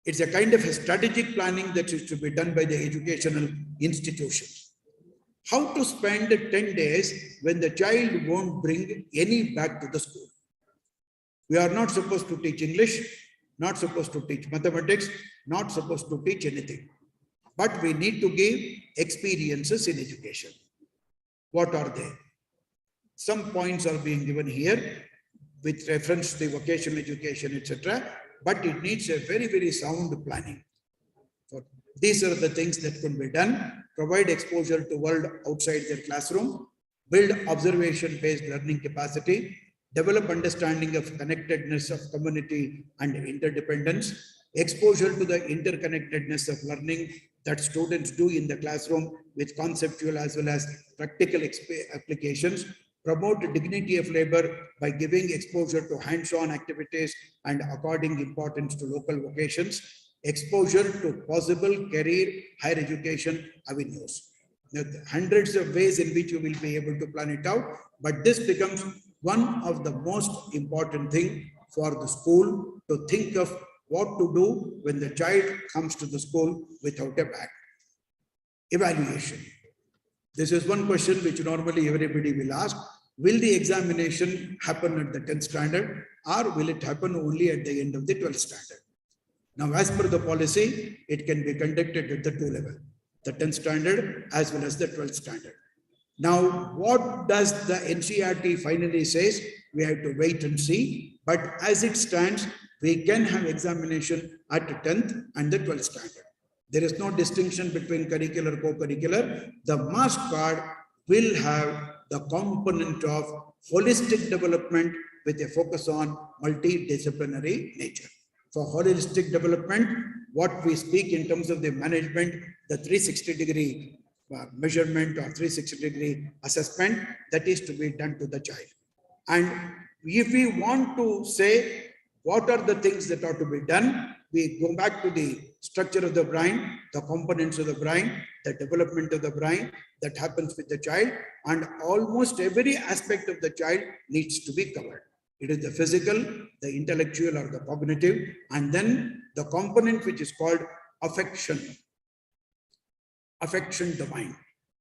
Speaker 3: It's a kind of a strategic planning that is to be done by the educational institutions. How to spend 10 days when the child won't bring any bag to the school. We are not supposed to teach English. not supposed to teach mathematics, not supposed to teach anything. But we need to give experiences in education. What are they? Some points are being given here with reference to the vocational education, etc. But it needs a very, very sound planning. So these are the things that can be done. Provide exposure to world outside their classroom, build observation-based learning capacity, develop understanding of connectedness of community and interdependence, exposure to the interconnectedness of learning that students do in the classroom with conceptual as well as practical applications, promote dignity of labor by giving exposure to hands-on activities and according importance to local vocations, exposure to possible career higher education avenues. There are hundreds of ways in which you will be able to plan it out, but this becomes one of the most important thing for the school to think of what to do when the child comes to the school without a bag. Evaluation. This is one question which normally everybody will ask. Will the examination happen at the 10th standard or will it happen only at the end of the 12th standard? Now, as per the policy, it can be conducted at the two level, the 10th standard as well as the 12th standard. Now, what does the NCERT finally says? We have to wait and see. But as it stands, we can have examination at the 10th and the 12th standard. There is no distinction between curricular, co-curricular. The marks card will have the component of holistic development with a focus on multidisciplinary nature. For holistic development, what we speak in terms of the management, the 360-degree measurement or 360-degree assessment, that is to be done to the child. And if we want to say what are the things that are to be done, we go back to the structure of the brain, the components of the brain, the development of the brain that happens with the child, and almost every aspect of the child needs to be covered. It is the physical, the intellectual or the cognitive, and then the component which is called affection domain.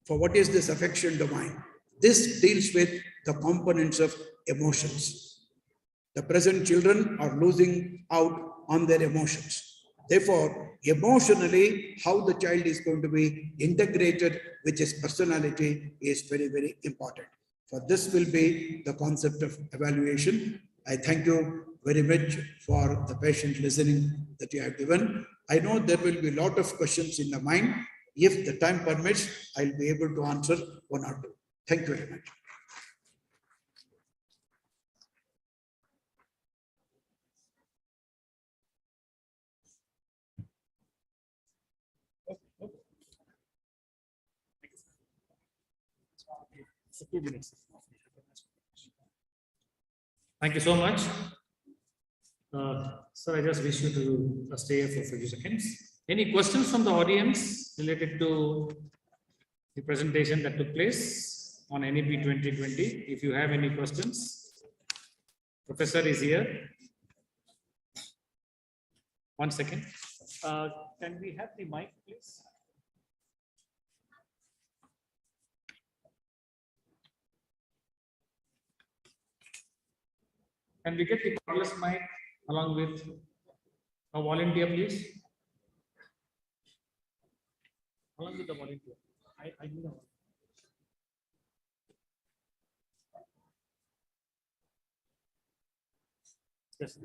Speaker 3: For what is this affection domain? This deals with the components of emotions. The present children are losing out on their emotions. Therefore, emotionally, how the child is going to be integrated with his personality is very, very important. For this will be the concept of evaluation. I thank you very much for the patient listening that you have given. I know there will be a lot of questions in the mind. If the time permits, I'll be able to answer one or two. Thank you very much.
Speaker 1: Thank you so much. Sir, I just wish you to stay here for a few seconds. Any questions from the audience related to the presentation that took place on NEP 2020? If you have any questions, Professor is here. 1 second. Can we have the mic, please? Can we get the cordless mic along with a volunteer, please? Along with the volunteer. I need a volunteer. Yes.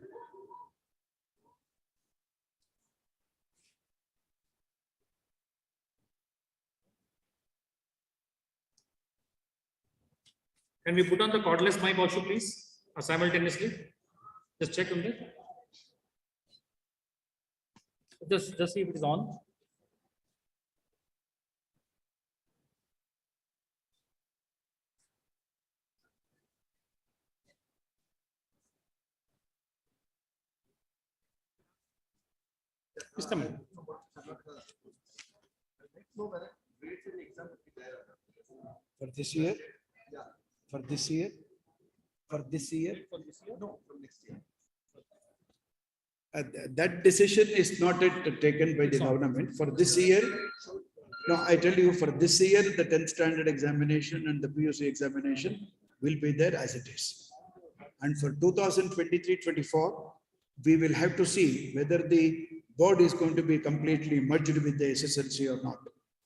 Speaker 1: Can we put on the cordless mic also, please? Or simultaneously? Just check on that. Just see if it is on. Just a minute.
Speaker 3: For this year? For this year? For this year?
Speaker 14: No, for next year.
Speaker 3: That decision is not yet taken by the government. For this year, no, I tell you, for this year, the 10th standard examination and the PUC examination will be there as it is. And for 2023-24, we will have to see whether the board is going to be completely merged with the SSLC or not.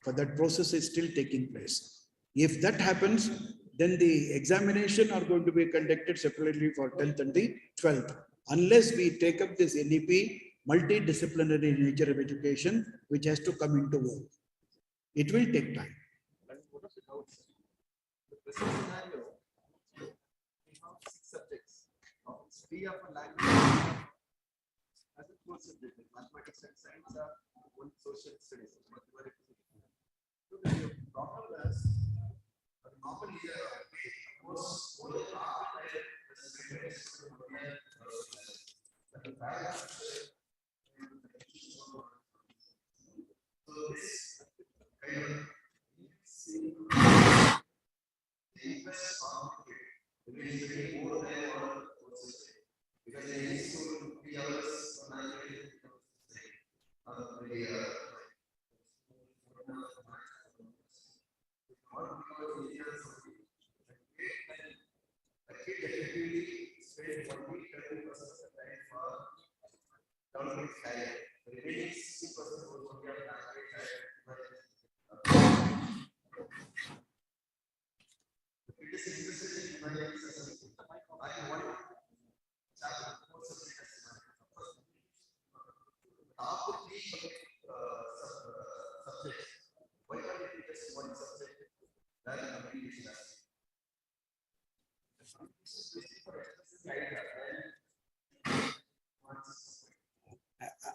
Speaker 3: But that process is still taking place. If that happens, then the examination are going to be conducted separately for 10th and the 12th. Unless we take up this NEP, multidisciplinary nature of education, which has to come into work. It will take time.
Speaker 16: Subjects. Three of a language as a core subject, mathematics and science are one social studies. So the problem is normally most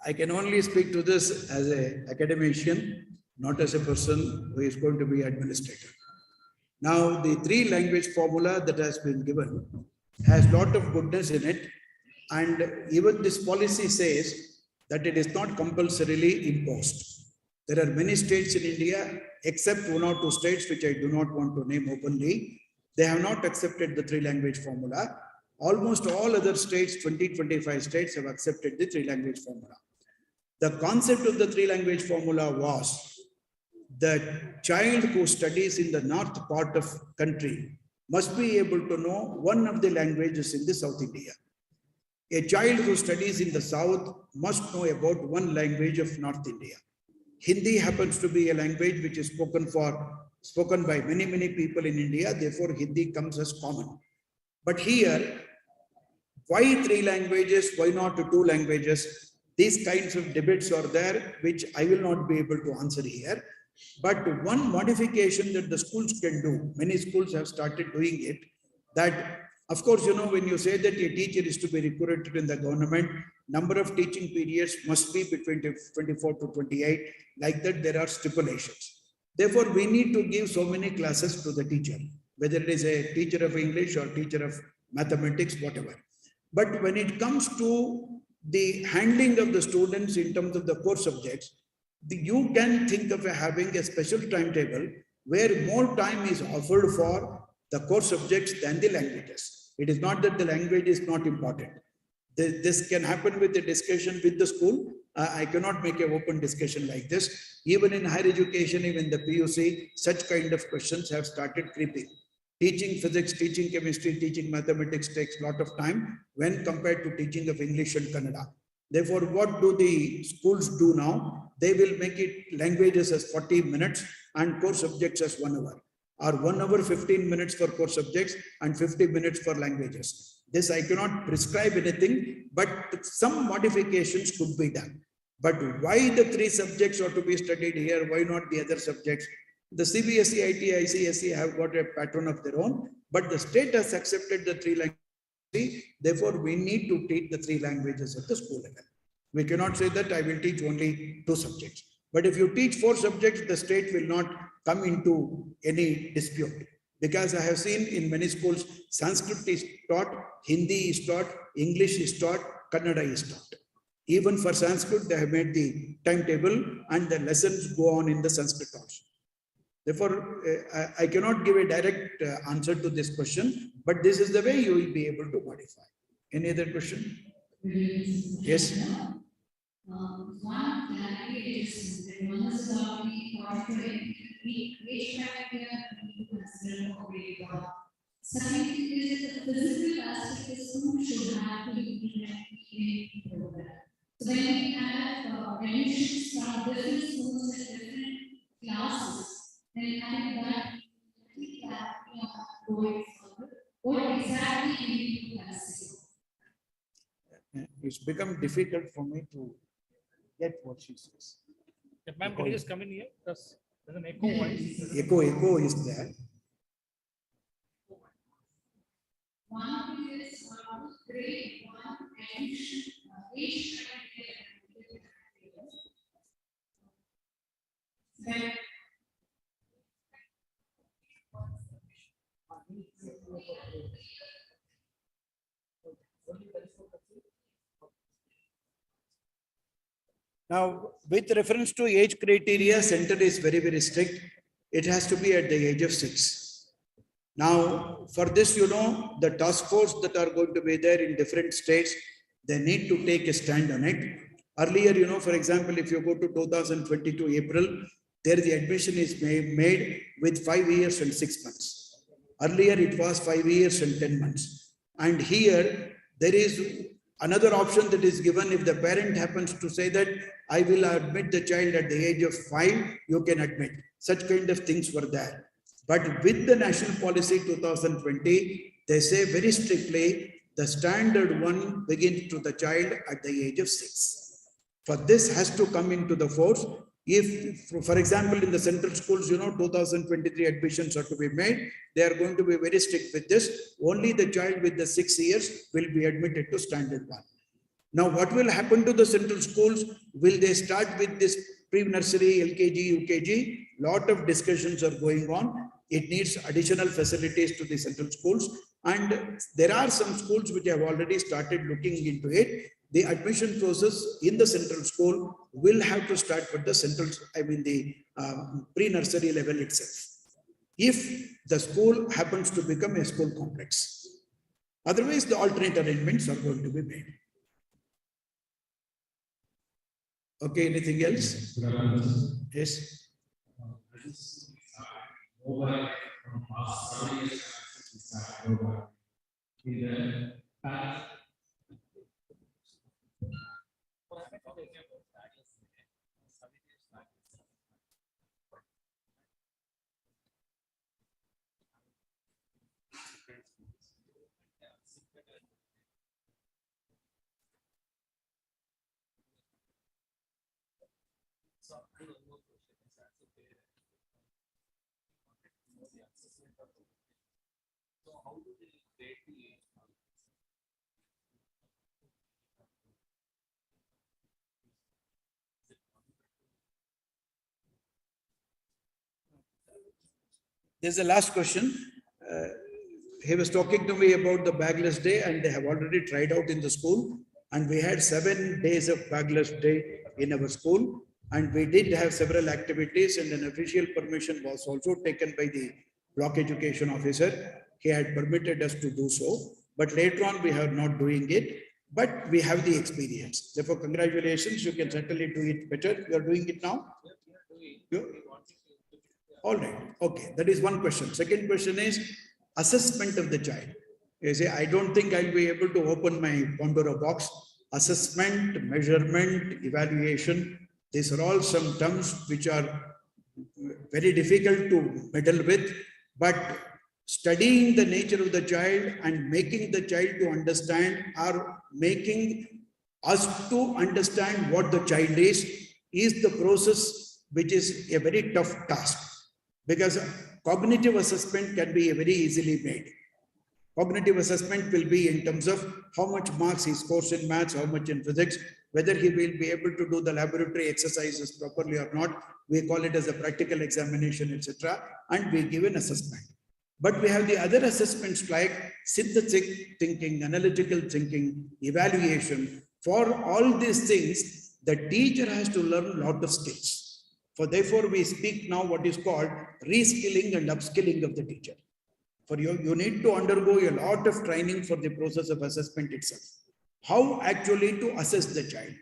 Speaker 3: I can only speak to this as an academician, not as a person who is going to be administrator. Now, the three language formula that has been given has a lot of goodness in it. And even this policy says that it is not compulsorily imposed. There are many states in India, except one or two states, which I do not want to name openly. They have not accepted the three language formula. Almost all other states, 20-25 states, have accepted the three language formula. The concept of the three language formula was that child who studies in the north part of country must be able to know one of the languages in the South India. A child who studies in the south must know about one language of North India. Hindi happens to be a language which is spoken by many people in India, therefore Hindi comes as common. But here, why three languages, why not two languages? These kinds of debates are there, which I will not be able to answer here. But one modification that the schools can do, many schools have started doing it, that of course, you know, when you say that a teacher is to be recruited in the government, number of teaching periods must be between 24 to 28, like that there are stipulations. Therefore, we need to give so many classes to the teacher, whether it is a teacher of English or teacher of mathematics, whatever. But when it comes to the handling of the students in terms of the core subjects, you can think of having a special timetable where more time is offered for the core subjects than the languages. It is not that the language is not important. This can happen with a discussion with the school. I cannot make an open discussion like this. Even in higher education, even the PUC, such kind of questions have started creeping. Teaching physics, teaching chemistry, teaching mathematics takes a lot of time when compared to teaching of English and Kannada. Therefore, what do the schools do now? They will make it languages as 40 minutes and core subjects as 1 hour. Or 1 hour, 15 minutes for core subjects and 50 minutes for languages. This I cannot prescribe anything, but some modifications could be done. But why the three subjects are to be studied here? Why not the other subjects? The CBSE, IT, ICSE have got a pattern of their own, but the state has accepted the three languages. Therefore, we need to teach the three languages at the school level. We cannot say that I will teach only 2 subjects. But if you teach 4 subjects, the state will not come into any dispute. Because I have seen in many schools, Sanskrit is taught, Hindi is taught, English is taught, Kannada is taught. Even for Sanskrit, they have made the timetable and the lessons go on in the Sanskrit also. Therefore, I cannot give a direct answer to this question, but this is the way you will be able to modify. Any other question? Yes.
Speaker 17: One language is one is already portrayed, which factor we consider already one. Second is the physical aspect is should have to be
Speaker 3: become difficult for me to get what she says.
Speaker 1: Ma'am, can you just come in here? There's an echo voice.
Speaker 3: Echo is there.
Speaker 17: One is grade 1 admission, age criteria.
Speaker 3: Now, with reference to age criteria, center is very, very strict. It has to be at the age of 6. Now, for this, the task force that are going to be there in different states, they need to take a stand on it. Earlier, for example, if you go to 2022 April, there the admission is made with 5 years and 6 months. Earlier, it was 5 years and 10 months. And here, there is another option that is given. If the parent happens to say that I will admit the child at the age of 5, you can admit. Such kind of things were there. But with the National Policy 2020, they say very strictly, the standard one begins to the child at the age of 6. For this has to come into the force. If, for example, in the central schools, 2023 admissions are to be made, they are going to be very strict with this. Only the child with the 6 years will be admitted to standard 1. Now, what will happen to the central schools? Will they start with this pre-nursery, LKG, UKG? Lot of discussions are going on. It needs additional facilities to the central schools. And there are some schools which have already started looking into it. The admission process in the central school will have to start with the pre-nursery level itself, if the school happens to become a school complex. Otherwise, the alternate arrangements are going to be made. Okay, anything else? Yes.
Speaker 14: Over from past 7 years since we started over. In the past,
Speaker 3: There's the last question. He was talking to me about the bagless day, and they have already tried out in the school. And we had 7 days of bagless day in our school. And we did have several activities, and an official permission was also taken by the block education officer. He had permitted us to do so. But later on, we are not doing it. But we have the experience. Therefore, congratulations. You can certainly do it better. You are doing it now? All right. Okay. That is one question. Second question is assessment of the child. You say, I don't think I'll be able to open my Pandora box. Assessment, measurement, evaluation. These are all some terms which are very difficult to meddle with. But studying the nature of the child and making the child to understand, or making us to understand what the child is the process which is a very tough task. Because cognitive assessment can be very easily made. Cognitive assessment will be in terms of how much marks he scores in maths, how much in physics, whether he will be able to do the laboratory exercises properly or not. We call it as a practical examination, etc. And we give an assessment. But we have the other assessments like synthetic thinking, analytical thinking, evaluation. For all these things, the teacher has to learn a lot of skills. For therefore, we speak now what is called reskilling and upskilling of the teacher. For you need to undergo a lot of training for the process of assessment itself. How actually to assess the child.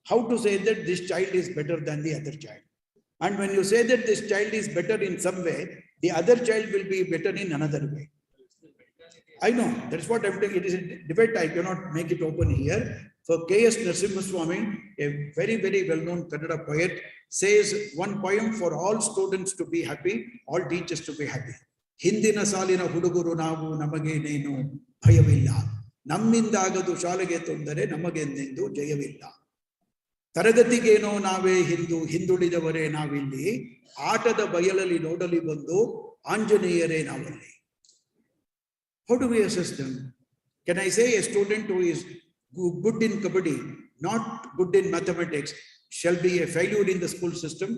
Speaker 3: How to say that this child is better than the other child. And when you say that this child is better in some way, the other child will be better in another way. I know, that's what I'm doing. It is a debate, I cannot make it open here. For K.S. Narasimhaswamy, a very, very well-known Kannada poet, says one poem for all students to be happy, all teachers to be happy. Hindina salina huduguru navu namage nenu bhayavilla. ನಮ್ಮಿಂದಾಗದು ಶಾಲೆಗೆ ತೊಂದರೆ ನಮಗೆಂದೆಂದು ಜಯವಿಲ್ಲ. ತರಗತಿಗೇನೋ ನಾವೇ ಹಿಂದುಳಿದವರೇ ನಾವಿಲ್ಲಿ, ಆಟದ ಬಯಲಲ್ಲಿ ನೋಡಲಿ ಬಂದು ಆಂಜನೇಯರೇ ನಾವಲ್ಲಿ. How do we assess them? Can I say a student who is good in kabaddi, not good in mathematics, shall be a failure in the school system?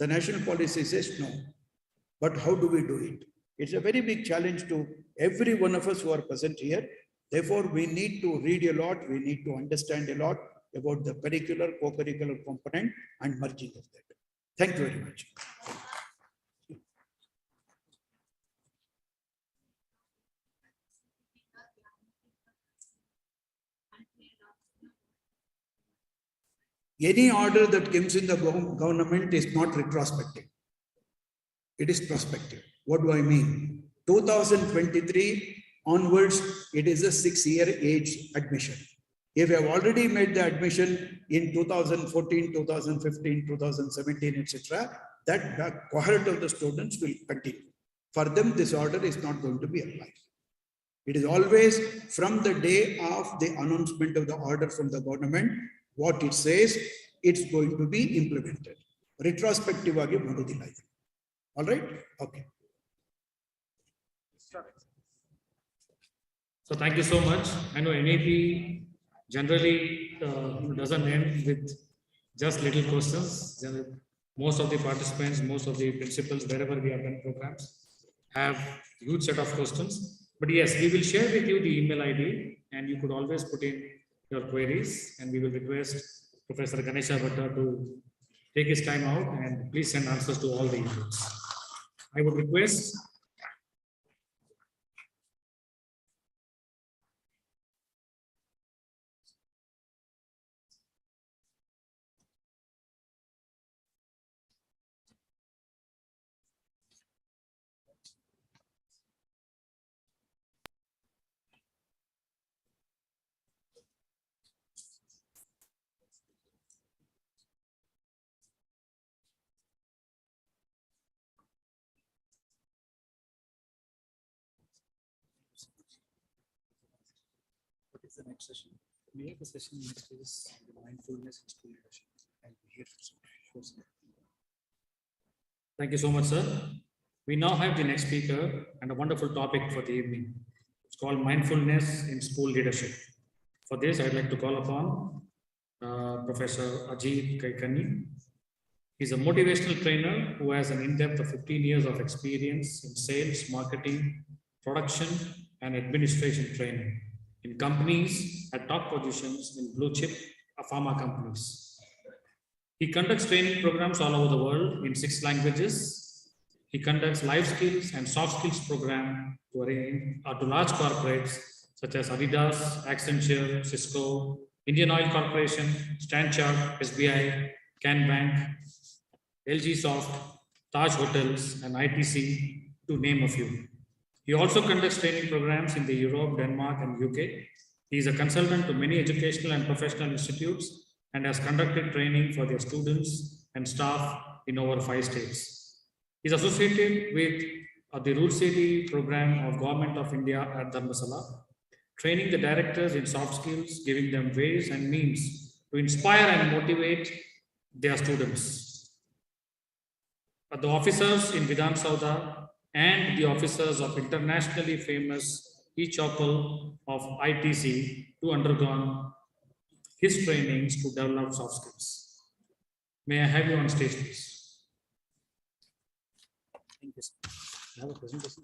Speaker 3: The national policy says no. But how do we do it? It's a very big challenge to every one of us who are present here. Therefore, we need to read a lot, we need to understand a lot about the curricular, co-curricular component and merging of that. Thank you very much. Any order that comes in the government is not retrospective. It is prospective. What do I mean? 2023 onwards, it is a 6-year age admission. If you have already made the admission in 2014, 2015, 2017, etc., that cohort of the students will continue. For them, this order is not going to be applied. It is always from the day of the announcement of the order from the government, what it says, it's going to be implemented. Retrospective agi madudilla idu. All right? Okay.
Speaker 1: So thank you so much. I know NAP generally doesn't end with just little questions. Most of the participants, most of the principals, wherever we have done programs, have huge set of questions. But yes, we will share with you the email ID and you could always put in your queries, and we will request Professor Ganesha Bhatta to take his time out and please send answers to all the emails. I would request
Speaker 3: The next session. We have a session next is mindfulness in school leadership. I'll be here for some.
Speaker 1: Thank you so much, sir. We now have the next speaker and a wonderful topic for the evening. It's called mindfulness in school leadership. For this, I'd like to call upon Professor Ajit Kaikani. He's a motivational trainer who has an in-depth of 15 years of experience in sales, marketing, production, and administration training in companies at top positions in blue chip pharma companies. He conducts training programs all over the world in 6 languages. He conducts life skills and soft skills program to large corporates such as Adidas, Accenture, Cisco, Indian Oil Corporation, Stanchart, SBI, Can Bank, LG Soft, Taj Hotels, and ITC, to name a few. He also conducts training programs in the Europe, Denmark, and UK. He is a consultant to many educational and professional institutes and has conducted training for their students and staff in over 5 states. He is associated with the Rule City program of Government of India at Dharmasala, training the directors in soft skills, giving them ways and means to inspire and motivate their students. The officers in Vidhan Saudha and the officers of internationally famous e-chapel of ITC to undergone his trainings to develop soft skills. May I have you on stage, please? Thank you, sir. I have a presentation.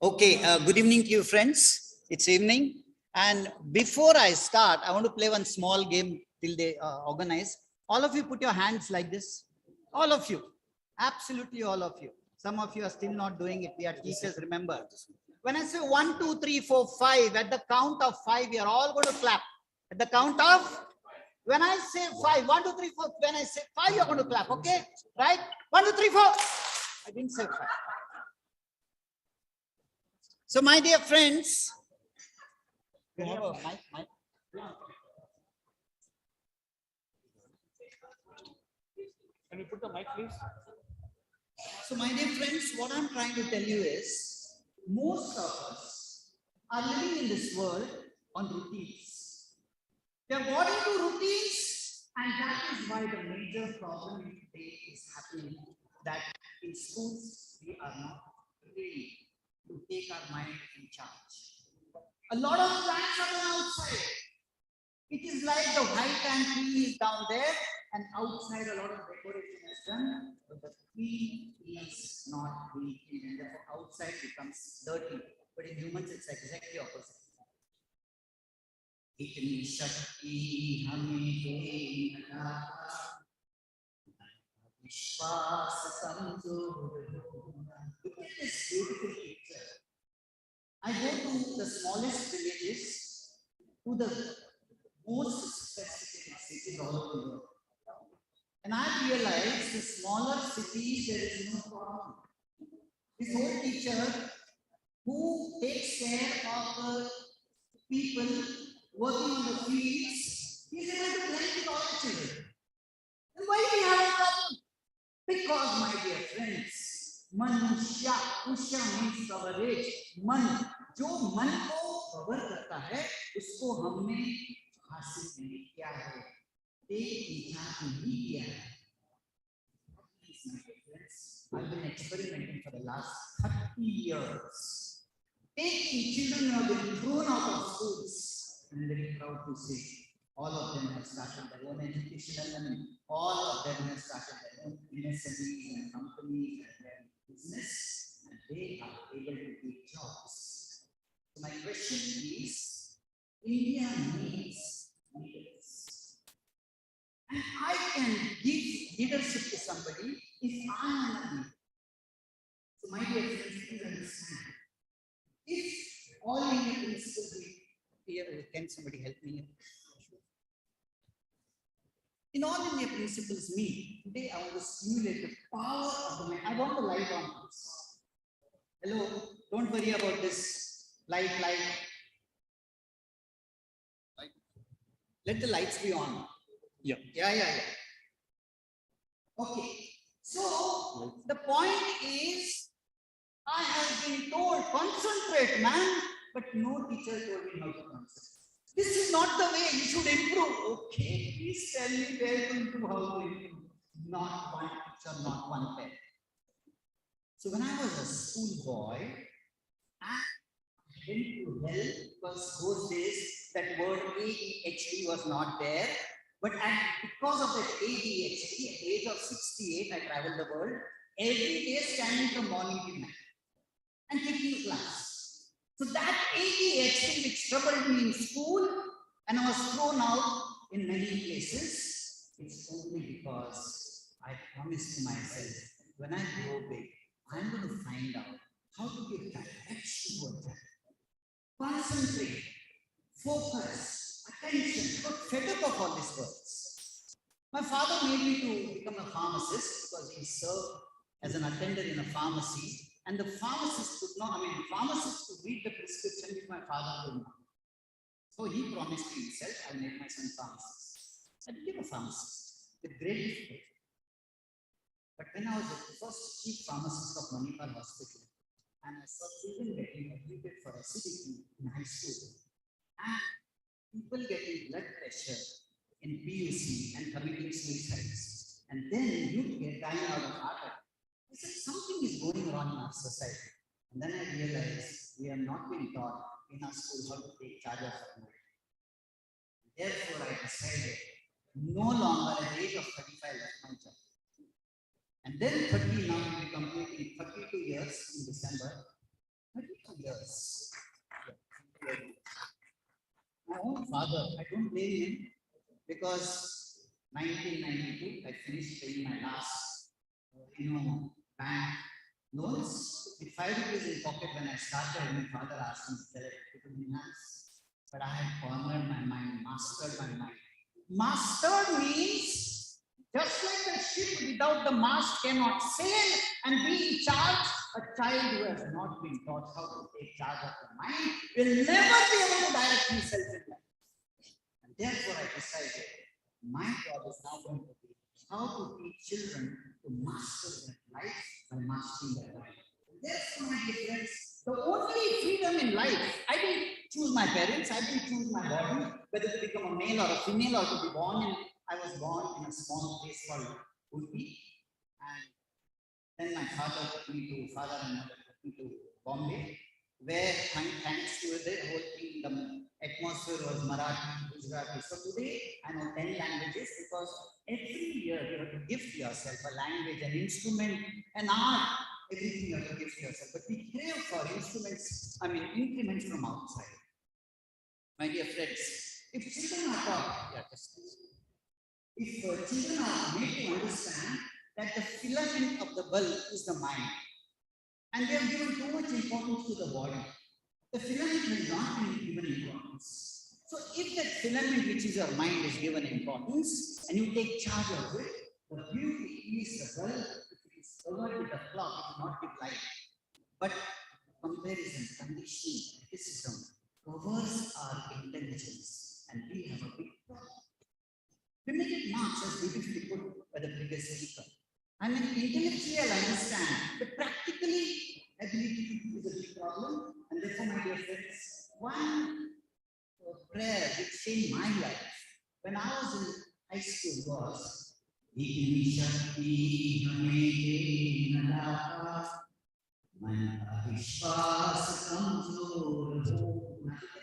Speaker 9: Okay, good evening to you, friends. It's evening. And before I start, I want to play one small game till they organize. All of you put your hands like this. All of you. Absolutely all of you. Some of you are still not doing it. We are teachers, remember. When I say 1, 2, 3, 4, 5, at the count of 5, we are all going to clap. At the count of, when I say 5, 1, 2, 3, 4, when I say 5, you're going to clap, okay? Right? 1, 2, 3, 4. I didn't say 5. So my dear friends, you have a mic?
Speaker 5: Can you put the mic, please?
Speaker 9: So my dear friends, what I'm trying to tell you is, most of us are living in this world on routines. They have got into routines, and that is why the major problem today is happening, that in schools we are not ready to take our mind in charge. A lot of plants are done outside. It is like the white ant tree is down there, and outside a lot of decoration is done, but the tree is not being clean, and therefore outside becomes dirty. But in humans, it's exactly opposite. Itni shakti hame dena, vishwas kamzor. Look at this beautiful picture. I go to the smallest villages, to the most sophisticated cities all over the world. And I realized the smaller cities, there is no problem. This old teacher who takes care of the people working on the fields, he is able to blend with all the children. And why do we have a problem? Because, my dear friends, Manusya, Usha means coverage. Man, जो मन को cover करता है, उसको हमने हासिल नहीं किया है, नहीं किया है. I've been experimenting for the last 30 years. Taking children who have been thrown out of schools. I'm very proud to say, all of them have started their own educational and all of them have started their own MSMEs and companies and their business, and they are able to take jobs. So my question is, India needs leaders. And I can give leadership to somebody if I am a leader. So my dear friends, please understand. If all India principles here, can somebody help me here? In all India principles meet, today I want to stimulate the power of the mind. I want the light on this. Hello, don't worry about this. Light. Let the lights be on.
Speaker 5: Yeah.
Speaker 9: Yeah. Okay. So the point is, I have been told, concentrate, man, but no teacher told me how to concentrate. This is not the way, you should improve. Okay, please tell me where to improve, how to improve. Not one teacher, not one parent. So when I was a schoolboy, I went to hell because those days that word ADHD was not there. But because of that ADHD, at the age of 68, I traveled the world, every day standing from morning to night and taking class. So that ADHD which troubled me in school and I was thrown out in many places, it's only because I promised to myself, when I grow big, I'm going to find out how to give direction to that. Concentrate, focus, attention, got fed up of all these words. My father made me to become a pharmacist because he served as an attendant in a pharmacy, and the pharmacist could not, pharmacists could read the prescription which my father could not. So he promised to himself, I'll make my son pharmacist. I became a pharmacist with great difficulty. But when I was the first chief pharmacist of Manipal Hospital, and I saw children getting admitted for acidity in high school, and people getting blood pressure in PUC and committing suicides, and then youth get dying out of heart attack. I said, something is going wrong in our society. And then I realized we have not been taught in our school how to take charge of our mind. Therefore, I decided no longer at the age of 35 left my job. And then 30, now we will be completing 32 years in December. 32 years. My own father, I don't blame him because 1992, I finished paying my last, bank Loans with 5 rupees in pocket when I started, my father asked me to put in hands. But I had cornered my mind, mastered my mind. Mastered means just like a ship without the mast cannot sail and be in charge, a child who has not been taught how to take charge of the mind will never be able to direct himself in life. And therefore I decided my job is now going to be how to teach children to master their life by mastering their life. Therefore, my dear friends, the only freedom in life, I didn't choose my parents, I didn't choose my body, whether to become a male or a female or to be born in. I was born in a small place called Udupi, and then my father and mother took me to Bombay, where thanks to the whole thing, the atmosphere was Marathi, Gujarati. So today I know 10 languages because every year you have to gift yourself a language, an instrument, an art, everything you have to gift yourself. But we crave for increments from outside. My dear friends, if children are taught, if children are made to understand that the filament of the bulb is the mind, and they have given too much importance to the body, the filament will not be given importance. So if that filament, which is your mind, is given importance, and you take charge of it, the beauty is the bulb. If it is covered with a cloth, it will not give light. But comparison, conditioning, criticism covers our intelligence, and we have a big problem. Primitive Marx has beautifully put by the previous speaker. I mean, intellectually I understand, but practically ability to do is a big problem. And therefore, my dear friends, one prayer which changed my life when I was in high school was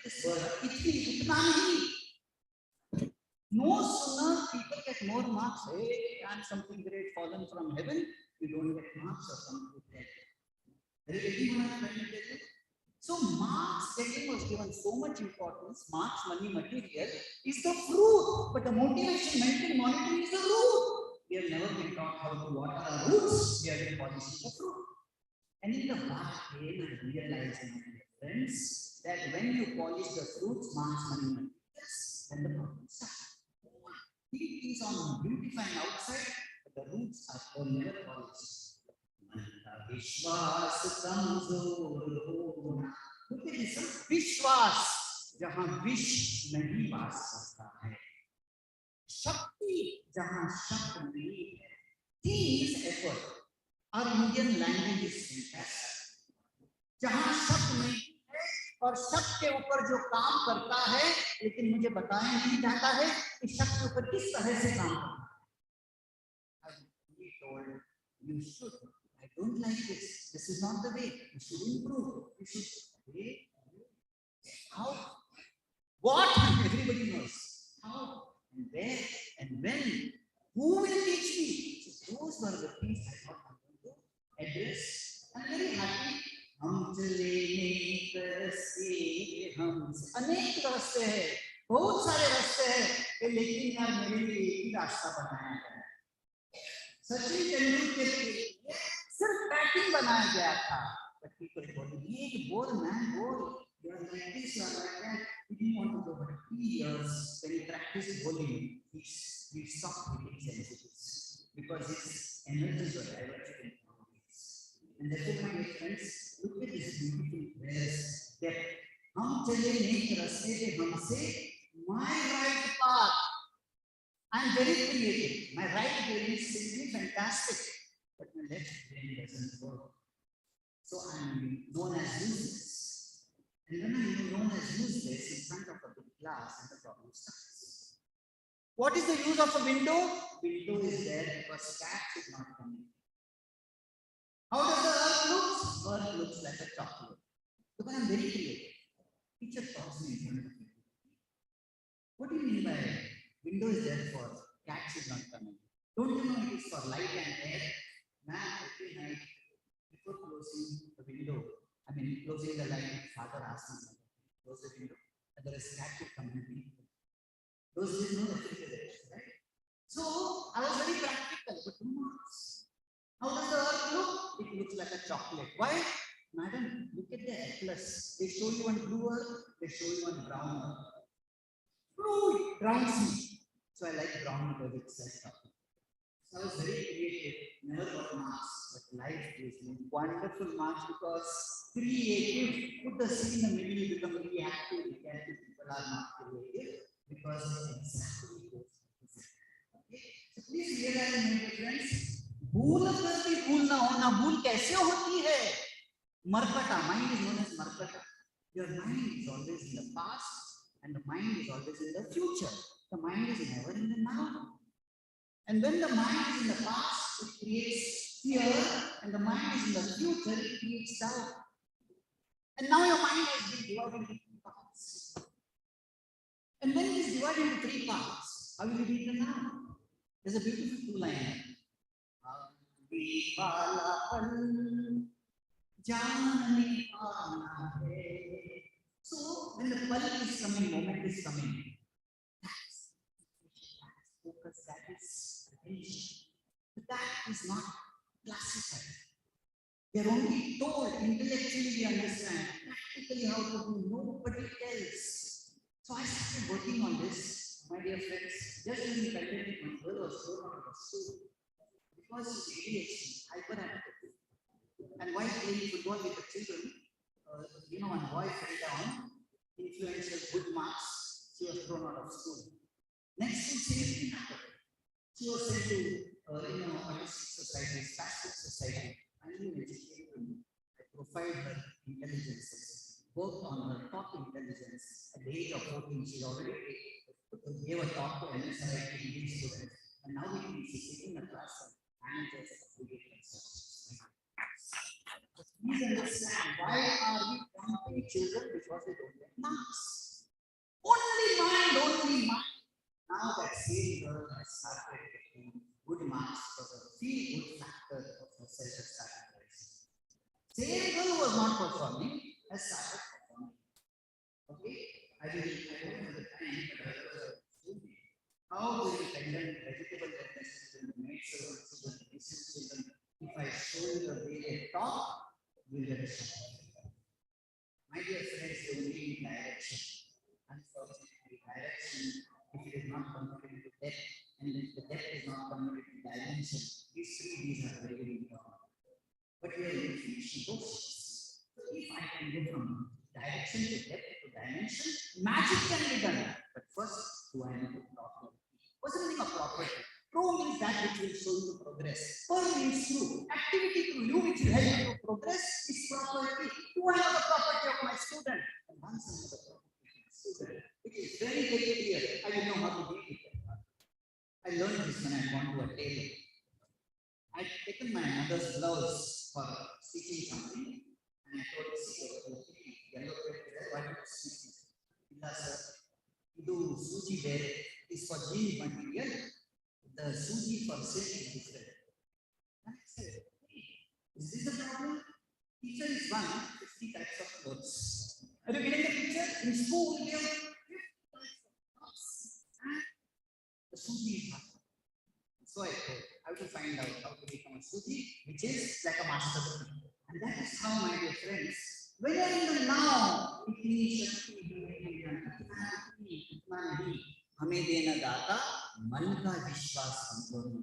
Speaker 9: this word, no sooner people get more marks, hey, I'm something great fallen from heaven, you don't get marks or something like that. So marks getting was given so much importance. Marks, money, material is the fruit, but the motivation, mental monitoring is the root. We have never been taught how to water our roots. We have been polishing the fruit. And in the back pain, I realized, my friends, that when you polish the fruits, marks, money, material, then the problem starts. It is on beautifying outside, but the roots are never polished. Vishwas kamzor. Look at this. Vishwas, jahan vish nahi vaas karta hai. Shakti, jahan shakt nahi hai. These effort. Our Indian language is fantastic. Jahan shakt nahi hai और शक के ऊपर जो काम करता है, लेकिन मुझे बताया नहीं जाता है कि शक के ऊपर किस तरह से काम करता है. We told you should. I don't like this. This is not the way. You should improve. You should. How? What? Everybody knows. How? And where? And when? Who will teach me? So those were the things I thought I was going to address. I'm very happy. हम चले अनेक रास्ते हैं, बहुत सारे रास्ते हैं, लेकिन यार मेरे लिए एक ही रास्ता बनाया गया है. सचिन तेंदुलकर के लिए सिर्फ बैटिंग बनाया गया था, but people told me, "ये bowl man, bowl. You are like this, you are like that." We didn't want to go, but 3 years when he practiced bowling, we stopped hitting centuries because his energies were diverted in wrong ways. And therefore, my dear friends, look at this beautiful verse that हम चले नेक रास्ते पे हमसे my right path. I'm very creative. My right brain is simply fantastic, but my left brain doesn't work. So I'm known as useless. And when I'm known as useless in front of a big class, and the problem starts. What is the use of a window? Window is there because cat is not coming. How does the earth look? Earth looks like a chocolate. Because I'm very creative. Teacher talks me in front of me. What do you mean by window is there for cats is not coming? Don't you know it is for light and air? Man, every night before closing the window, closing the light, father asks me something. Close the window, and there is cat to come and eat. Those days no refrigerators, right? So I was very practical, but no marks. How does the earth look? It it looks like a chocolate. Why? Madam, look at the atlas. They show you one blue earth, they show you one brown earth. Blue drowns me. So I like brown because it's self-talking. So I was very creative, never got marks, but life gives me wonderful marks because creative. Put the C in the middle, you become reactive. Reactive people are not creative because it's exactly goes. Okay? So please realize, my dear friends, भूल करके भूल ना होना, भूल कैसे होती है? Markata, mind is known as Markata. Your mind is always in the past and the mind is always in the future. The mind is never in the now. And when the mind is in the past, it creates fear, and the mind is in the future, it creates doubt. And now your mind has been divided into 3 parts. And when it is divided into 3 parts, how will you read the now? There's a beautiful 2-liner. So when the pal is coming, moment is coming, that's focus, that is attention. But that is not classified. They are only told intellectually we understand, practically how to do, nobody tells. So I started working on this, my dear friends, just when the pandemic, my girl was thrown out of school because of ADHD, hyperactive. And while playing football with the children, one boy fell down, influential good marks, she was thrown out of school. Next thing, same thing happened. She was sent to, artistic society, spastic society. I knew education. I profiled her intelligences, worked on her top intelligence. At the age of 14, she already gave a talk to MSIT Indian students. And now she's sitting in a class of managers of education. Please understand, why are we dumping children? Because they don't get marks. Only mind. Now that same girl has started getting good marks because of the feel-good factor of her self-sacrifice. Same girl who was not performing has started performing. Okay? I don't have the time, but I was assuming how will you attend vegetable children, maid servant children, decent children, if I show you the way they talk, will get a shot. My dear friends, they will need direction. Unfortunately, direction, if it is not converted to depth, and if the depth is not converted to dimension, these 3 Ds are very, very important. But we are in fiction books. So if I can go from direction to depth to dimension, magic can be done. But first, do I need to property? What's the meaning of property? Pro means that which will show you progress. Per means through. Activity through you which will help you to progress is property. Do I have the property of my student? And once I have the property of my student, which is very, very clear, I will know how to deal with it. I learned this when I gone to a tailor. I'd taken my mother's blouse for stitching something, and I told her, see, yellow thread there, why not stitch it? Illa sir, idu suji there is for jean material. The suji for silk is different. And I said, hey, is this the problem? Teacher is 50 types of clothes. Are you getting the picture? In school, we have 50 types of clothes. And the suji is not. So I thought, I will find out how to become a suji, which is like a master. And that is how, my dear friends, when you are in the now, it means हमें देना दाता मन का विश्वास संपूर्ण.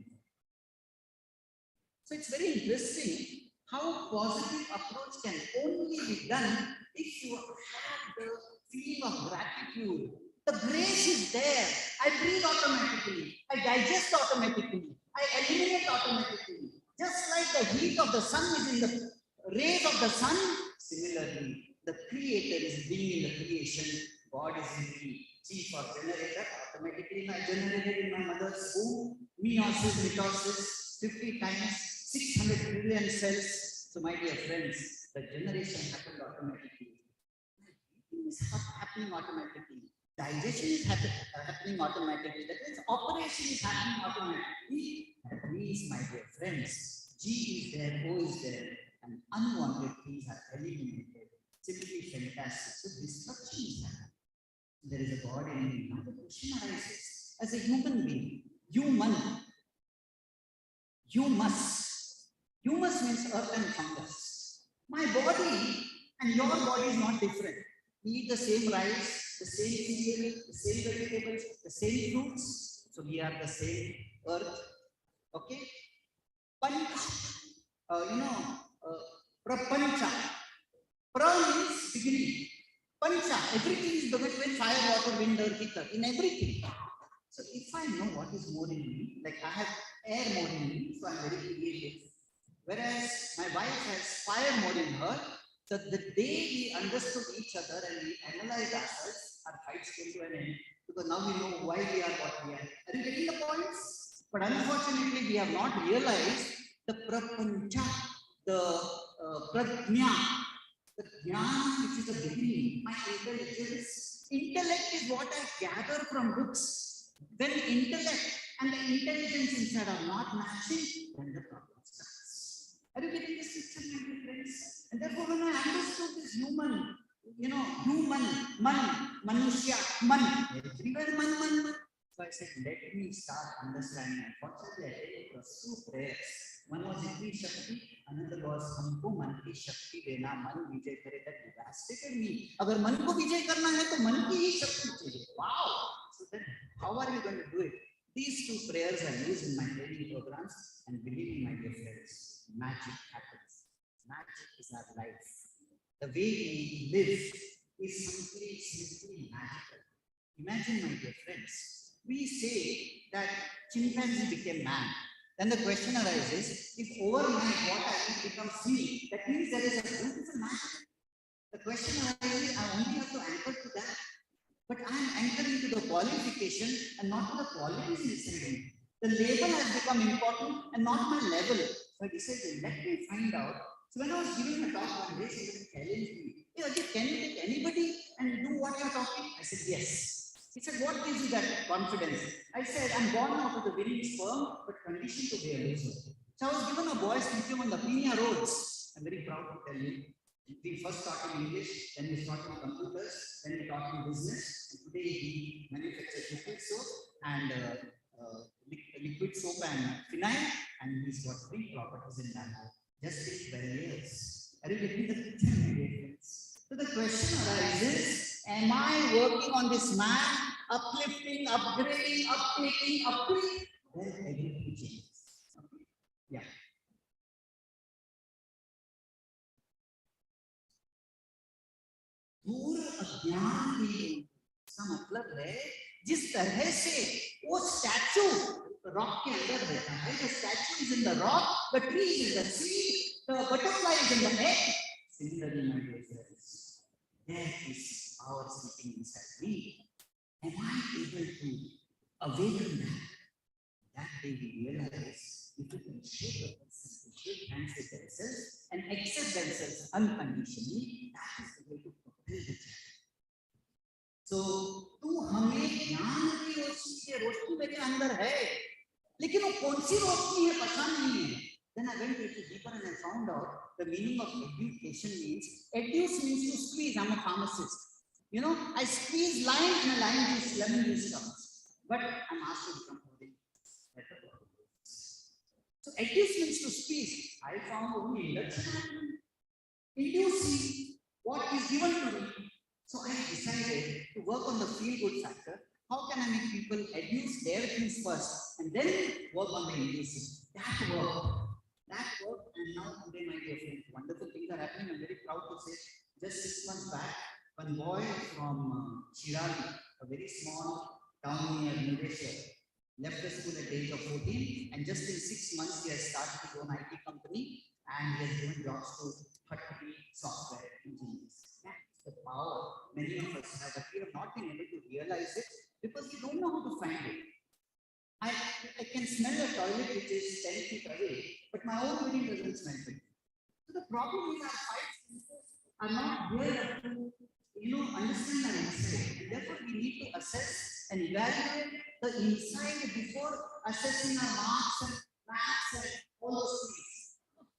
Speaker 9: So it's very interesting how positive approach can only be done if you have the feeling of gratitude. The grace is there. I breathe automatically. I digest automatically. I eliminate automatically. Just like the heat of the sun is in the rays of the sun, similarly, the creator is being in the creation. God is in me. G for generator, automatically I generated in my mother's womb, meiosis, mitosis, 50 times, 600 trillion cells. So my dear friends, the generation happened automatically. Everything is happening automatically. Digestion is happening automatically. That means operation is happening automatically. That means, my dear friends, G is there, O is there, and unwanted things are eliminated. Simply fantastic. So destruction is happening. There is a God in me. Now the question arises, as a human being, you must Humus means earth and fungus. My body and your body is not different. We eat the same rice, the same cereal, the same vegetables, the same fruits. So we are the same earth. Okay? Panch, prapancha. Pra means beginning. Pancha, everything is begun with fire, water, wind, earth, ether, in everything. So if I know what is more in me, like I have air more in me, so I'm very creative. Whereas my wife has fire more in her, so the day we understood each other and we analyzed ourselves, our fights came to an end, because now we know why we are what we are. Are you getting the points? But unfortunately, we have not realized the prapancha, the prajna, the jnana, which is the beginning, my intelligence. Intellect is what I gather from books. When intellect and the intelligence inside are not matching, then the problem starts. Are you getting this picture, my dear friends? And therefore, when I understood this human, human, manushya, man, everywhere man. So I said, let me start understanding. Unfortunately, I did it was two prayers. One was Iti Shakti, another was Manko Manki Shakti Dena Man Vijay Kare. That devastated me. Agar man ko vijay karna hai, to man ki hi Shakti chahiye. Wow! So then, how are you going to do it? These two prayers I use in my training programs, and believe me, my dear friends, magic happens. Magic is our life. The way we live is simply magical. Imagine, my dear friends, we say that chimpanzee became man. Then the question arises, if overnight what I eat becomes me, that means there is a beautiful magic. The question arises, I only have to anchor to that. But I am anchoring to the qualification and not to the qualities inside me. The label has become important and not my level. So I decided, let me find out. So when I was giving a talk one day, somebody challenged me, hey, Ajay, can you take anybody and do what you're talking? I said, yes. He said, what gives you that confidence? I said, I'm born out of the winning sperm, but conditioned to be a loser. So I was given a boy's teaching on the Peña roads. I'm very proud to tell you. We first taught in English, then we taught in computers, then we taught in business. And today we manufacture liquid soap and liquid soap and phenyl, and he's got 3 properties in that. Just 6 barriers. Are you getting the picture? So the question arises, am I working on this man, uplifting, upgrading, uptaking, upgrading? Then everything changes. Okay. Yeah. दूर अज्ञान की इसका मतलब है जिस तरह से वो स्टैचू रॉक के अंदर बैठा है, the statue is in the rock, the tree is in the seed, the butterfly is in the egg. Similarly, my dear friends, there is power sleeping inside me. Am I able to awaken that? That day we realize if we can shake a person to shake hands with themselves and accept themselves unconditionally, that is the way to propel the child. So, तू हमें ज्ञान की रोशनी मेरे अंदर है, लेकिन वो कौन सी रोशनी है पता नहीं है. Then I went a little deeper and I found out the meaning of education means, educe means to squeeze. I'm a pharmacist. You know, I squeeze lime and a lime juice, lemon juice comes. But I'm asked to become holy. So educe means to squeeze. I found only induction. Induce what is given to me. So I decided to work on the feel-good factor. How can I make people educe their things first and then work on the inducing? That worked, and now today, my dear friends, wonderful things are happening. I'm very proud to say, just 6 months back, one boy from Chirali, a very small town near Malaysia, left the school at the age of 14, and just in 6 months, he has started his own IT company, and he has given jobs to 30 software engineers. That's the power many of us have, but we have not been able to realize it because we don't know how to find it. I can smell a toilet which is 10 feet away, but my own building doesn't smell it. So the problem is our 5 senses are not there to, understand our inside. And therefore, we need to assess and evaluate the inside before assessing our marks and maths and all those things.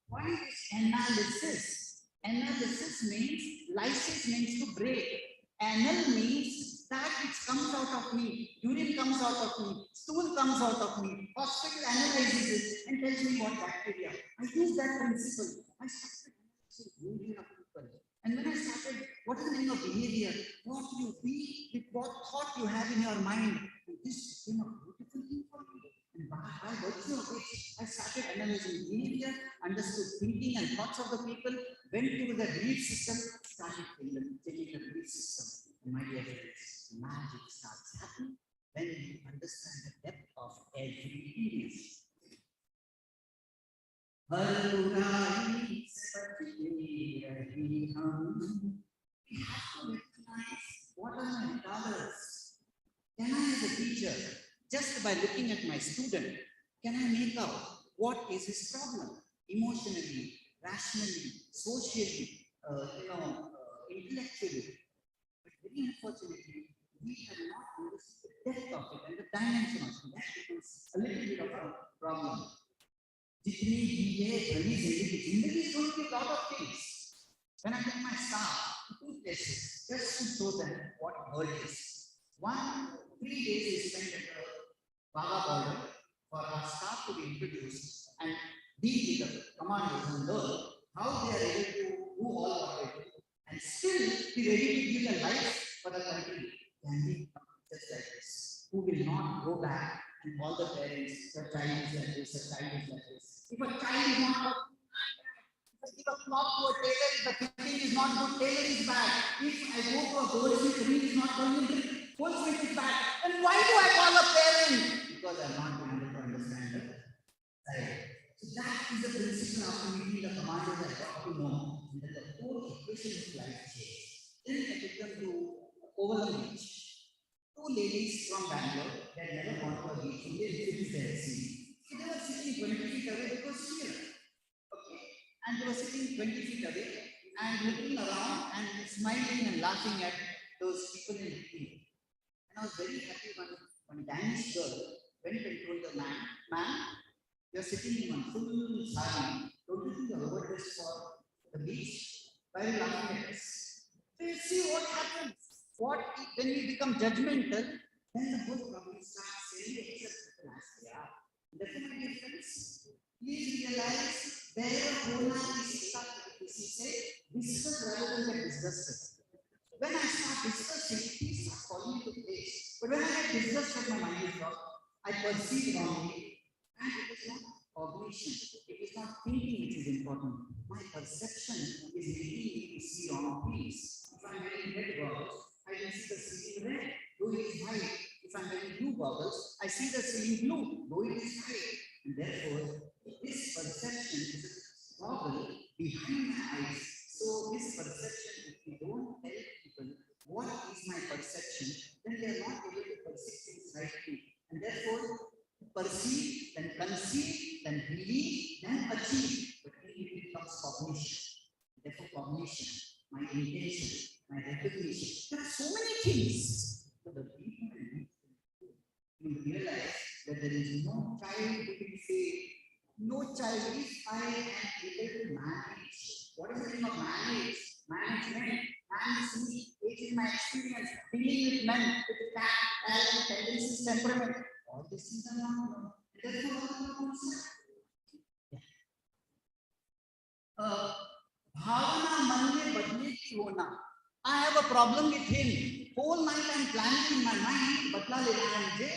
Speaker 9: What is analysis? Analysis means, lysis means to break. Anal means that which comes out of me, urine comes out of me, stool comes out of me, hospital analyzes it and tells me what bacteria. I use that principle. I started analyzing behavior of people. And when I started, what is the meaning of behavior? What you be with what thought you have in your mind. And this became a beautiful thing for me. And by virtue of it, I started analyzing behavior, understood thinking and thoughts of the people, went to the belief system, started changing the belief system. And my dear friends, magic starts happening when you understand the depth of every experience. We have to recognize what are my colors. Can I, as a teacher, just by looking at my student, can I make out what is his problem? Emotionally, rationally, socially, intellectually. But very unfortunately, we have not understood the depth of it and the dimension of it. That becomes a little bit of a problem. जितनी भी ये बड़ी जिंदगी is going to be a lot of things. When I get my staff to 2 places, just to show them what world is. 3 days is spent at the Baga border for our staff to be introduced and deal with the commanders and learn how they are able to do all what they do and still be ready to give their life for the country. Can we just like this? Who will not go back and all the parents, the child is like this, the child is like this. If a child is not give a clock to a tailor, if the fitting is not good, tailor is bad. If I go to a goldsmith, ring is not going to goldsmith is bad. Then why do I call a parent? Because I am not able to understand it. Right. So that is the principle of meeting the commanders I got to know. And that the whole equation of life changed. Then I took them to Overland Beach. 2 ladies from Bangalore, they had never gone to a beach, they visited their sea. So they were sitting 20 feet away because here. Okay. And they were sitting 20 feet away and looking around and smiling and laughing at those people in between. And I was very happy when a Danish girl went and told the man, you're sitting in one full saree, don't you think you're overdressed for the beach? Why are you laughing at us? So you see what happens. When you become judgmental, then the whole problem starts saying, except people as they are. Therefore, my dear friends, please realize where Bhola is stuck. This is a discuss rather than get disgusted. When I start discussing, please start falling into place. But when I get disgusted, my mind is wrong. I perceive wrongly. And it is not cognition. It is not thinking which is important. My perception is making me to see wrong things. If I'm wearing red goggles, I can see the ceiling red, though it is white. If I'm wearing blue goggles, I see the ceiling blue, though it is white. And therefore, this perception is a goggle behind my eyes. So this perception, if we don't tell people what is my perception, then they are not able to perceive things rightly. And therefore, perceive, then conceive, then believe, then achieve. But then it becomes cognition. Therefore, cognition, my intention, my recognition. There are so many things. But the people you realize that there is no child who can say, no child, if I am able to manage. What is the meaning of manage? Management. Manage me, age in my experience, dealing with men, with talent, tendencies, temperament. All these things are not. Therefore, Bhavana Manye Badle Ki Hona. I have a problem with him. Whole night I'm planning in my mind, Badla Lena Mujhe.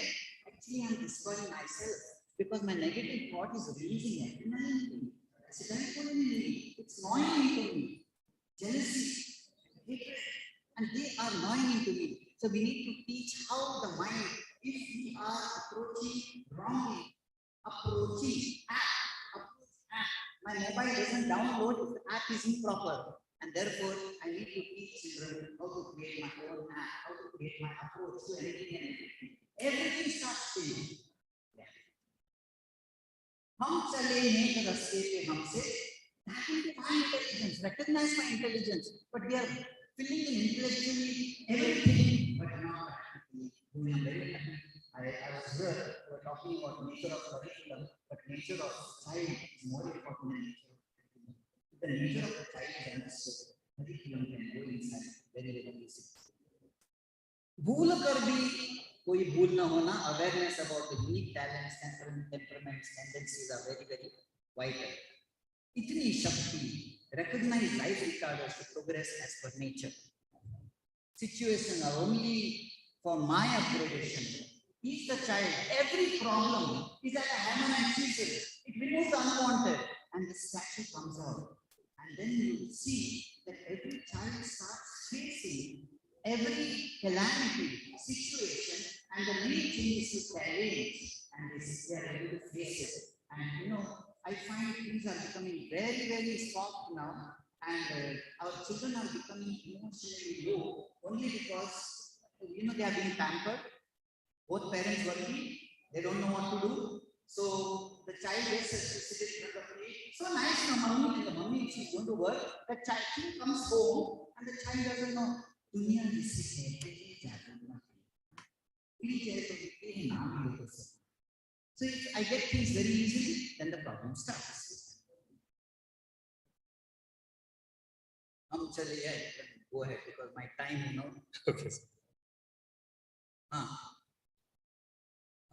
Speaker 9: Actually, I'm destroying myself because my negative thought is releasing adrenaline into me. Acetylcholine in me. It's gnawing into me. Jealousy, hatred, and they are gnawing into me. So we need to teach how the mind, if we are approaching wrongly, approach app. My mobile doesn't download if the app is improper. And therefore, I need to teach children how to create my own app, how to create my approach to anything and everything. Everything starts changing. Hum chale nek raste pe humse. That will be my intelligence. Recognize my intelligence. But we are filling in intellectually everything, but not practically. We are very happy. I was here, we were talking about nature of curriculum, but nature of child is more important than nature of curriculum. The nature of the child is understood. Curriculum can go inside very, very easy. भूल कर भी कोई भूल न होना, awareness about the unique talents, temperaments, tendencies are very, very vital. इतनी शक्ति, recognize life retarders to progress as per nature. Situations are only for my upgradation. Teach the child every problem is like a hammer and chisel. It removes the unwanted and the statue comes out. And then you will see that every child starts facing every calamity, situation, and the lead thing is to challenge, and they are able to face it. And you know, I find things are becoming very, very soft now, and our children are becoming emotionally low only because, you know, they are being pampered. Both parents working, they don't know what to do. So the child gets to sit in front of me. So nice, no, mommy, and the mommy, if she's going to work, the child comes home and the child doesn't know. दुनिया जिससे कहते हैं जागरूकता please tell to be naam ho to. So if I get things very easily, then the problem starts. Go ahead because my time, you know. Okay.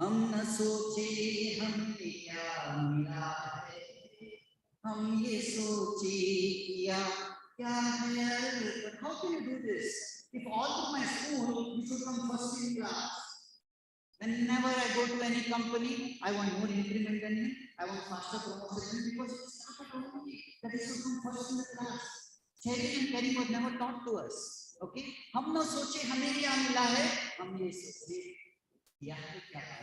Speaker 9: हम न सोचे हमने क्या मिला है, हम ये सोचे किया क्या है. But how can you do this? If all of my school, you should come first in class. Whenever I go to any company, I want more increment than him, I want faster promotion because it started only that it should come first in the class. Sharing and caring was never taught to us. Okay? हम न सोचे हमें क्या मिला है, हम ये सोचे किया है क्या है.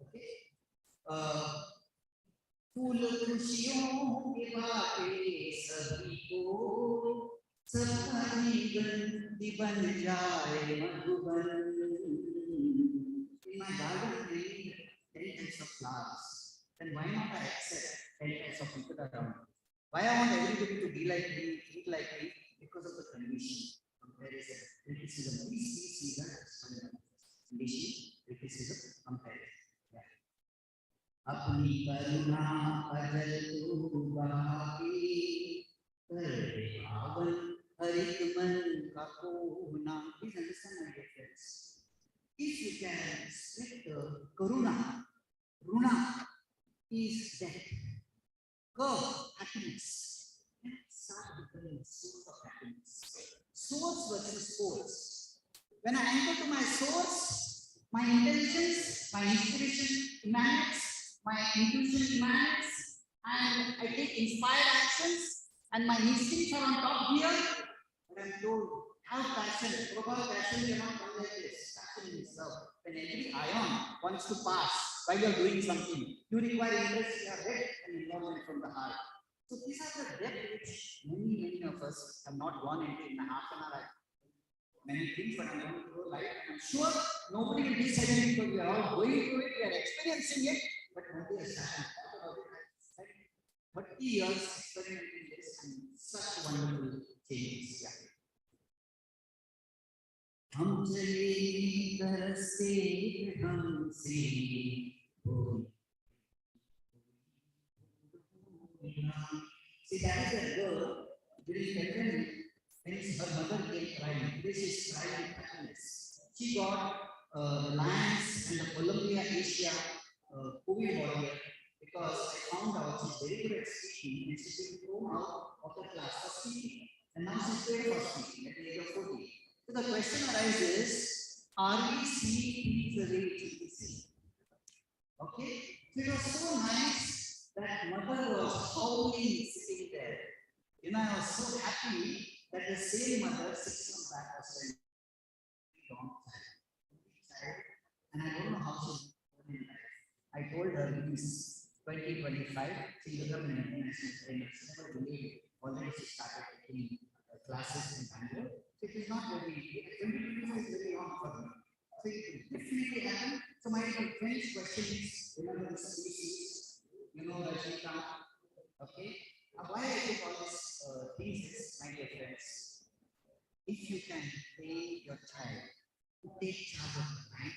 Speaker 9: Okay? फूल खुशियों के बातें सभी को, सबका जीवन बन जाए Madhuban. In my garden, I need 10 types of flowers. Then why not I accept 10 types of people around? Why I want everybody to be like me, think like me? Because of the condition. Comparison, criticism. These seasons, condition, criticism, comparison. अपनी करुणा अजल तू बहागी, कर पावन हर एक मन का कोना. Please understand my dear friends. If you can split the karuna, runa is death, curve, happiness, and start becoming the source of happiness. Source versus force. When I enter to my source, my intelligence, my inspiration emanates, my intuition emanates, and I take inspired actions, and my instincts are on top here. But I'm told, have passion. Proper passion cannot come like this. Passion is love. When every ion wants to pass while you're doing something, you require interest in your head and involvement from the heart. So these are the depth which many of us have not gone into in a half an hour. Many things, but I'm going to go live. I'm sure nobody will be saying because we are all going through it, we are experiencing it, but nobody has started. 30 years experimenting this and such wonderful changes. Yeah. हम चले तरसे हमसे See, that is a girl during the pandemic when her mother came crying. This is crying with happiness. She got the Lions and the Columbia Asia COVID warrior because I found out she's very good at speaking and she's been thrown out of the class for speaking. And now she's paid for speaking at the age of 40. So the question arises, are we seeing things the way it should be seen? Okay? So it was so nice that mother was howling sitting there. You know, I was so happy that the same mother 6 months back was saying, and I don't know how she's doing in life. I told her it is 2025, she will become an international trainer. She never believed it. Already she started taking classes in Bangalore. So it is not very, 2025 is very long for me. So it will definitely happen. So my friend's question is, remember the species, you know, Rajita, okay? Why I take all these things is, my dear friends, if you can train your child to take charge of the mind,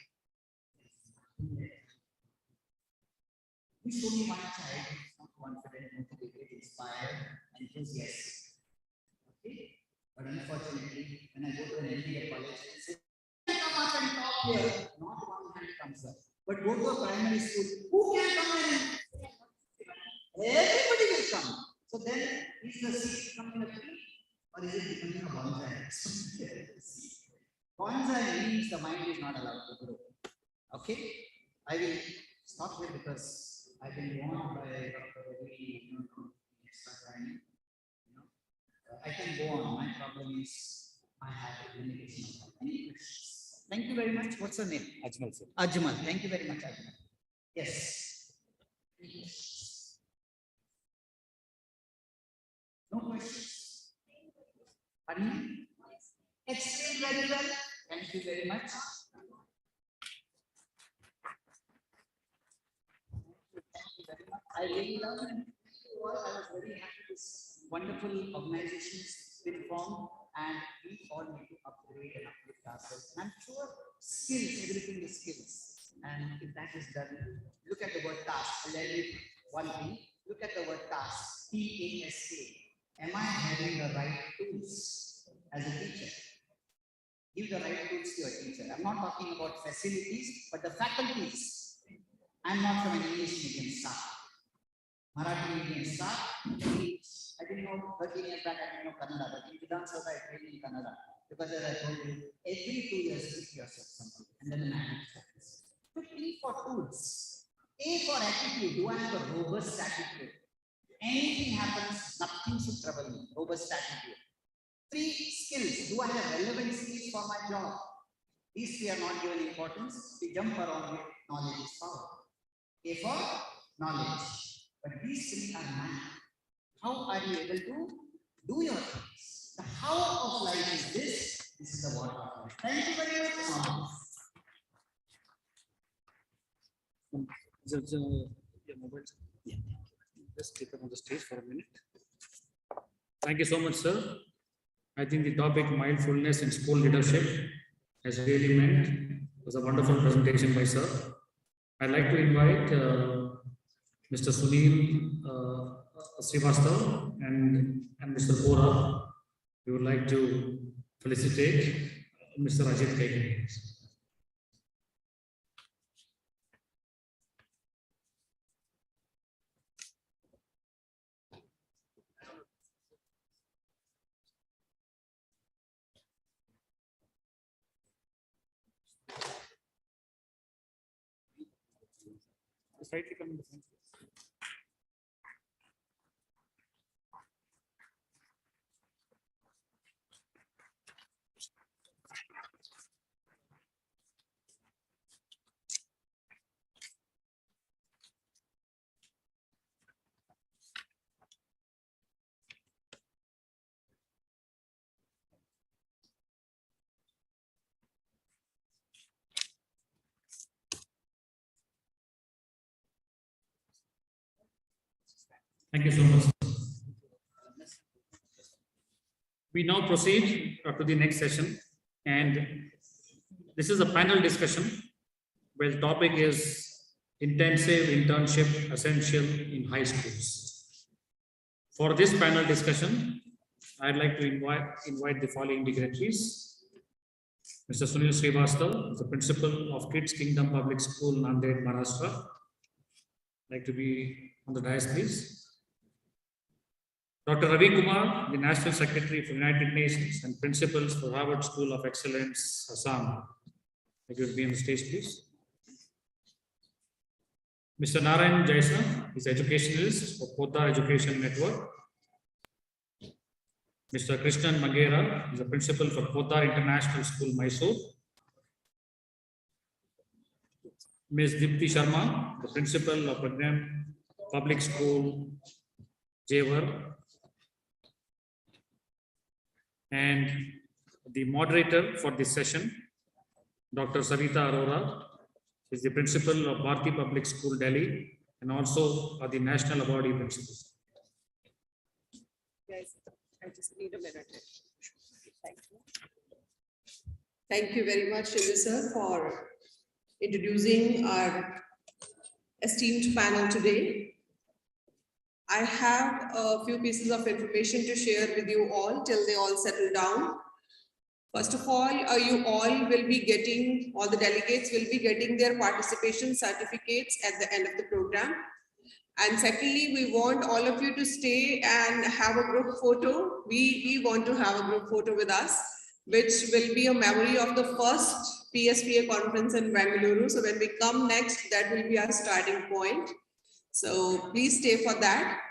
Speaker 9: there's only one child who is not confident, motivated, inspired, enthusiastic. Okay? But unfortunately, when I go to an MBA college, I say, go to a primary school, who can come in? Everybody will come. So then, is the seed becoming a tree or is it becoming a bonsai? Bonsai means the mind is not allowed to grow. Okay, I will stop here because I've been warned by Dr. Ravi, I can go on. My problem is I have a limitation. Any questions? Thank you very much. What's your name?
Speaker 1: Ajmal, sir.
Speaker 9: Ajmal. Thank you very much, Ajmal. Yes. No questions? Pardon me? Explained very well. Thank you very much. I really love it. I was very happy this wonderful organization has been formed and we all need to upgrade and uplift ourselves. And I'm sure skills, everything is skills. And if that is done, look at the word task. I'll tell you one thing. Look at the word task. T-A-S-K. Am I having the right tools as a teacher? Give the right tools to your teacher. I'm not talking about facilities, but the faculties. I'm not from an English medium staff. Marathi medium staff. I didn't know 13 years back, I didn't know Kannada, but in Vidhan Sabha, I trained in Kannada. Because as I told you, every 2 years, teach yourself something, and then the magic happens. So E for tools. A for attitude. Do I have a robust attitude? Anything happens, nothing should trouble me. Robust attitude. 3 skills. Do I have relevant skills for my job? These 3 are not given importance. We jump around with knowledge is power. A for knowledge. But these 3 are not. How are you able to do your things? The how of life is this. This is the what of life. Thank you very much.
Speaker 1: Just take up on the stage for a minute. Thank you so much, sir. I think the topic mindfulness in school leadership has really meant. It was a wonderful presentation by sir. I'd like to invite Mr. Sunil Srivastava and Mr. Bora. We would like to felicitate Mr. Ajit Kege. Slightly coming to front. Thank you so much. We now proceed to the next session, and this is a panel discussion where the topic is intensive internship essential in high schools. For this panel discussion, I'd like to invite the following dignitaries. Mr. Sunil Srivastava is the principal of Kids Kingdom Public School, Nanded, Maharashtra. I'd like to be on the dais, please. Dr. Ravi Kumar, the National Secretary for United Nations and Principals for Harvard School of Excellence, Assam. If you would be on the stage, please. Mr. Narayan Jaisna is educationalist for Poddar Education Network. Mr. Krishnan Magera is the principal for Poddar International School, Mysore. Ms. Dipti Sharma, the principal of Pragnam Public School, Jewar. And the moderator for this session, Dr. Savita Arora, is the principal of Bharati Public School, Delhi, and also the national awardee principal.
Speaker 18: Guys, I just need a minute. Thank you. Thank you very much, Shivu sir, for introducing our esteemed panel today. I have a few pieces of information to share with you all till they all settle down. First of all, you all will be getting, all the delegates will be getting their participation certificates at the end of the program. And secondly, we want all of you to stay and have a group photo. We want to have a group photo with us, which will be a memory of the first PSPA conference in Bengaluru. So when we come next, that will be our starting point. So please stay for that.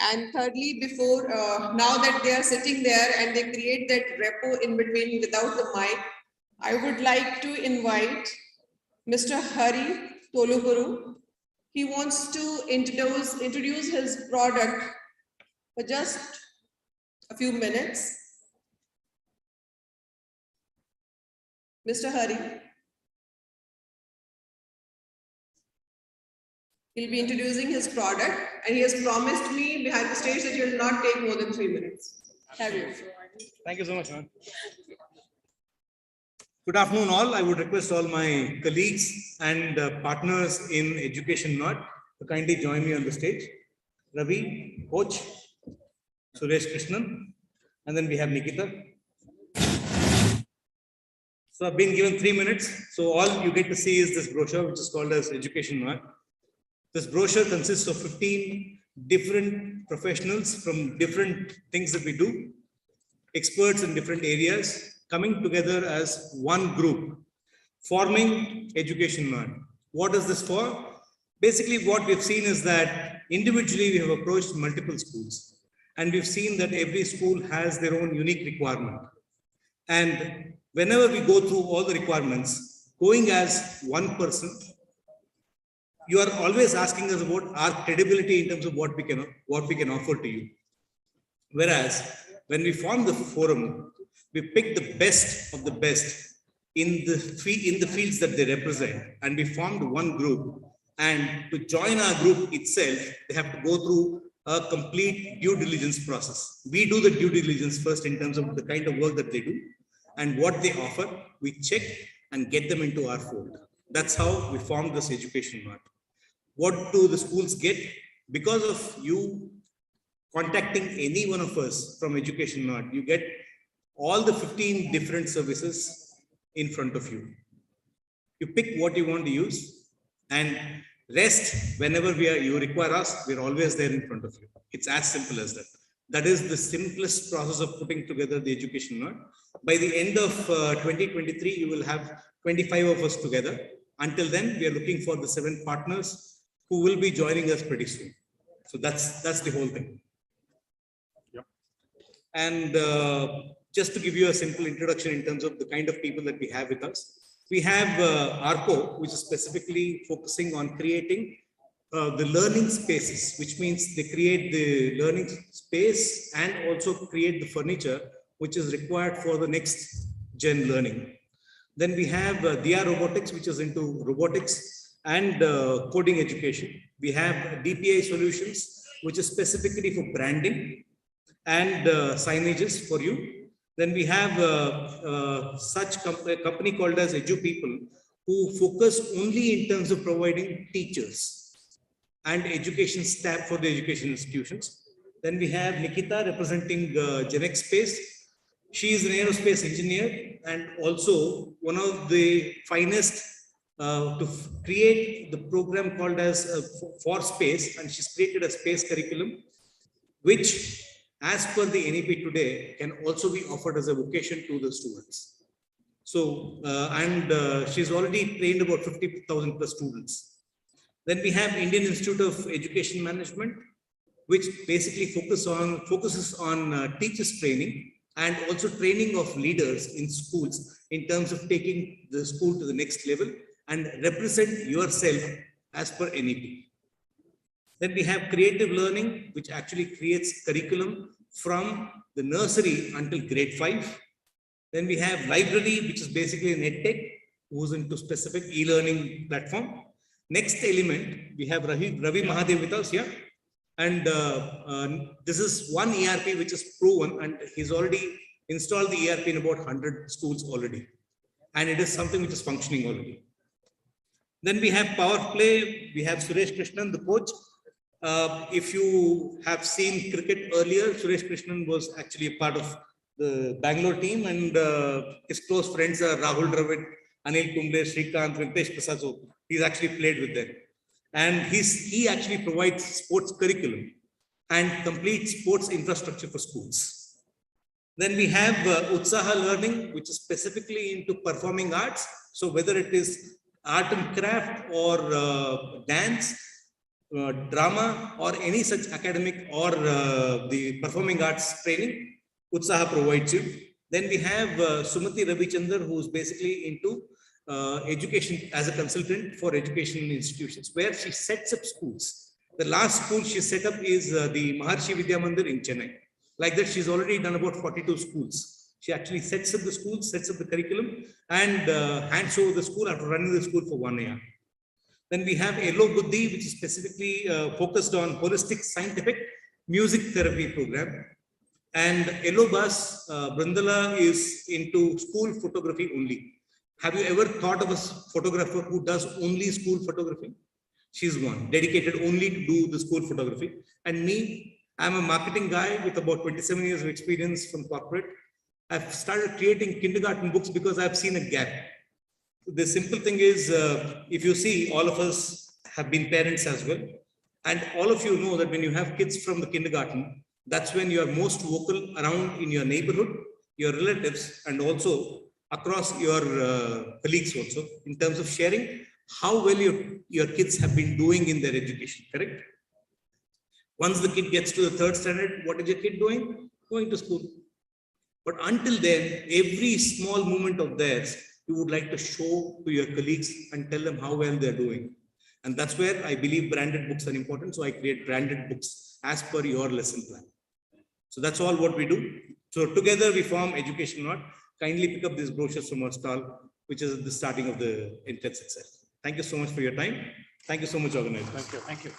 Speaker 18: And thirdly, before, now that they are sitting there and they create that repo in between without the mic, I would like to invite Mr. Hari Toluguru. He wants to introduce his product for just a few minutes. Mr. Hari. He'll be introducing his product and he has promised me behind the stage that he will not take more than 3 minutes. Have you?
Speaker 7: Thank you so much, ma'am. Good afternoon all. I would request all my colleagues and partners in Education Knot to kindly join me on the stage. Ravi, Coach, Suresh Krishnan, and then we have Nikita. So I've been given 3 minutes. So all you get to see is this brochure, which is called as Education Knot. This brochure consists of 15 different professionals from different things that we do, experts in different areas, coming together as one group, forming Education Knot. What is this for? Basically, what we've seen is that individually we have approached multiple schools, and we've seen that every school has their own unique requirement. And whenever we go through all the requirements, going as one person, you are always asking us about our credibility in terms of what we can offer to you. Whereas when we form the forum, we pick the best of the best in the fields that they represent, and we formed one group. And to join our group itself, they have to go through a complete due diligence process. We do the due diligence first in terms of the kind of work that they do and what they offer. We check and get them into our fold. That's how we formed this Education Knot. What do the schools get? Because of you contacting any one of us from Education Knot, you get all the 15 different services in front of you. You pick what you want to use, and rest, whenever you require us, we're always there in front of you. It's as simple as that. That is the simplest process of putting together the Education Knot. By the end of 2023, you will have 25 of us together. Until then, we are looking for the 7 partners who will be joining us pretty soon. So that's the whole thing. Yep. And just to give you a simple introduction in terms of the kind of people that we have with us, we have ARCO, which is specifically focusing on creating the learning spaces, which means they create the learning space and also create the furniture, which is required for the next gen learning. Then we have Dia Robotics, which is into robotics and coding education. We have DPI Solutions, which is specifically for branding and signages for you. Then we have a company called as EduPeople, who focus only in terms of providing teachers and education staff for the education institutions. Then we have Nikita representing Genex Space. She is an aerospace engineer and also one of the finest to create the program called as For Space, and she's created a space curriculum, which as per the NEP today can also be offered as a vocation to the students. So, she's already trained about 50,000 plus students. Then we have Indian Institute of Education Management, which basically focuses on teachers training and also training of leaders in schools in terms of taking the school to the next level and represent yourself as per NEP. Then we have Creative Learning, which actually creates curriculum from the nursery until grade 5. Then we have Library, which is basically an EdTech, who's into specific e-learning platform. Next element, we have Ravi Mahadev with us here. And this is one ERP which is proven, and he's already installed the ERP in about 100 schools already. And it is something which is functioning already. Then we have Power Play. We have Suresh Krishnan, the coach. If you have seen cricket earlier, Suresh Krishnan was actually a part of the Bangalore team, and his close friends are Rahul Dravid, Anil Kumble, Srikanth, Venkatesh Prasad. So he's actually played with them. And he actually provides sports curriculum and complete sports infrastructure for schools. Then we have Utsaha Learning, which is specifically into performing arts. So whether it is art and craft or dance, drama, or any such academic or the performing arts training, Utsaha provides you. Then we have Sumati Ravichandar, who is basically into education as a consultant for educational institutions, where she sets up schools. The last school she set up is the Maharshi Vidya Mandir in Chennai. Like that, she's already done about 42 schools. She actually sets up the schools, sets up the curriculum, and hands over the school after running the school for 1 year. Then we have Elo Buddhi, which is specifically focused on holistic scientific music therapy program. And Elo Bus, Brindala is into school photography only. Have you ever thought of a photographer who does only school photography? She's one, dedicated only to do the school photography. And me, I'm a marketing guy with about 27 years of experience from corporate. I've started creating kindergarten books because I've seen a gap. The simple thing is, if you see, all of us have been parents as well. And all of you know that when you have kids from the kindergarten, that's when you are most vocal around in your neighborhood, your relatives, and also across your colleagues also, in terms of sharing how well your kids have been doing in their education, correct? Once the kid gets to the 3rd standard, what is your kid doing? Going to school. But until then, every small moment of theirs, you would like to show to your colleagues and tell them how well they're doing. And that's where I believe branded books are important. So I create branded books as per your lesson plan. So that's all what we do. So together we form Education Knot. Kindly pick up these brochures from our stall, which is the starting of the entrance itself. Thank you so much for your time. Thank you so much, organizers.
Speaker 1: Thank you. Thank you.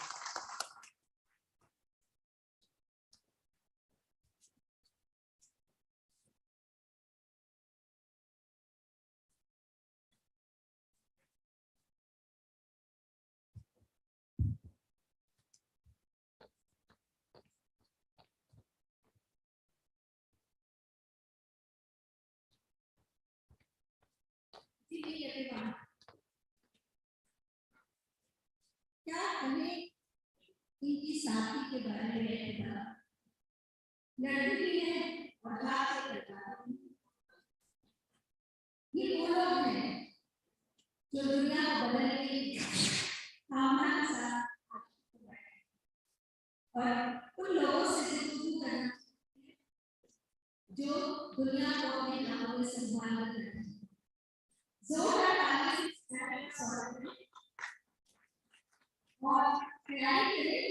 Speaker 17: क्या हमें इनकी साथी के बारे में पता? लड़की भी है और बात से करता है। ये वो लोग हैं जो दुनिया को बदलने की कामना के साथ और उन लोगों से गुफ्तगू करना जो दुनिया को अपने नाम में सम्मान करते हैं। जोरदार ताली से स्वागत है। और तैयारी करें,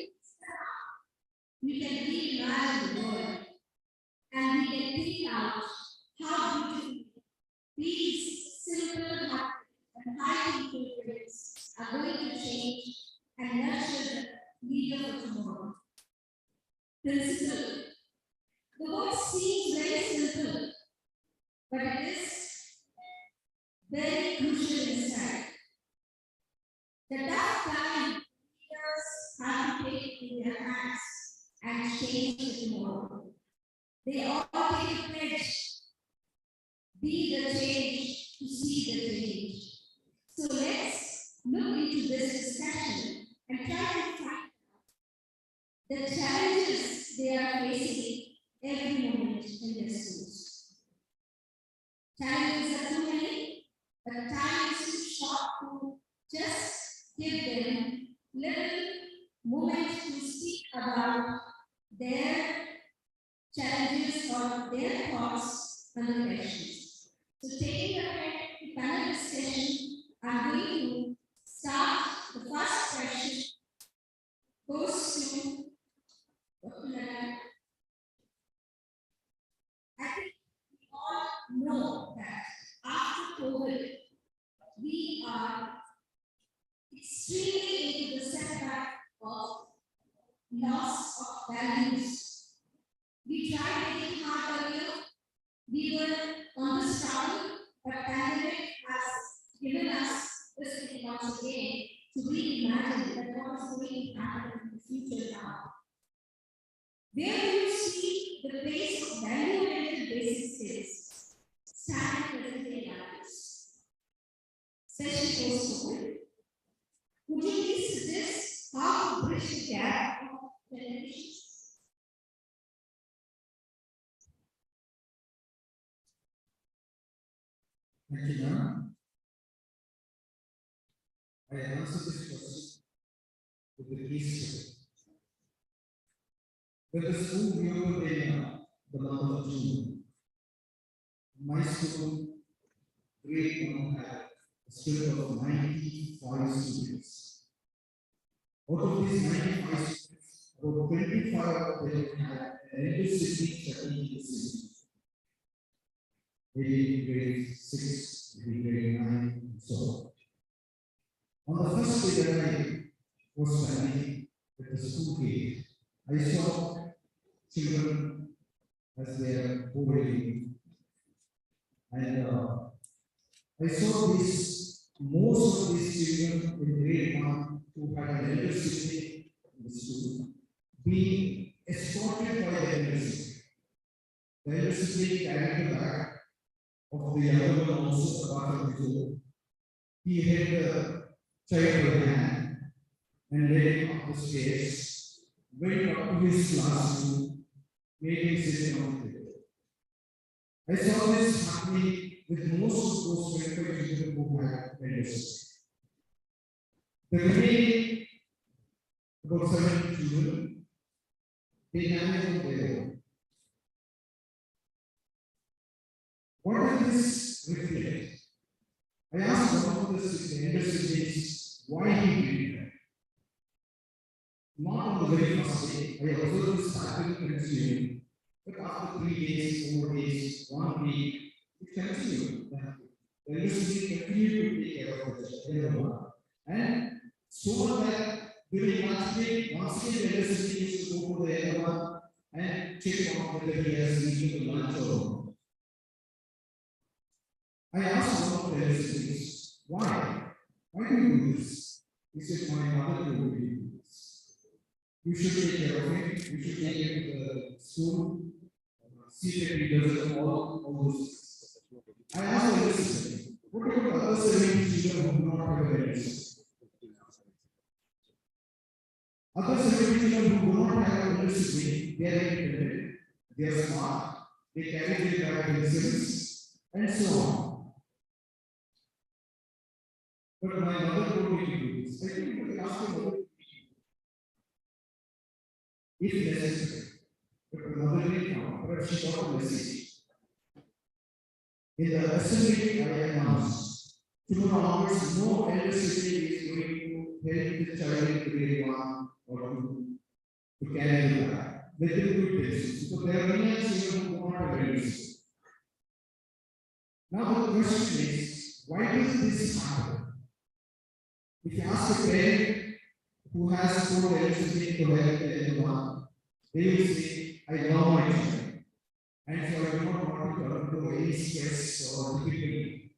Speaker 17: we can reimagine the world and we can think out how beautiful these simple and highly fulfillments are going to change and nurture the leader of tomorrow. Principle. The word seems very simple, but it is very crucial inside. The tough time have to take it in their hands and change the tomorrow. They all take a pledge, be the change to see the change. So let's look into this discussion and try to find the challenges they are facing every moment in their schools. Challenges are too many, but time is too short to just give them little moments to speak about their challenges or their thoughts and questions. So taking ahead the panel discussion, I'm going to start the first question goes to Dr. Narayan. I think we all know that after COVID, we are extremely into the setback of loss of values. We tried making hard earlier. We were on the struggle, but pandemic has given us this once again to reimagine that what is going to happen in the future now. Where do you see the the base of value-oriented basic skills, starting with everyday values. Session goes forward. Would you please suggest how to bridge the gap of generations?
Speaker 14: Thank you, ma'am. I answer this question with the case study. When the school reopened in the month of June, my school grade 1 had a student of 95 students. Out of these 95 students, about 25 of them had an electricity study in the city. Maybe grade 6, maybe grade 9, and so on. On the first day that I was standing at the school gate, I saw children as they are boarding, and I saw most of these children in grade 1 who had an electricity in the school being escorted by the electricity. The electricity carried the bag of the other one also apart from the door. He held the child by the hand and led him up the stairs, went up to his classroom, made him sit on the table. I saw this happening with most of those 25 children who had electricity. The remaining about 7 children, they managed on their own. What does this reflect? I asked one of the students why he did that. Not on the very first day, I observed this pattern continuing, but after 3 days, 4 days, 1 week, it continued. The electricity continued to take care of everyone. And so that during lunch break, once again the electricity used to go to the other one and check on whether he has eaten the lunch or not. I asked one of the electricities, why? Why do you do this? He said, my mother told me to do this. You should take care of him, you should take him to the school, see that he does all those things. I asked the electricity, what about the other 70 children who do not have electricity? Other 70 children who do not have electricity, they are independent, they are smart, they carry their bag themselves, and so on. But my mother told me to do this. I think you can ask my mother if necessary. But my mother didn't know, but she got a message. In the assembly, I announced, tomorrow onwards, no electricity is going to help the child in grade 1 or 2 to carry the bag. Let them do it this. So there are many children who want to electricity. Now the question is, why does this happen? If you ask a parent who has 4 electricity to help the one, they will say, I love my child. And so I do not want to turn to any stress or difficulty.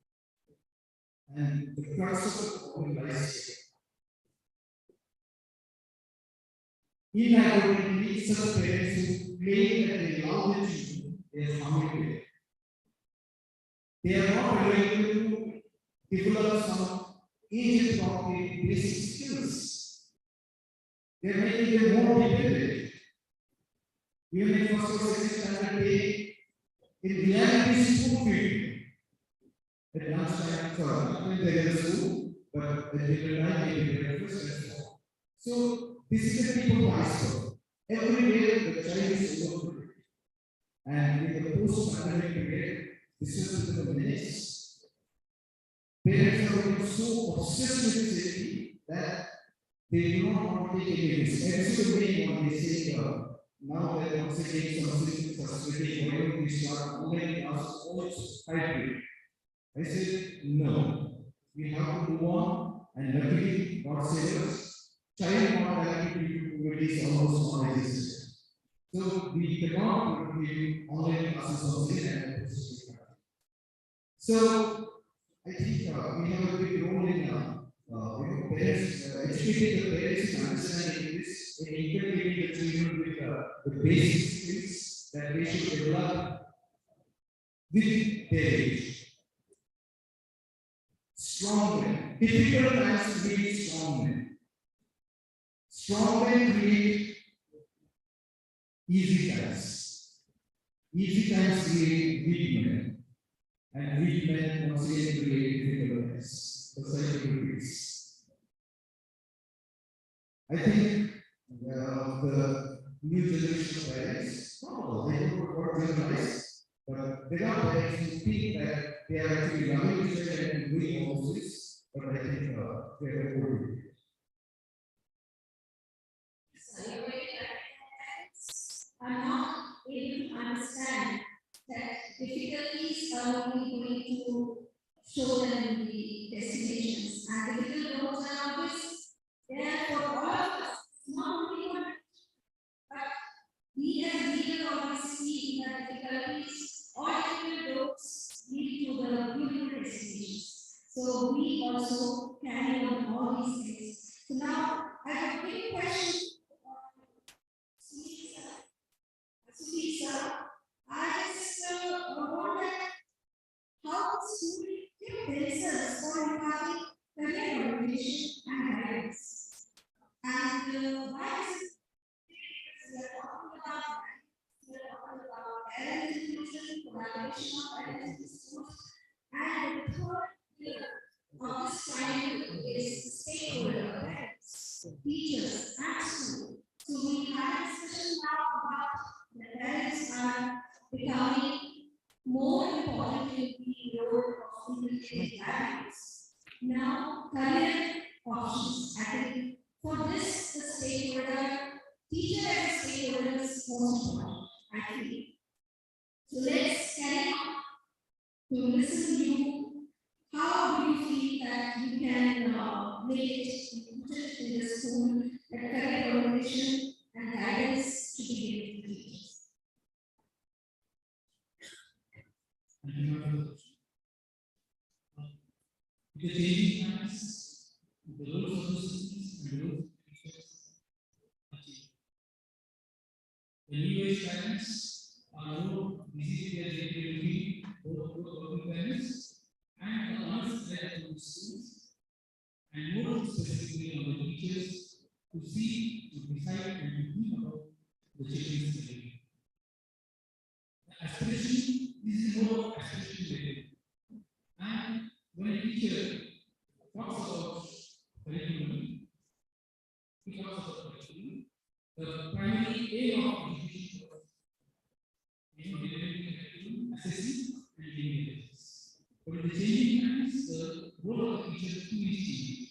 Speaker 14: And the crux of the problem lies here. Inevitably, some parents who claim that they love their children, they are harming them. They are not able to develop some agent of the basic skills. They are making them more dependent. Even in first or second standard, they in reality spoon feeding. At lunchtime, sorry, there is a school, but at dinner time, they get breakfast and so on. So this is the tip of the iceberg. Every day the child is overlooked. And in the post-pandemic period, this is the minutes. Parents are becoming so obsessed with safety that they do not want to take any risk. Every what they say, now that once again some systems are splitting, why don't we start online classes also hybrid? I said, no, we have to move on, and luckily, God save us, child mortality is almost non-existent. So we cannot give online classes on Zoom. So I think we have a big role in parents, educating the parents in understanding this, and integrating the children with the basic skills that they should develop with their age. Strong men. Difficult times create strong men. Strong men create easy times. Easy times create weak men. And weak men once again create difficult times. Society creates. I think the new generation of parents, they don't work generalize, but there are parents who think that they are actually loving each other and doing all this, but I think they are overdoing it.
Speaker 17: Are not able to understand that difficulties are only going to show them the destinations, and difficult roads are always there for all of us, not only one. But we as leaders always see that difficulties or difficult roads lead to the beautiful destinations. So we also carry on all these things. So now I have a big question. Lisa, I just wonder how the students give themselves for regarding career orientation and guidance. And why is it we are talking about parent inclusion, collaboration of parents and schools, and the third pillar of this triangle is stakeholder parents, teachers, and schools. So we had a discussion now about the parents are becoming more important in the role of community values. Now, career options. I think for this, the stakeholder, teacher as a stakeholder is most important, I think. So let's carry on to listen to you. How do you feel that you can make it important in the school, that career orientation and guidance to be given to teachers?
Speaker 14: The changing times, the roles of the students and the roles of the teachers achieve. The new age parents are more busy with their daily routine, both working parents and the ones that are from schools, and more specifically on the teachers to see, to decide, and to think about the children's career. The aspiration is more aspiration related. And when a teacher talks about curriculum, he talks about curriculum, the primary aim of education is developing curriculum, assessing, and giving results. But in the changing times, the role of the teacher is changing.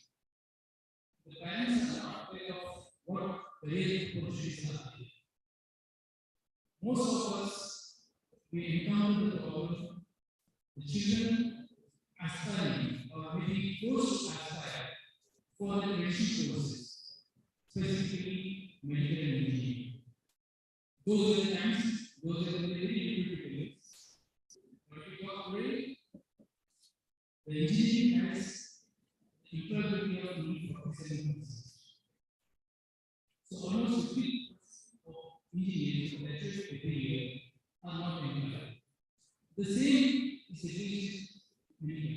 Speaker 14: The parents are not aware of what career opportunities are there. Most of us, we encounter the problem, the children aspiring or maybe forced to aspire for the leadership courses, specifically medical and engineering. Those are the times, those are the very difficult periods. But if you talk away, the engineering has the employability of need for 7%. So almost 50% of engineers who graduate every year are not employed. The same is the case.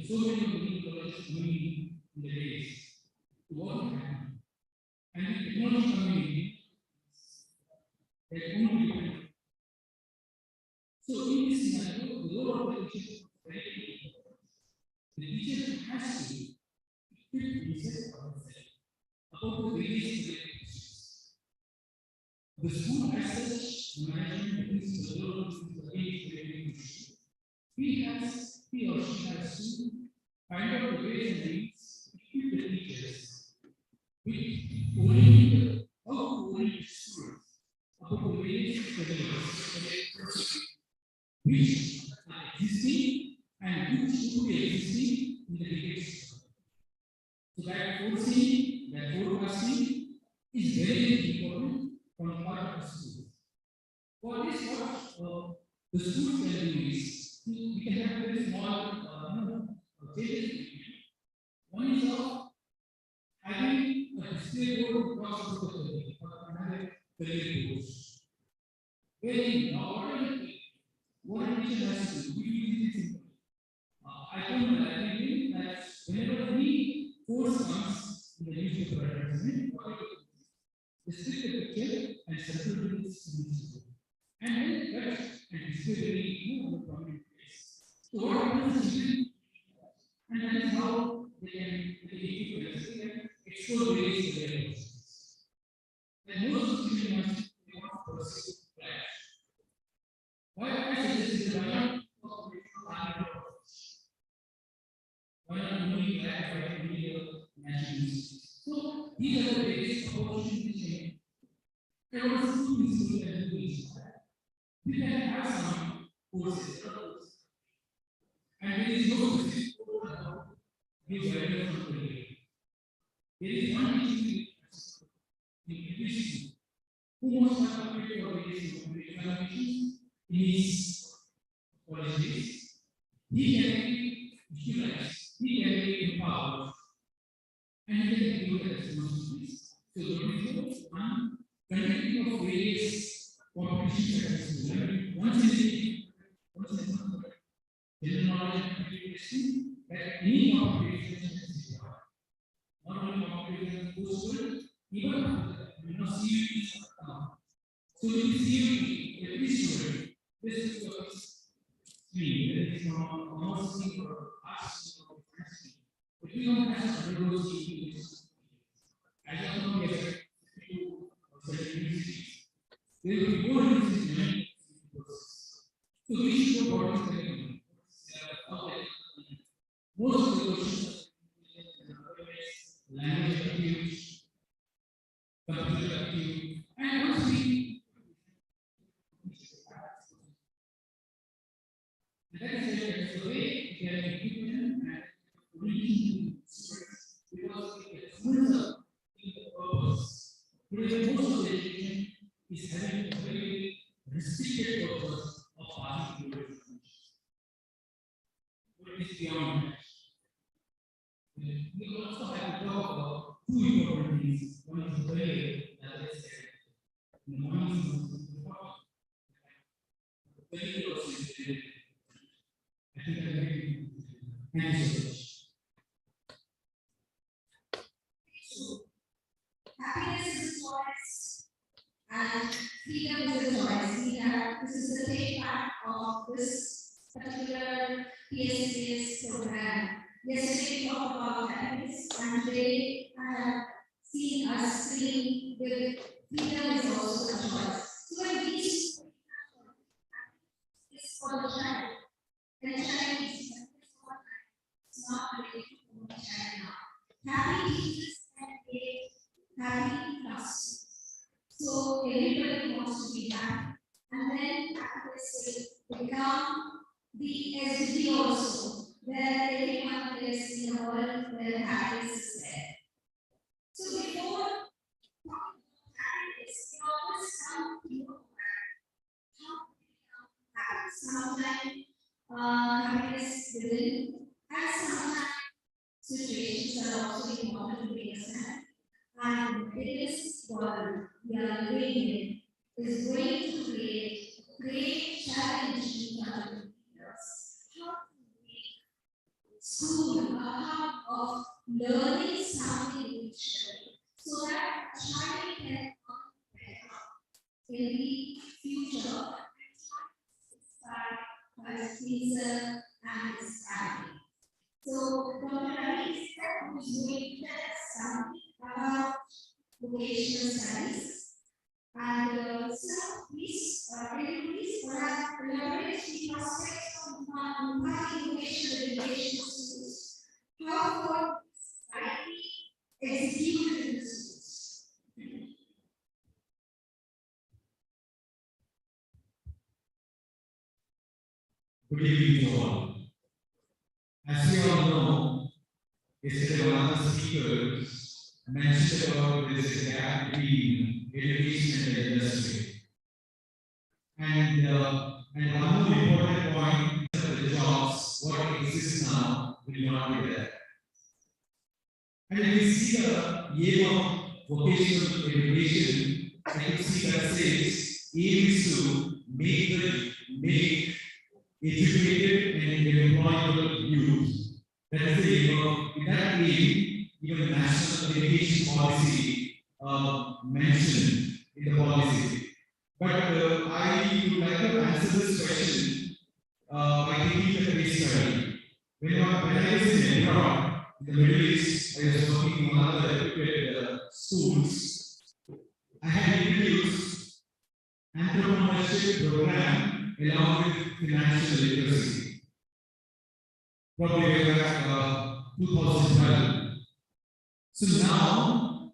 Speaker 14: So many medical colleges coming in the days to what will happen. And the technology coming in, they won't be dependent. So in this scenario, the role of the teacher is very important. The teacher has to equip himself or herself about the various career issues. The school as such, the management, the principal, the role of the very crucial. He or she has to find out the ways and means, equip the teachers with oriented, how to orient students about the various careers which are existing and which should be existing in the decades. So that foreseeing, that forecasting is very important from the part of the schools. For this, what the schools can do is, we can have very small changes. One is of having a display board across the career or another career course, Very what a teacher has to do, we use it simple. I told my librarian that whenever any force comes in the newspaper advertisement, just click the picture and circle this newspaper. And then cut and display very on the prominent place. So what happens is, and that is how they can expose various areas. And most of the students want to pursue flash. Why I suggest is why not only that video nations. So these are the various opportunities. And what students will do is we can have some courses, and there is no specific code about this value from the day. There is one teaching in education who wants to complete for various examinations in his colleges. He can be visualized, he can be empowered, and he can do the responsibilities. So there is one connecting of various competitions at school. Once in general knowledge and application, that any competition is required. Not only competition in school, even CUT. So in CUT, every student, this is your stream, there is no commerce stream or arts or science stream. But we don't have to undergo CUT. As of now, we have few universities. There will be more universities. So we should know what is the most of the questions are language aptitude, computer aptitude, and once we that is the way we can equip them and reach students, because the students are in the purpose. Today, most of the education is having a very restricted purpose of passing through information. What is beyond that? We also have to talk about two important things. One is prayer, the other is study. In the morning, very close to it. I think I'm very thank you so much.
Speaker 17: So, happiness is a choice and freedom is a choice. This is the take back of this particular PSCS program. Yesterday we talked about happiness, and today I have seen us singing with freedom is also a choice. So when these is for the child, and the child is it's not related to the child now. Happy teachers and happy classrooms. So everybody wants to be happy, and then happiness will become the SDG also, where everyone is in a world where happiness is there. So before talking about happiness, we always come to know how to become happy. Sometimes happiness within, and sometimes situations are also important to be understand. And this world we are living in is going to create great challenge in front of us. How to make school a hub of learning something initially, so that a child can come better in the future by his teacher and his family. So Dr. Ravi is going to tell us something about vocational studies. And so please, can you please elaborate the prospects of imparting vocational education to schools? How for rightly executed in the schools?
Speaker 14: Good evening to all. As you all know, yesterday one of the speakers mentioned about this gap between education and the industry. And one more important point, the jobs, what exists now, will not be there. And if we see the aim of vocational education, I can see that says aim is to make educated and employable youth. That is the aim of, in that aim, even the national education policy mentioned in the policy. But I would like to answer this question by taking the case study. When I was in Iran, in the Middle East, I was working in one of the reputed schools. I had introduced entrepreneurship program along with financial literacy. Probably way back 2012. So now,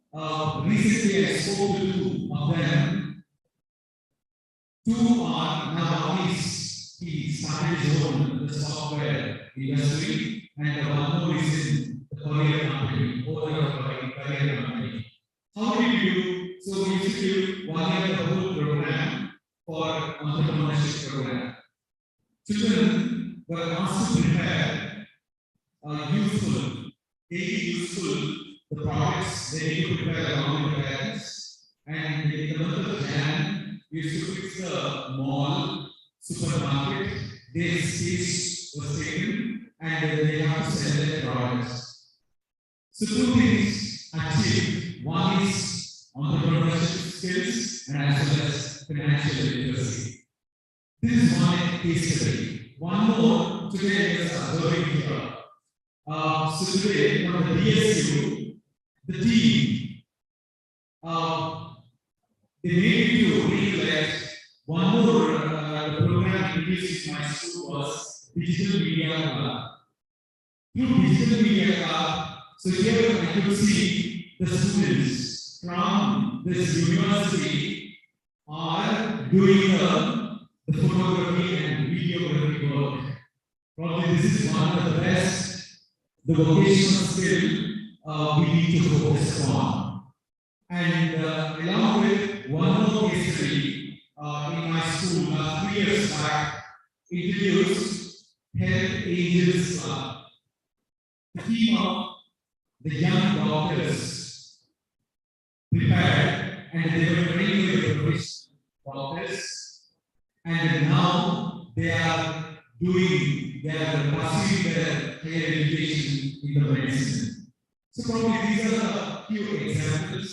Speaker 14: recently I spoke to two of them. Two are now he started his own the software industry, and the one more is in the Korean company, Korean company. How did you do? So we used to do 1 year the whole program for entrepreneurship program. Children were asked to prepare useful the products they need to prepare along with the parents. And in the month of Jan, we used to fix the mall, supermarket, their space was taken, and they have to sell their products. So two things achieved. One is entrepreneurship skills and as well as financial literacy. This is one case study. One more today is observing here. So today from the DSU, the team, they made me to realize one more program introduced in my school was Digital Media Club. Through Digital Media Club, so here I could see the students from this university are doing the photography and videography work. Probably this is one of the best, the vocational skill we need to focus on. And along with one more case study in my school 3 years back, introduced Health Angels Club. The team of the young doctors prepared and they were training with professional doctors, and now they are pursuing their higher education in the medicine. So probably these are a few examples,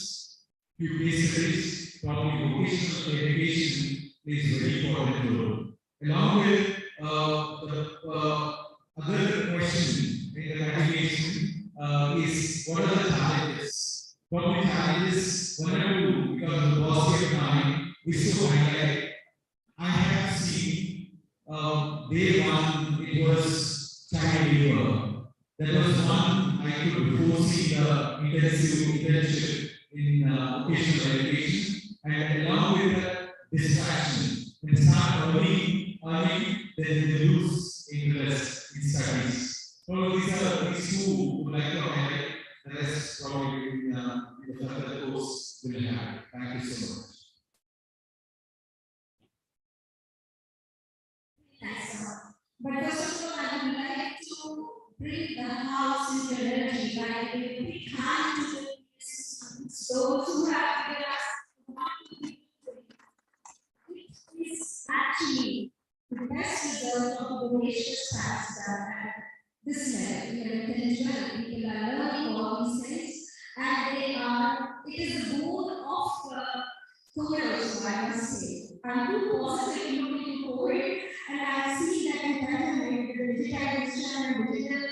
Speaker 14: few case studies. Probably vocational education is very important role. Along with the other question in the education is what are the challenges? Probably challenges, one or two, because the paucity of time is so high. I have seen day one, it was child labor. That was one I could foresee the intensive internship in vocational education, and along with the distraction, when they start earning, then they lose interest in studies. So these two would like to highlight. The rest probably in the further course will have. Thank you so much.
Speaker 17: But first of all, I would like to bring the house into energy by giving a big hand to the students, those who have given us it is actually the best result of the vocational science that this level. We are 10, 12 people are learning all these things, and it is the goal of COVID also, I must say. I'm too positive looking into COVID, and I see that in pandemic, the digitalization and digital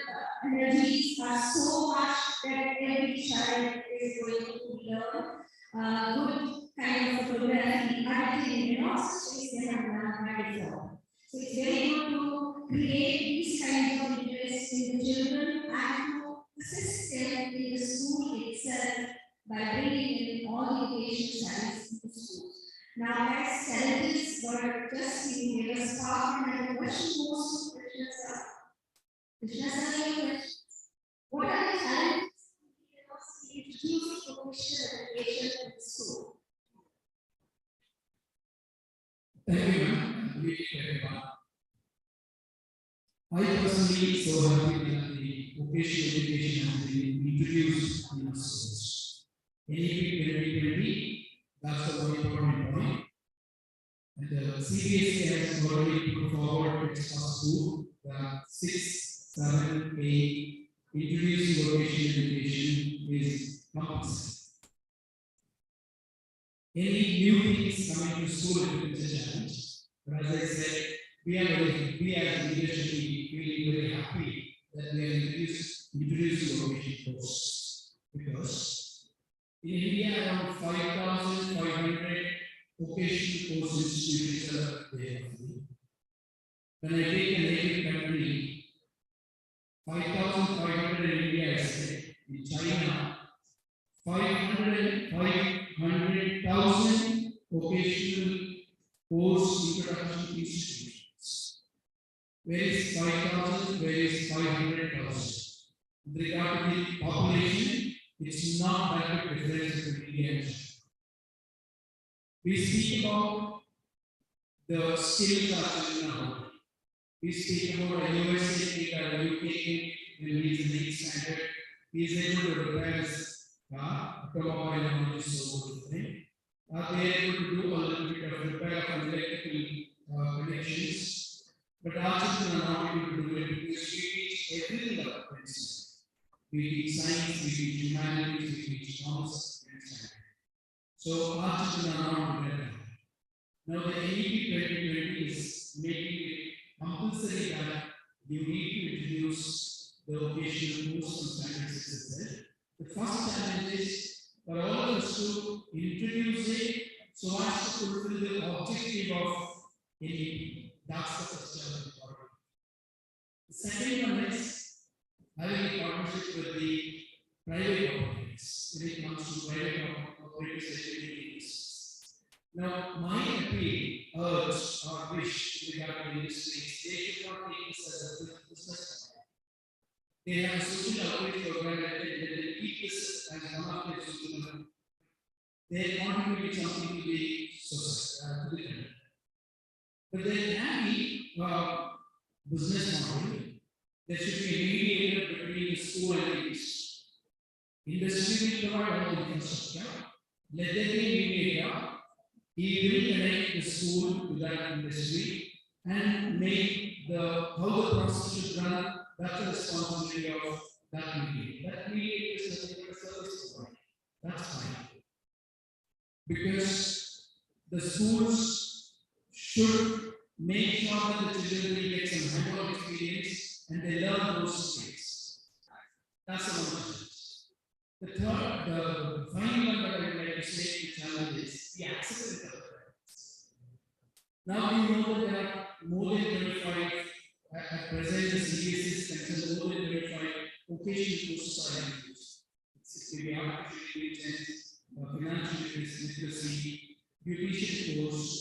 Speaker 17: energies are so much that every child is going to learn good kind of photography, editing, and also space they have learned by before. So it's very good to create these kinds of interests in the children and to assist them in the school itself by bringing in all the vocational science into schools. Now, as challenges were just giving a spark, and the question was to Krishna sir, any questions? What are the challenges in introducing vocational education in the school?
Speaker 14: Thank you, ma'am. I personally so happy that the vocational education has been introduced in our schools. NEP 2020, that's the very important point. And the CBSE has already put forward its first group, the 6, 7, 8, introducing vocational education is compulsory. Any new things coming to school is a challenge. But as I said, we as leadership feeling very happy that we have introduced vocational courses, because in India around 5,500 vocational course institutions are there. When I take a native country, 5,500 in India is there. In China, 500,000 vocational course introduction institutions. Where is 5,000? Where is 500,000? With regard to the population, it's not that big difference between India and China. We speak about the skills are now. We speak about a USA kid or a UK kid when he is in 8th standard. He is able to repair his car, automobile, and all this sort of thing. They are able to do a little bit of repair of electrical connections. But our children are not able to do it because we teach everything about medicine. We teach science, we teach humanities, we teach commerce, and science. So our children are not doing that. Now the NEP 2020 is making it compulsory that you need to introduce the vocational course from standard 6 itself. The first challenge is for all of us to introduce it so as to fulfill the objective of NEP. That's the first challenge. The second one is having a partnership with the private operators when it comes to private operators. Now, my appeal, urge, or wish with regard to industries, they should not take this as a business model. They have a social outreach program that they keep this as one of their social model. They contribute something to the society, to the country. But there can be a business model. There should be a mediator between the school and the industry. Industry will provide all the infrastructure. Let there be a mediator. He will connect the school to that industry and make how the process should run. That's the responsibility of that mediator. That mediator is a service provider. That's fine. Because the schools should make sure that the children will get some hands-on experience and they learn those skills. That's the one. The third, the final one that I would like to say the challenge is the access to the Now we know that there are more than 25, at present the CBSE is concerned, more than 25 vocational courses are introduced. It will be artificial intelligence, financial literacy, beautician course,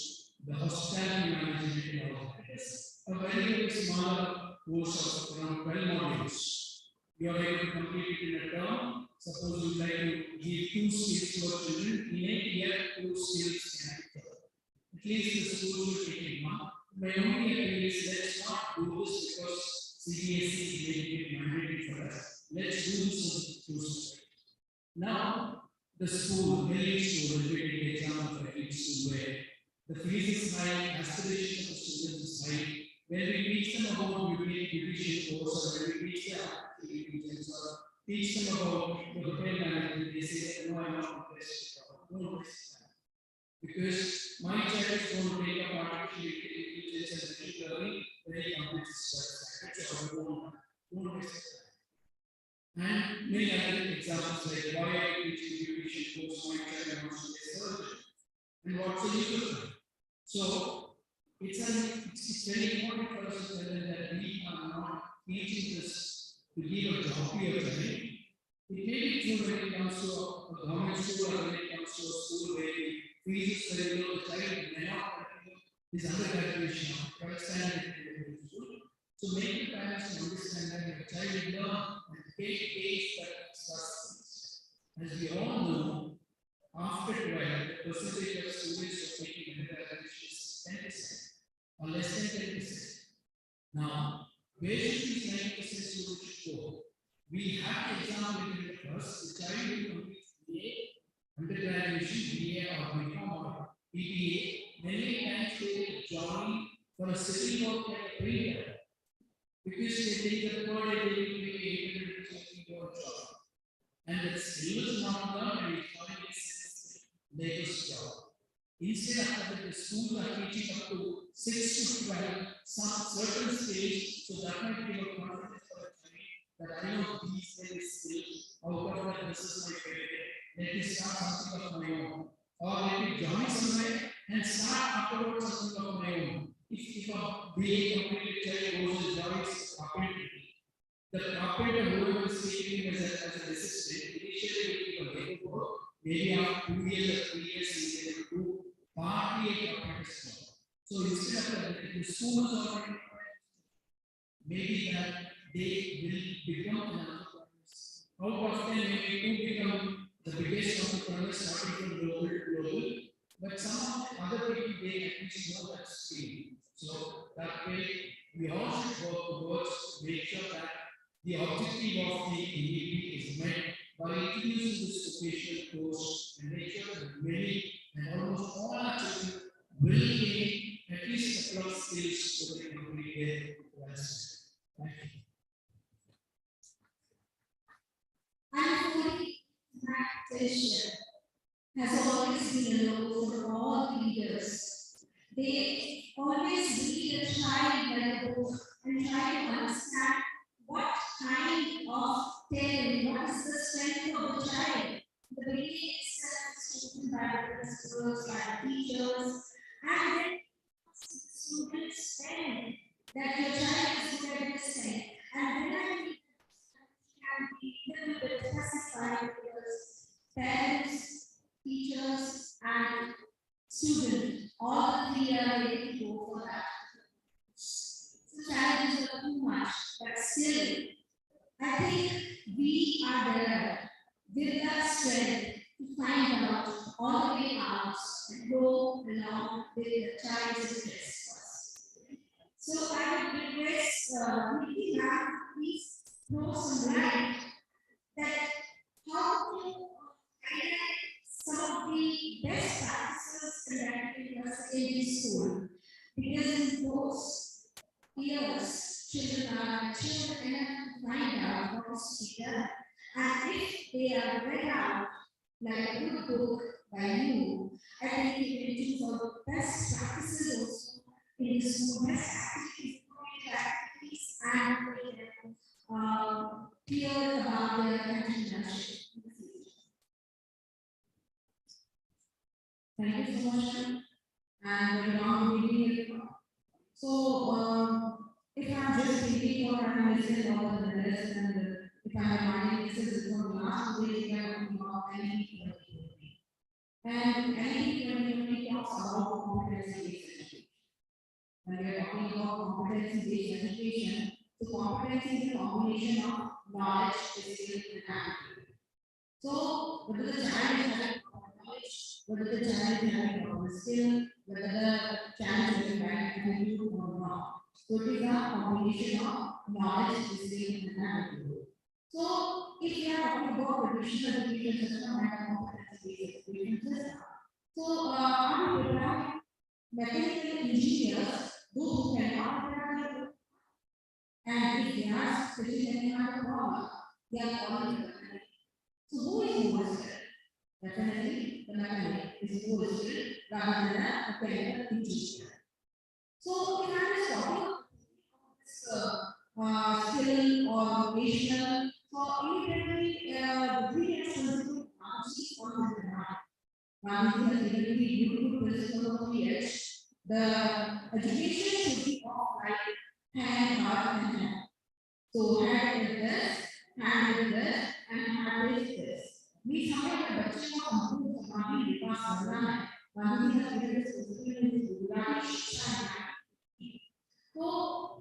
Speaker 14: the hospitality management, and all of this. A very, very smaller course of around 12 modules. You are able to complete it in a term. Suppose you like to give 2 skills to your children, in a year 2 skills can be taught. At least the school will take it now. My only appeal is let's not do this because CBSE is making it mandatory for us. Let's do this to society. Now, the school, very school, will be taking example for each school where the fees is high, aspiration of the students is high. When we teach them about beautician course, or when we teach them teach them about the hotel management, they say, no, I'm not interested. No, because my child is going to take up artificial intelligence and machine learning very complex subjects. And many other examples like why I teach beautician course, my child wants to be a surgeon. And what's the use of that? So it's very important for us to tell them that we are not teaching this to give a job to your child. It may be true when it comes to a government school or when it comes to a school where the fees is very low, the child may not continue his undergraduation or first standard school. So make the parents understand that your child will learn and take that substance. As we all know, after 12, the percentage of students who are taking undergraduation is 10% or less than 10%. Now, where should these 90% students go? We have the example in the first, the child will complete BA, undergraduation, BA or BCom or PPA, many times they join for a city work like a prayer because they think that per day they will be able to do something more job. And the skill is not done and it's not a latest job. Instead of that, the schools are teaching up to 6 to 12 some certain skills, so that might give a confidence for the child that I know these very skills, out of that this is my career. Let me start something of my own. Or let me join somewhere and start afterwards something of my own. If a being completed child goes and joins carpentry, the carpenter whoever is taking as an assistant, initially will be a work. Maybe after 2 years or 3 years, he will do partly a carpenter's job. So instead of that, the schools already maybe that they will become an entrepreneurs. Out of them, maybe 2 become the biggest entrepreneurs starting from local to global. But some of the other people, they at least know that skill. So that way, we all should work towards make sure that the objective of the NEP is met by introducing this vocational course and make sure that many and almost all our children will gain at least a plus skills so they can complete their lives. Thank you.
Speaker 17: Taxation has always been a role for all leaders. They always read a child like a book and try to understand what kind of talent, what is the strength of the child. The beginning itself is chosen by the principals, by the teachers, and then students stand that your child is good at this thing. And then I think can be a little bit specified because parents, teachers, and students, all three are ready to go for that. The challenges are too much, but still, I think we are there with that strength to find out all the way out and go along with the child's interests. So I would request we have please throw some light that how to highlight some of the best practices conducted in a secondary school. Because in those years, children are mature enough to find out what is to be done. And if they are read out like a good book by you, I think you can choose all the best practices also in the school, best activities, and clear about their entrepreneurship. Thank you so much. And now we so if I'm just thinking what I'm listening over the rest and if I have my this is for the last week, I am about any and any talks about competency-based education. When we are talking about competency-based education, so competency is a combination of knowledge, skill, and attitude. So whether the child is having knowledge, whether the child is having skill, whether the child is having attitude or not. So it is a combination of knowledge, skill, and attitude. So if we are talking about traditional education system and competency-based education system, so I will provide mechanical engineers, those who cannot prepare, and if they are specifically not a problem, they are calling the mechanic. So who is more skilled? Definitely the mechanic is more skilled rather than a mechanical engineer. So if I am talking about this skill or vocational, so immediately the three examples on the ground. One is the beautiful principle of PH. The education should be of right hand, heart, and hand. So hand is this, hand is this, and heart is this. We have a बच्चे को हमको हमारी विकास करना है. गांधी जी ने इस गुलाबी शिक्षा है. तो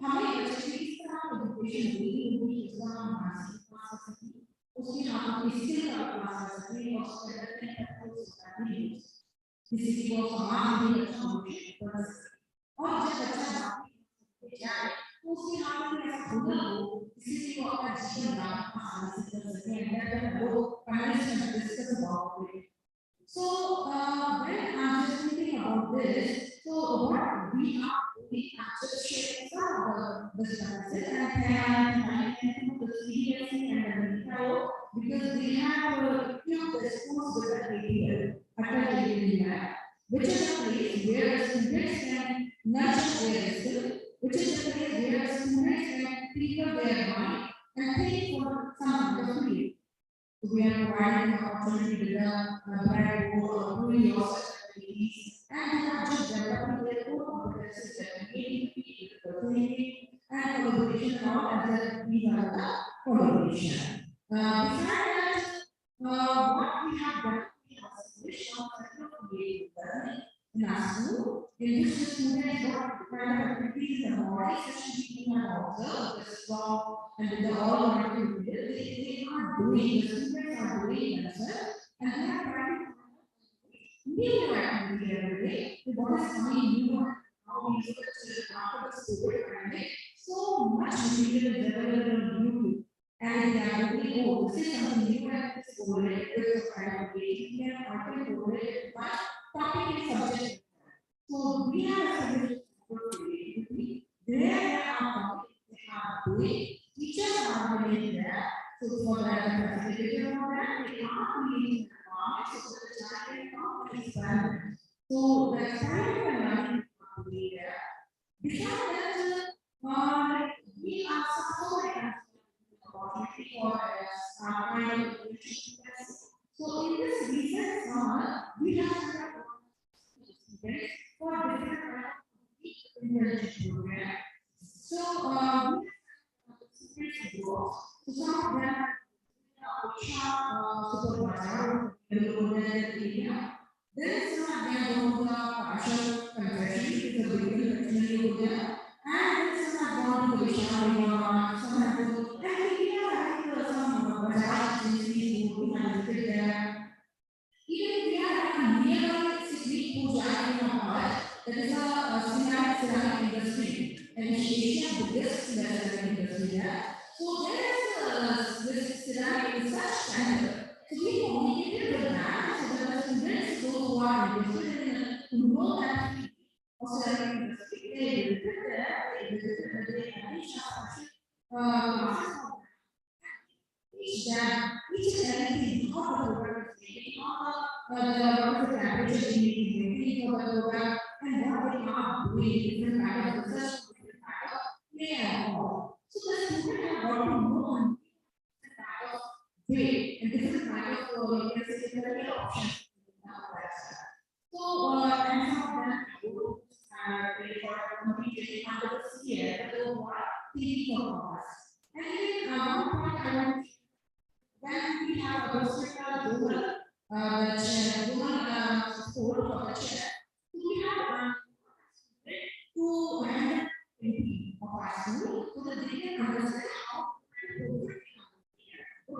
Speaker 17: हमें बच्चे की इस तरह एजुकेशन देनी होगी जिस तरह हम मानसिक विकास कर सकें. उसके हम स्किल का विकास कर सकें और उसके अंदर किसी को समाज में अच्छा होगा और जब बच्चा जाए तो उसके हाथ में ऐसा हुनर हो किसी को अपना जीवन आसान से कर सके and वो punishment discuss about it. So when I'm just thinking about this, So what we are doing just sharing some of the services and then the CBSE and the NIO because they have a few schools with the APL, attached in that, which is a place where students can nurture their skill, which is a place where students can pick up their mind and think for some of the field. We are providing an opportunity to learn, bright or doing yourself activities, and they are just developing their own competencies and creativity, thinking, and collaboration, and all as these are the collaboration. Besides that, what we have done, we have established a center of creative learning in our school, in which the students work kind of activities in the morning session we have observed the strong and with the all around they are doing, the students are doing themselves, and they are trying to new activity every day. What is coming new and how we look at after the COVID pandemic, so much material is available on YouTube. And they are really, oh, this is something new and this is related with the kind of engagement and content related, but topic is subject. So we have a creativity. There are doing, teachers are doing that. So for that, facilitator of that, they are creating so that the child can expand. So the experiment and learning are doing that. Besides that, we are supporting opportunity for our kind of nutrition test. So in this research summer, we have students for different kind of internship program. So students go. So some of them supervisor in the area. Then some of them go to the partial confession, which is a big over there. And then some have gone to the Vishal, some have gone to, and we have some Bajaj agencies who have visited there. Even we are nearby Sydney Puja in Mumbai, that is a ceramic industry, and Asia biggest ceramic industry there. So there is this ceramic research center. So we communicated with that, so that the students, those who are interested in, who know that of ceramic industry, they visited there, they visited the each and everything, how the program is making, how the temperature is making for the program, and what they are doing, different kind of research, different kind of play and all. So the students have got to know on different kind of way and different kind of options. So, and some of them they for communication under the sphere, who are thinking of us. And then one point I want to, when we have a hospital woman, support for the chair, we have to handle of our school so that they can understand how so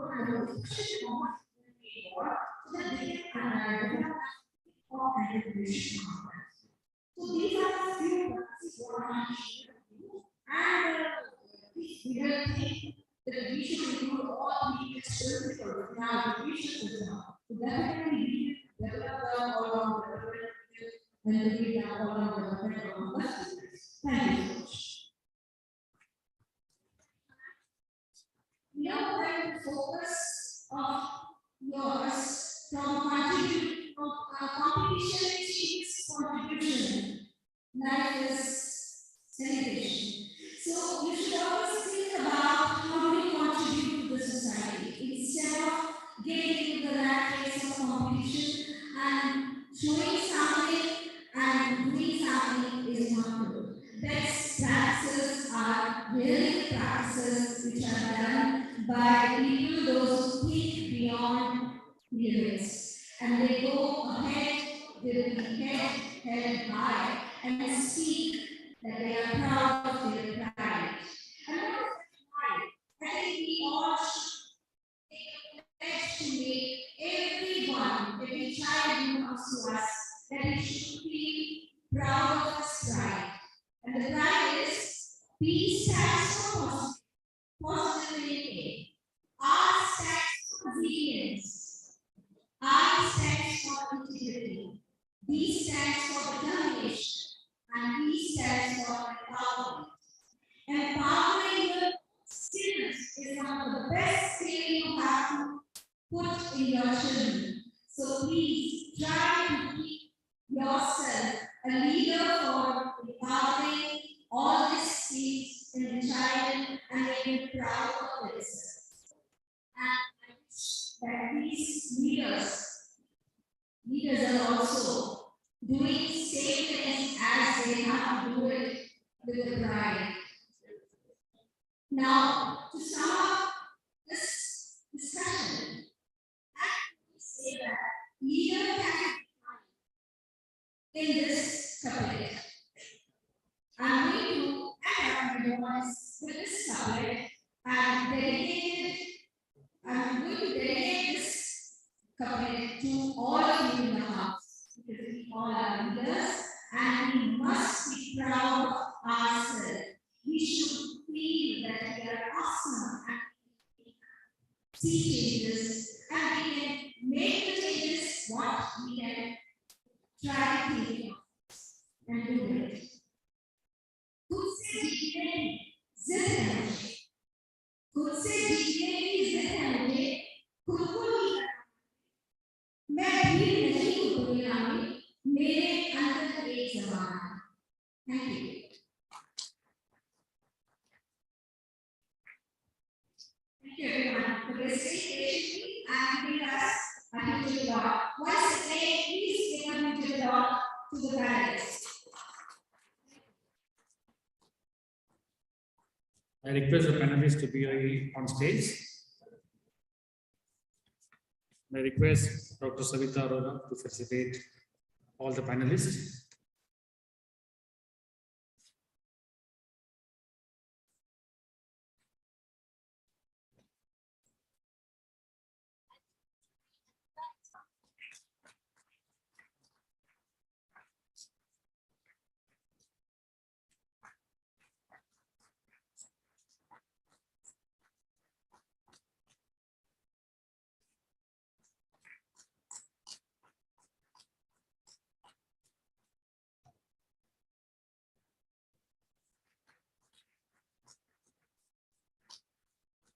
Speaker 17: that they can of integration. So these are the few practices what I have shared with you. And we will think that we should include all the principles in our education system. So definitely we develop the all-round development and we have all-round development of the students. Thank you so much. Now we're going to focus on yours from competition teaching's contribution. Life is celebration. So you should always think about how do we contribute to the society instead of getting into the rat race of competition and showing something and doing something is not good. Best practices are really practices which are done by people those who think beyond limits and they go ahead with the head held high and speak that they are proud of their pride. And what is pride? I think we all should take a pledge to make everyone, every child who comes to us, that he should feel proud of his pride. And the pride is P stands for positive thinking. R stands for resilience. I stands for integrity. D stands for determination. Empowering your students is one of the best skills you have to put in your children. So please try to keep yourself a leader for empowering all these skills in the child and make them proud of themselves. And I wish that these leaders are also doing same things as they have to do it with pride. Now, to sum up this discussion, I can say that leader can in this topic. I'm going to end up my voice with this topic and I'm going to dedicate this topic to all of you in the house, because we all are leaders and we must be proud of ourselves. We should feel that we are awesome and see changes and we can make the changes what we can try to think of and do it. खुद से जीतने की जिद है मुझे खुद को नहीं करना मैं भीड़ नहीं हूँ दुनिया में मेरे अंदर एक जमाना है thank you Thank you everyone for listening patiently and giving us a huge reward. Once again, please give a huge reward to the panelists.
Speaker 1: I request the panelists to be on stage. I request Dr. Savita Arora to facilitate all the panelists.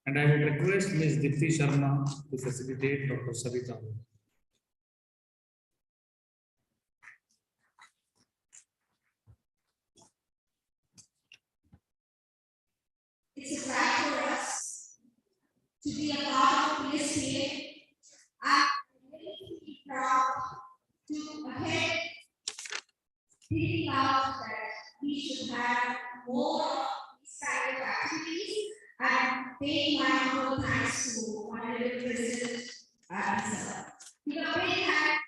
Speaker 1: And I would request Ms. Dipti Sharma to facilitate Dr. Savita.
Speaker 17: It's a pride for us to be a part of PSPA. I'm really proud to ahead thinking out that we should have more of these kind of activities and pay my humble thanks to Honorable President Abisa. You know, big hand.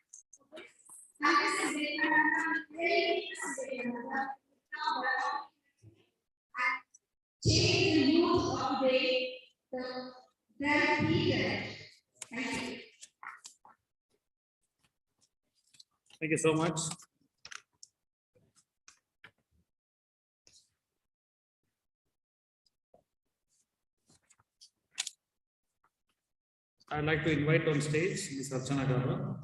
Speaker 17: Change the youth of today, the period. Thank you.
Speaker 1: Thank you so much. I'd like to invite on stage Ms. Archana Gabra.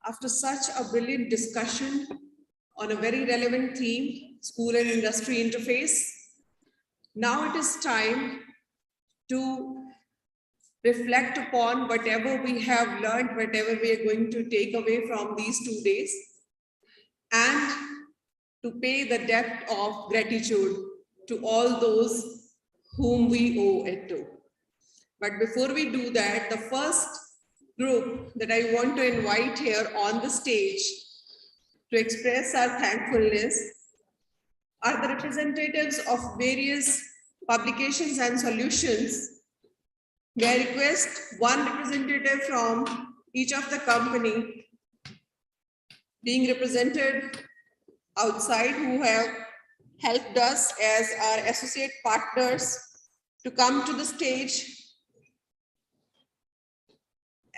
Speaker 18: After such a brilliant discussion on a very relevant theme, school and industry interface, now it is time to reflect upon whatever we have learned, whatever we are going to take away from these 2 days, and to pay the debt of gratitude to all those whom we owe it to. But before we do that, the first group that I want to invite here on the stage to express our thankfulness are the representatives of various publications and solutions. May I request one representative from each of the company being represented outside who have helped us as our associate partners to come to the stage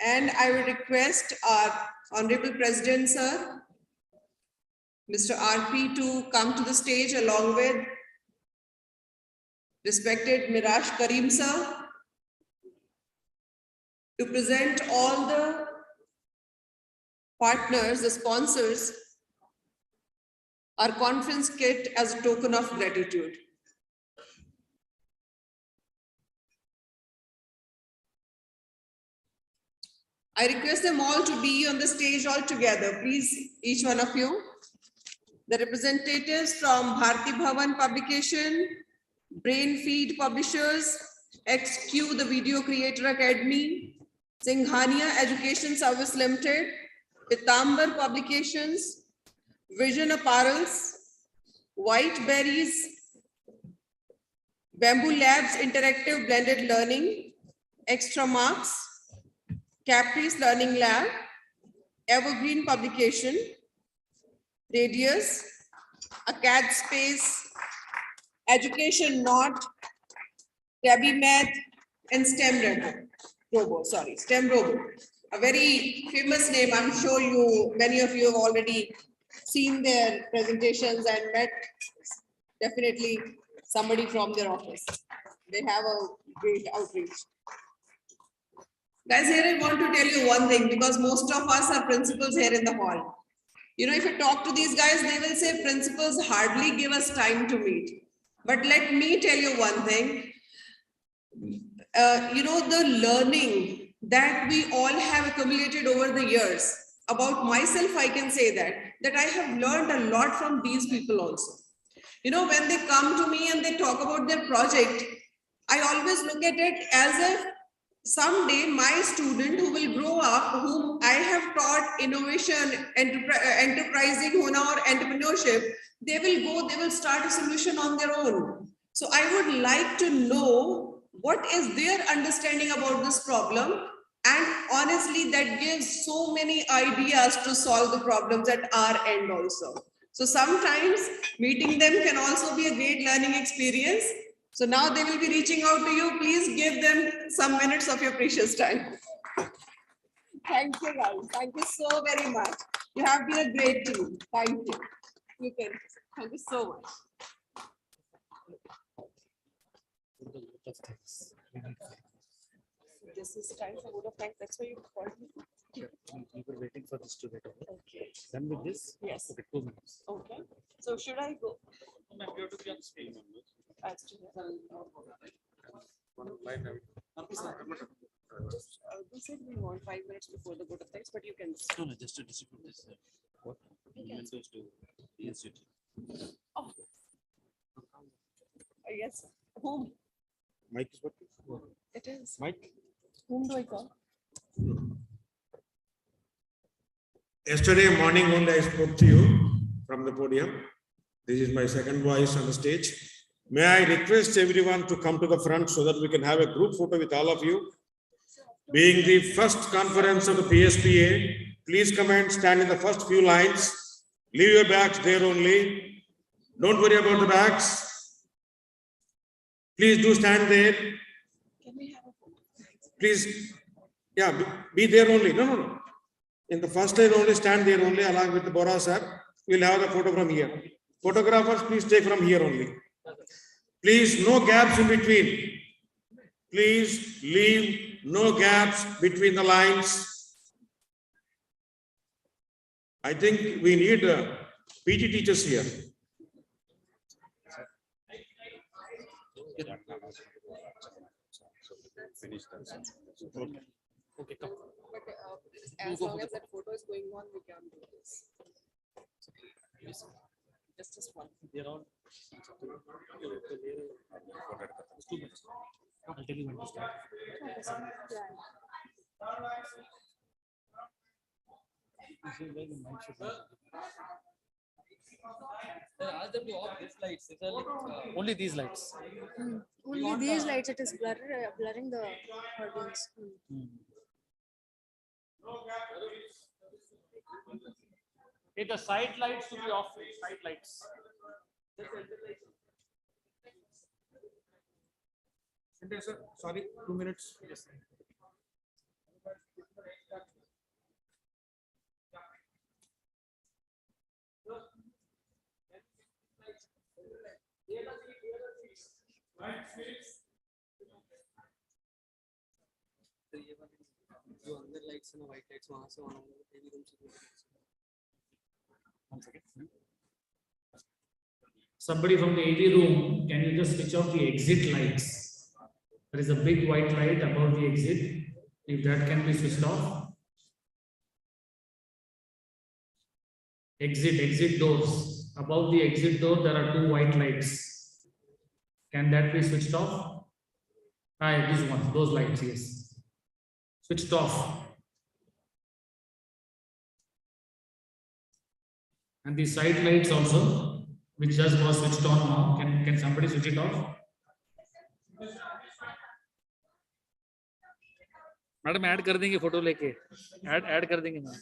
Speaker 18: And I would request our Honorable President, sir, Mr. RP, to come to the stage along with respected Miraj Karim, sir, to present all the partners, the sponsors, our conference kit as a token of gratitude. I request them all to be on the stage all together. Please, each one of you. The representatives from Bharti Bhavan Publication, Brain Feed Publishers, XQ, the Video Creator Academy, Singhania Education Service Limited, Pitambar Publications, Vision Apparels, White Berries, Bamboo Labs Interactive Blended Learning, Extra Marks, Caprice Learning Lab, Evergreen Publication, Radius, Acad Space, Education Not, Tabby Math, and STEM Robo, STEM Robo. A very famous name. I'm sure many of you have already seen their presentations and met definitely somebody from their office. They have a great outreach. Guys, here I want to tell you one thing, because most of us are principals here in the hall. You know, if you talk to these guys, they will say principals hardly give us time to meet. But let me tell you one thing. You know, the learning that we all have accumulated over the years, about myself, I can say that I have learned a lot from these people also. You know, when they come to me and they talk about their project, I always look at it as if someday my student who will grow up, whom I have taught innovation, enterprising or entrepreneurship, they will start a solution on their own. So I would like to know what is their understanding about this problem. And honestly, that gives so many ideas to solve the problems at our end also. So sometimes meeting them can also be a great learning experience. So now they will be reaching out to you. Please give them some minutes of your precious time. Thank you, guys. Thank you so very much. You have been a great team. Thank you. Thank you so much. This is time for vote of thanks. That's why you called me.
Speaker 1: We were waiting for this to get over.
Speaker 18: Okay.
Speaker 1: Done with this?
Speaker 18: Yes.
Speaker 1: Okay, 2 minutes.
Speaker 18: Okay. So should I go?
Speaker 1: Ma'am, you have to be on screen.
Speaker 18: We said we want 5 minutes before the vote of thanks, but you can.
Speaker 1: No, just to distribute this. What? Email goes to PSUT.
Speaker 18: Oh. Yes. Whom?
Speaker 12: Mike is working.
Speaker 18: It is.
Speaker 12: Mike.
Speaker 18: Whom do I call?
Speaker 12: Yesterday morning only I spoke to you from the podium. This is my second voice on the stage. May I request everyone to come to the front so that we can have a group photo with all of you. Being the first conference of the PSPA, please come and stand in the first few lines. Leave your bags there only. Don't worry about the bags. Please do stand there.
Speaker 18: Can we have a photo?
Speaker 12: Please, yeah, be there only. No. In the first line only, stand there only along with the Bora sir. We'll have the photo from here. Photographers, please take from here only. Please, no gaps in between. Please leave no gaps between the lines. I think we need PT teachers here.
Speaker 1: Okay, come.
Speaker 18: But as long as that photo is going on, we can do this. Just one.
Speaker 1: They're all. 2 minutes. I'll tell you when to start.
Speaker 8: Ask them to off these lights.
Speaker 1: Only these lights.
Speaker 8: Only these lights. It is blurring the audience.
Speaker 1: Hey, the side lights to be off. Side lights.
Speaker 12: Sir, sorry, 2 minutes.
Speaker 1: Yes.
Speaker 5: जो अंदर lights है ना white lights वहां से on होंगे TV room से
Speaker 1: Somebody from the AV room, can you just switch off the exit lights? There is a big white light above the exit. If that can be switched off. Exit doors. Above the exit door, there are 2 white lights. Can that be switched off? These ones, those lights, yes. Switched off. And the side lights also, which just was switched on now. Can somebody switch it off? Madam add कर देंगे photo लेके add कर देंगे ma'am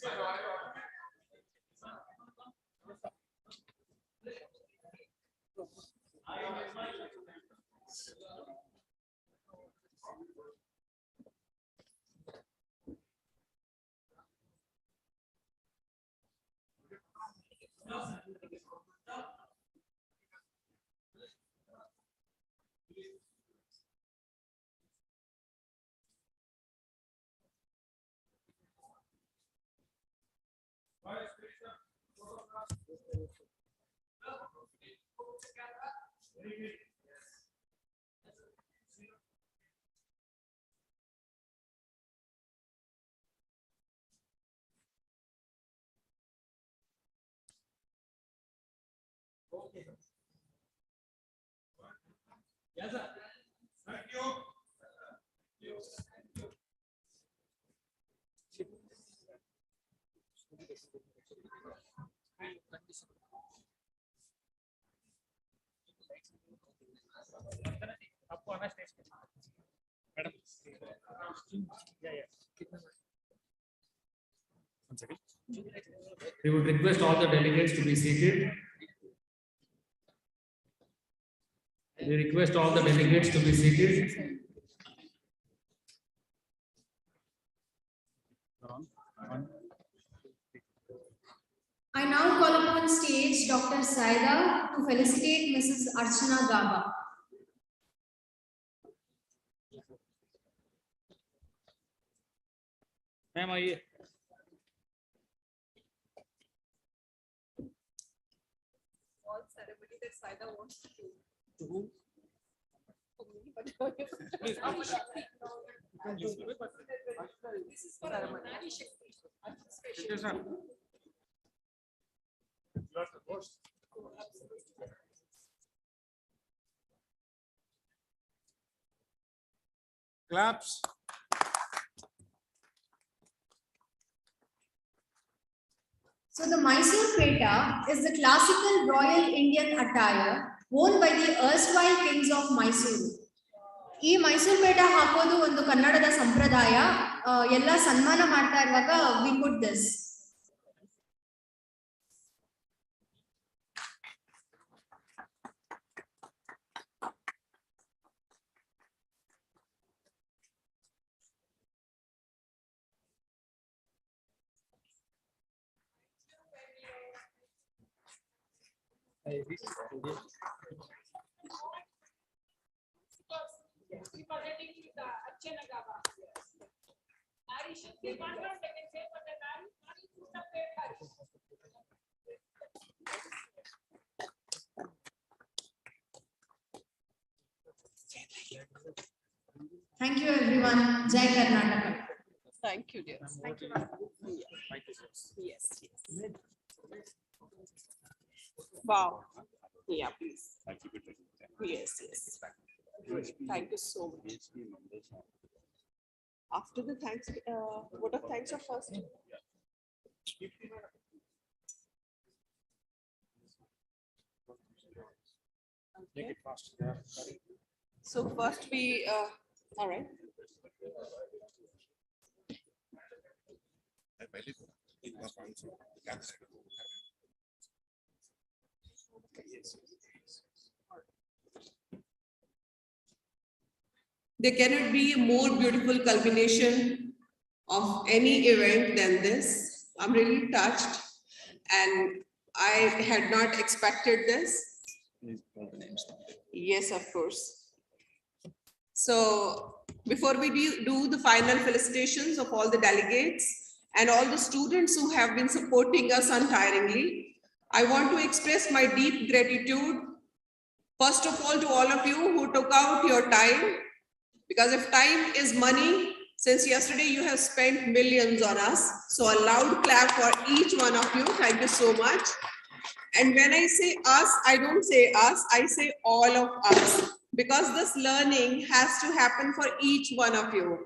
Speaker 14: Yes, sir. Thank you.
Speaker 1: आपको आना stage पे madam One second. We would request all the delegates to be seated. We request all the delegates to be seated.
Speaker 17: I now call upon stage Dr. Saida to felicitate Mrs. Archana Gaba.
Speaker 1: Ma'am, आइए.
Speaker 18: All ceremony that Saida wants to do.
Speaker 5: To whom?
Speaker 18: For me, but this is for Nari Shakti.
Speaker 14: Yes, sir. Claps.
Speaker 17: So the Mysore Peta is the classical Royal Indian attire worn by the erstwhile kings of Mysore. ಈ ಮೈಸೂರು ಪೇಟ ಹಾಕೋದು ಒಂದು ಕನ್ನಡದ ಸಂಪ್ರದಾಯ ಎಲ್ಲ ಸನ್ಮಾನ ಮಾಡ್ತಾ ಇರುವಾಗ we put this.
Speaker 18: Presenting to the Archana Gaba. Nari Shakti background, they can say for the Nari Shakti paper.
Speaker 17: Thank you everyone. Jai Karnataka.
Speaker 18: Thank you, dear. Thank you. Yes, yes. Wow. Yeah, please. Yes, yes. Thank you so much. After the thanks, vote of thanks are first.
Speaker 1: Make it fast.
Speaker 18: So first we, all right. There cannot be a more beautiful culmination of any event than this. I'm really touched, and I had not expected this. Yes, of course. So before we do the final felicitations of all the delegates and all the students who have been supporting us untiringly, I want to express my deep gratitude, first of all, to all of you who took out your time, because if time is money, since yesterday you have spent millions on us. So a loud clap for each one of you. Thank you so much. And when I say us, I don't say us, I say all of us, because this learning has to happen for each one of you.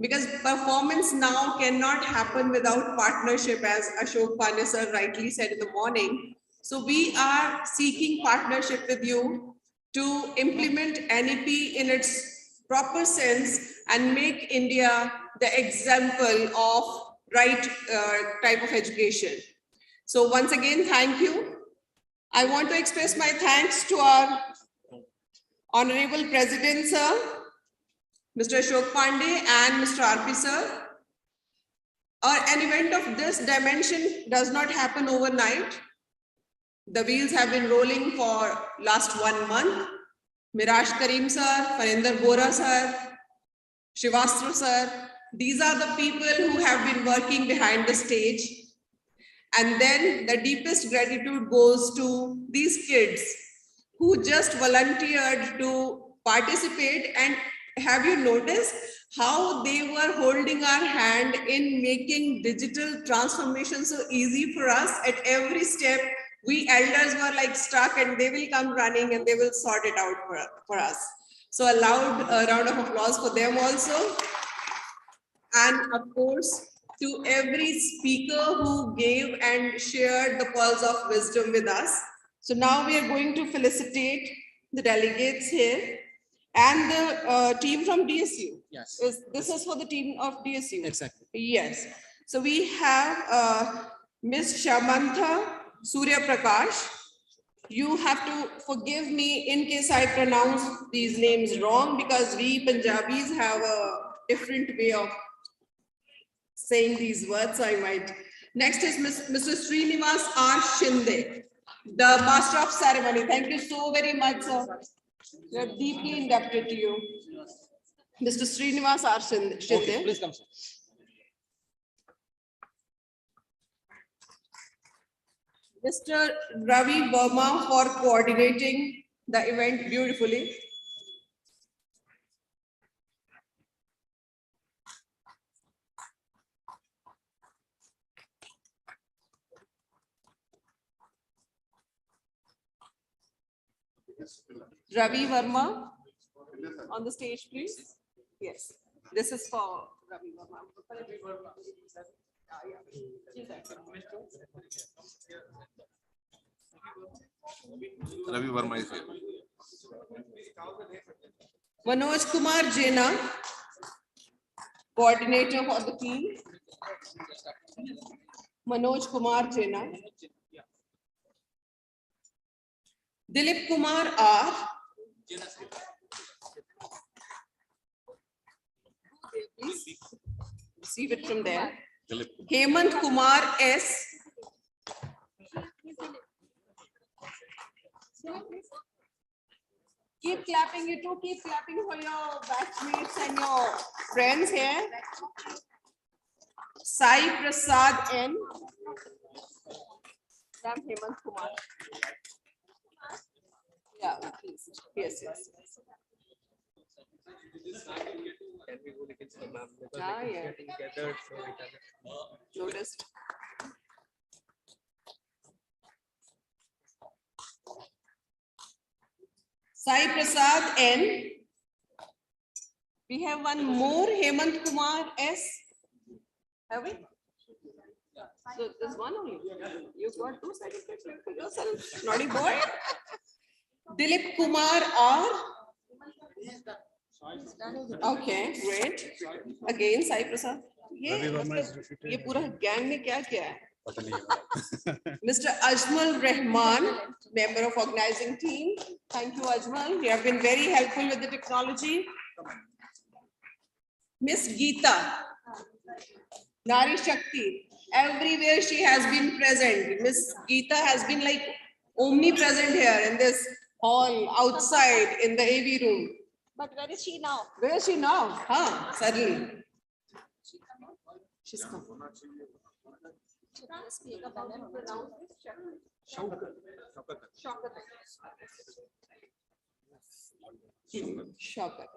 Speaker 18: Because performance now cannot happen without partnership, as Ashok Pandey sir rightly said in the morning. So we are seeking partnership with you to implement NEP in its proper sense and make India the example of right type of education. So once again, thank you. I want to express my thanks to our Honorable President sir, Mr. Ashok Pandey and Mr. RP sir. An event of this dimension does not happen overnight. The wheels have been rolling for last 1 month. Miraj Karim sir, Farinder Bora sir, Shivastro sir, these are the people who have been working behind the stage. And then the deepest gratitude goes to these kids who just volunteered to participate. And have you noticed how they were holding our hand in making digital transformation so easy for us? At every step, we elders were like stuck, and they will come running and they will sort it out for us. So a loud round of applause for them also. And of course, to every speaker who gave and shared the pearls of wisdom with us. So now we are going to felicitate the delegates here and the team from DSU.
Speaker 5: Yes.
Speaker 18: This is for the team of DSU.
Speaker 5: Exactly.
Speaker 18: Yes. So we have Ms. Shamantha Surya Prakash. You have to forgive me in case I pronounce these names wrong, because we Punjabis have a different way of saying these words. I might. Next is Mr. Srinivas R. Shinde, the Master of Ceremony. Thank you so very much, sir. We are deeply indebted to you. Mr. Srinivas R. Shinde.
Speaker 5: Okay, please come, sir.
Speaker 18: Mr. Ravi Verma for coordinating the event beautifully. Ravi Verma on the stage, please. Yes, this is for Ravi Verma.
Speaker 11: Ravi Verma is here.
Speaker 18: Manoj Kumar Jena, coordinator for the team. Manoj Kumar Jena. Dilip Kumar R. Please receive it from there. Hemant Kumar S. Keep clapping, you two keep clapping for your batchmates and your friends here. Sai Prasad N. Ram Hemant Kumar. Yeah, please. Yes, yes. Yeah. Noticed. Sai Prasad N. We have one more, Hemant Kumar S. Have we? So there's one only. You got two certificates for yourself. Naughty boy. Dilip Kumar R. Okay, great. Again, Sai Prasad. ये पूरा gang ने क्या किया है? Mr. Ajmal Rahman, member of organizing team. Thank you, Ajmal. You have been very helpful with the technology. Miss Geeta. Nari Shakti. Everywhere she has been present. Miss Geeta has been like omnipresent here in this hall, outside, in the AV room.
Speaker 8: But where is she now?
Speaker 18: Where is she now? Huh, suddenly. She's come. Shaukat.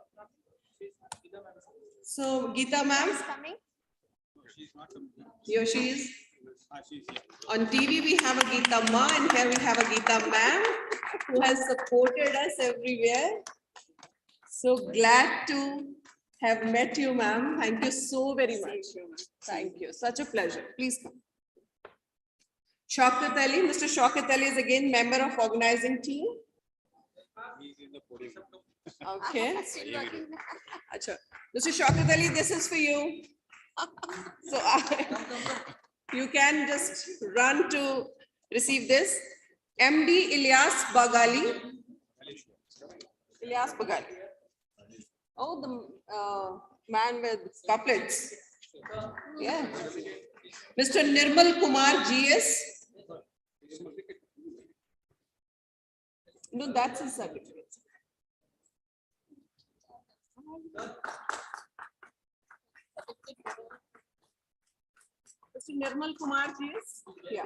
Speaker 18: So Geeta ma'am, here she is. On TV we have a Geeta ma, and here we have a Geeta ma'am who has supported us everywhere. So glad to have met you, ma'am. Thank you so very much. Thank you. Such a pleasure. Please come. Shaukat Ali. Mr. Shaukat Ali is again member of organizing team. Okay. Acha. Mr. Shaukat Ali, this is for you. So you can just run to receive this. MD Ilyas Bagali. Ilyas Bagali. Oh, the man with couplets. Yeah. Mr. Nirmal Kumar GS. No, that's his certificate. Mr. Nirmal Kumar GS. Yeah.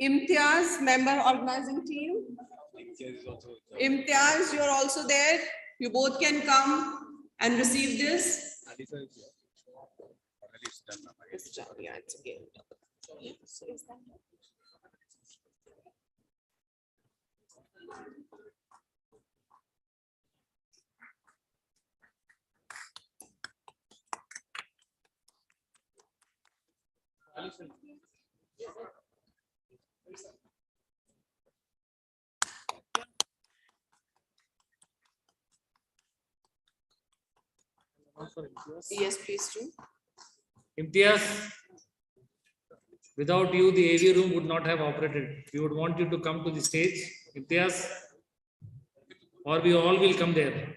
Speaker 18: Imtiaz, member organizing team. Imtiaz, you're also there. You both can come and receive this. It's done. Yeah, it's again. So is that yes, please do.
Speaker 1: Imtiaz, without you, the AV room would not have operated. We would want you to come to the stage, Imtiaz, or we all will come there.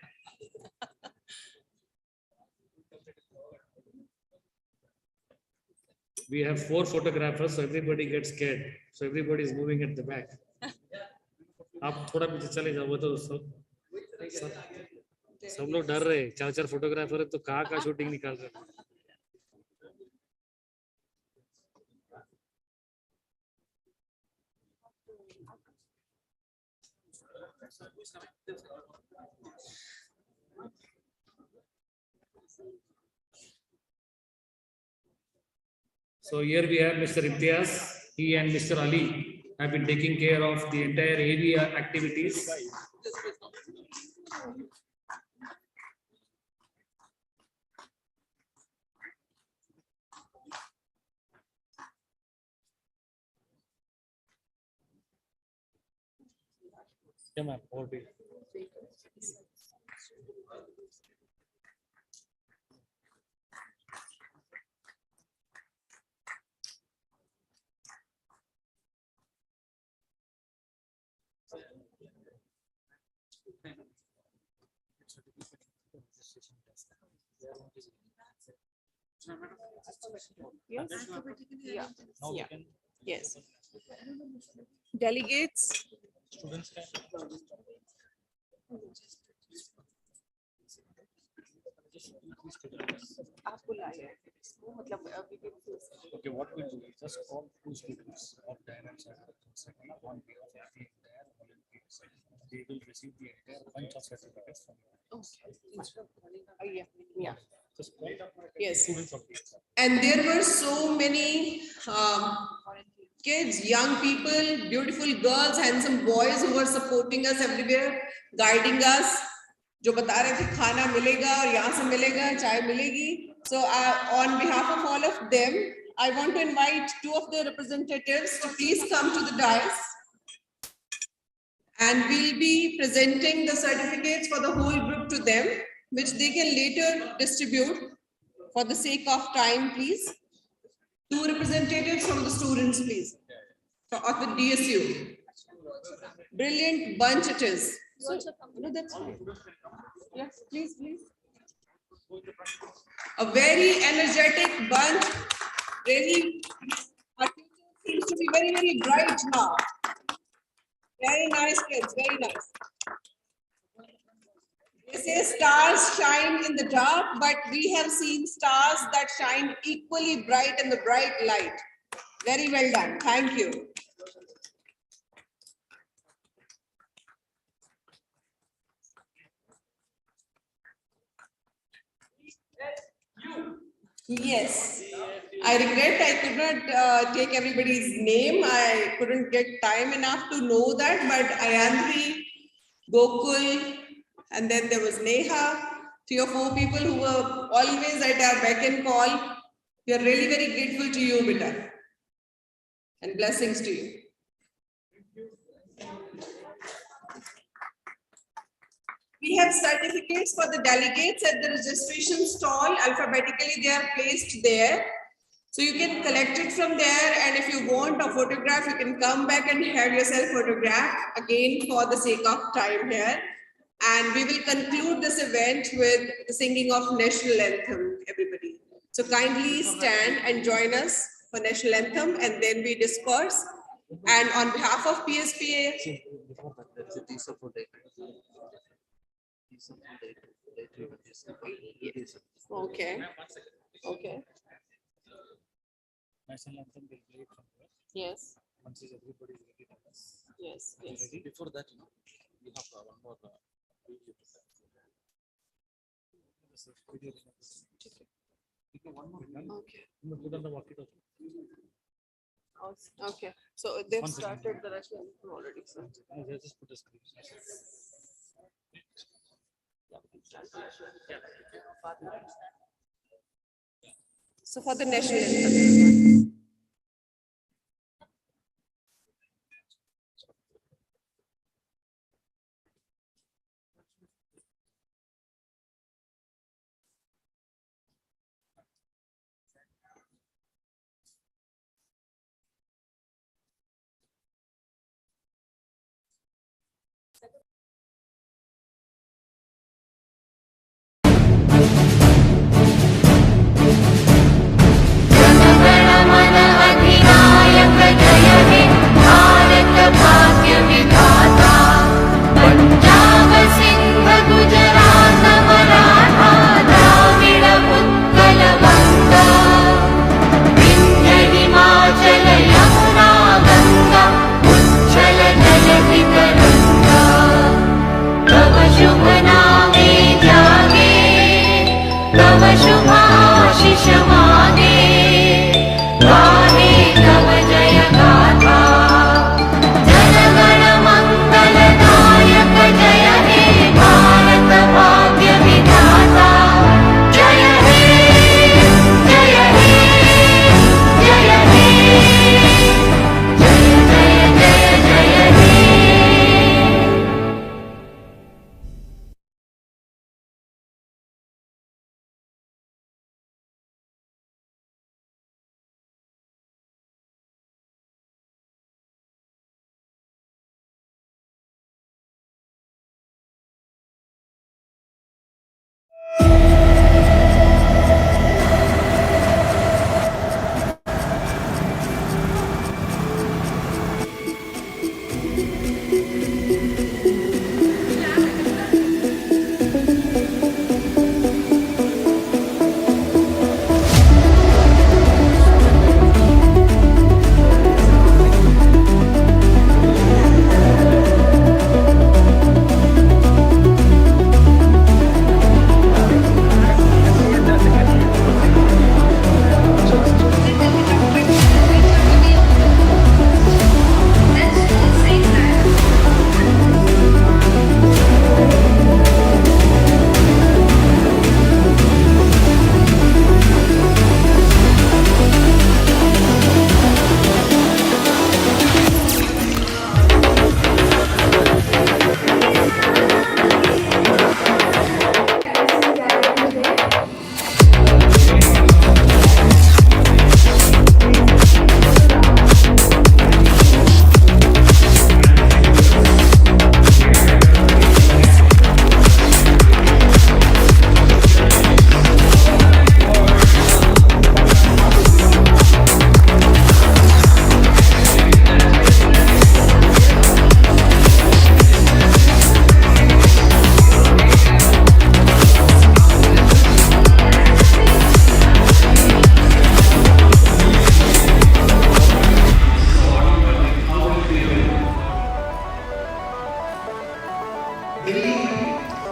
Speaker 1: We have 4 photographers, so everybody gets scared. So everybody is moving at the back. आप थोड़ा पीछे चले जाओ, वो तो सब लोग डर रहे, 4 फोटोग्राफर है तो कहाँ शूटिंग निकाल रहे हैं. So here we have Mr. Imtiaz. He and Mr. Ali have been taking care of the entire AV activities. Yeah, ma'am.
Speaker 18: Yes. Yeah. Yeah. Yes. Delegates.
Speaker 1: Okay, what we do is just call 2 students of dynamics on behalf of the entire volunteers. They will receive the entire bunch of certificates from you.
Speaker 18: Yeah.
Speaker 1: Just call
Speaker 18: Yes.
Speaker 1: students of the
Speaker 18: And there were so many kids, young people, beautiful girls, handsome boys who were supporting us everywhere, guiding us. जो बता रहे थे खाना मिलेगा और यहाँ से मिलेगा, चाय मिलेगी. So on behalf of all of them, I want to invite 2 of the representatives to please come to the dais. And we'll be presenting the certificates for the whole group to them, which they can later distribute. For the sake of time, please. 2 representatives from the students, please. Of the DSU. Brilliant bunch it is. So, no, that's fine. Yes, please, please. A very energetic bunch. Really, our future seems to be very, very bright now. Very nice kids, very nice. They say stars shine in the dark, but we have seen stars that shine equally bright in the bright light. Very well done. Thank you. Yes, I regret I could not take everybody's name. I couldn't get time enough to know that, but Ayandri, Gokul, and then there was Neha, 3 or 4 people who were always at our beck and call. We are really very grateful to you, Bita. And blessings to you. We have certificates for the delegates at the registration stall. Alphabetically, they are placed there. So you can collect it from there. And if you want a photograph, you can come back and have yourself photographed again for the sake of time here. And we will conclude this event with the singing of national anthem, everybody. So kindly stand and join us for national anthem, and then we disperse. And on behalf of PSPA, okay, okay,
Speaker 1: National anthem will play from here.
Speaker 18: yes,
Speaker 1: Once everybody is ready to us.
Speaker 18: yes, yes.
Speaker 11: Before that, we have one more video.
Speaker 18: Okay. Okay, so they've
Speaker 1: One second.
Speaker 18: started the national anthem already, so.
Speaker 1: Just put the screen.
Speaker 18: So for the national anthem.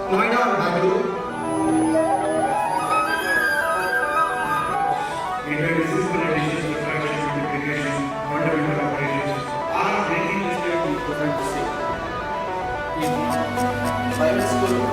Speaker 14: Noida or Bangalore. Either physical additions or fractions, multiplication, fundamental operations are breaking the step we prefer to say. Private school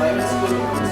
Speaker 14: private school